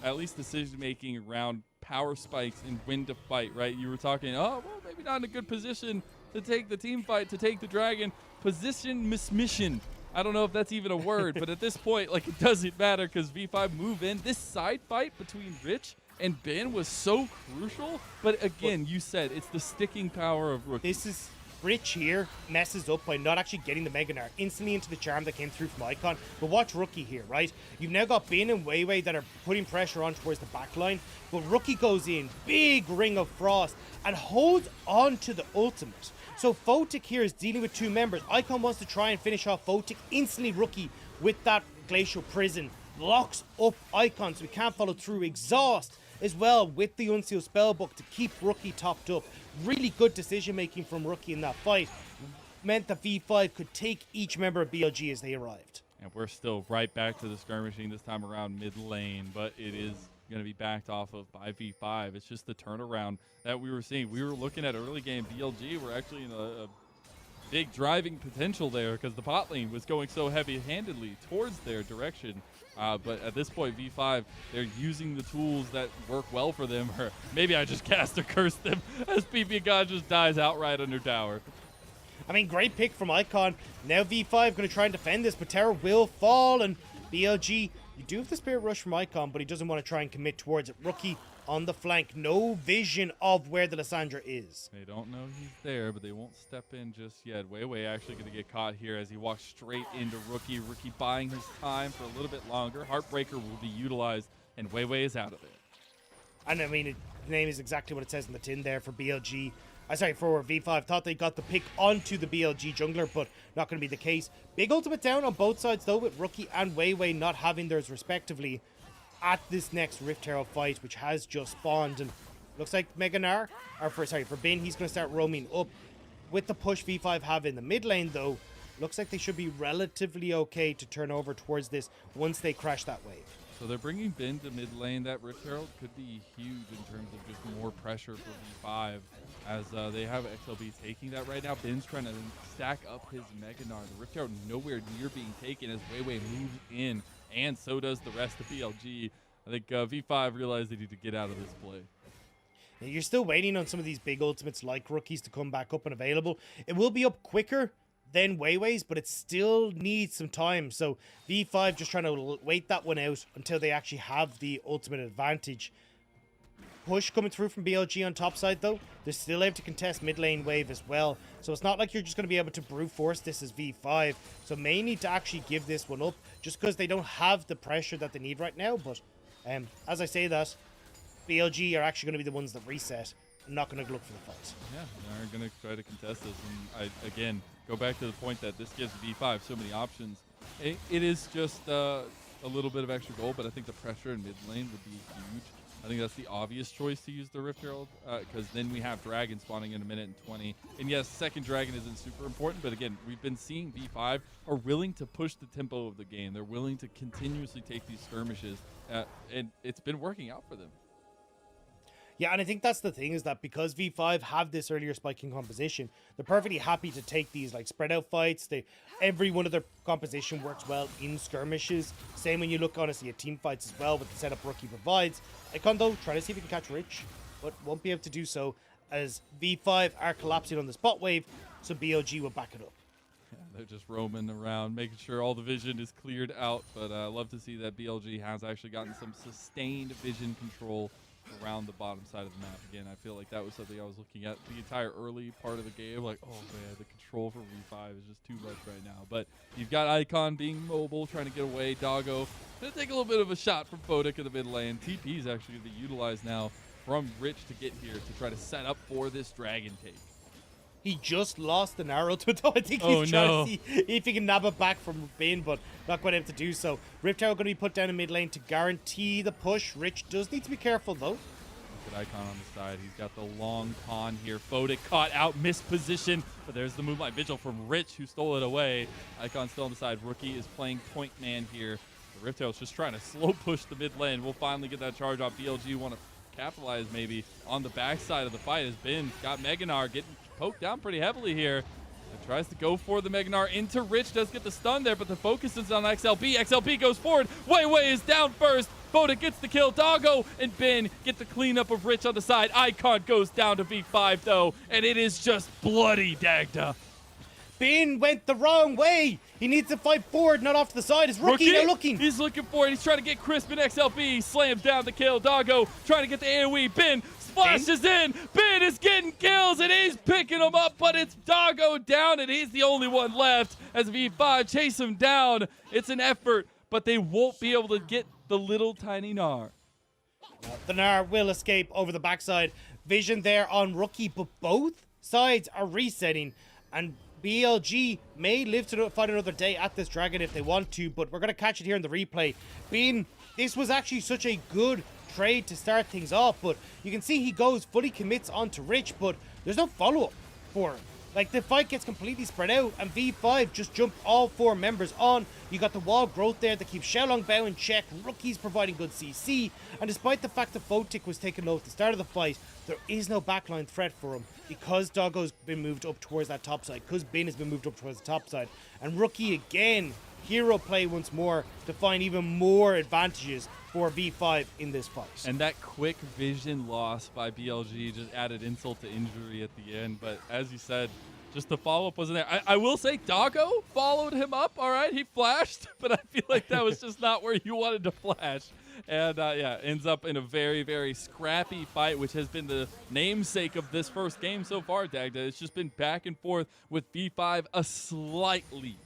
at least decision-making around power spikes and when to fight, right? You were talking, oh, well, maybe not in a good position to take the team fight, to take the dragon. Position mismission. I don't know if that's even a word, but at this point, like, it doesn't matter because V5 move in. This side fight between Rich and Ben was so crucial, but again, you said it's the sticking power of Rookie. This is Rich here messes up by not actually getting the Meganar instantly into the charm that came through from Icon. But watch Rookie here, right? You've now got Bin and Weiwei that are putting pressure on towards the back line, but Rookie goes in, big Ring of Frost, and holds on to the ultimate. So Photic here is dealing with 2 members. Icon wants to try and finish off Photic. Instantly Rookie with that Glacial Prison locks up Icon, so we can't follow through. Exhaust as well with the Unsealed Spellbook to keep Rookie topped up. Really good decision making from Rookie in that fight. Meant that V5 could take each member of BLG as they arrived. And we're still right back to the skirmishing this time around mid lane, but it is going to be backed off of by V5. It's just the turnaround that we were seeing. We were looking at early game BLG. We're actually in a big driving potential there because the bot lane was going so heavy-handedly towards their direction. But at this point, V5, they're using the tools that work well for them. Or maybe I just cast or cursed them as PP God just dies outright under tower. I mean, great pick from Icon. Now V5 going to try and defend this, but Terror will fall, and BLG, you do have the Spirit Rush from Icon, but he doesn't want to try and commit towards it. Rookie on the flank, no vision of where the Lysandra is. They don't know he's there, but they won't step in just yet. Weiwei actually going to get caught here as he walks straight into Rookie. Rookie buying his time for a little bit longer. Heartbreaker will be utilized, and Weiwei is out of it. And I mean, the name is exactly what it says in the tin there for BLG. For V5. Thought they got the pick onto the BLG jungler, but not going to be the case. Big ultimate down on both sides, though, with Rookie and Weiwei not having theirs respectively at this next Rift Herald fight, which has just spawned. And looks like Meganar, for Bin, he's going to start roaming up. With the push V5 have in the mid lane, though, looks like they should be relatively okay to turn over towards this once they crash that wave. So they're bringing Bin to mid lane. That Rift Herald could be huge in terms of just more pressure for V5 as they have XLB taking that right now. Bin's trying to stack up his Meganar. The Rift Herald nowhere near being taken as Weiwei moves in, and so does the rest of BLG. I think V5 realized they need to get out of this play. You're still waiting on some of these big ultimates like Rookies to come back up and available. It will be up quicker than Weiwei's, but it still needs some time. So V5 just trying to wait that one out until they actually have the ultimate advantage. Push coming through from BLG on top side, though. They're still able to contest mid lane wave as well. So it's not like you're just going to be able to brute force this as V5. So may need to actually give this one up just because they don't have the pressure that they need right now. But as I say that, BLG are actually going to be the ones that reset. I'm not going to look for the fight. Yeah, they're going to try to contest this. And again, go back to the point that this gives V5 so many options. It is just a little bit of extra gold, but I think the pressure in mid lane would be huge. I think that's the obvious choice to use the Rift Herald because then we have Dragon spawning in a minute and 20. And yes, second Dragon isn't super important, but again, we've been seeing V5 are willing to push the tempo of the game. They're willing to continuously take these skirmishes, and it's been working out for them. Yeah, and I think that's the thing is that because V5 have this earlier spiking composition, they're perfectly happy to take these like spread out fights. Every one of their composition works well in skirmishes. Same when you look honestly at team fights as well with the setup Rookie provides. Icon though, trying to see if he can catch Rich, but won't be able to do so as V5 are collapsing on the spot wave, so BLG will back it up. Yeah, they're just roaming around, making sure all the vision is cleared out, but I love to see that BLG has actually gotten some sustained vision control around the bottom side of the map. Again, I feel like that was something I was looking at the entire early part of the game. Like, oh man, the control for V5 is just too much right now. But you've got Icon being mobile, trying to get away. Doggo gonna take a little bit of a shot from Photic in the mid lane. TP is actually gonna be utilized now from Rich to get here to try to set up for this dragon take. He just lost an arrow to it, though. I think he's trying to see if he can nab it back from Bane, but not quite able to do so. Rift Tower going to be put down in mid lane to guarantee the push. Rich does need to be careful, though. Look at Icon on the side. He's got the long con here. Photic caught out, missed position, but there's the Moonlight Vigil from Rich, who stole it away. Icon still on the side. Rookie is playing point man here. The Rift Tail's just trying to slow push the mid lane. We'll finally get that charge off. BLG want to capitalize maybe on the backside of the fight as Ben got Meganar getting poked down pretty heavily here. And tries to go for the Meganar into Rich, does get the stun there, but the focus is on XLB. XLB goes forward. Weiwei is down first. Photic gets the kill. Doggo and Ben get the cleanup of Rich on the side. Icon goes down to V5 though, and it is just bloody Dagda. Ben went the wrong way. He needs to fight forward, not off to the side. Is Rookie now looking? He's looking for it. He's trying to get crisp in XLB. Slams down the kill. Doggo trying to get the AoE. Ben splashes in. Ben is getting kills, and he's picking him up, but it's Doggo down, and he's the only one left as V5 chase him down. It's an effort, but they won't be able to get the little tiny Gnar. The Gnar will escape over the backside. Vision there on Rookie, but both sides are resetting, and BLG may live to fight another day at this dragon if they want to, but we're going to catch it here in the replay. This was actually such a good trade to start things off, but you can see he goes, fully commits onto Rich, but there's no follow-up for him. Like, the fight gets completely spread out, and V5 just jump all 4 members on. You got the wall growth there that keeps Xiaolong Bao in check. Rookie's providing good CC, and despite the fact that Photic was taken low at the start of the fight, there is no backline threat for him because Doggo's been moved up towards that top side, because Bin has been moved up towards the top side, and Rookie again, hero play once more to find even more advantages for V5 in this fight. And that quick vision loss by BLG just added insult to injury at the end. But as you said, just the follow-up wasn't there. I will say Doggo followed him up, all right? He flashed, but I feel like that was just not where you wanted to flash. And yeah, ends up in a very, very scrappy fight, which has been the namesake of this first game so far, Dagda. It's just been back and forth with V5 a slight lead.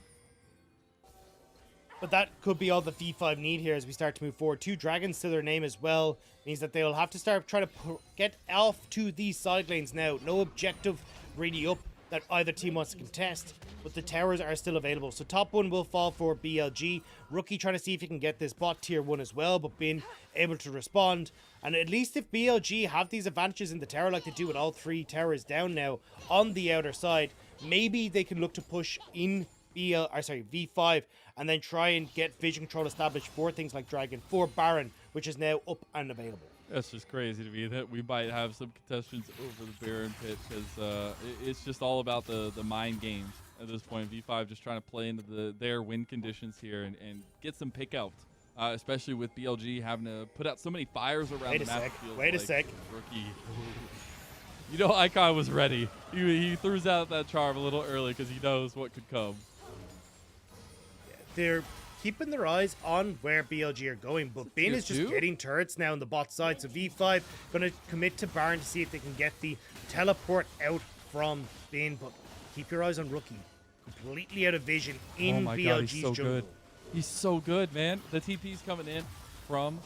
But that could be all the V5 need here as we start to move forward. 2 dragons to their name as well means that they'll have to start trying to get off to these side lanes now. No objective really up that either team wants to contest, but the towers are still available. So top 1 will fall for BLG. Rookie trying to see if he can get this bot tier 1 as well, but being able to respond. And at least if BLG have these advantages in the tower like they do with all 3 towers down now on the outer side, maybe they can look to push in V5 and then try and get vision control established for things like Dragon, for Baron, which is now up and available. That's just crazy to me that we might have some contestants over the Baron pit, because it's just all about the mind games at this point. V5 just trying to play into their win conditions here and get some pick out, especially with BLG having to put out so many fires around the map. Wait a sec. Rookie. You know, Icon was ready. He threw out that charm a little early because he knows what could come. They're keeping their eyes on where BLG are going, but Bin is just getting turrets now on the bot side, so V5 going to commit to Baron to see if they can get the teleport out from Bin, but keep your eyes on Rookie. Completely out of vision in BLG's God, he's so jungle. good. He's so good, man. The TP's coming in from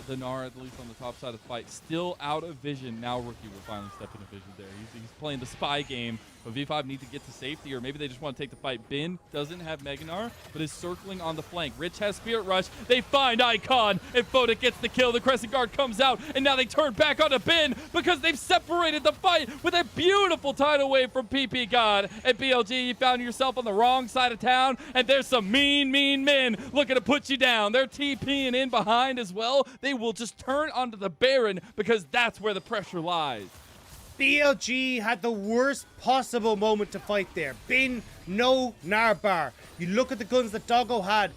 the Gnar, at least on the top side of the fight. Still out of vision. Now Rookie will finally step into vision there. He's playing the spy game, but V5 need to get to safety, or maybe they just want to take the fight. Bin doesn't have Mega Gnar, but is circling on the flank. Rich has Spirit Rush. They find Icon, and Photic gets the kill. The Crescent Guard comes out, and now they turn back onto Bin because they've separated the fight with a beautiful tidal wave from PP God. And BLG, you found yourself on the wrong side of town, and there's some mean men looking to put you down. They're TPing in behind as well. They will just turn onto the Baron because that's where the pressure lies. BLG had the worst possible moment to fight there. Bin, no Narbar. You look at the guns that Doggo had,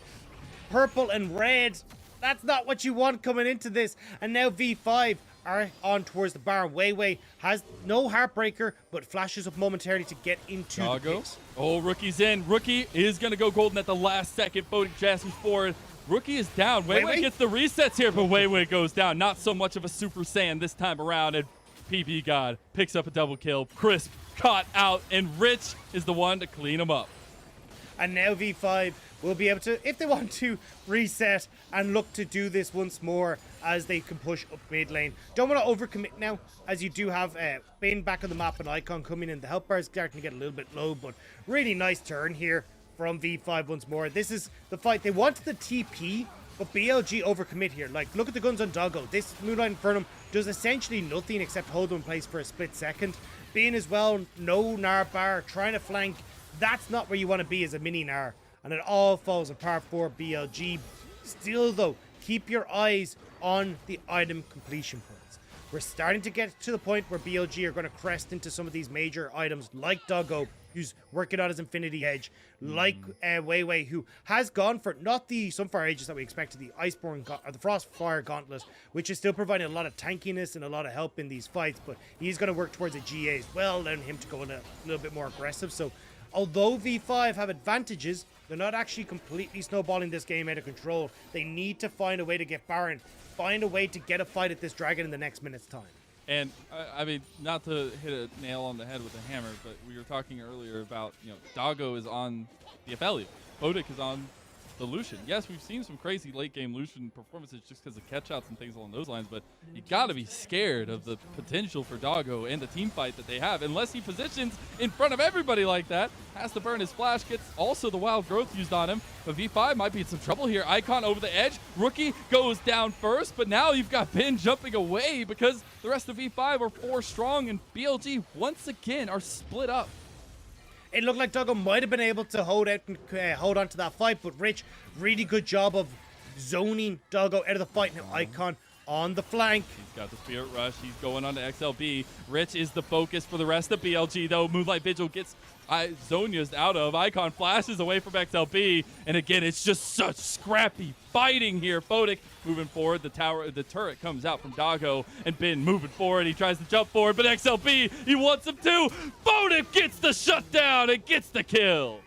purple and red. That's not what you want coming into this. And now V5 are on towards the Baron. Weiwei has no Heartbreaker, but flashes up momentarily to get into the picks. Oh, Rookie's in. Rookie is going to go golden at the last second. Photic Jasper's forward. Rookie is down. Weiwei gets the resets here, but Weiwei goes down. Not so much of a Super Saiyan this time around, and PP God picks up a double kill. Crisp caught out, and Rich is the one to clean him up. And now V5 will be able to, if they want to, reset and look to do this once more as they can push up mid lane. Don't want to overcommit now, as you do have Bin back on the map and Icon coming in. The health bar is starting to get a little bit low, but really nice turn here from V5 once more. This is the fight. They wanted the TP, but BLG overcommit here. Like, look at the guns on Doggo. This Moonlight Infernum does essentially nothing except hold them in place for a split second. Bin as well, no Gnar bar, trying to flank. That's not where you want to be as a mini Gnar. And it all falls apart for BLG. Still though, keep your eyes on the item completion points. We're starting to get to the point where BLG are going to crest into some of these major items like Doggo, who's working on his Infinity Edge, like Weiwei, who has gone for not the Sunfire Aegis that we expected, the Iceborne or the Frostfire Gauntlet, which is still providing a lot of tankiness and a lot of help in these fights, but he's going to work towards a GA as well, allowing him to go in a little bit more aggressive. So although V5 have advantages, they're not actually completely snowballing this game out of control. They need to find a way to get Baron, find a way to get a fight at this dragon in the next minute's time. And I mean, not to hit a nail on the head with a hammer, but we were talking earlier about, Doggo is on the Aphelios. Photic is on the Lucian. Yes, we've seen some crazy late game Lucian performances just because of catch outs and things along those lines, but you got to be scared of the potential for Doggo and the team fight that they have, unless he positions in front of everybody like that. Has to burn his flash, gets also the wild growth used on him, but V5 might be in some trouble here. Icon over the edge. Rookie goes down first, but now you've got Ben jumping away because the rest of V5 are 4 strong, and BLG once again are split up. It looked like Doggo might have been able to hold out and hold on to that fight, but Rich, really good job of zoning Doggo out of the fight. Now Icon on the flank. He's got the Spirit Rush. He's going on to XLB. Rich is the focus for the rest of BLG, though. Moonlight Vigil gets Zonia's out of. Icon flashes away from XLB, and again, it's just such scrappy fighting here. Fodic moving forward. The turret comes out from Doggo, and Ben moving forward. He tries to jump forward, but XLB, he wants him to. Fodic gets the shutdown and gets the kill.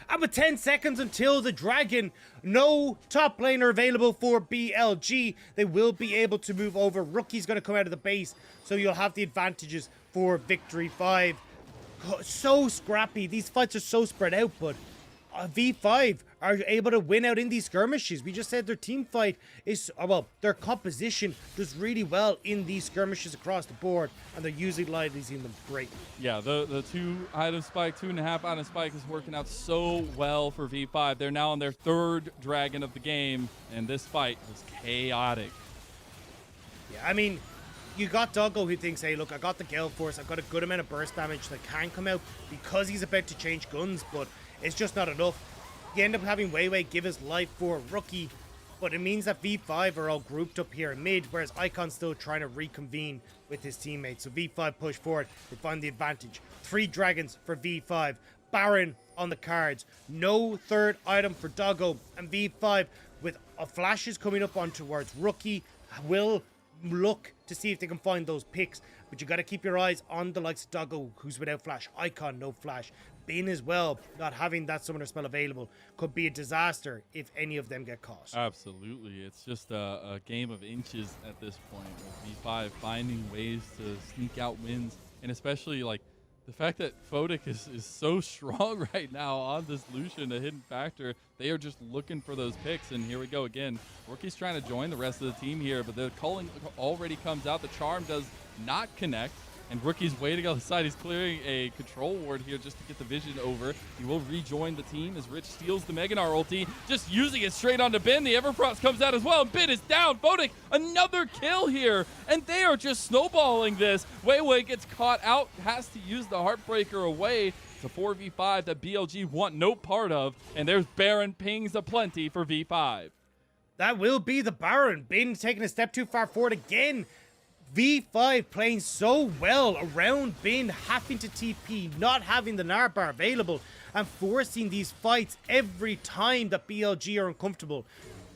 And with 10 seconds until the Dragon, no top laner available for BLG. They will be able to move over. Rookie's going to come out of the base, so you'll have the advantages for Victory 5. So scrappy. These fights are so spread out, but V5 are able to win out in these skirmishes. We just said their team fight is, well, their composition does really well in these skirmishes across the board, and they're utilizing them greatly. Yeah, the 2 item spike, 2.5 item spike is working out so well for V5. They're now on their 3rd dragon of the game, and this fight was chaotic. Yeah, I mean, you got Doggo who thinks, hey, look, I got the Gale Force, I've got a good amount of burst damage that can come out because he's about to change guns, but it's just not enough. You end up having Weiwei give his life for Rookie, but it means that V5 are all grouped up here in mid, whereas Icon's still trying to reconvene with his teammates. So V5 push forward, they find the advantage. 3 dragons for V5, Baron on the cards, no 3rd item for Doggo, and V5 with flashes coming up on towards Rookie will look to see if they can find those picks, but you got to keep your eyes on the likes of Doggo, who's without flash. Icon, no flash. Ben as well, not having that summoner spell available, could be a disaster if any of them get caught. Absolutely. It's just a game of inches at this point, with V5 finding ways to sneak out wins, and especially like the fact that Fodic is so strong right now on this Lucian, a hidden factor. They are just looking for those picks, and here we go again. Rookie's trying to join the rest of the team here, but the culling already comes out. The charm does not connect, and Rookie's waiting on the side. He's clearing a control ward here just to get the vision over. He will rejoin the team as Rich steals the Meganar ulti, just using it straight onto Ben. The Everprops comes out as well, and Ben is down. Fodic, another kill here, and they are just snowballing this. Weiwei gets caught out, has to use the Heartbreaker away. It's a 4v5 that BLG want no part of, and there's Baron pings aplenty for V5. That will be the Baron. Ben taking a step too far forward again. V5 playing so well around Ben, having to TP, not having the Gnar bar available, and forcing these fights every time that BLG are uncomfortable.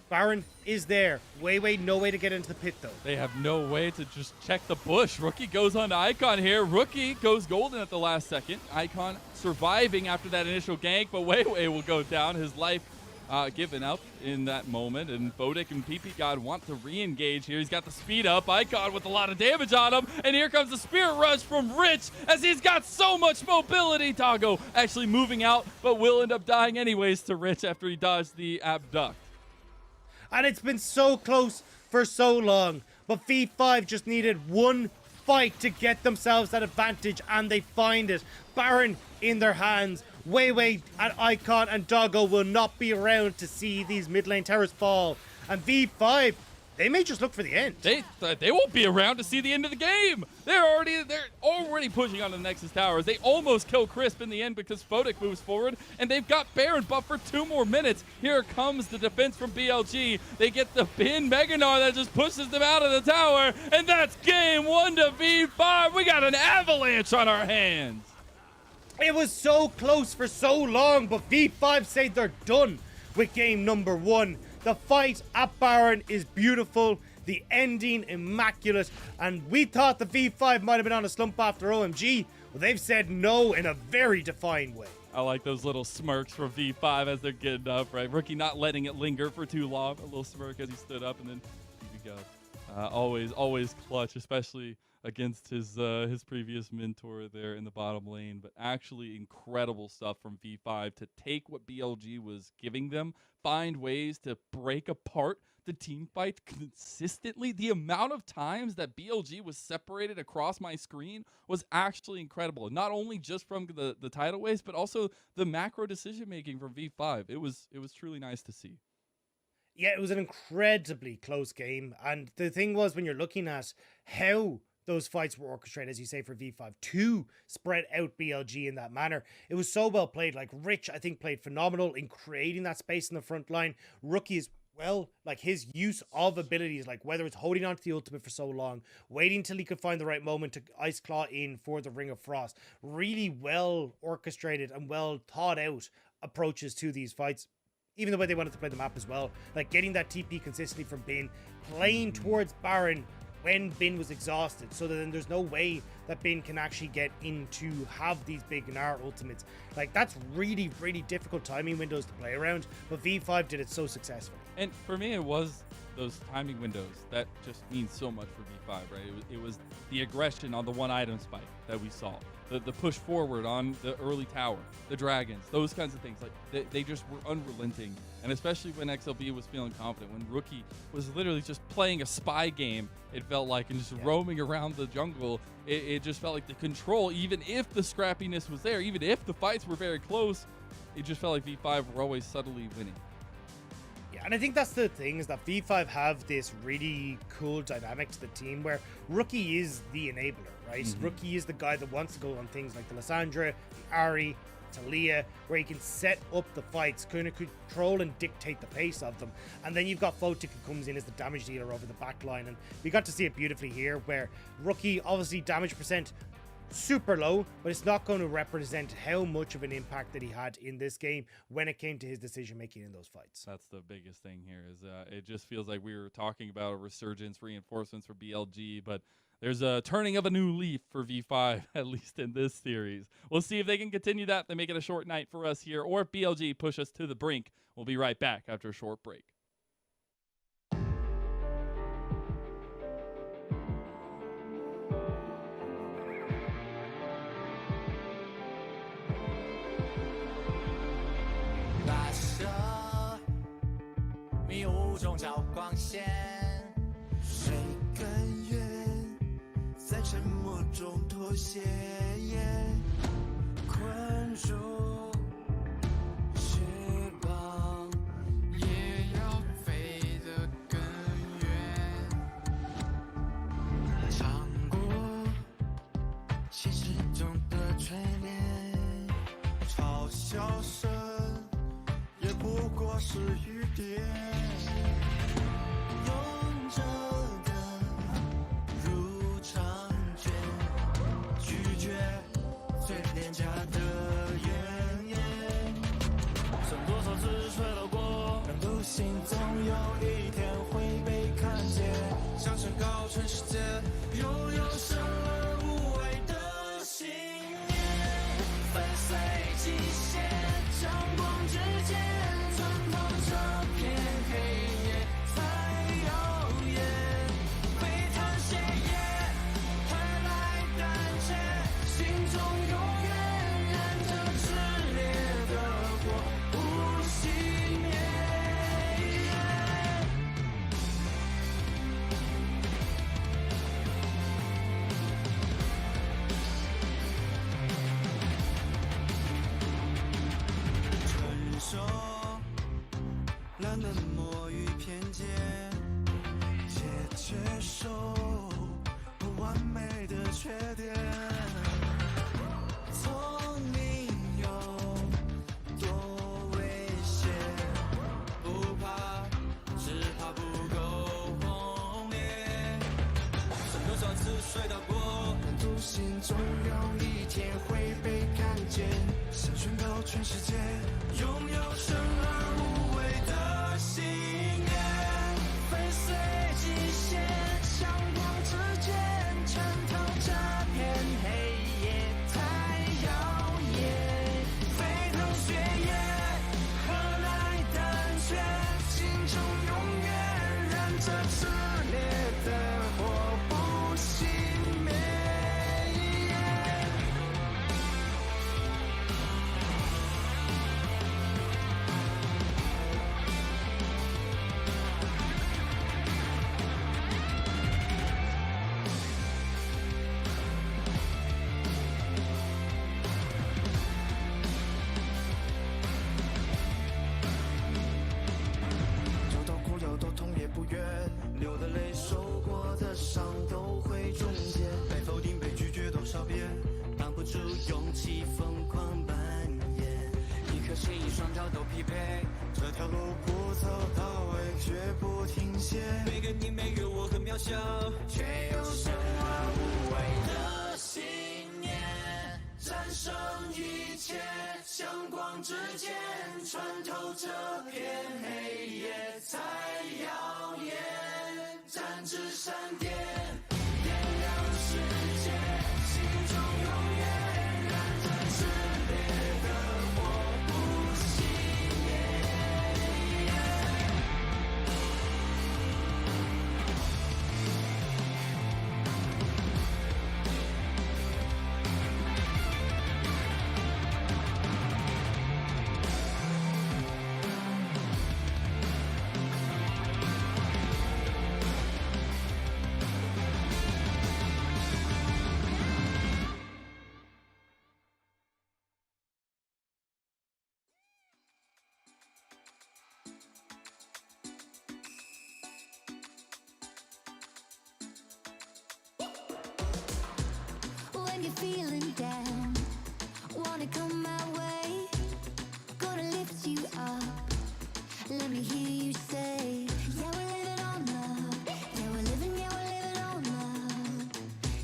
Baron is there. Weiwei, no way to get into the pit, though. They have no way to just check the bush. Rookie goes on to Icon here. Rookie goes golden at the last second. Icon surviving after that initial gank, but Weiwei will go down. His life given up in that moment, and Fodic and PP God want to re-engage here. He's got the speed up. Icon with a lot of damage on him, and here comes the Spirit Rush from Rich as he's got so much mobility. Doggo actually moving out, but will end up dying anyways to Rich after he dodged the abduct. And it's been so close for so long, but V5 just needed one fight to get themselves that advantage, and they find it. Baron in their hands. Weiwei and Icon and Doggo will not be around to see these mid lane towers fall. And V5, they may just look for the end. They won't be around to see the end of the game. They're already pushing on the Nexus towers. They almost kill Crisp in the end because Fodic moves forward, and they've got Baron buffed for 2 more minutes. Here comes the defense from BLG. They get the pin Meganar that just pushes them out of the tower, and that's game 1 to V5. We got an avalanche on our hands. It was so close for so long, but V5 say they're done with game number 1. The fight at Baron is beautiful, the ending immaculate, and we thought the V5 might have been on a slump after OMG. Well, they've said no in a very defined way. I like those little smirks from V5 as they're getting up, right? Rookie not letting it linger for too long. A little smirk as he stood up, and then here we go. Always clutch, especially against his previous mentor there in the bottom lane. But actually incredible stuff from V5 to take what BLG was giving them, find ways to break apart the team fight consistently. The amount of times that BLG was separated across my screen was actually incredible. Not only just from the tidal waves, but also the macro decision making from V5. It was truly nice to see. Yeah, it was an incredibly close game. And the thing was, when you're looking at how those fights were orchestrated, as you say, for V5 to spread out BLG in that manner, it was so well played. Like, Rich, I think, played phenomenal in creating that space in the front line. Rookie is well, like his use of abilities, like whether it's holding onto the ultimate for so long, waiting till he could find the right moment to Ice Claw in for the Ring of Frost, really well orchestrated and well thought out approaches to these fights. Even the way they wanted to play the map as well, like getting that TP consistently from Bin, playing towards Baron when Bin was exhausted, so that then there's no way that Bin can actually get in to have these big Gnar ultimates. Like, that's really, really difficult timing windows to play around, but V5 did it so successfully. And for me, it was those timing windows that just means so much for V5, right? It was the aggression on the one item spike that we saw, the push forward on the early tower, the dragons, those kinds of things. Like they just were unrelenting, and especially when XLB was feeling confident, when Rookie was literally just playing a spy game, it felt like, and just roaming around the jungle, it just felt like the control, even if the scrappiness was there, even if the fights were very close, it just felt like V5 were always subtly winning. And I think that's the thing, is that V5 have this really cool dynamic to the team where Rookie is the enabler, right? Rookie is the guy that wants to go on things like the Lissandra, the Ahri, Talia, where he can set up the fights, kind of control and dictate the pace of them. And then you've got Photic, who comes in as the damage dealer over the back line. And we got to see it beautifully here, where Rookie, obviously damage percent super low, but it's not going to represent how much of an impact that he had in this game when it came to his decision making in those fights. That's the biggest thing here, is it just feels like we were talking about a resurgence, reinforcements for BLG, but there's a turning of a new leaf for V5, at least in this series. We'll see if they can continue that. They make it a short night for us here, or if BLG push us to the brink. We'll be right back after a short break.迷雾中找光线，谁甘愿在沉默中妥协？困住翅膀，也要飞得更远。尝过现实中的锤炼，嘲笑声也不过是雨点。勇者的入场券，拒绝最廉价的怨言。曾多少次摔倒过，让独行总有一天会被看见。想升高全世界，拥有生而无畏的信念，粉碎极限，阳光之间穿透这片黑夜。冷漠与偏见，也接受不完美的缺点。聪明有多危险？不怕，只怕不够轰烈。曾多少次摔倒过，但独行总有一天会被看见。想宣告全世界，拥有生而无畏的信念，粉碎极限，阳光之间穿透这片黑夜，太耀眼，沸腾血液，何来胆怯？心中永远燃着炽烈的匹配。这条路不走到尾，绝不停歇。每个你每个我很渺小，却又生而无畏的信念，战胜一切，向光之间穿透这片黑夜，才耀眼，展翅闪电，点亮世界，心中永远燃着炽烈的火，不熄灭。When you're feeling down, wanna come my way, gonna lift you up. Let me hear you say, yeah, we're living on love. Yeah, we're living on love.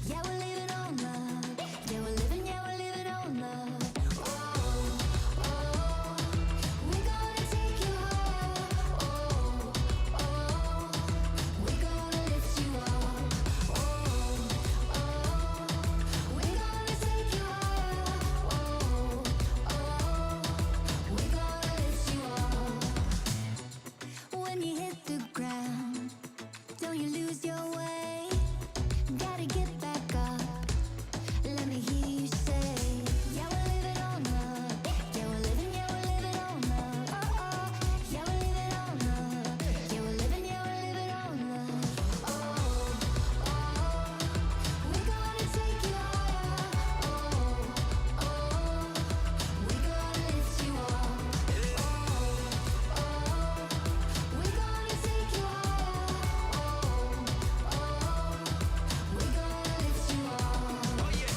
Yeah, we're living on love. Yeah, we're living on love. Oh, oh, we're gonna take you higher. Oh, oh, we're gonna lift you up. Oh, oh, we're gonna take you higher. Oh, oh, we're gonna lift you up. When you hit the ground, don't you lose your way. Gotta get back up. Let me hear you say, yeah, we're living on love. Yeah, we're living on love. Oh, oh, yeah, we're living on love. Yeah, we're living on love. Oh, oh, we're gonna take you higher. Oh, oh, we're gonna lift you up. Oh, oh, we're gonna take you higher. Oh, oh, we're gonna lift you up. Oh, yeah.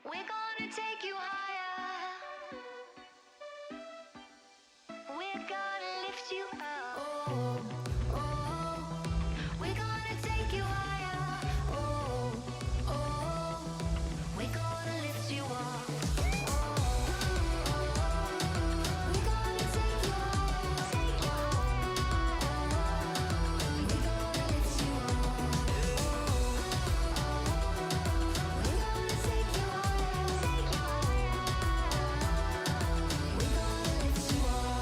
We're gonna take you higher. We're gonna lift you up. Oh, oh, we're gonna take you higher. Oh, oh, we're gonna lift you up. Oh, oh, we're gonna take you higher. Take you higher. We're gonna lift you up. We're gonna take you higher. Take you higher. We're gonna lift you up.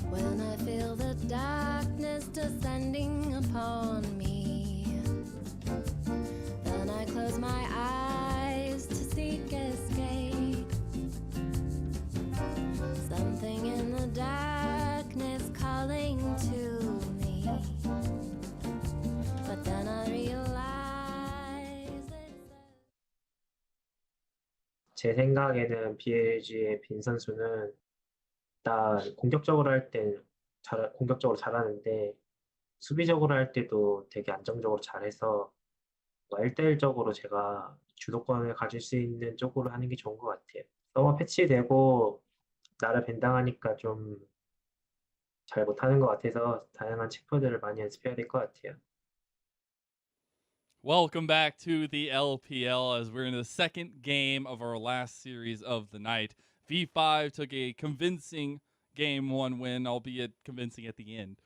When I feel the darkness descending upon me, then I close my eyes to seek escape. Something in the darkness calling to me, but then I realize it's 제 생각에는 BLG의 빈 선수는 일단 공격적으로 할 때 공격적으로 잘하는데 수비적으로 할 때도 되게 안정적으로 잘해서 1대1적으로 제가 주도권을 가질 수 있는 쪽으로 하는 게 좋은 것 같아요. 서버 패치되고 나를 벤당하니까 좀 잘 못하는 것 같아서 다양한 체포들을 많이 연습해야 될 것 같아요. Welcome back to the LPL as we're in the second game of our last series of the night. V5 took a convincing game one win, albeit convincing at the end,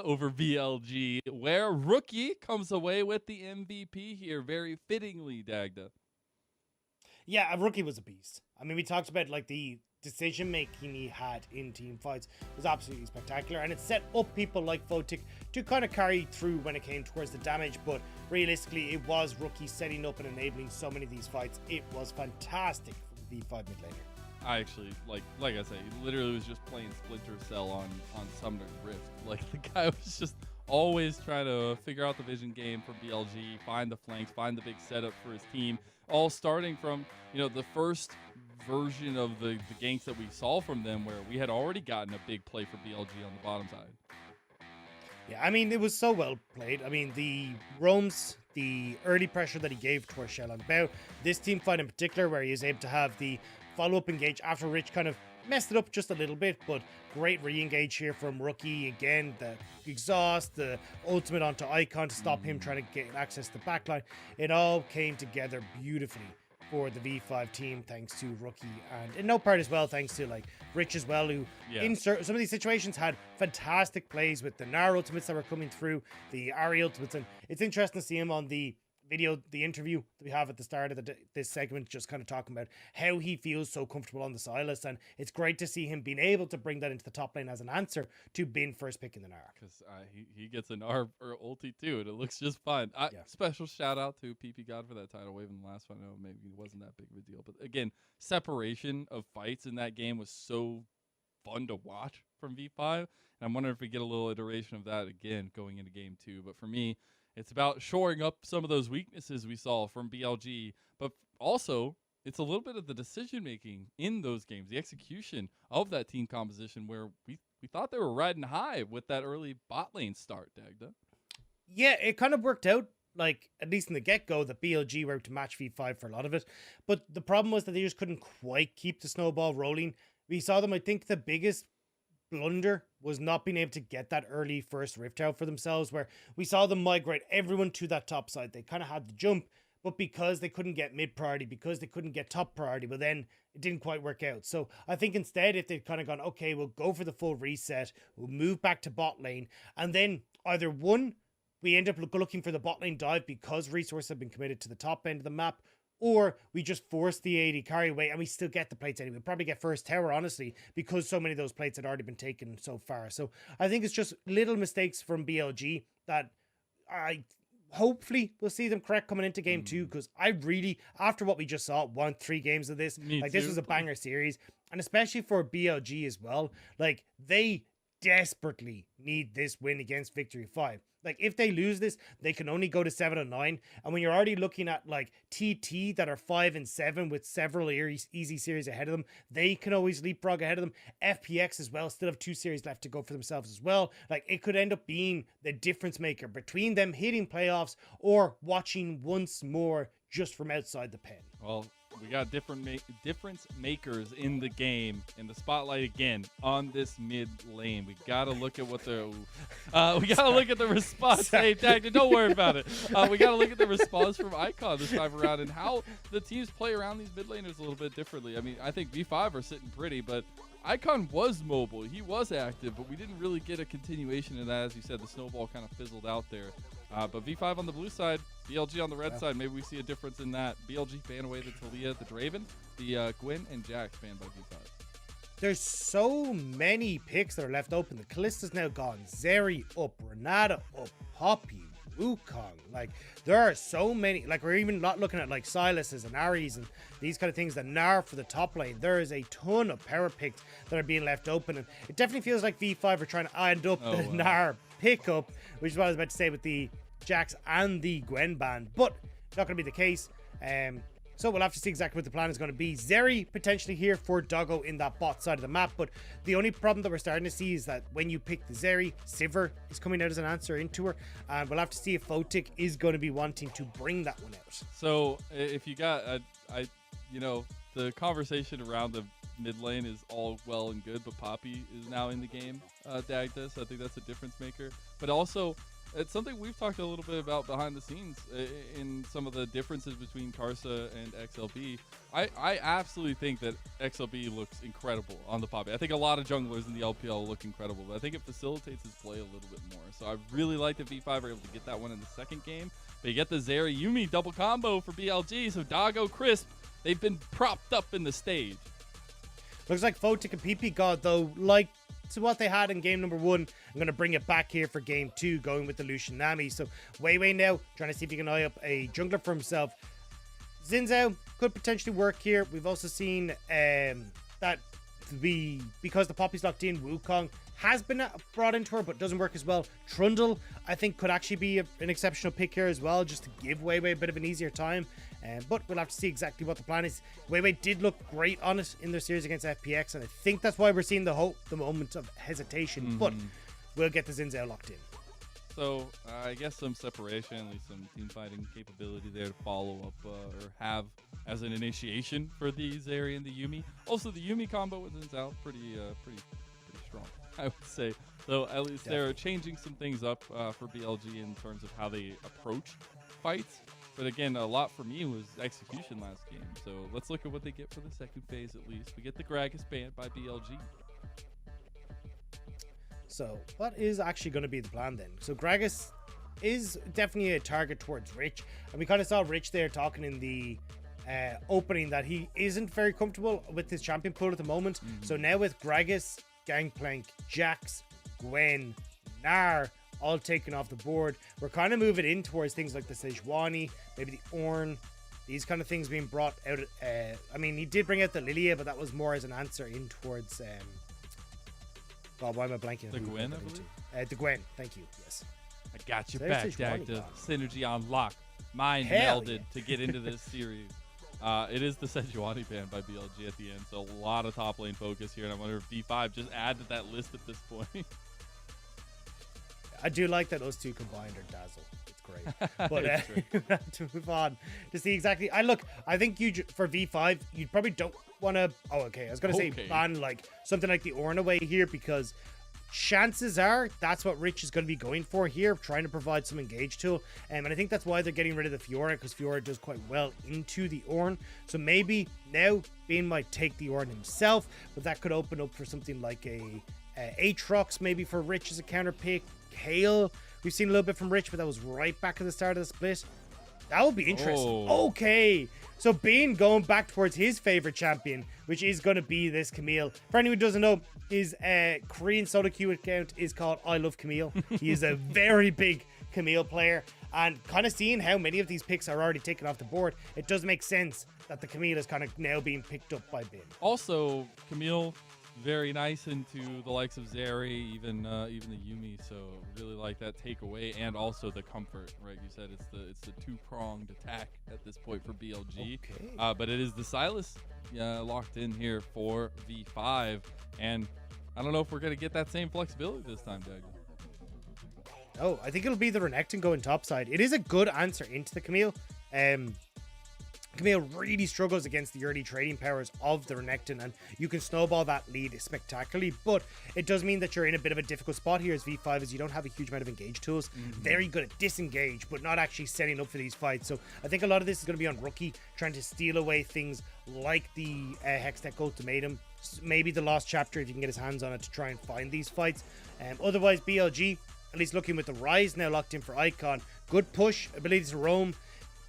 over BLG, where Rookie comes away with the MVP here, very fittingly, Dagda. Yeah, a Rookie was a beast. I mean, we talked about like the decision making he had in team fights was absolutely spectacular, and it set up people like Photic to kind of carry through when it came towards the damage. But realistically, it was Rookie setting up and enabling so many of these fights. It was fantastic from the V5 mid laner. I actually, like I say, he literally was just playing Splinter Cell on Summoner Rift. Like, the guy was just always trying to figure out the vision game for BLG, find the flanks, find the big setup for his team, all starting from, you know, the first version of the ganks that we saw from them, where we had already gotten a big play for BLG on the bottom side. Yeah, I mean, it was so well played. I mean, the roams, the early pressure that he gave towards Shell and Bao, this team fight in particular, where he was able to have the follow-up engage after Rich kind of messed it up just a little bit, but great re-engage here from Rookie. Again, the exhaust, the ultimate onto Icon to stop him trying to get access to the backline. It all came together beautifully for the V5 team, thanks to Rookie, and in no part as well, thanks to like Rich as well, who in some of these situations had fantastic plays with the Gnar ultimates that were coming through, the Ari ultimates, and it's interesting to see him on the video, the interview that we have at the start of this segment, just kind of talking about how he feels so comfortable on the Silas, and it's great to see him being able to bring that into the top lane as an answer to being first pick in the Gnar. Because he gets an R or ulti too, and it looks just fine. Special shout out to PP God for that title wave in the last one. I know maybe it wasn't that big of a deal, but again, separation of fights in that game was so fun to watch from V5, and I'm wondering if we get a little iteration of that again going into game 2. But for me, it's about shoring up some of those weaknesses we saw from BLG, but also it's a little bit of the decision-making in those games, the execution of that team composition, where we thought they were riding high with that early bot lane start, Dagda. Yeah, it kind of worked out, like, at least in the get-go, that BLG were able to match V5 for a lot of it, but the problem was that they just couldn't quite keep the snowball rolling. We saw them, I think the biggest blunder was not being able to get that early first rift out for themselves, where we saw them migrate everyone to that top side. They kind of had the jump, but because they couldn't get mid priority, because they couldn't get top priority, well, then it didn't quite work out. So I think instead, if they'd kind of gone, okay, we'll go for the full reset, we'll move back to bot lane, and then either one, we end up looking for the bot lane dive because resources have been committed to the top end of the map, or we just force the AD carry away and we still get the plates anyway. We'll probably get first tower, honestly, because so many of those plates had already been taken so far. So I think it's just little mistakes from BLG that I hopefully we'll see them correct coming into game 2, because I really, after what we just saw, want 3 games of this. This was a banger series, and especially for BLG as well. Like, they desperately need this win against Victory 5. Like, if they lose this, they can only go to 7-9. And when you're already looking at like TT that are 5-7 with several easy series ahead of them, they can always leapfrog ahead of them. FPX as well still have 2 series left to go for themselves as well. Like, it could end up being the difference maker between them hitting playoffs or watching once more just from outside the pen. Well, we got difference makers in the game, in the spotlight again on this mid lane. We gotta look at what the look at the response. Hey, Dagda, don't worry about it. We gotta look at the response from Icon this time around and how the teams play around these mid laners a little bit differently. I mean, I think V5 are sitting pretty, but Icon was mobile. He was active, but we didn't really get a continuation of that. As you said, the snowball kind of fizzled out there. But V5 on the blue side, BLG on the red side, maybe we see a difference in that. BLG ban away the Talia, the Draven, the Gwen, and Jax banned by V5. There's so many picks that are left open. The Kallista's now gone. Zeri up, Renata up, Poppy, Wukong. Like, there are so many. Like, we're even not looking at like Silas's and Aries and these kind of things. The Gnar for the top lane. There is a ton of power picks that are being left open, and it definitely feels like V5 are trying to end up the Gnar pickup, which is what I was about to say with the Jax and the Gwen ban, but not going to be the case. So we'll have to see exactly what the plan is going to be. Zeri potentially here for Doggo in that bot side of the map, but the only problem that we're starting to see is that when you pick the Zeri, Sivir is coming out as an answer into her, and we'll have to see if Photic is going to be wanting to bring that one out. So if you got, the conversation around the mid lane is all well and good, but Poppy is now in the game, Dagda, so I think that's a difference maker. But also, it's something we've talked a little bit about behind the scenes in some of the differences between Karsa and XLB. I absolutely think that XLB looks incredible on the Poppy. I think a lot of junglers in the LPL look incredible, but I think it facilitates his play a little bit more. So I really like that V5 are able to get that one in the second game. But you get the Zeri Yumi double combo for BLG, so Doggo, Crisp, they've been propped up in the stage. Looks like Photic and PP God, though, like to what they had in game number 1, I'm going to bring it back here for game 2, going with the Lucian Nami. So Weiwei now, trying to see if he can eye up a jungler for himself. Xin Zhao could potentially work here. We've also seen that because the Poppy's locked in, Wukong has been brought into her, but doesn't work as well. Trundle, I think, could actually be an exceptional pick here as well, just to give Weiwei a bit of an easier time. But we'll have to see exactly what the plan is. Weiwei did look great on it in their series against FPX, and I think that's why we're seeing the moment of hesitation. But we'll get the Xin Zhao locked in. So I guess some separation, at least some team fighting capability there to follow up or have as an initiation for the Zeri and the Yuumi. Also, the Yuumi combo with Xin Zhao pretty strong, I would say. So at least they're changing some things up for BLG in terms of how they approach fights. But again, a lot for me was execution last game. So let's look at what they get for the second phase at least. We get the Gragas banned by BLG. So what is actually going to be the plan then? So Gragas is definitely a target towards Rich. And we kind of saw Rich there talking in the opening that he isn't very comfortable with his champion pool at the moment. So now with Gragas, Gangplank, Jax, Gwen, Gnar all taken off the board, we're kind of moving in towards things like the Sejuani, maybe the Ornn, these kind of things being brought out. I mean, he did bring out the Lilia, but that was more as an answer in towards God, why am I blanking? The Gwen, I believe? The Gwen, thank you, yes. I got you So back, there's Jack. Sejuani The gone. synergy on lock. Mind Hell melded to get into this series. It is the Sejuani ban by BLG at the end, so a lot of top lane focus here, and I wonder if V5 just add to that list at this point. I do like that those two combined are dazzle. It's great. But we have to move on to see exactly. I think for V5, you probably don't want to. Oh, okay. I was going to say ban like something like the Ornn away here, because chances are that's what Rich is going to be going for here, trying to provide some engage tool. And I think that's why they're getting rid of the Fiora, because Fiora does quite well into the Ornn. So maybe now Bane might take the Ornn himself, but that could open up for something like a Aatrox maybe for Rich as a counter pick. Hale, we've seen a little bit from Rich, but that was right back at the start of the split. That would be interesting. Okay, so Bane going back towards his favorite champion, which is going to be this Camille. For anyone who doesn't know, his Korean solo queue account is called I Love Camille. He is a very big Camille player, and kind of seeing how many of these picks are already taken off the board, it does make sense that the Camille is kind of now being picked up by Bane. Also, Camille, very nice into the likes of Zeri, even the Yuumi. So really like that takeaway, and also the comfort. Right, you said it's the two-pronged attack at this point for BLG. Okay. But it is the Sylas locked in here for V5, and I don't know if we're gonna get that same flexibility this time, Doug. Oh, I think it'll be the Renekton going topside. It is a good answer into the Camille. Camille really struggles against the early trading powers of the Renekton, and you can snowball that lead spectacularly, but it does mean that you're in a bit of a difficult spot here as V5, as you don't have a huge amount of engage tools. Very good at disengage, but not actually setting up for these fights. So I think a lot of this is going to be on Rookie, trying to steal away things like the Hextech Ultimatum, maybe the Lost Chapter if you can get his hands on it to try and find these fights. Otherwise, BLG, at least looking with the Rise now locked in for Icon. Good push, ability to roam,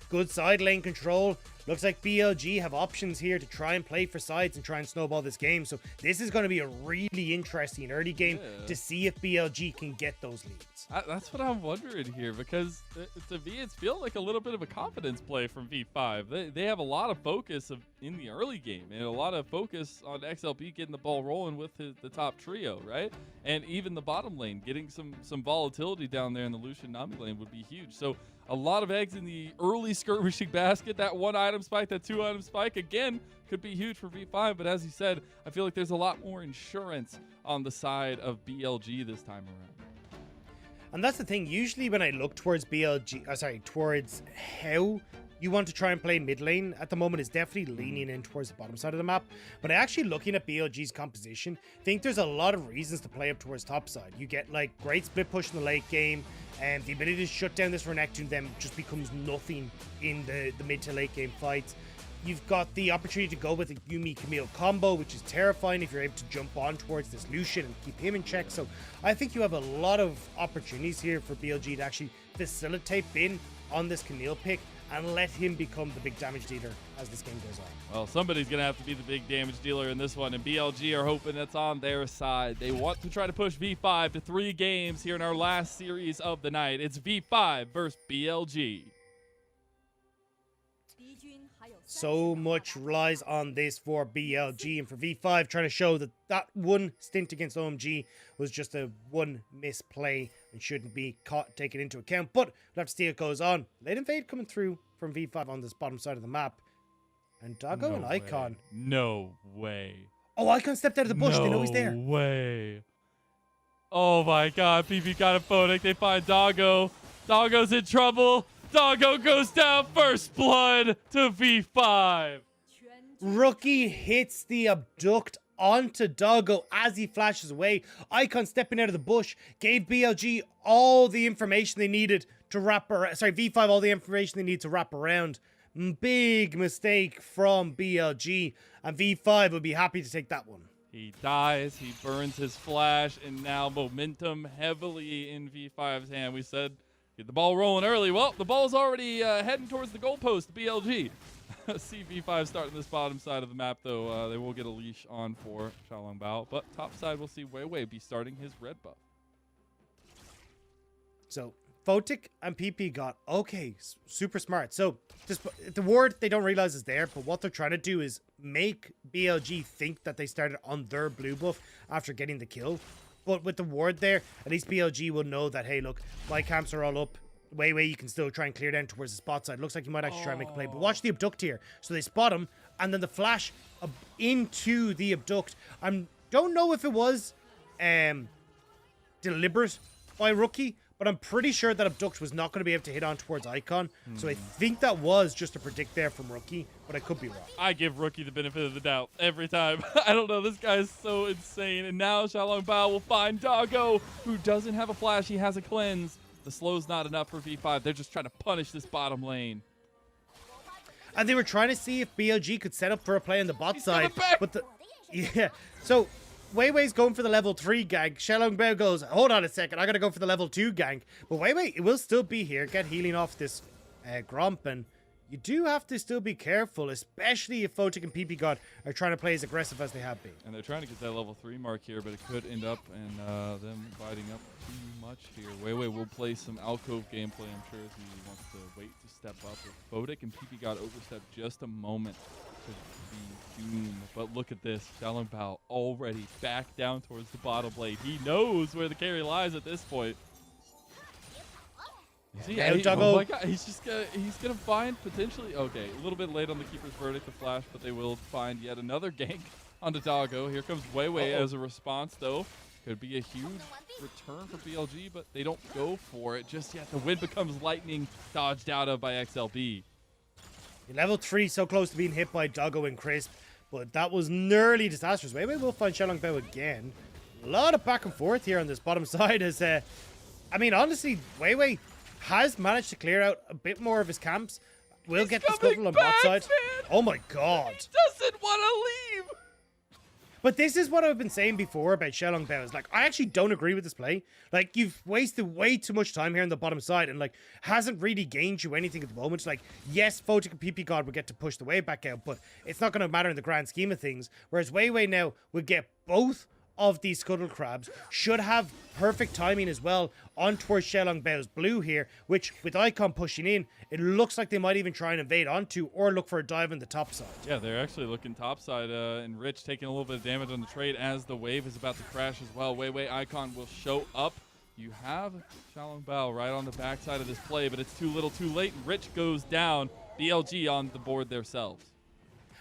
good side lane control. Looks like BLG have options here to try and play for sides and try and snowball this game. So this is going to be a really interesting early game to see if BLG can get those leads. That's what I'm wondering here, because to me, it's feeling like a little bit of a confidence play from V5. They have a lot of focus in the early game, and a lot of focus on XLB getting the ball rolling with the top trio, right? And even the bottom lane, getting some volatility down there in the Lucian Nami lane would be huge. So a lot of eggs in the early skirmishing basket. That one item spike, that two item spike, again, could be huge for V5. But as you said, I feel like there's a lot more insurance on the side of BLG this time around. And that's the thing. Usually when I look towards towards how you want to try and play mid lane at the moment, is definitely leaning in towards the bottom side of the map. But actually looking at BLG's composition, I think there's a lot of reasons to play up towards top side. You get like great split push in the late game, and the ability to shut down this Renekton then just becomes nothing in the mid to late game fights. You've got the opportunity to go with a Yumi Camille combo, which is terrifying if you're able to jump on towards this Lucian and keep him in check. So I think you have a lot of opportunities here for BLG to actually facilitate Bin on this Camille pick and let him become the big damage dealer as this game goes on. Well, somebody's going to have to be the big damage dealer in this one, and BLG are hoping that's on their side. They want to try to push V5 to 3 games here in our last series of the night. It's V5 versus BLG. So much relies on this for BLG and for V5, trying to show that that one stint against OMG was just a one misplay and shouldn't be taken into account. But we'll have to see how it goes on. Late invade coming through from V5 on this bottom side of the map. And Doggo and Icon. No way. Oh, Icon stepped out of the bush. They know he's there. No way. Oh my god, PP got a Photic. They find Doggo. Doggo's in trouble. Doggo goes down, first blood to V5. Rookie hits the abduct onto Doggo as he flashes away. Icon stepping out of the bush gave BLG all the information they needed to wrap around. Sorry, V5 all the information they need to wrap around. Big mistake from BLG, and V5 would be happy to take that one. He dies, he burns his flash, and now momentum heavily in V5's hand. We said get the ball rolling early. Well, the ball's already heading towards the goalpost, BLG. CV5 starting this bottom side of the map, though. They will get a leash on for Xiaolong Bao. But top side, we'll see Wei Wei be starting his red buff. So, Photic and PP got, okay, super smart. So, the ward they don't realize is there, but what they're trying to do is make BLG think that they started on their blue buff after getting the kill. But with the ward there, at least BLG will know that, hey, look, my camps are all up. Wei Wei, you can still try and clear down towards the spot side. Looks like you might actually try and make a play. But watch the abduct here. So they spot him, and then the flash into the abduct. I don't know if it was deliberate by Rookie, but I'm pretty sure that abduct was not going to be able to hit on towards Icon. So I think that was just a predict there from Rookie, but I could be wrong. I give Rookie the benefit of the doubt every time. I don't know. This guy is so insane. And now Xiaolong Bao will find Doggo, who doesn't have a flash. He has a cleanse. The slow's not enough for V5. They're just trying to punish this bottom lane. And they were trying to see if BLG could set up for a play on the bot side. But yeah. So Wei Wei's going for the level 3 gank. Xiaolong Bao goes, hold on a second, I gotta go for the level 2 gank. But Wei Wei, it will still be here, get healing off this Gromp, and you do have to still be careful, especially if Photic and PP God are trying to play as aggressive as they have been. And they're trying to get that level 3 mark here, but it could end up in them biting up too much here. Wei Wei will play some alcove gameplay, I'm sure, as he wants to wait to step up. If Photic and PP God overstep just a moment to be doomed. But look at this, Xiaolong Bao already back down towards the bottom lane. He knows where the carry lies at this point. Oh my god, he's gonna find potentially, okay, a little bit late on the keeper's verdict, the flash, but they will find yet another gank onto Doggo. Here comes Wei Wei as a response, though. Could be a huge return for BLG, but they don't go for it just yet. The wind becomes lightning, dodged out of by XLB. Level 3 so close to being hit by Doggo and Crisp, but that was nearly disastrous. Wei Wei will find Xiaolong Bao again. A lot of back and forth here on this bottom side as, I mean, honestly, Wei Wei has managed to clear out a bit more of his camps. We'll get the scuttle on bot side. Man. Oh my god. He doesn't want to leave. But this is what I've been saying before about Xiaolong Bao. Like, I actually don't agree with this play. Like, you've wasted way too much time here on the bottom side and, like, hasn't really gained you anything at the moment. Like, yes, Photic and PP God will get to push the wave back out, but it's not going to matter in the grand scheme of things. Whereas Wei Wei now will get both of these scuttle crabs, should have perfect timing as well on towards Xiaolong Bao's blue here, which with Icon pushing in, it looks like they might even try and invade onto or look for a dive on the top side. Yeah, they're actually looking top side, and Rich taking a little bit of damage on the trade as the wave is about to crash as well. Wei Wei Icon will show up. You have Xiaolong Bao right on the backside of this play, but it's too little too late, and Rich goes down. BLG on the board themselves.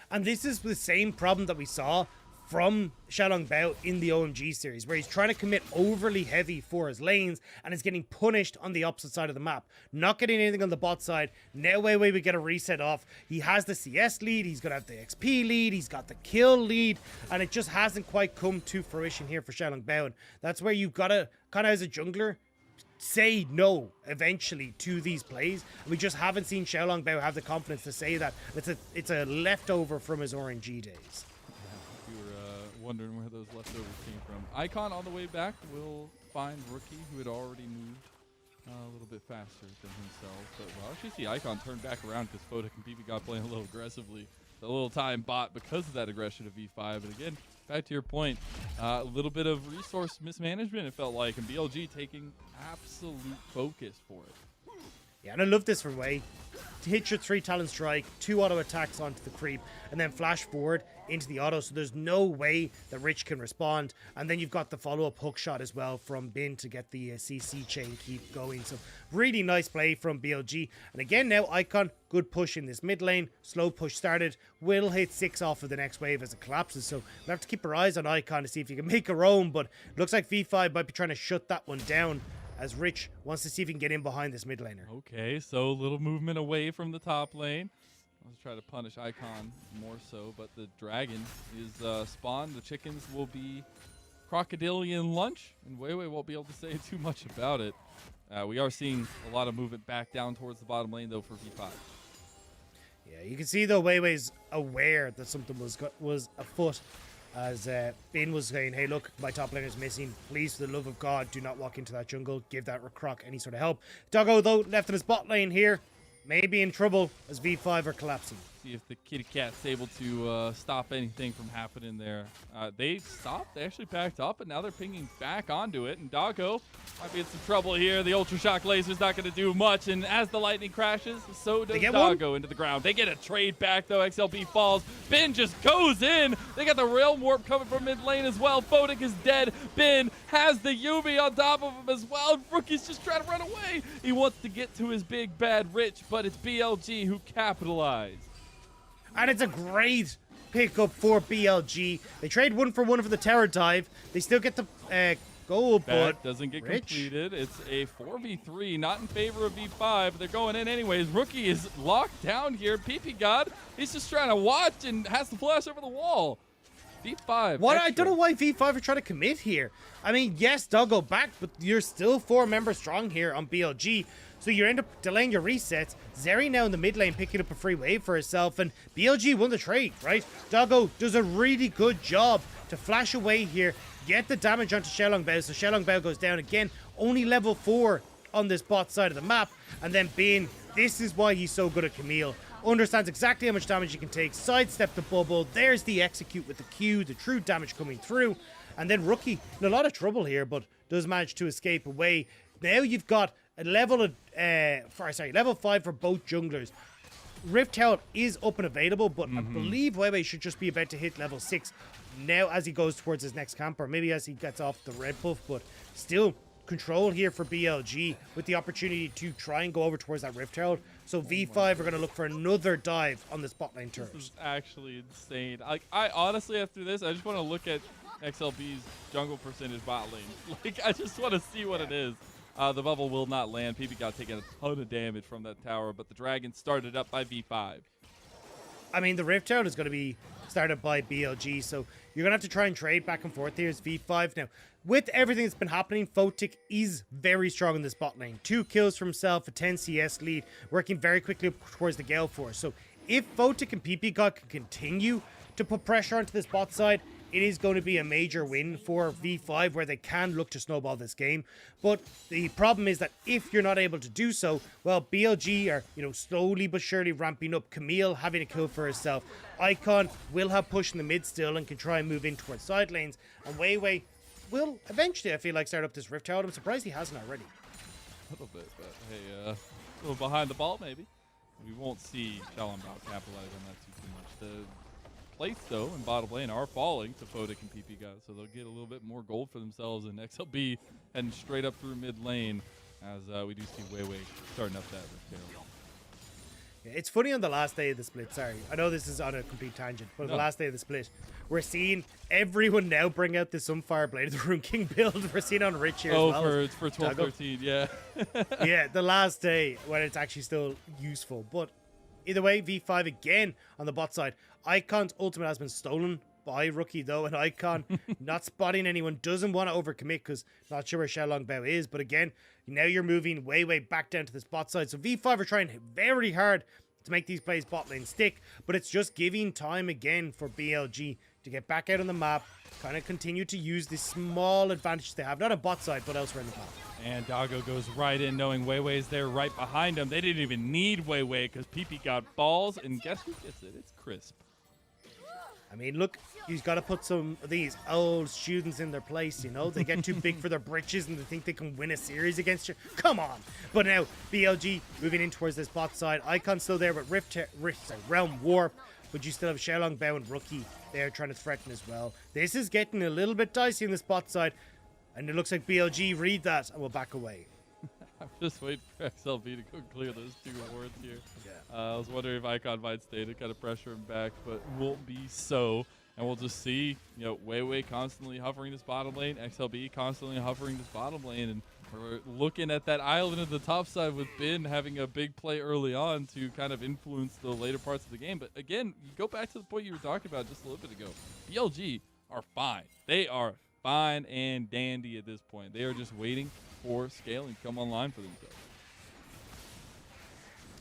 And this is the same problem that we saw from Xiaolong Bao in the OMG series, where he's trying to commit overly heavy for his lanes and is getting punished on the opposite side of the map. Not getting anything on the bot side. Now Wei Wei would get a reset off. He has the CS lead, he's going to have the XP lead, he's got the kill lead, and it just hasn't quite come to fruition here for Xiaolong Bao. And that's where you've got to, kind of as a jungler, say no eventually to these plays. And we just haven't seen Xiaolong Bao have the confidence to say that. It's a leftover from his RNG days. If you were wondering where those leftovers came from. Icon on the way back will find Rookie, who had already moved a little bit faster than himself. But we'll actually see Icon turn back around because Foda and PP got playing a little aggressively. A little time bought because of that aggression of V5. And again, back to your point, a little bit of resource mismanagement, it felt like, and BLG taking absolute focus for it. Yeah, and I love this from Wei. To hit your 3 talent strike, 2 auto attacks onto the creep, and then flash forward into the auto, so there's no way that Rich can respond. And then you've got the follow-up hook shot as well from Bin to get the CC chain keep going. So really nice play from BLG. And again now, Icon, good push in this mid lane. Slow push started. Will hit 6 off of the next wave as it collapses. So we'll have to keep our eyes on Icon to see if he can make a roam. But looks like V5 might be trying to shut that one down, as Rich wants to see if he can get in behind this mid laner. Okay, so a little movement away from the top lane. Let's try to punish Icon more so, but the dragon is spawned. The chickens will be crocodilian lunch, and Weiwei won't be able to say too much about it. We are seeing a lot of movement back down towards the bottom lane, though, for V5. Yeah, you can see, though, Weiwei's aware that something was afoot, as Bin was saying, hey, look, my top lane is missing. Please, for the love of God, do not walk into that jungle. Give that Croc any sort of help. Doggo, though, left in his bot lane here. Maybe in trouble as V5 are collapsing. See if the kitty cat's able to stop anything from happening there. They stopped. They actually backed up, and now they're pinging back onto it. And Doggo might be in some trouble here. The Ultra Shock Laser's not going to do much. And as the lightning crashes, so does Doggo into the ground. They get a trade back, though. XLB falls. Bin just goes in. They got the Realm Warp coming from mid lane as well. Photic is dead. Bin has the Yubi on top of him as well. Rookie's just trying to run away. He wants to get to his big bad Rich, but it's BLG who capitalized. And it's a great pickup for BLG. They trade 1 for 1 for the tower dive. They still get the goal, but that doesn't get completed. It's a 4v3, not in favor of V5, but they're going in anyways. Rookie is locked down here. PP God, he's just trying to watch and has the flash over the wall. V5. What? I don't know why V5 are trying to commit here. I mean, yes, Doggo back, but you're still 4 members strong here on BLG. So you end up delaying your resets. Zeri now in the mid lane picking up a free wave for herself, and BLG won the trade, right? Doggo does a really good job to flash away here, get the damage onto Xiaolong Bao, so Xiaolong Bao goes down again, only level 4 on this bot side of the map, and then Bin, this is why he's so good at Camille. Understands exactly how much damage he can take, sidestep the bubble, there's the execute with the Q, the true damage coming through, and then Rookie in a lot of trouble here, but does manage to escape away. Now you've got a level 5 for both junglers. Rift Herald is up and available, but I believe Weiwei should just be about to hit level 6 now as he goes towards his next camper, maybe as he gets off the red buff, but still control here for BLG with the opportunity to try and go over towards that Rift Herald. So V5 are going to look for another dive on the spot lane turret. This is actually insane. I honestly, after this, I just want to look at XLB's jungle percentage bot lane. Like, I just want to see what it is. The bubble will not land. PP got taken a ton of damage from that tower, but the dragon started up by V5. I mean, the Rift Herald is going to be started by BLG, so you're going to have to try and trade back and forth here as V5. Now, with everything that's been happening, Photic is very strong in this bot lane. 2 kills for himself, a 10 CS lead, working very quickly up towards the Gale Force. So if Photic and PP God can continue to put pressure onto this bot side, it is going to be a major win for V5 where they can look to snowball this game. But the problem is that if you're not able to do so, well, BLG are, slowly but surely ramping up. Camille having a kill for herself. Icon will have push in the mid still and can try and move in towards side lanes. And Weiwei will eventually, I feel like, start up this Rift Herald. I'm surprised he hasn't already. A little bit, but hey, a little behind the ball maybe. We won't see Xiaolong Bao capitalize on that too much. The plates, though, in bottom lane are falling to Photic and PP guys, so they'll get a little bit more gold for themselves, and XLB heading straight up through mid lane as we do see Weiwei starting up that Rift Herald. Yeah, it's funny on the last day of the split, sorry. I know this is on a complete tangent, but on the last day of the split, we're seeing everyone now bring out the Sunfire Blade of the Rune King build. We're seeing on Rich here as well. Oh, for 12-13, yeah. Yeah, the last day when it's actually still useful, but either way, V5 again on the bot side. Icon's ultimate has been stolen by Rookie though, and Icon not spotting anyone, doesn't want to overcommit because not sure where Xiaolong Bao is. But again, now you're moving way back down to the spot side. So V5 are trying very hard to make these plays bot lane stick, but it's just giving time again for BLG to get back out on the map, kind of continue to use this small advantage they have, not on bot side, but elsewhere in the map. And Doggo goes right in, knowing Weiwei's there right behind him. They didn't even need Weiwei because PP got balls, and guess who gets it? It's Crisp. I mean, look, he's got to put some of these old students in their place, you know? They get too big for their britches and they think they can win a series against you. Come on! But now, BLG moving in towards this bot side. Icon still there, but Realm Warp. But you still have Xiaolong Bao and Rookie there trying to threaten as well. This is getting a little bit dicey in the spot side. And it looks like BLG read that and will back away. I'm just waiting for XLB to go clear those two wards here. Yeah. I was wondering if Icon might stay to kind of pressure him back, but won't be so. And we'll just see, you know, Weiwei constantly hovering this bottom lane, XLB constantly hovering this bottom lane, and we're looking at that island at the top side with Bin having a big play early on to kind of influence the later parts of the game. But again, you go back to the point you were talking about just a little bit ago. BLG are fine. They are fine and dandy at this point. They are just waiting for scaling to come online for themselves.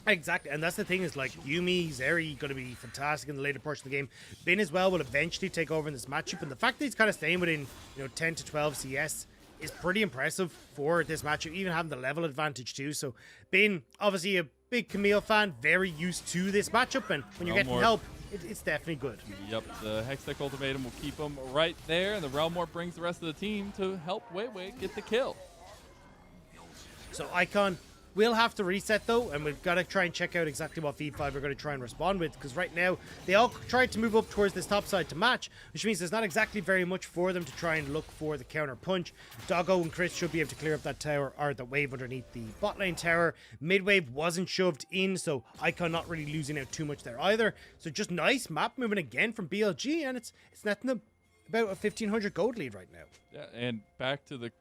Exactly, and that's the thing is like Yumi, Zeri going to be fantastic in the later portion of the game. Bin as well will eventually take over in this matchup, and the fact that he's kind of staying within 10 to 12 CS is pretty impressive for this matchup, even having the level advantage too. So Bin, obviously a big Camille fan, very used to this matchup, and when you're getting help, it's definitely good. Yep, the Hextech Ultimatum will keep him right there, and the Realm Warp brings the rest of the team to help Weiwei get the kill. So Icon will have to reset though, and we've got to try and check out exactly what V5 are going to try and respond with, because right now they all tried to move up towards this top side to match, which means there's not exactly very much for them to try and look for the counter punch. Doggo and Chris should be able to clear up that tower, or the wave underneath the bot lane tower. Mid wave wasn't shoved in, so Icon not really losing out too much there either. So just nice map movement again from BLG, and it's netting them about a 1500 gold lead right now. Yeah, and back to the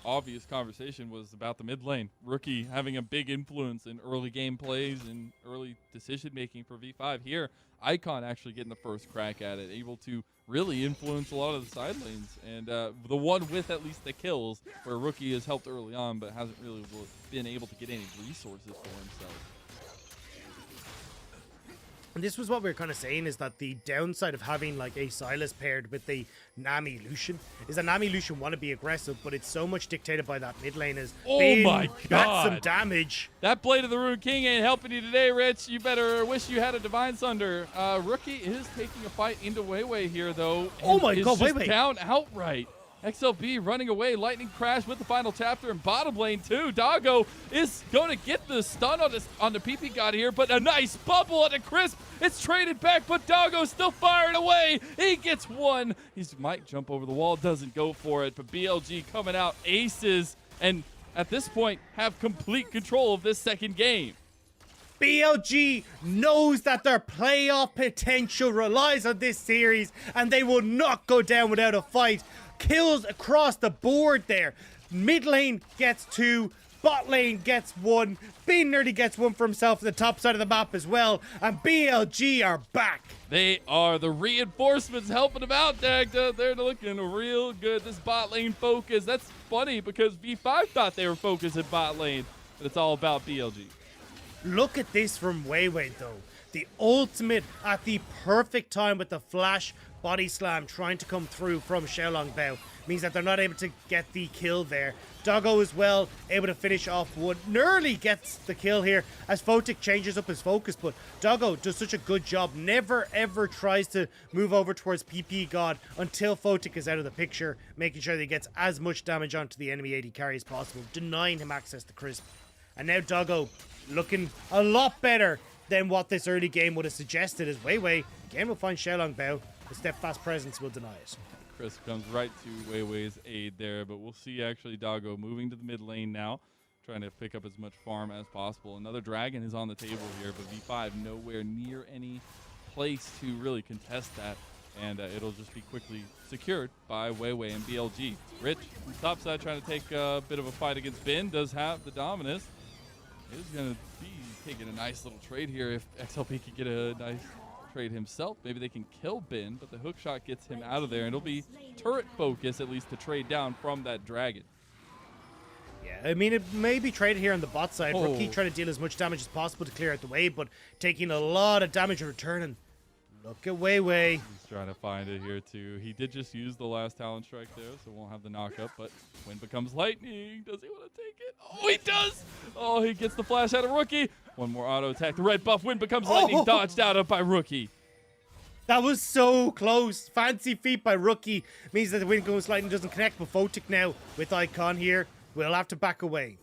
obvious conversation was about the mid lane. Rookie having a big influence in early game plays and early decision making for V5. Here, Icon actually getting the first crack at it, able to really influence a lot of the side lanes, and the one with at least the kills, where Rookie has helped early on but hasn't really been able to get any resources for himself. And this was what we were kind of saying, is that the downside of having like a Silas paired with the Nami Lucian is that Nami Lucian want to be aggressive, but it's so much dictated by that mid lane. Oh my god, that's some damage. That Blade of the Rune King ain't helping you today, Rich. You better wish you had a Divine Sunder. Rookie is taking a fight into Weiwei here though. Oh my god, Weiwei down outright. XLB running away, Lightning Crash with the final chapter in bottom lane too. Doggo is going to get the stun on the PP god here, but a nice bubble on the Crisp. It's traded back, but Doggo's still firing away. He gets one. He might jump over the wall, doesn't go for it, but BLG coming out aces, and at this point have complete control of this second game. BLG knows that their playoff potential relies on this series, and they will not go down without a fight. Kills across the board there. Mid lane gets 2, bot lane gets 1, Bin nearly gets 1 for himself at the top side of the map as well, and BLG are back. They are the reinforcements helping them out, Dagda. They're looking real good. This bot lane focus, that's funny because V5 thought they were focused at bot lane, but it's all about BLG. Look at this from Weiwei though. The ultimate at the perfect time with the flash body slam trying to come through from Xiaolong Bao means that they're not able to get the kill there. Doggo as well, able to finish off one. Nearly gets the kill here as Photic changes up his focus, but Doggo does such a good job. Never ever tries to move over towards PP God until Photic is out of the picture, making sure that he gets as much damage onto the enemy AD carry as possible, denying him access to Crisp. And now Doggo looking a lot better than what this early game would have suggested, as Weiwei again will find Xiaolong Bao. The steadfast presence will deny it. Chris comes right to Weiwei's aid there, but we'll see actually Doggo moving to the mid lane now, trying to pick up as much farm as possible. Another dragon is on the table here, but V5 nowhere near any place to really contest that, and it'll just be quickly secured by Weiwei and BLG. Rich on the top side trying to take a bit of a fight against Bin, does have the Dominus. It is going to be taking a nice little trade here if XLP could get a nice trade himself. Maybe they can kill Bin, but the hook shot gets him out of there, and it'll be turret focus at least to trade down from that dragon. Yeah, I mean, it may be traded here on the bot side. Rookie trying to deal as much damage as possible to clear out the wave, but taking a lot of damage in return. And look at Wei. He's trying to find it here, too. He did just use the last talent strike there, so won't have the knockup, but Wind becomes lightning. Does he want to take it? Oh, he does! Oh, he gets the flash out of Rookie. One more auto attack. The red buff Wind becomes lightning, dodged out of by Rookie. That was so close. Fancy feat by Rookie. Means that the Wind goes lightning doesn't connect, but Photic now with Icon here will have to back away.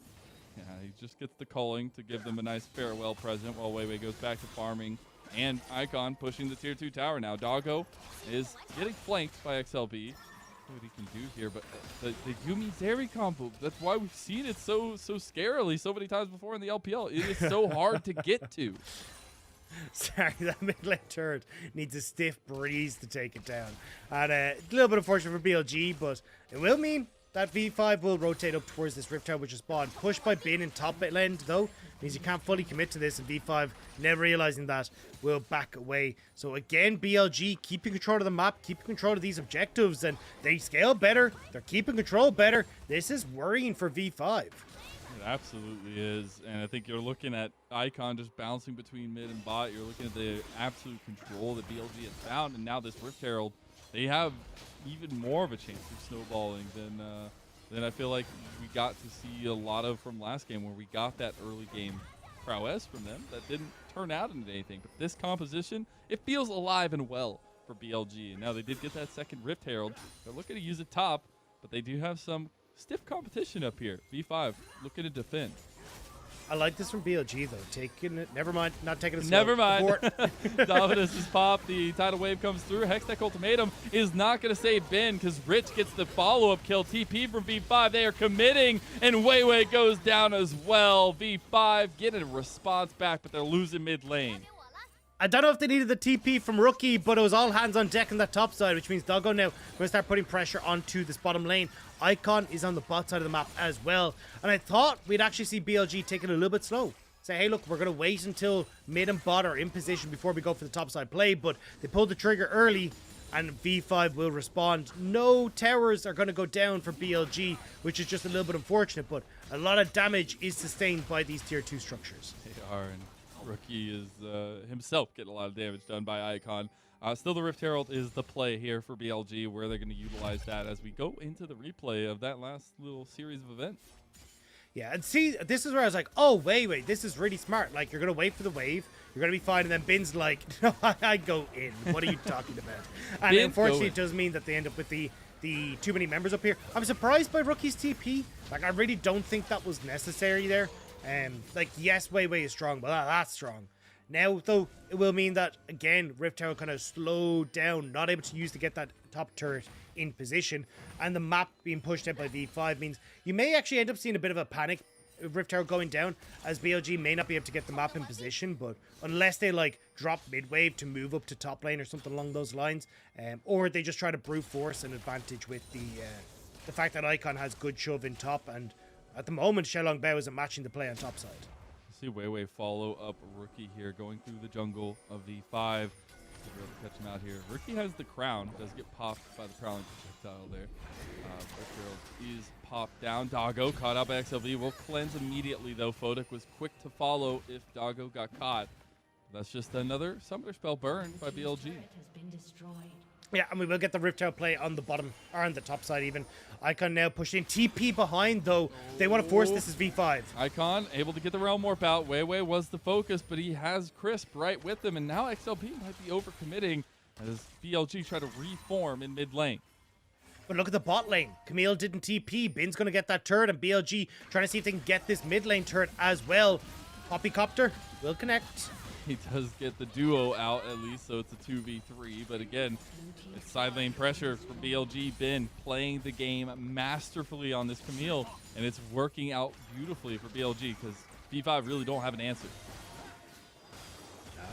Yeah, he just gets the culling to give them a nice farewell present while Wei goes back to farming. And Icon pushing the tier 2 tower now. Doggo is getting flanked by XLB. See what he can do here, but the Yumi Zeri combo, that's why we've seen it so scarily so many times before in the LPL. It is so hard to get to. Sorry, that mid lane turret needs a stiff breeze to take it down. And a little bit unfortunate for BLG, but it will mean that V5 will rotate up towards this Rift Tower, which is spawned. Pushed by Bin in top lane, though, means you can't fully commit to this, and V5, never realizing that, will back away. So again, BLG keeping control of the map, keeping control of these objectives, and they scale better. They're keeping control better. This is worrying for V5. It absolutely is, and I think you're looking at Icon just bouncing between mid and bot. You're looking at the absolute control that BLG has found, and now this Rift Herald, they have even more of a chance of snowballing than I feel like we got to see a lot of from last game, where we got that early game prowess from them that didn't turn out into anything. But this composition, it feels alive and well for BLG. And now they did get that second Rift Herald. They're looking to use it top, but they do have some stiff competition up here. V5 looking to defend. I like this from BLG, though. Taking it, never mind, not taking it slow. Never mind. Dominus is popped. The tidal wave comes through. Hextech Ultimatum is not going to save Ben because Rich gets the follow-up kill. TP from V5. They are committing, and Wei goes down as well. V5 getting a response back, but they're losing mid lane. I don't know if they needed the TP from Rookie, but it was all hands on deck on that top side, which means Doggo now going to start putting pressure onto this bottom lane. Icon is on the bot side of the map as well. And I thought we'd actually see BLG take it a little bit slow. Say, hey, look, we're going to wait until mid and bot are in position before we go for the top side play. But they pulled the trigger early, and V5 will respond. No towers are going to go down for BLG, which is just a little bit unfortunate. But a lot of damage is sustained by these tier 2 structures. They are, and Rookie is himself getting a lot of damage done by Icon. Still, the Rift Herald is the play here for BLG, where they're going to utilize that as we go into the replay of that last little series of events. Yeah, and see, this is where I was like, oh, wait, this is really smart. Like, you're going to wait for the wave, you're going to be fine, and then Bin's like, no, I go in. What are you talking about? And unfortunately, it does mean that they end up with the too many members up here. I'm surprised by Rookie's TP. Like, I really don't think that was necessary there. Like, yes, Wei is strong, but that's strong. Now, though, it will mean that, again, Rift Tower kind of slowed down, not able to use to get that top turret in position, and the map being pushed out by V5 means you may actually end up seeing a bit of a panic, Rift Tower going down, as BLG may not be able to get the map in position, but unless they, like, drop mid-wave to move up to top lane or something along those lines, or they just try to brute force an advantage with the fact that Icon has good shove in top, and at the moment, Shenlong Bao isn't matching the play on top side. See Wei follow up Rookie here, going through the jungle of V5. We're able to catch him out here. Rookie has the crown, does get popped by the prowling projectile there. Rift is popped down. Doggo caught up by XLB. Will cleanse immediately, though. Photic was quick to follow if Doggo got caught. That's just another Summoner spell burned by BLG. Yeah, and we will get the Rift Tower play on the bottom, or on the top side even. Icon now pushing TP behind, though. They want to force this as V5. Icon able to get the Realm Warp out. Wei was the focus, but he has Crisp right with him, and now XLB might be overcommitting as BLG try to reform in mid lane. But look at the bot lane. Camille didn't TP. Bin's going to get that turret, and BLG trying to see if they can get this mid lane turret as well. Poppycopter will connect. He does get the duo out at least, so it's a 2v3. But again, it's side lane pressure for BLG. Bin playing the game masterfully on this Camille, and it's working out beautifully for BLG because V5 really don't have an answer.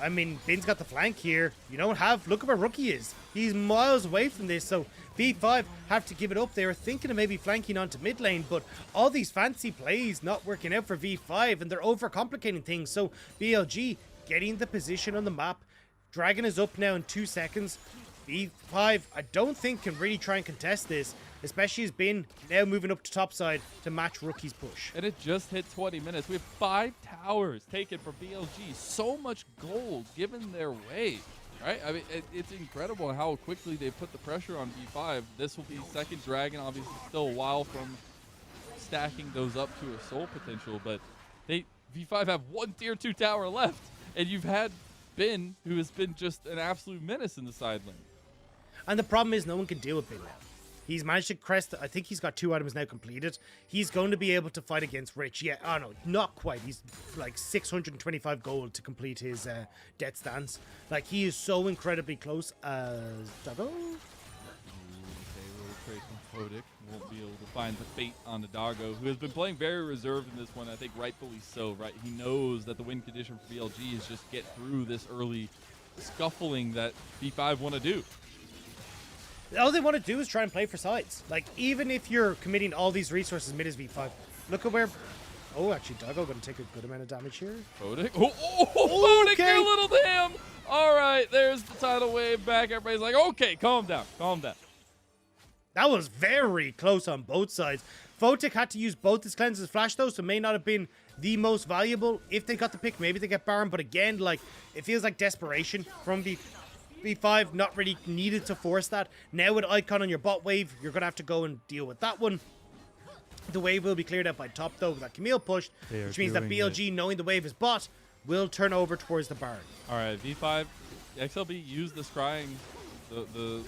I mean, Bin's got the flank here. You don't have... Look at where Rookie is. He's miles away from this, so V5 have to give it up. They were thinking of maybe flanking onto mid lane, but all these fancy plays not working out for V5, and they're overcomplicating things. So BLG getting the position on the map, Dragon is up now in 2 seconds. V5, I don't think can really try and contest this, especially as Bin now moving up to topside to match Rookie's push. And it just hit 20 minutes. We have 5 towers taken from BLG. So much gold given their way, right? I mean, it's incredible how quickly they put the pressure on V5. This will be second Dragon, obviously still a while from stacking those up to a soul potential, but V5 have 1 tier 2 tower left, and you've had Bin, who has been just an absolute menace in the side lane. And the problem is no one can deal with Bin now. He's managed to crest, I think he's got 2 items now completed. He's going to be able to fight against Rich. Yeah, oh no, not quite. He's like 625 gold to complete his death stance. Like, he is so incredibly close as Doggo. Fodic won't be able to find the fate on the Doggo, who has been playing very reserved in this one, I think rightfully so, right? He knows that the win condition for BLG is just get through this early scuffling that V5 want to do. All they want to do is try and play for sides. Like, even if you're committing all these resources mid as V5, look at where... Oh, actually, Doggo going to take a good amount of damage here. Fodic? Fodic, okay. you little damn! All right, there's the tidal wave back. Everybody's like, okay, calm down, calm down. That was very close on both sides. Photic had to use both his cleanses flash though, so may not have been the most valuable. If they got the pick, maybe they get Baron, but again, like, it feels like desperation from V5, not really needed to force that. Now with Icon on your bot wave, you're going to have to go and deal with that one. The wave will be cleared out by top though with that Camille push, which means that BLG, knowing the wave is bot, will turn over towards the Baron. All right, V5, XLB used the scrying, the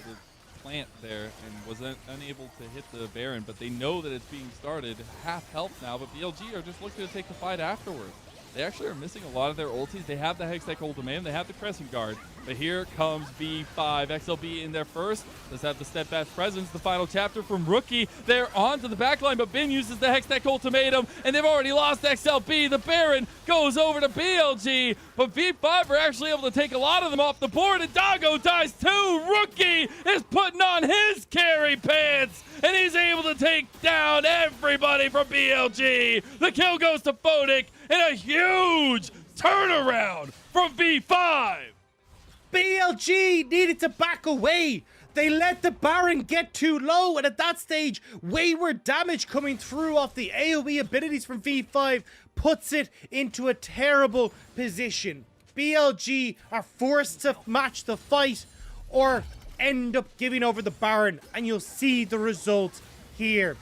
plant there, and was unable to hit the Baron, but they know that it's being started. Half health now, but BLG are just looking to take the fight afterwards. They actually are missing a lot of their ultis. They have the Hextech ultimate, they have the Crescent Guard, but here comes V5. XLB in there first. Does have the steadfast presence. The final chapter from Rookie. They're on to the backline, but Bin uses the Hextech ultimatum, and they've already lost XLB. The Baron goes over to BLG, but V5 are actually able to take a lot of them off the board, and Doggo dies too. Rookie is putting on his carry pants, and he's able to take down everybody from BLG. The kill goes to Fodic, and a huge turnaround from V5. BLG needed to back away. They let the Baron get too low, and at that stage, wayward damage coming through off the AoE abilities from V5 puts it into a terrible position. BLG are forced to match the fight or end up giving over the Baron, and you'll see the result here.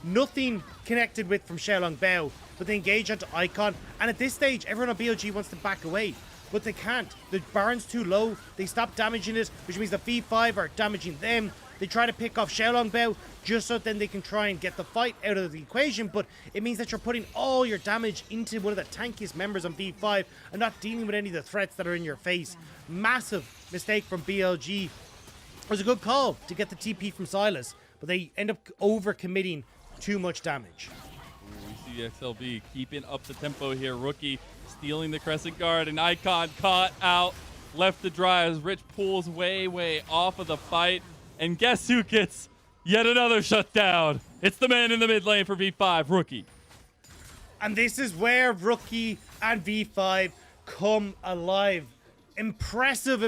Nothing connected with from Xiaolong Bao, but they engage onto Icon, and at this stage, everyone on BLG wants to back away. But they can't. The Baron's too low. They stop damaging it, which means the V5 are damaging them. They try to pick off Xiaolong Bao just so then they can try and get the fight out of the equation, but it means that you're putting all your damage into one of the tankiest members on V5 and not dealing with any of the threats that are in your face. Massive mistake from BLG. It was a good call to get the TP from Silas, but they end up over-committing too much damage. We see XLB keeping up the tempo here. Rookie stealing the Crescent Guard, and Icon caught out, left to dry as Rich pulls way off of the fight. And guess who gets yet another shutdown? It's the man in the mid lane for V5, Rookie. And this is where Rookie and V5 come alive. Impressive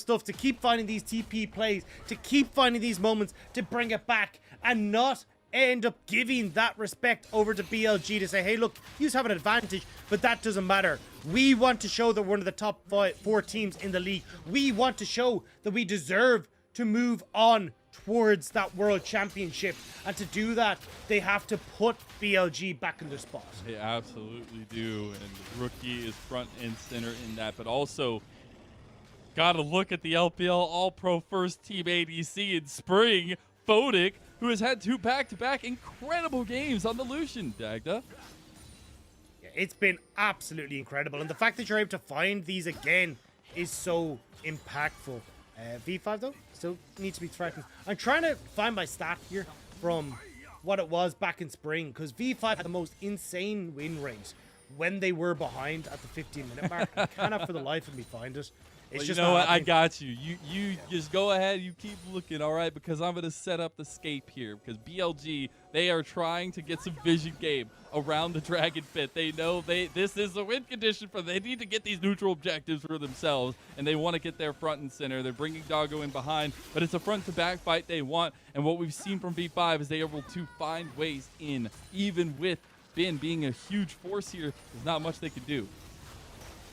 stuff to keep finding these TP plays, to keep finding these moments, to bring it back and not end up giving that respect over to BLG to say, hey, look, you have an advantage, but that doesn't matter. We want to show that we're one of the top 4 teams in the league. We want to show that we deserve to move on towards that world championship. And to do that, they have to put BLG back in their spot. They absolutely do. And Rookie is front and center in that, but also got to look at the LPL All-Pro First Team ADC in spring, Fodic, who has had 2 back-to-back incredible games on the Lucian, Dagda. Yeah, it's been absolutely incredible. And the fact that you're able to find these again is so impactful. V5, though, still needs to be threatened. I'm trying to find my stat here from what it was back in spring, because V5 had the most insane win rate when they were behind at the 15-minute mark. I cannot for the life of me find it. It's Well, just you know not what? I happening. got you. You just go ahead. You keep looking, all right? Because I'm going to set up the scape here. Because BLG, they are trying to get some vision game around the Dragon Pit. They know this is a win condition for them. They need to get these neutral objectives for themselves, and they want to get their front and center. They're bringing Doggo in behind, but it's a front-to-back fight they want. And what we've seen from V5 is they're able to find ways in, even with Bin being a huge force here. There's not much they can do.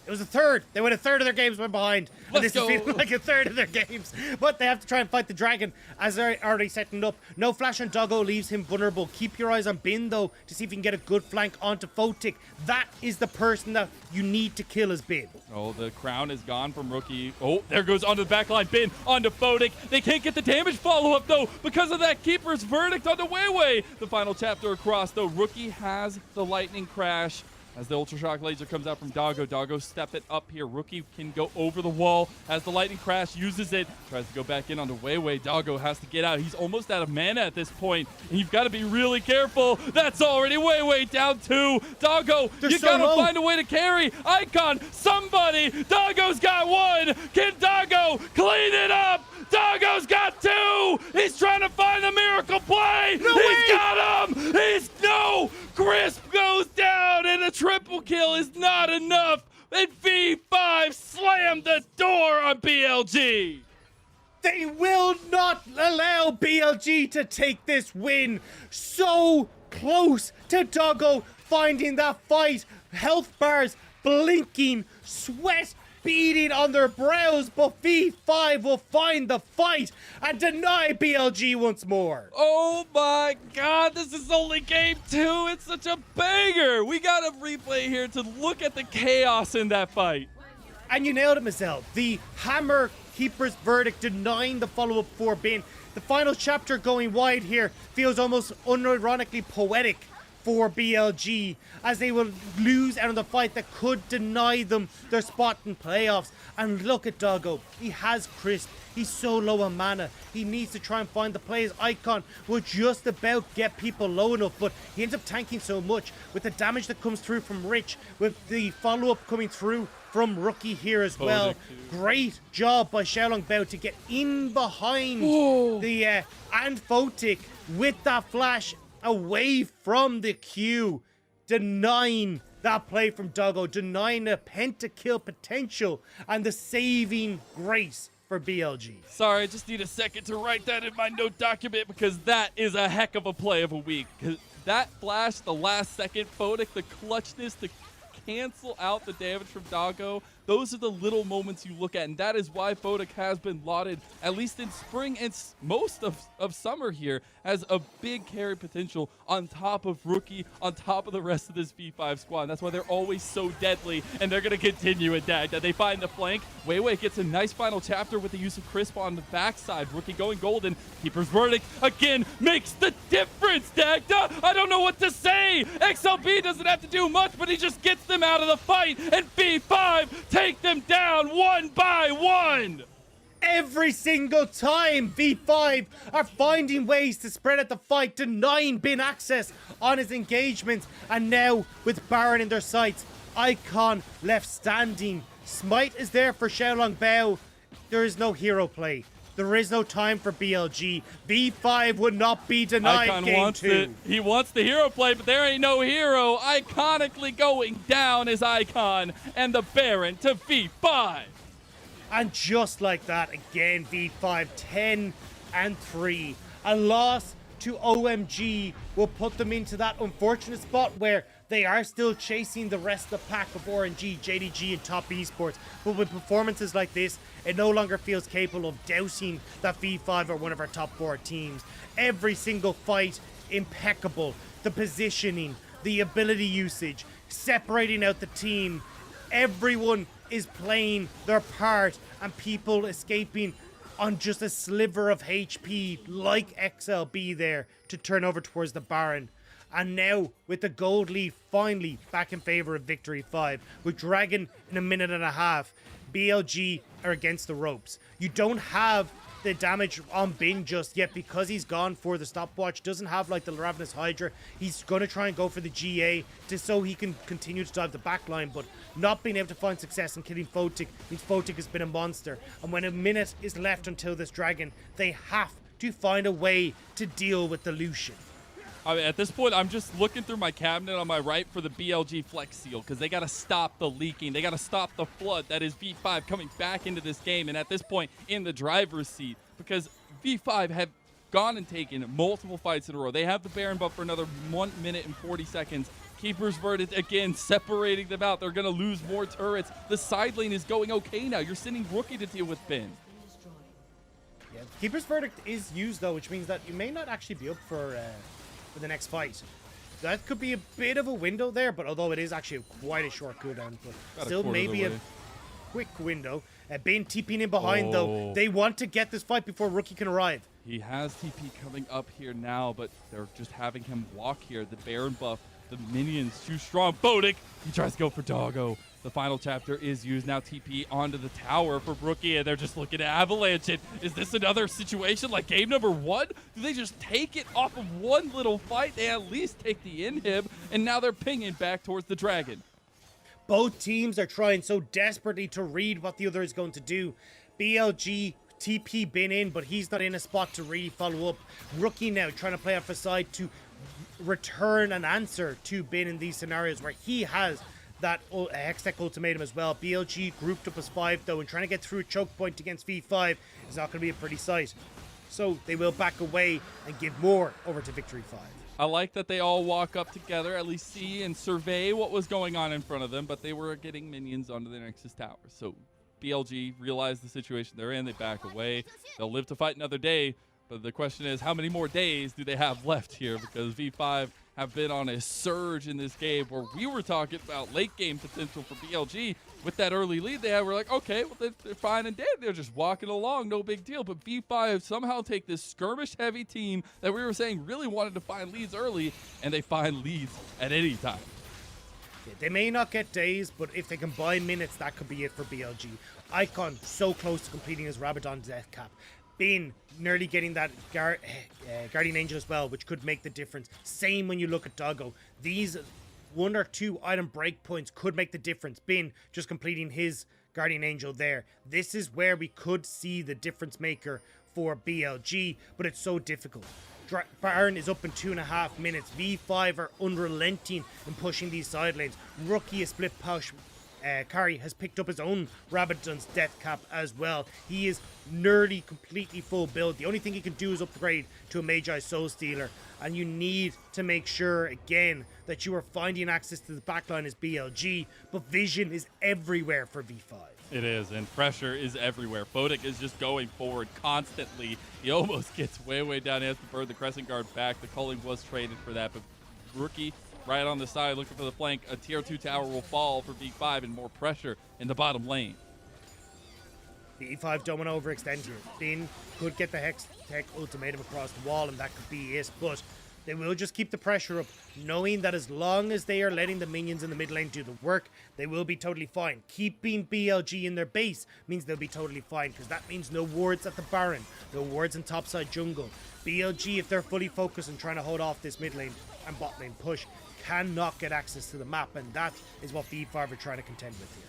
It was a third. They went a third of their games went behind. And Let's this is go. feeling like a third of their games. But they have to try and fight the dragon as they're already setting up. No flash on Doggo leaves him vulnerable. Keep your eyes on Bin, though, to see if you can get a good flank onto Fotik. That is the person that you need to kill as Bin. Oh, the crown is gone from Rookie. Oh, there goes onto the backline. Bin onto Fotik. They can't get the damage follow-up, though, because of that Keeper's verdict onto Weiwei. The final chapter across, though. Rookie has the lightning crash. As the Ultra Shock laser comes out from Doggo. Doggo step it up here. Rookie can go over the wall. As the lightning crash, uses it. Tries to go back in onto Weiwei. Doggo has to get out. He's almost out of mana at this point. And you've got to be really careful. That's already Weiwei down 2. Doggo, you so got to low. find a way to carry. Icon, somebody. Doggo's got 1. Can Doggo clean it up? Doggo's got 2. He's trying to find the miracle play. He's got him. No. Crisp goes down, and a triple kill is not enough. And V5 slammed the door on BLG. They will not allow BLG to take this win. So close to Doggo finding that fight. Health bars blinking, sweat beating on their brows, but V5 will find the fight and deny BLG once more. Oh my god, this is only game 2. It's such a banger. We got a replay here to look at the chaos in that fight. And you nailed it, Mazel. The Hammer Keeper's verdict denying the follow-up for Bin. The final chapter going wide here feels almost unironically poetic for BLG, as they will lose out on the fight that could deny them their spot in playoffs. And look at Doggo. He has Crisp. He's so low on mana. He needs to try and find the play. His Icon will just about get people low enough, but he ends up tanking so much with the damage that comes through from Rich, with the follow-up coming through from Rookie here as well. Great job by Xiaolong Bao to get in behind the and Fotik with that flash away from the queue, denying that play from Doggo, denying the pentakill potential and the saving grace for BLG. Sorry, I just need a second to write that in my note document, because that is a heck of a play of a week. 'Cause that flash, the last second, Fotik, the clutchness to cancel out the damage from Doggo. Those are the little moments you look at, and that is why Fotik has been lauded, at least in spring and most of summer here, as a big carry potential on top of Rookie, on top of the rest of this V5 squad. And that's why they're always so deadly, and they're going to continue at Dagda. They find the flank. Weiwei gets a nice final chapter with the use of Crisp on the backside. Rookie going golden. Keeper's verdict again makes the difference, Dagda. I don't know what to say. XLB doesn't have to do much, but he just gets them out of the fight, and V5 take them down 1 by 1. Every single time, V5 are finding ways to spread out the fight, denying Bin access on his engagements. And now, with Baron in their sights, Icon left standing. Smite is there for Xiaolong Bao. There is no hero play. There is no time for BLG. V5 would not be denied Icon game wants 2. it. He wants the hero play, but there ain't no hero. Iconically going down is Icon and the Baron to V5. And just like that, again, V5 10-3. A loss to OMG will put them into that unfortunate spot where they are still chasing the rest of the pack of RNG, JDG, and Top Esports. But with performances like this, it no longer feels capable of dousing that V5 are one of our top 4 teams. Every single fight, impeccable. The positioning, the ability usage, separating out the team. Everyone is playing their part, and people escaping on just a sliver of HP like XLB there to turn over towards the Baron. And now, with the gold lead finally back in favor of Victory 5, with Dragon in a minute and a half, BLG are against the ropes. You don't have the damage on Bin just yet because he's gone for the stopwatch. Doesn't have like the Ravenous Hydra. He's going to try and go for the GA just so he can continue to dive the back line, but not being able to find success in killing Photic means Photic has been a monster. And when a minute is left until this dragon, they have to find a way to deal with the Lucian. I mean, at this point, I'm just looking through my cabinet on my right for the BLG Flex Seal because they got to stop the leaking. They got to stop the flood that is V5 coming back into this game. And at this point, in the driver's seat, because V5 have gone and taken multiple fights in a row. They have the Baron buff for another 1 minute and 40 seconds. Keeper's Verdict, again, separating them out. They're going to lose more turrets. The side lane is going okay now. You're sending Rookie to deal with Ben. Yeah, Keeper's Verdict is used, though, which means that you may not actually be up for the next fight. That could be a bit of a window there, but although it is actually quite a short cooldown, but still maybe a quick window. Bane TPing in behind, though. They want to get this fight before Rookie can arrive. He has TP coming up here now, but they're just having him walk here. The Baron buff, the minions too strong. Photic, he tries to go for Doggo. The final chapter is used. Now TP onto the tower for Rookie, and they're just looking to avalanche it. Is this another situation like game number 1? Do they just take it off of one little fight? They at least take the inhib, and now they're pinging back towards the dragon. Both teams are trying so desperately to read what the other is going to do. BLG TP been in, but he's not in a spot to really follow up. Rookie now trying to play off a side to return an answer to Bin in these scenarios where he has that Hextech ultimatum as well. BLG grouped up as 5 though, and trying to get through a choke point against V5 is not going to be a pretty sight. So they will back away and give more over to Victory 5. I like that they all walk up together, at least see and survey what was going on in front of them, but they were getting minions onto the Nexus tower. So BLG realized the situation they're in, they back away. They'll live to fight another day, but the question is, how many more days do they have left here? Because V5 have been on a surge in this game where we were talking about late game potential for BLG. With that early lead they had, we're like, okay, well, they're fine and dead. They're just walking along, no big deal. But V5 somehow take this skirmish-heavy team that we were saying really wanted to find leads early, and they find leads at any time. They may not get days, but if they can buy minutes, that could be it for BLG. Icon so close to completing his Rabadon death cap. Bin nearly getting that Guardian Angel as well, which could make the difference. Same when you look at Doggo. These 1 or 2 item breakpoints could make the difference. Bin just completing his Guardian Angel there. This is where we could see the difference maker for BLG, but it's so difficult. Baron is up in 2.5 minutes. V5 are unrelenting in pushing these side lanes. Rookie is split push. Kari has picked up his own Rabadon's death cap as well. He is nearly completely full build. The only thing he can do is upgrade to a Magi Soul Stealer. And you need to make sure, again, that you are finding access to the backline as BLG. But vision is everywhere for V5. It is, and pressure is everywhere. Photic is just going forward constantly. He almost gets way down. He has to burn the Crescent Guard back. The culling was traded for that, but Rookie right on the side looking for the flank. A tier 2 tower will fall for V5 and more pressure in the bottom lane. V5 don't want to overextend here. Bin could get the Hextech ultimatum across the wall, and that could be it, but they will just keep the pressure up, knowing that as long as they are letting the minions in the mid lane do the work, they will be totally fine. Keeping BLG in their base means they'll be totally fine, because that means no wards at the Baron, no wards in topside jungle. BLG, if they're fully focused on trying to hold off this mid lane and bot lane push, cannot get access to the map, and that is what V5 are trying to contend with here.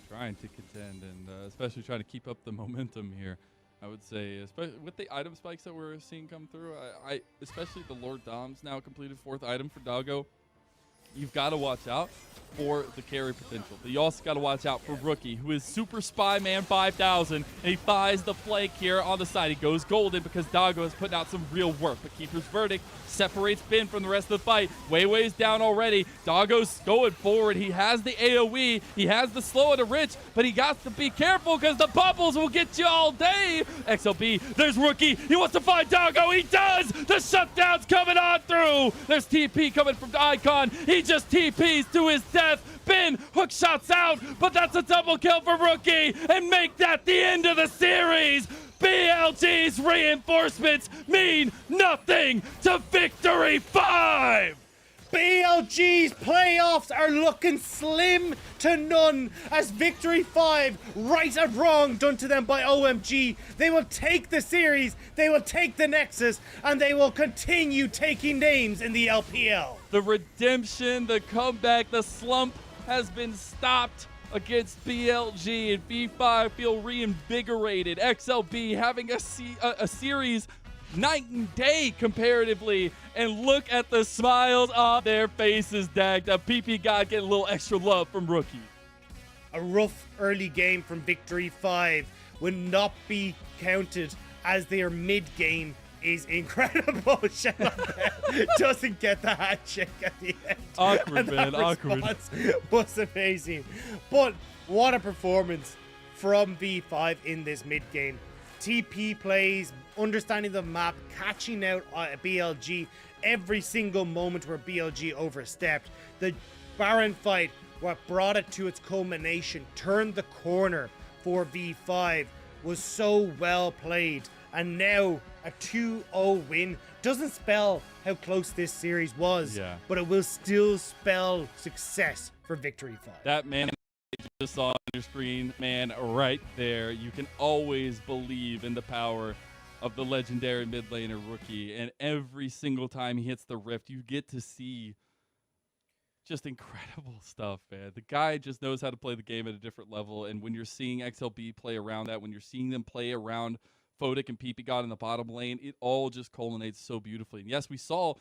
Trying to contend, and especially trying to keep up the momentum here. I would say, especially with the item spikes that we're seeing come through, I especially the Lord Dom's now completed 4th item for Doggo. You've got to watch out for the carry potential. But you also got to watch out for Rookie, who is Super Spy Man 5000, and he buys the flank here on the side. He goes golden because Doggo is putting out some real work. But Keeper's Verdict separates Bin from the rest of the fight. Ways down already. Doggo's going forward. He has the AoE. He has the slow of the rich, but he got to be careful because the bubbles will get you all day. XLB, there's Rookie. He wants to find Doggo. He does. The shutdown's coming on through. There's TP coming from Icon. He just TPs to his death. Bin hook shots out, but that's a double kill for Rookie and make that the end of the series. BLG's reinforcements mean nothing to Victory 5. BLG's playoffs are looking slim to none as Victory 5, right and wrong done to them by OMG. They will take the series, they will take the Nexus, and they will continue taking names in the LPL. The redemption, the comeback, the slump has been stopped against BLG, and V5 feel reinvigorated. XLB having a series night and day comparatively, and look at the smiles on their faces, Dag. The PP God getting a little extra love from Rookie. A rough early game from Victory 5 would not be counted as their mid-game is incredible. Doesn't get the handshake at the end. Awkward, man, awkward. Was amazing. But what a performance from V5 in this mid-game. TP plays, understanding the map, catching out BLG every single moment where BLG overstepped. The Baron fight, what brought it to its culmination, turned the corner for V5, was so well played. And now a 2-0 win doesn't spell how close this series was, but it will still spell success for Victory 5. That man just saw on your screen, man, right there. You can always believe in the power of the legendary mid laner Rookie, and every single time he hits the rift, you get to see just incredible stuff, man. The guy just knows how to play the game at a different level, and when you're seeing XLB play around that, when you're seeing them play around Fodic and PP God in the bottom lane, it all just culminates so beautifully. And yes, we saw,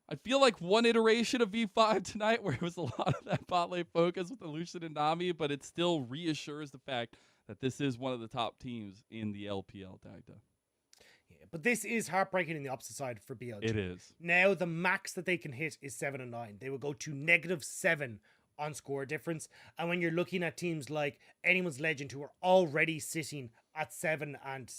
I feel like, one iteration of V5 tonight where it was a lot of that bot lane focus with Lucian and Nami, but it still reassures the fact that this is one of the top teams in the LPL, Dagda. Yeah, but this is heartbreaking in the opposite side for BLG. It is. Now the max that they can hit is 7 and 9. They will go to -7 on score difference. And when you're looking at teams like Anyone's Legend, who are already sitting at 7 and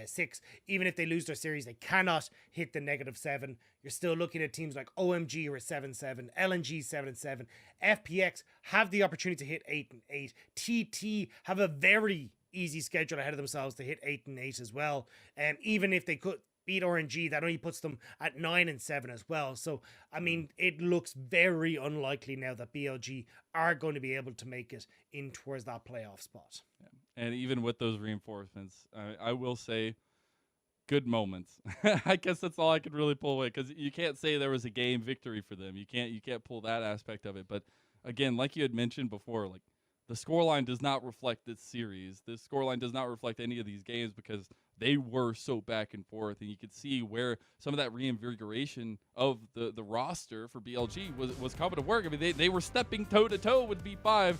6, even if they lose their series, they cannot hit the -7. You're still looking at teams like OMG, who are 7-7, LNG 7-7, FPX have the opportunity to hit 8 and 8. TT have a very easy schedule ahead of themselves to hit 8 and 8 as well. Even if they could beat RNG, that only puts them at 9 and 7 as well. So, I mean, it looks very unlikely now that BLG are going to be able to make it in towards that playoff spot. Yeah. And even with those reinforcements, I will say, good moments. I guess that's all I could really pull away, because you can't say there was a game victory for them. You can't pull that aspect of it. But again, like you had mentioned before, like, the scoreline does not reflect this series. The scoreline does not reflect any of these games, because they were so back and forth, and you could see where some of that reinvigoration of the roster for BLG was coming to work. I mean, they were stepping toe-to-toe with B5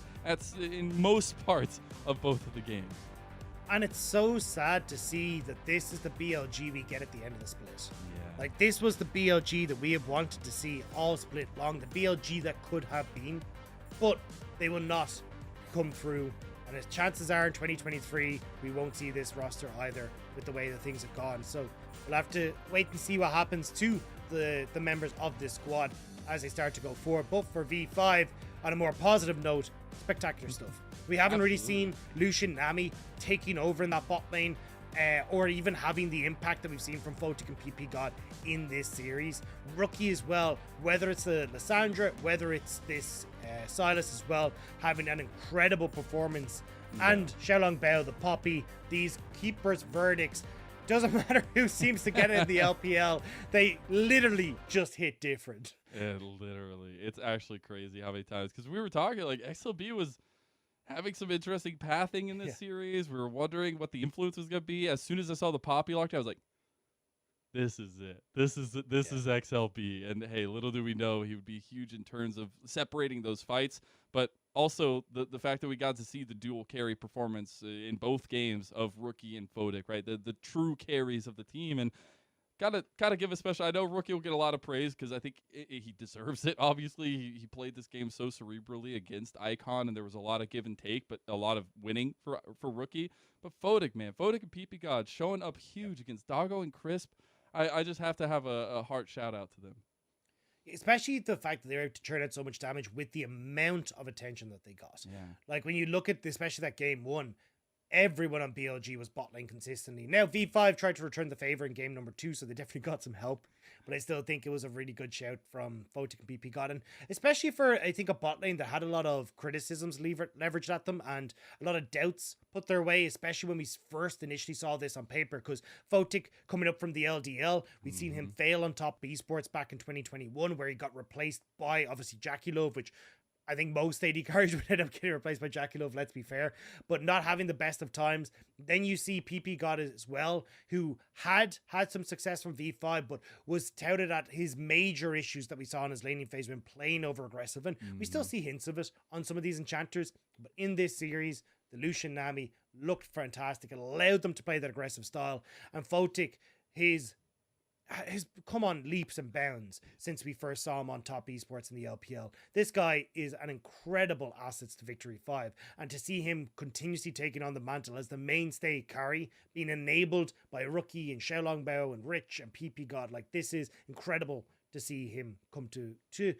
in most parts of both of the games. And it's so sad to see that this is the BLG we get at the end of the split. Yeah. Like, this was the BLG that we have wanted to see all split long, the BLG that could have been, but they will not come through. And as chances are in 2023, we won't see this roster either with the way that things have gone. So we'll have to wait and see what happens to the members of this squad as they start to go forward. But for V5, on a more positive note, spectacular stuff. We haven't really seen Lucian Nami taking over in that bot lane, or even having the impact that we've seen from Photic and PP God in this series. Rookie as well, whether it's the Lissandra, whether it's this Silas as well, having an incredible performance. Yeah. And Xiaolong Bao, the Poppy, these keepers' verdicts. Doesn't matter who seems to get it in the LPL, they literally just hit different. Yeah, literally. It's actually crazy how many times, because we were talking, like, XLB was having some interesting pathing in this series. We were wondering what the influence was going to be. As soon as I saw the Poppy lockdown, I was like, this is it. This is XLB. And hey, little do we know he would be huge in terms of separating those fights, but also the fact that we got to see the dual carry performance in both games of Rookie and Photic, right? The true carries of the team. And gotta give a special. I know Rookie will get a lot of praise because I think he deserves it. Obviously, he played this game so cerebrally against Icon, and there was a lot of give and take, but a lot of winning for Rookie. But Photic, man, Photic and PP God showing up huge against Doggo and Crisp. I just have to have a heart shout out to them. Especially the fact that they were able to churn out so much damage with the amount of attention that they got. Yeah. Like, when you look at especially that game one, everyone on BLG was bot lane consistently. Now, V5 tried to return the favor in game number 2, so they definitely got some help. But I still think it was a really good shout from Photic and PP Godden, especially for, I think, a bot lane that had a lot of criticisms leveraged at them and a lot of doubts put their way, especially when we first initially saw this on paper, because Photic coming up from the LDL, we'd seen him fail on top esports back in 2021, where he got replaced by, obviously, Jackie Love, which I think most AD carries would end up getting replaced by Jackie Love, let's be fair, but not having the best of times. Then you see PP God as well, who had some success from V5, but was touted at his major issues that we saw in his laning phase when playing over aggressive. And we still see hints of it on some of these enchanters, but in this series, the Lucian Nami looked fantastic. It allowed them to play that aggressive style. And Photic, his come on leaps and bounds since we first saw him on top esports in the LPL. This guy is an incredible asset to Victory 5, and to see him continuously taking on the mantle as the mainstay carry, being enabled by Rookie and Xiaolongbao and Rich and PP God, like, this is incredible to see him come to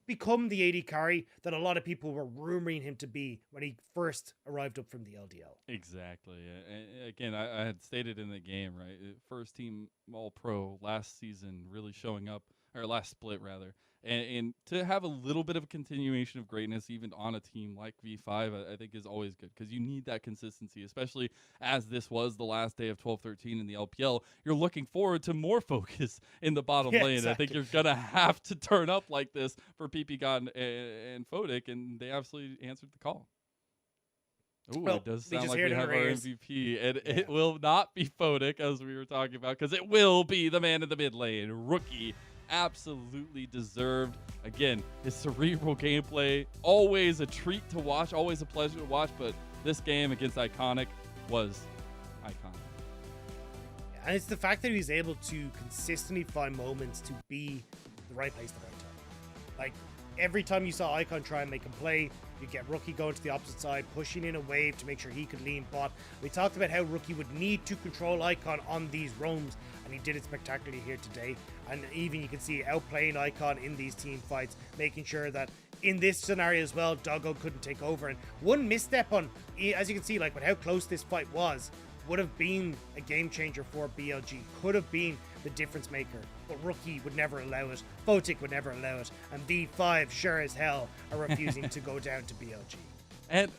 become the AD carry that a lot of people were rumoring him to be when he first arrived up from the LDL. Exactly. Again, I had stated in the game, right? First team All Pro last season, really showing up, or last split rather. And to have a little bit of a continuation of greatness, even on a team like V5, I think is always good, because you need that consistency, especially as this was the last day of 12-13 in the LPL. You're looking forward to more focus in the bottom lane. Exactly. I think you're going to have to turn up like this for PP God and Photic, and they absolutely answered the call. Ooh, well, it does sound like we heard have in our ears. MVP, and it will not be Photic, as we were talking about, because it will be the man in the mid lane, Rookie. Absolutely deserved. Again, his cerebral gameplay, always a treat to watch, always a pleasure to watch, but this game against Iconic was iconic. And it's the fact that he's able to consistently find moments to be the right place at the right time. Like, every time you saw Icon try and make him play, you get Rookie going to the opposite side, pushing in a wave to make sure he could lean bot. We talked about how Rookie would need to control Icon on these roams, and he did it spectacularly here today. And even you can see outplaying Icon in these team fights, making sure that in this scenario as well, Doggo couldn't take over. And one misstep on, as you can see, like, with how close this fight was, would have been a game changer for BLG, could have been the difference maker, but Rookie would never allow it, Photic would never allow it, and V5 sure as hell are refusing to go down to BLG. And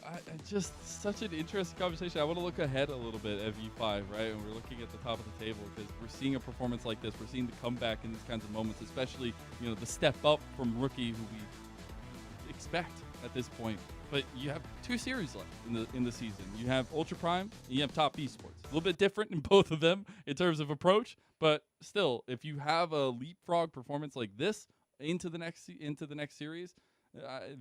just such an interesting conversation. I want to look ahead a little bit at V5, right? And we're looking at the top of the table, because we're seeing a performance like this. We're seeing the comeback in these kinds of moments, especially, you know, the step up from Rookie, who we expect at this point. But you have 2 series left in the season. You have Ultra Prime and you have Top Esports. A little bit different in both of them in terms of approach, but still, if you have a leapfrog performance like this into the next series,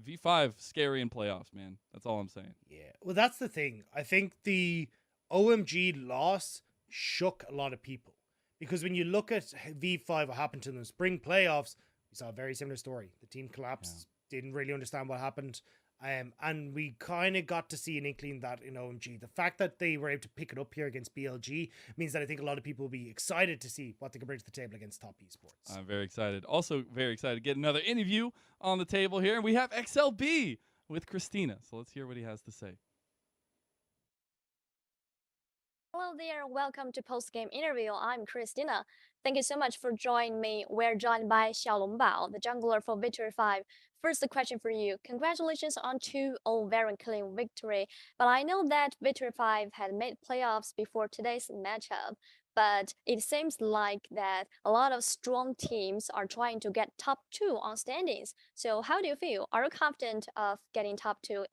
V5 scary in playoffs, man. That's all I'm saying. Yeah, well, that's the thing. I think the OMG loss shook a lot of people, because when you look at V5, what happened to them in the spring playoffs, we saw a very similar story. The team collapsed, didn't really understand what happened. And we kind of got to see an inkling that in OMG. The fact that they were able to pick it up here against BLG means that I think a lot of people will be excited to see what they can bring to the table against Top Esports. I'm very excited. Also very excited to get another interview on the table here. And we have XLB with Christina. So let's hear what he has to say. Hello there, welcome to Post-Game Interview. I'm Christina. Thank you so much for joining me. We're joined by Xiaolongbao, the jungler for Victory 5. First question for you. Congratulations on 2-0 very clean victory. But I know that Victory 5 had made playoffs before today's matchup. But it seems like that a lot of strong teams are trying to get top 2 on standings. So how do you feel? Are you confident of getting top 2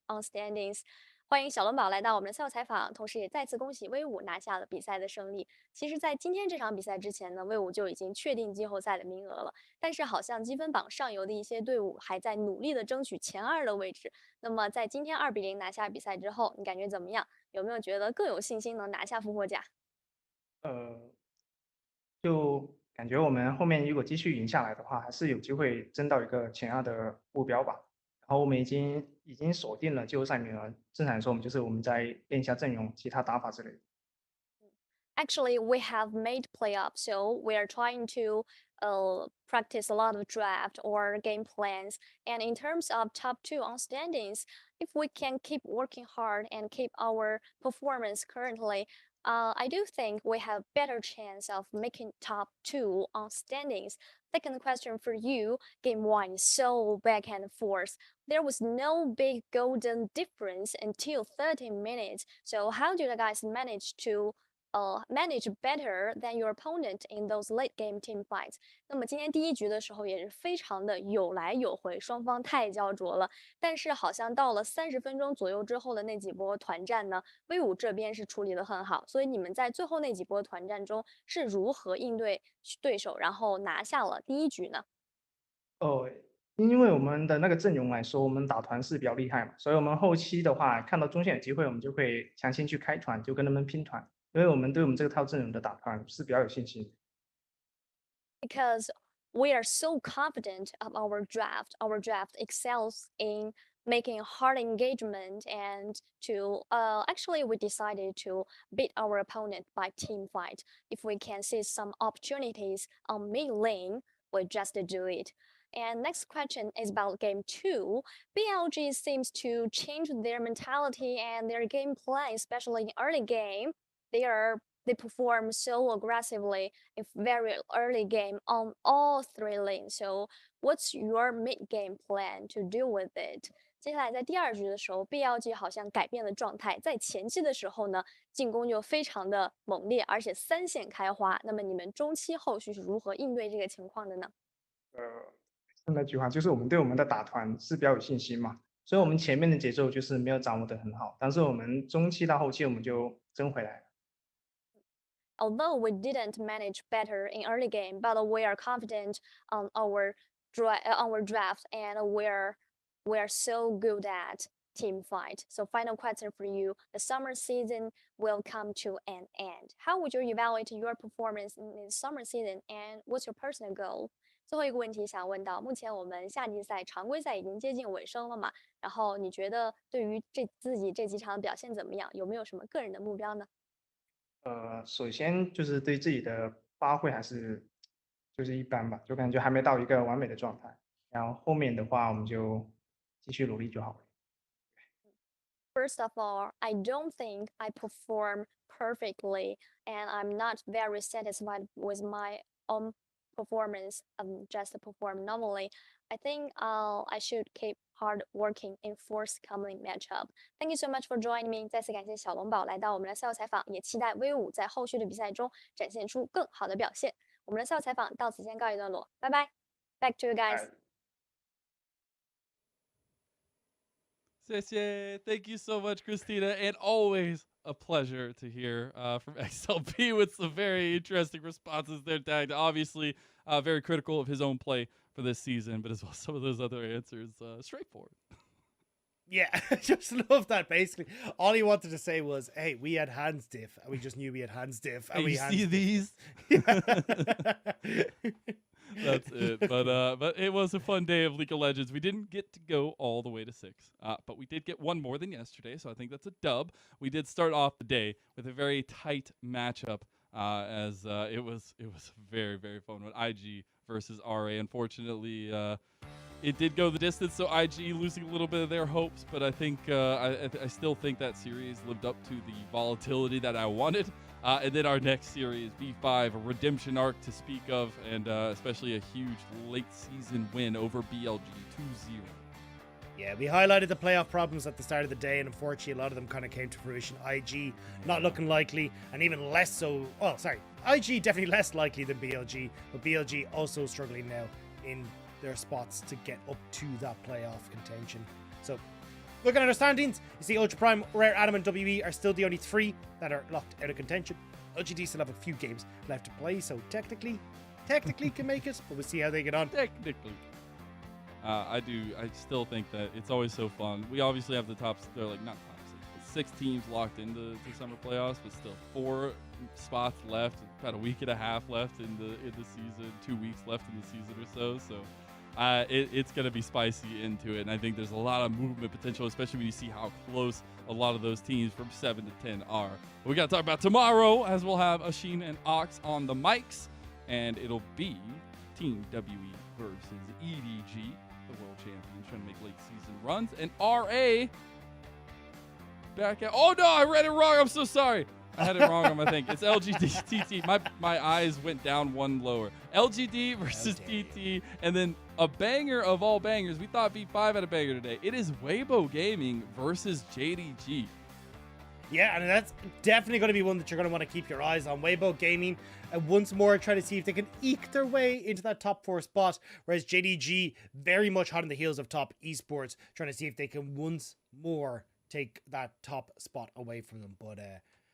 on standings? 欢迎小龙宝来到我们的赛后采访，同时也再次恭喜威武拿下了比赛的胜利。其实，在今天这场比赛之前呢，威武就已经确定季后赛的名额了，但是好像积分榜上游的一些队伍还在努力的争取前2的位置。那么，在今天2-0拿下比赛之后，你感觉怎么样？有没有觉得更有信心能拿下复活甲？就感觉我们后面如果继续赢下来的话，还是有机会争到一个前2的目标吧。然后我们已经锁定了季后赛名额，正常来说，我们在练一下阵容、其他打法之类的。Actually, we have made playoffs, so we are trying to practice a lot of draft or game plans. And in terms of top two on standings, if we can keep working hard and keep our performance currently, I do think we have better chance of making top two on standings. Second question for you, game one is so back and forth. There was no big golden difference until 30 minutes. So how do you guys manage to manage better than your opponent in those late game team fights？那么今天第一局的时候也是非常的有来有回，双方太焦灼了。但是好像到了30分钟左右之后的那几波团战呢，威武这边是处理的很好。所以你们在最后那几波团战中是如何应对对手，然后拿下了第一局呢？哦，因为我们的那个阵容来说，我们打团是比较厉害嘛，所以我们后期的话看到中线有机会，我们就会强行去开团，就跟他们拼团，因为我们对我们这个套阵容的打团是比较有信心。Because we are so confident of our draft. Our draft excels in making hard engagement and to actually we decided to beat our opponent by team fight. If we can see some opportunities on mid lane, we just do it. And next question is about game two. BLG seems to change their mentality and their game plan, especially in early game. They perform so aggressively in very early game on all three lanes. So what's your mid game plan to deal with it? 接下来在第二局的时候，BLG 好像改变了状态，在前期的时候呢，进攻就非常的猛烈，而且三线开花。那么你们中期后续是如何应对这个情况的呢？那句话就是我们对我们的打团是比较有信心嘛，所以我们前面的节奏就是没有掌握得很好，但是我们中期到后期我们就争回来了。Although we didn't manage better in early game, but we are confident on our draft, and we're so good at team fight. So final question for you: the summer season will come to an end. How would you evaluate your performance in the summer season, and what's your personal goal? 最后一个问题想问到，目前我们夏季赛常规赛已经接近尾声了嘛？然后你觉得对于自己这几场表现怎么样？有没有什么个人的目标呢？首先就是对自己的发挥还是就是一般吧，就感觉还没到一个完美的状态。然后后面的话我们就继续努力就好了。First of all, I don't think I perform perfectly, and I'm not very satisfied with my own performance. Just perform normally. I think I should keep hard working in forthcoming matchup. Thank you so much for joining me. 再次感谢小龙宝来到我们的赛后采访，也期待威武在后续的比赛中展现出更好的表现。我们的赛后采访到此先告一段落，拜拜。Back to you guys. 谢谢. Thank you so much, Christina. And always a pleasure to hear from XLP with some very interesting responses there, tagged. Obviously, very critical of his own play for this season, but as well some of those other answers, straightforward. Yeah, I just love that. Basically, all he wanted to say was, "Hey, we had hands diff, and we just knew we had hands diff." And Hey, we you hands see diff. these? That's it. But it was a fun day of League of Legends. We didn't get to go all the way to 6, but we did get one more than yesterday, so I think that's a dub. We did start off the day with a very tight matchup, as it was a very, very fun one. IG versus RA. Unfortunately, it did go the distance, so IG losing a little bit of their hopes, but I think I still think that series lived up to the volatility that I wanted. And then our next series, B5, a redemption arc to speak of, and especially a huge late season win over BLG 2-0. Yeah, we highlighted the playoff problems at the start of the day, and unfortunately, a lot of them kind of came to fruition. IG not looking likely, and even less so. Oh, sorry, IG definitely less likely than BLG, but BLG also struggling now in their spots to get up to that playoff contention. So, looking at our standings, you see Ultra Prime, Rare, Adam, and WE are still the only 3 that are locked out of contention. LGD still have a few games left to play, so technically can make it, but we'll see how they get on. Technically. I still think that it's always so fun. We obviously have the they're like not top 6, but 6 teams locked into the summer playoffs, but still 4 spots left, about a week and a half left in the season, 2 weeks left in the season or so. So It's going to be spicy into it, and I think there's a lot of movement potential, especially when you see how close a lot of those teams from 7 to 10 are. But we got to talk about tomorrow, as we'll have Ashin and Ox on the mics, and it'll be Team WE versus EDG, the world champions, trying to make late season runs, and RA back at. Oh no, I read it wrong. I'm so sorry. I had it wrong on my thing. It's LGD TT. My eyes went down one lower. LGD versus TT, and then a banger of all bangers. We thought B5 had a banger today. It is Weibo Gaming versus JDG. Yeah, and that's definitely going to be one that you're going to want to keep your eyes on. Weibo Gaming, and once more try to see if they can eke their way into that top 4 spot, whereas JDG very much hot on the heels of top esports, trying to see if they can once more take that top spot away from them. But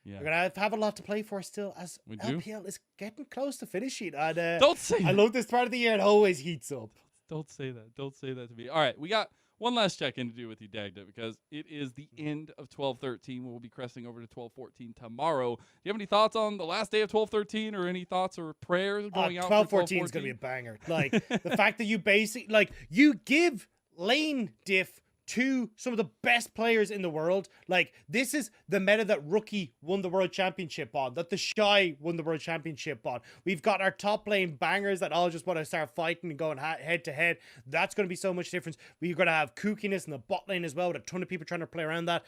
yeah, we're going to have a lot to play for still, as we do. LPL is getting close to finishing. And don't say I love this part of the year. It always heats up. Don't say that. Don't say that to me. All right, we got one last check-in to do with you, Dagda, because it is the end of 12-13. We'll be cresting over to 12-14 tomorrow. Do you have any thoughts on the last day of 12-13, or any thoughts or prayers going out? 12-14 is going to be a banger. Like, the fact that you basically, like, you give lane diff to some of the best players in the world. Like, this is the meta that Rookie won the world championship on, that the Shy won the world championship on. We've got our top lane bangers that all just want to start fighting and going head to head. That's going to be so much difference. We're going to have kookiness in the bot lane as well, with a ton of people trying to play around that.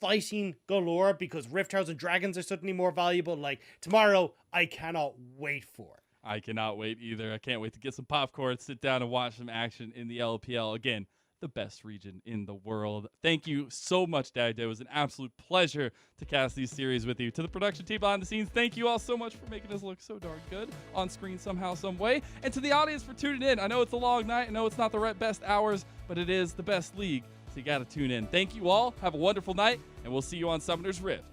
Fighting galore, because Rift Towers and Dragons are suddenly more valuable. Like, tomorrow, I cannot wait for. I cannot wait either. I can't wait to get some popcorn, sit down and watch some action in the LPL. Again, the best region in the world. Thank you so much, Dagda. It was an absolute pleasure to cast these series with you. To the production team behind the scenes, thank you all so much for making us look so darn good on screen somehow, some way. And to the audience for tuning in. I know it's a long night. I know it's not the best hours, but it is the best league, so you got to tune in. Thank you all. Have a wonderful night, and we'll see you on Summoner's Rift.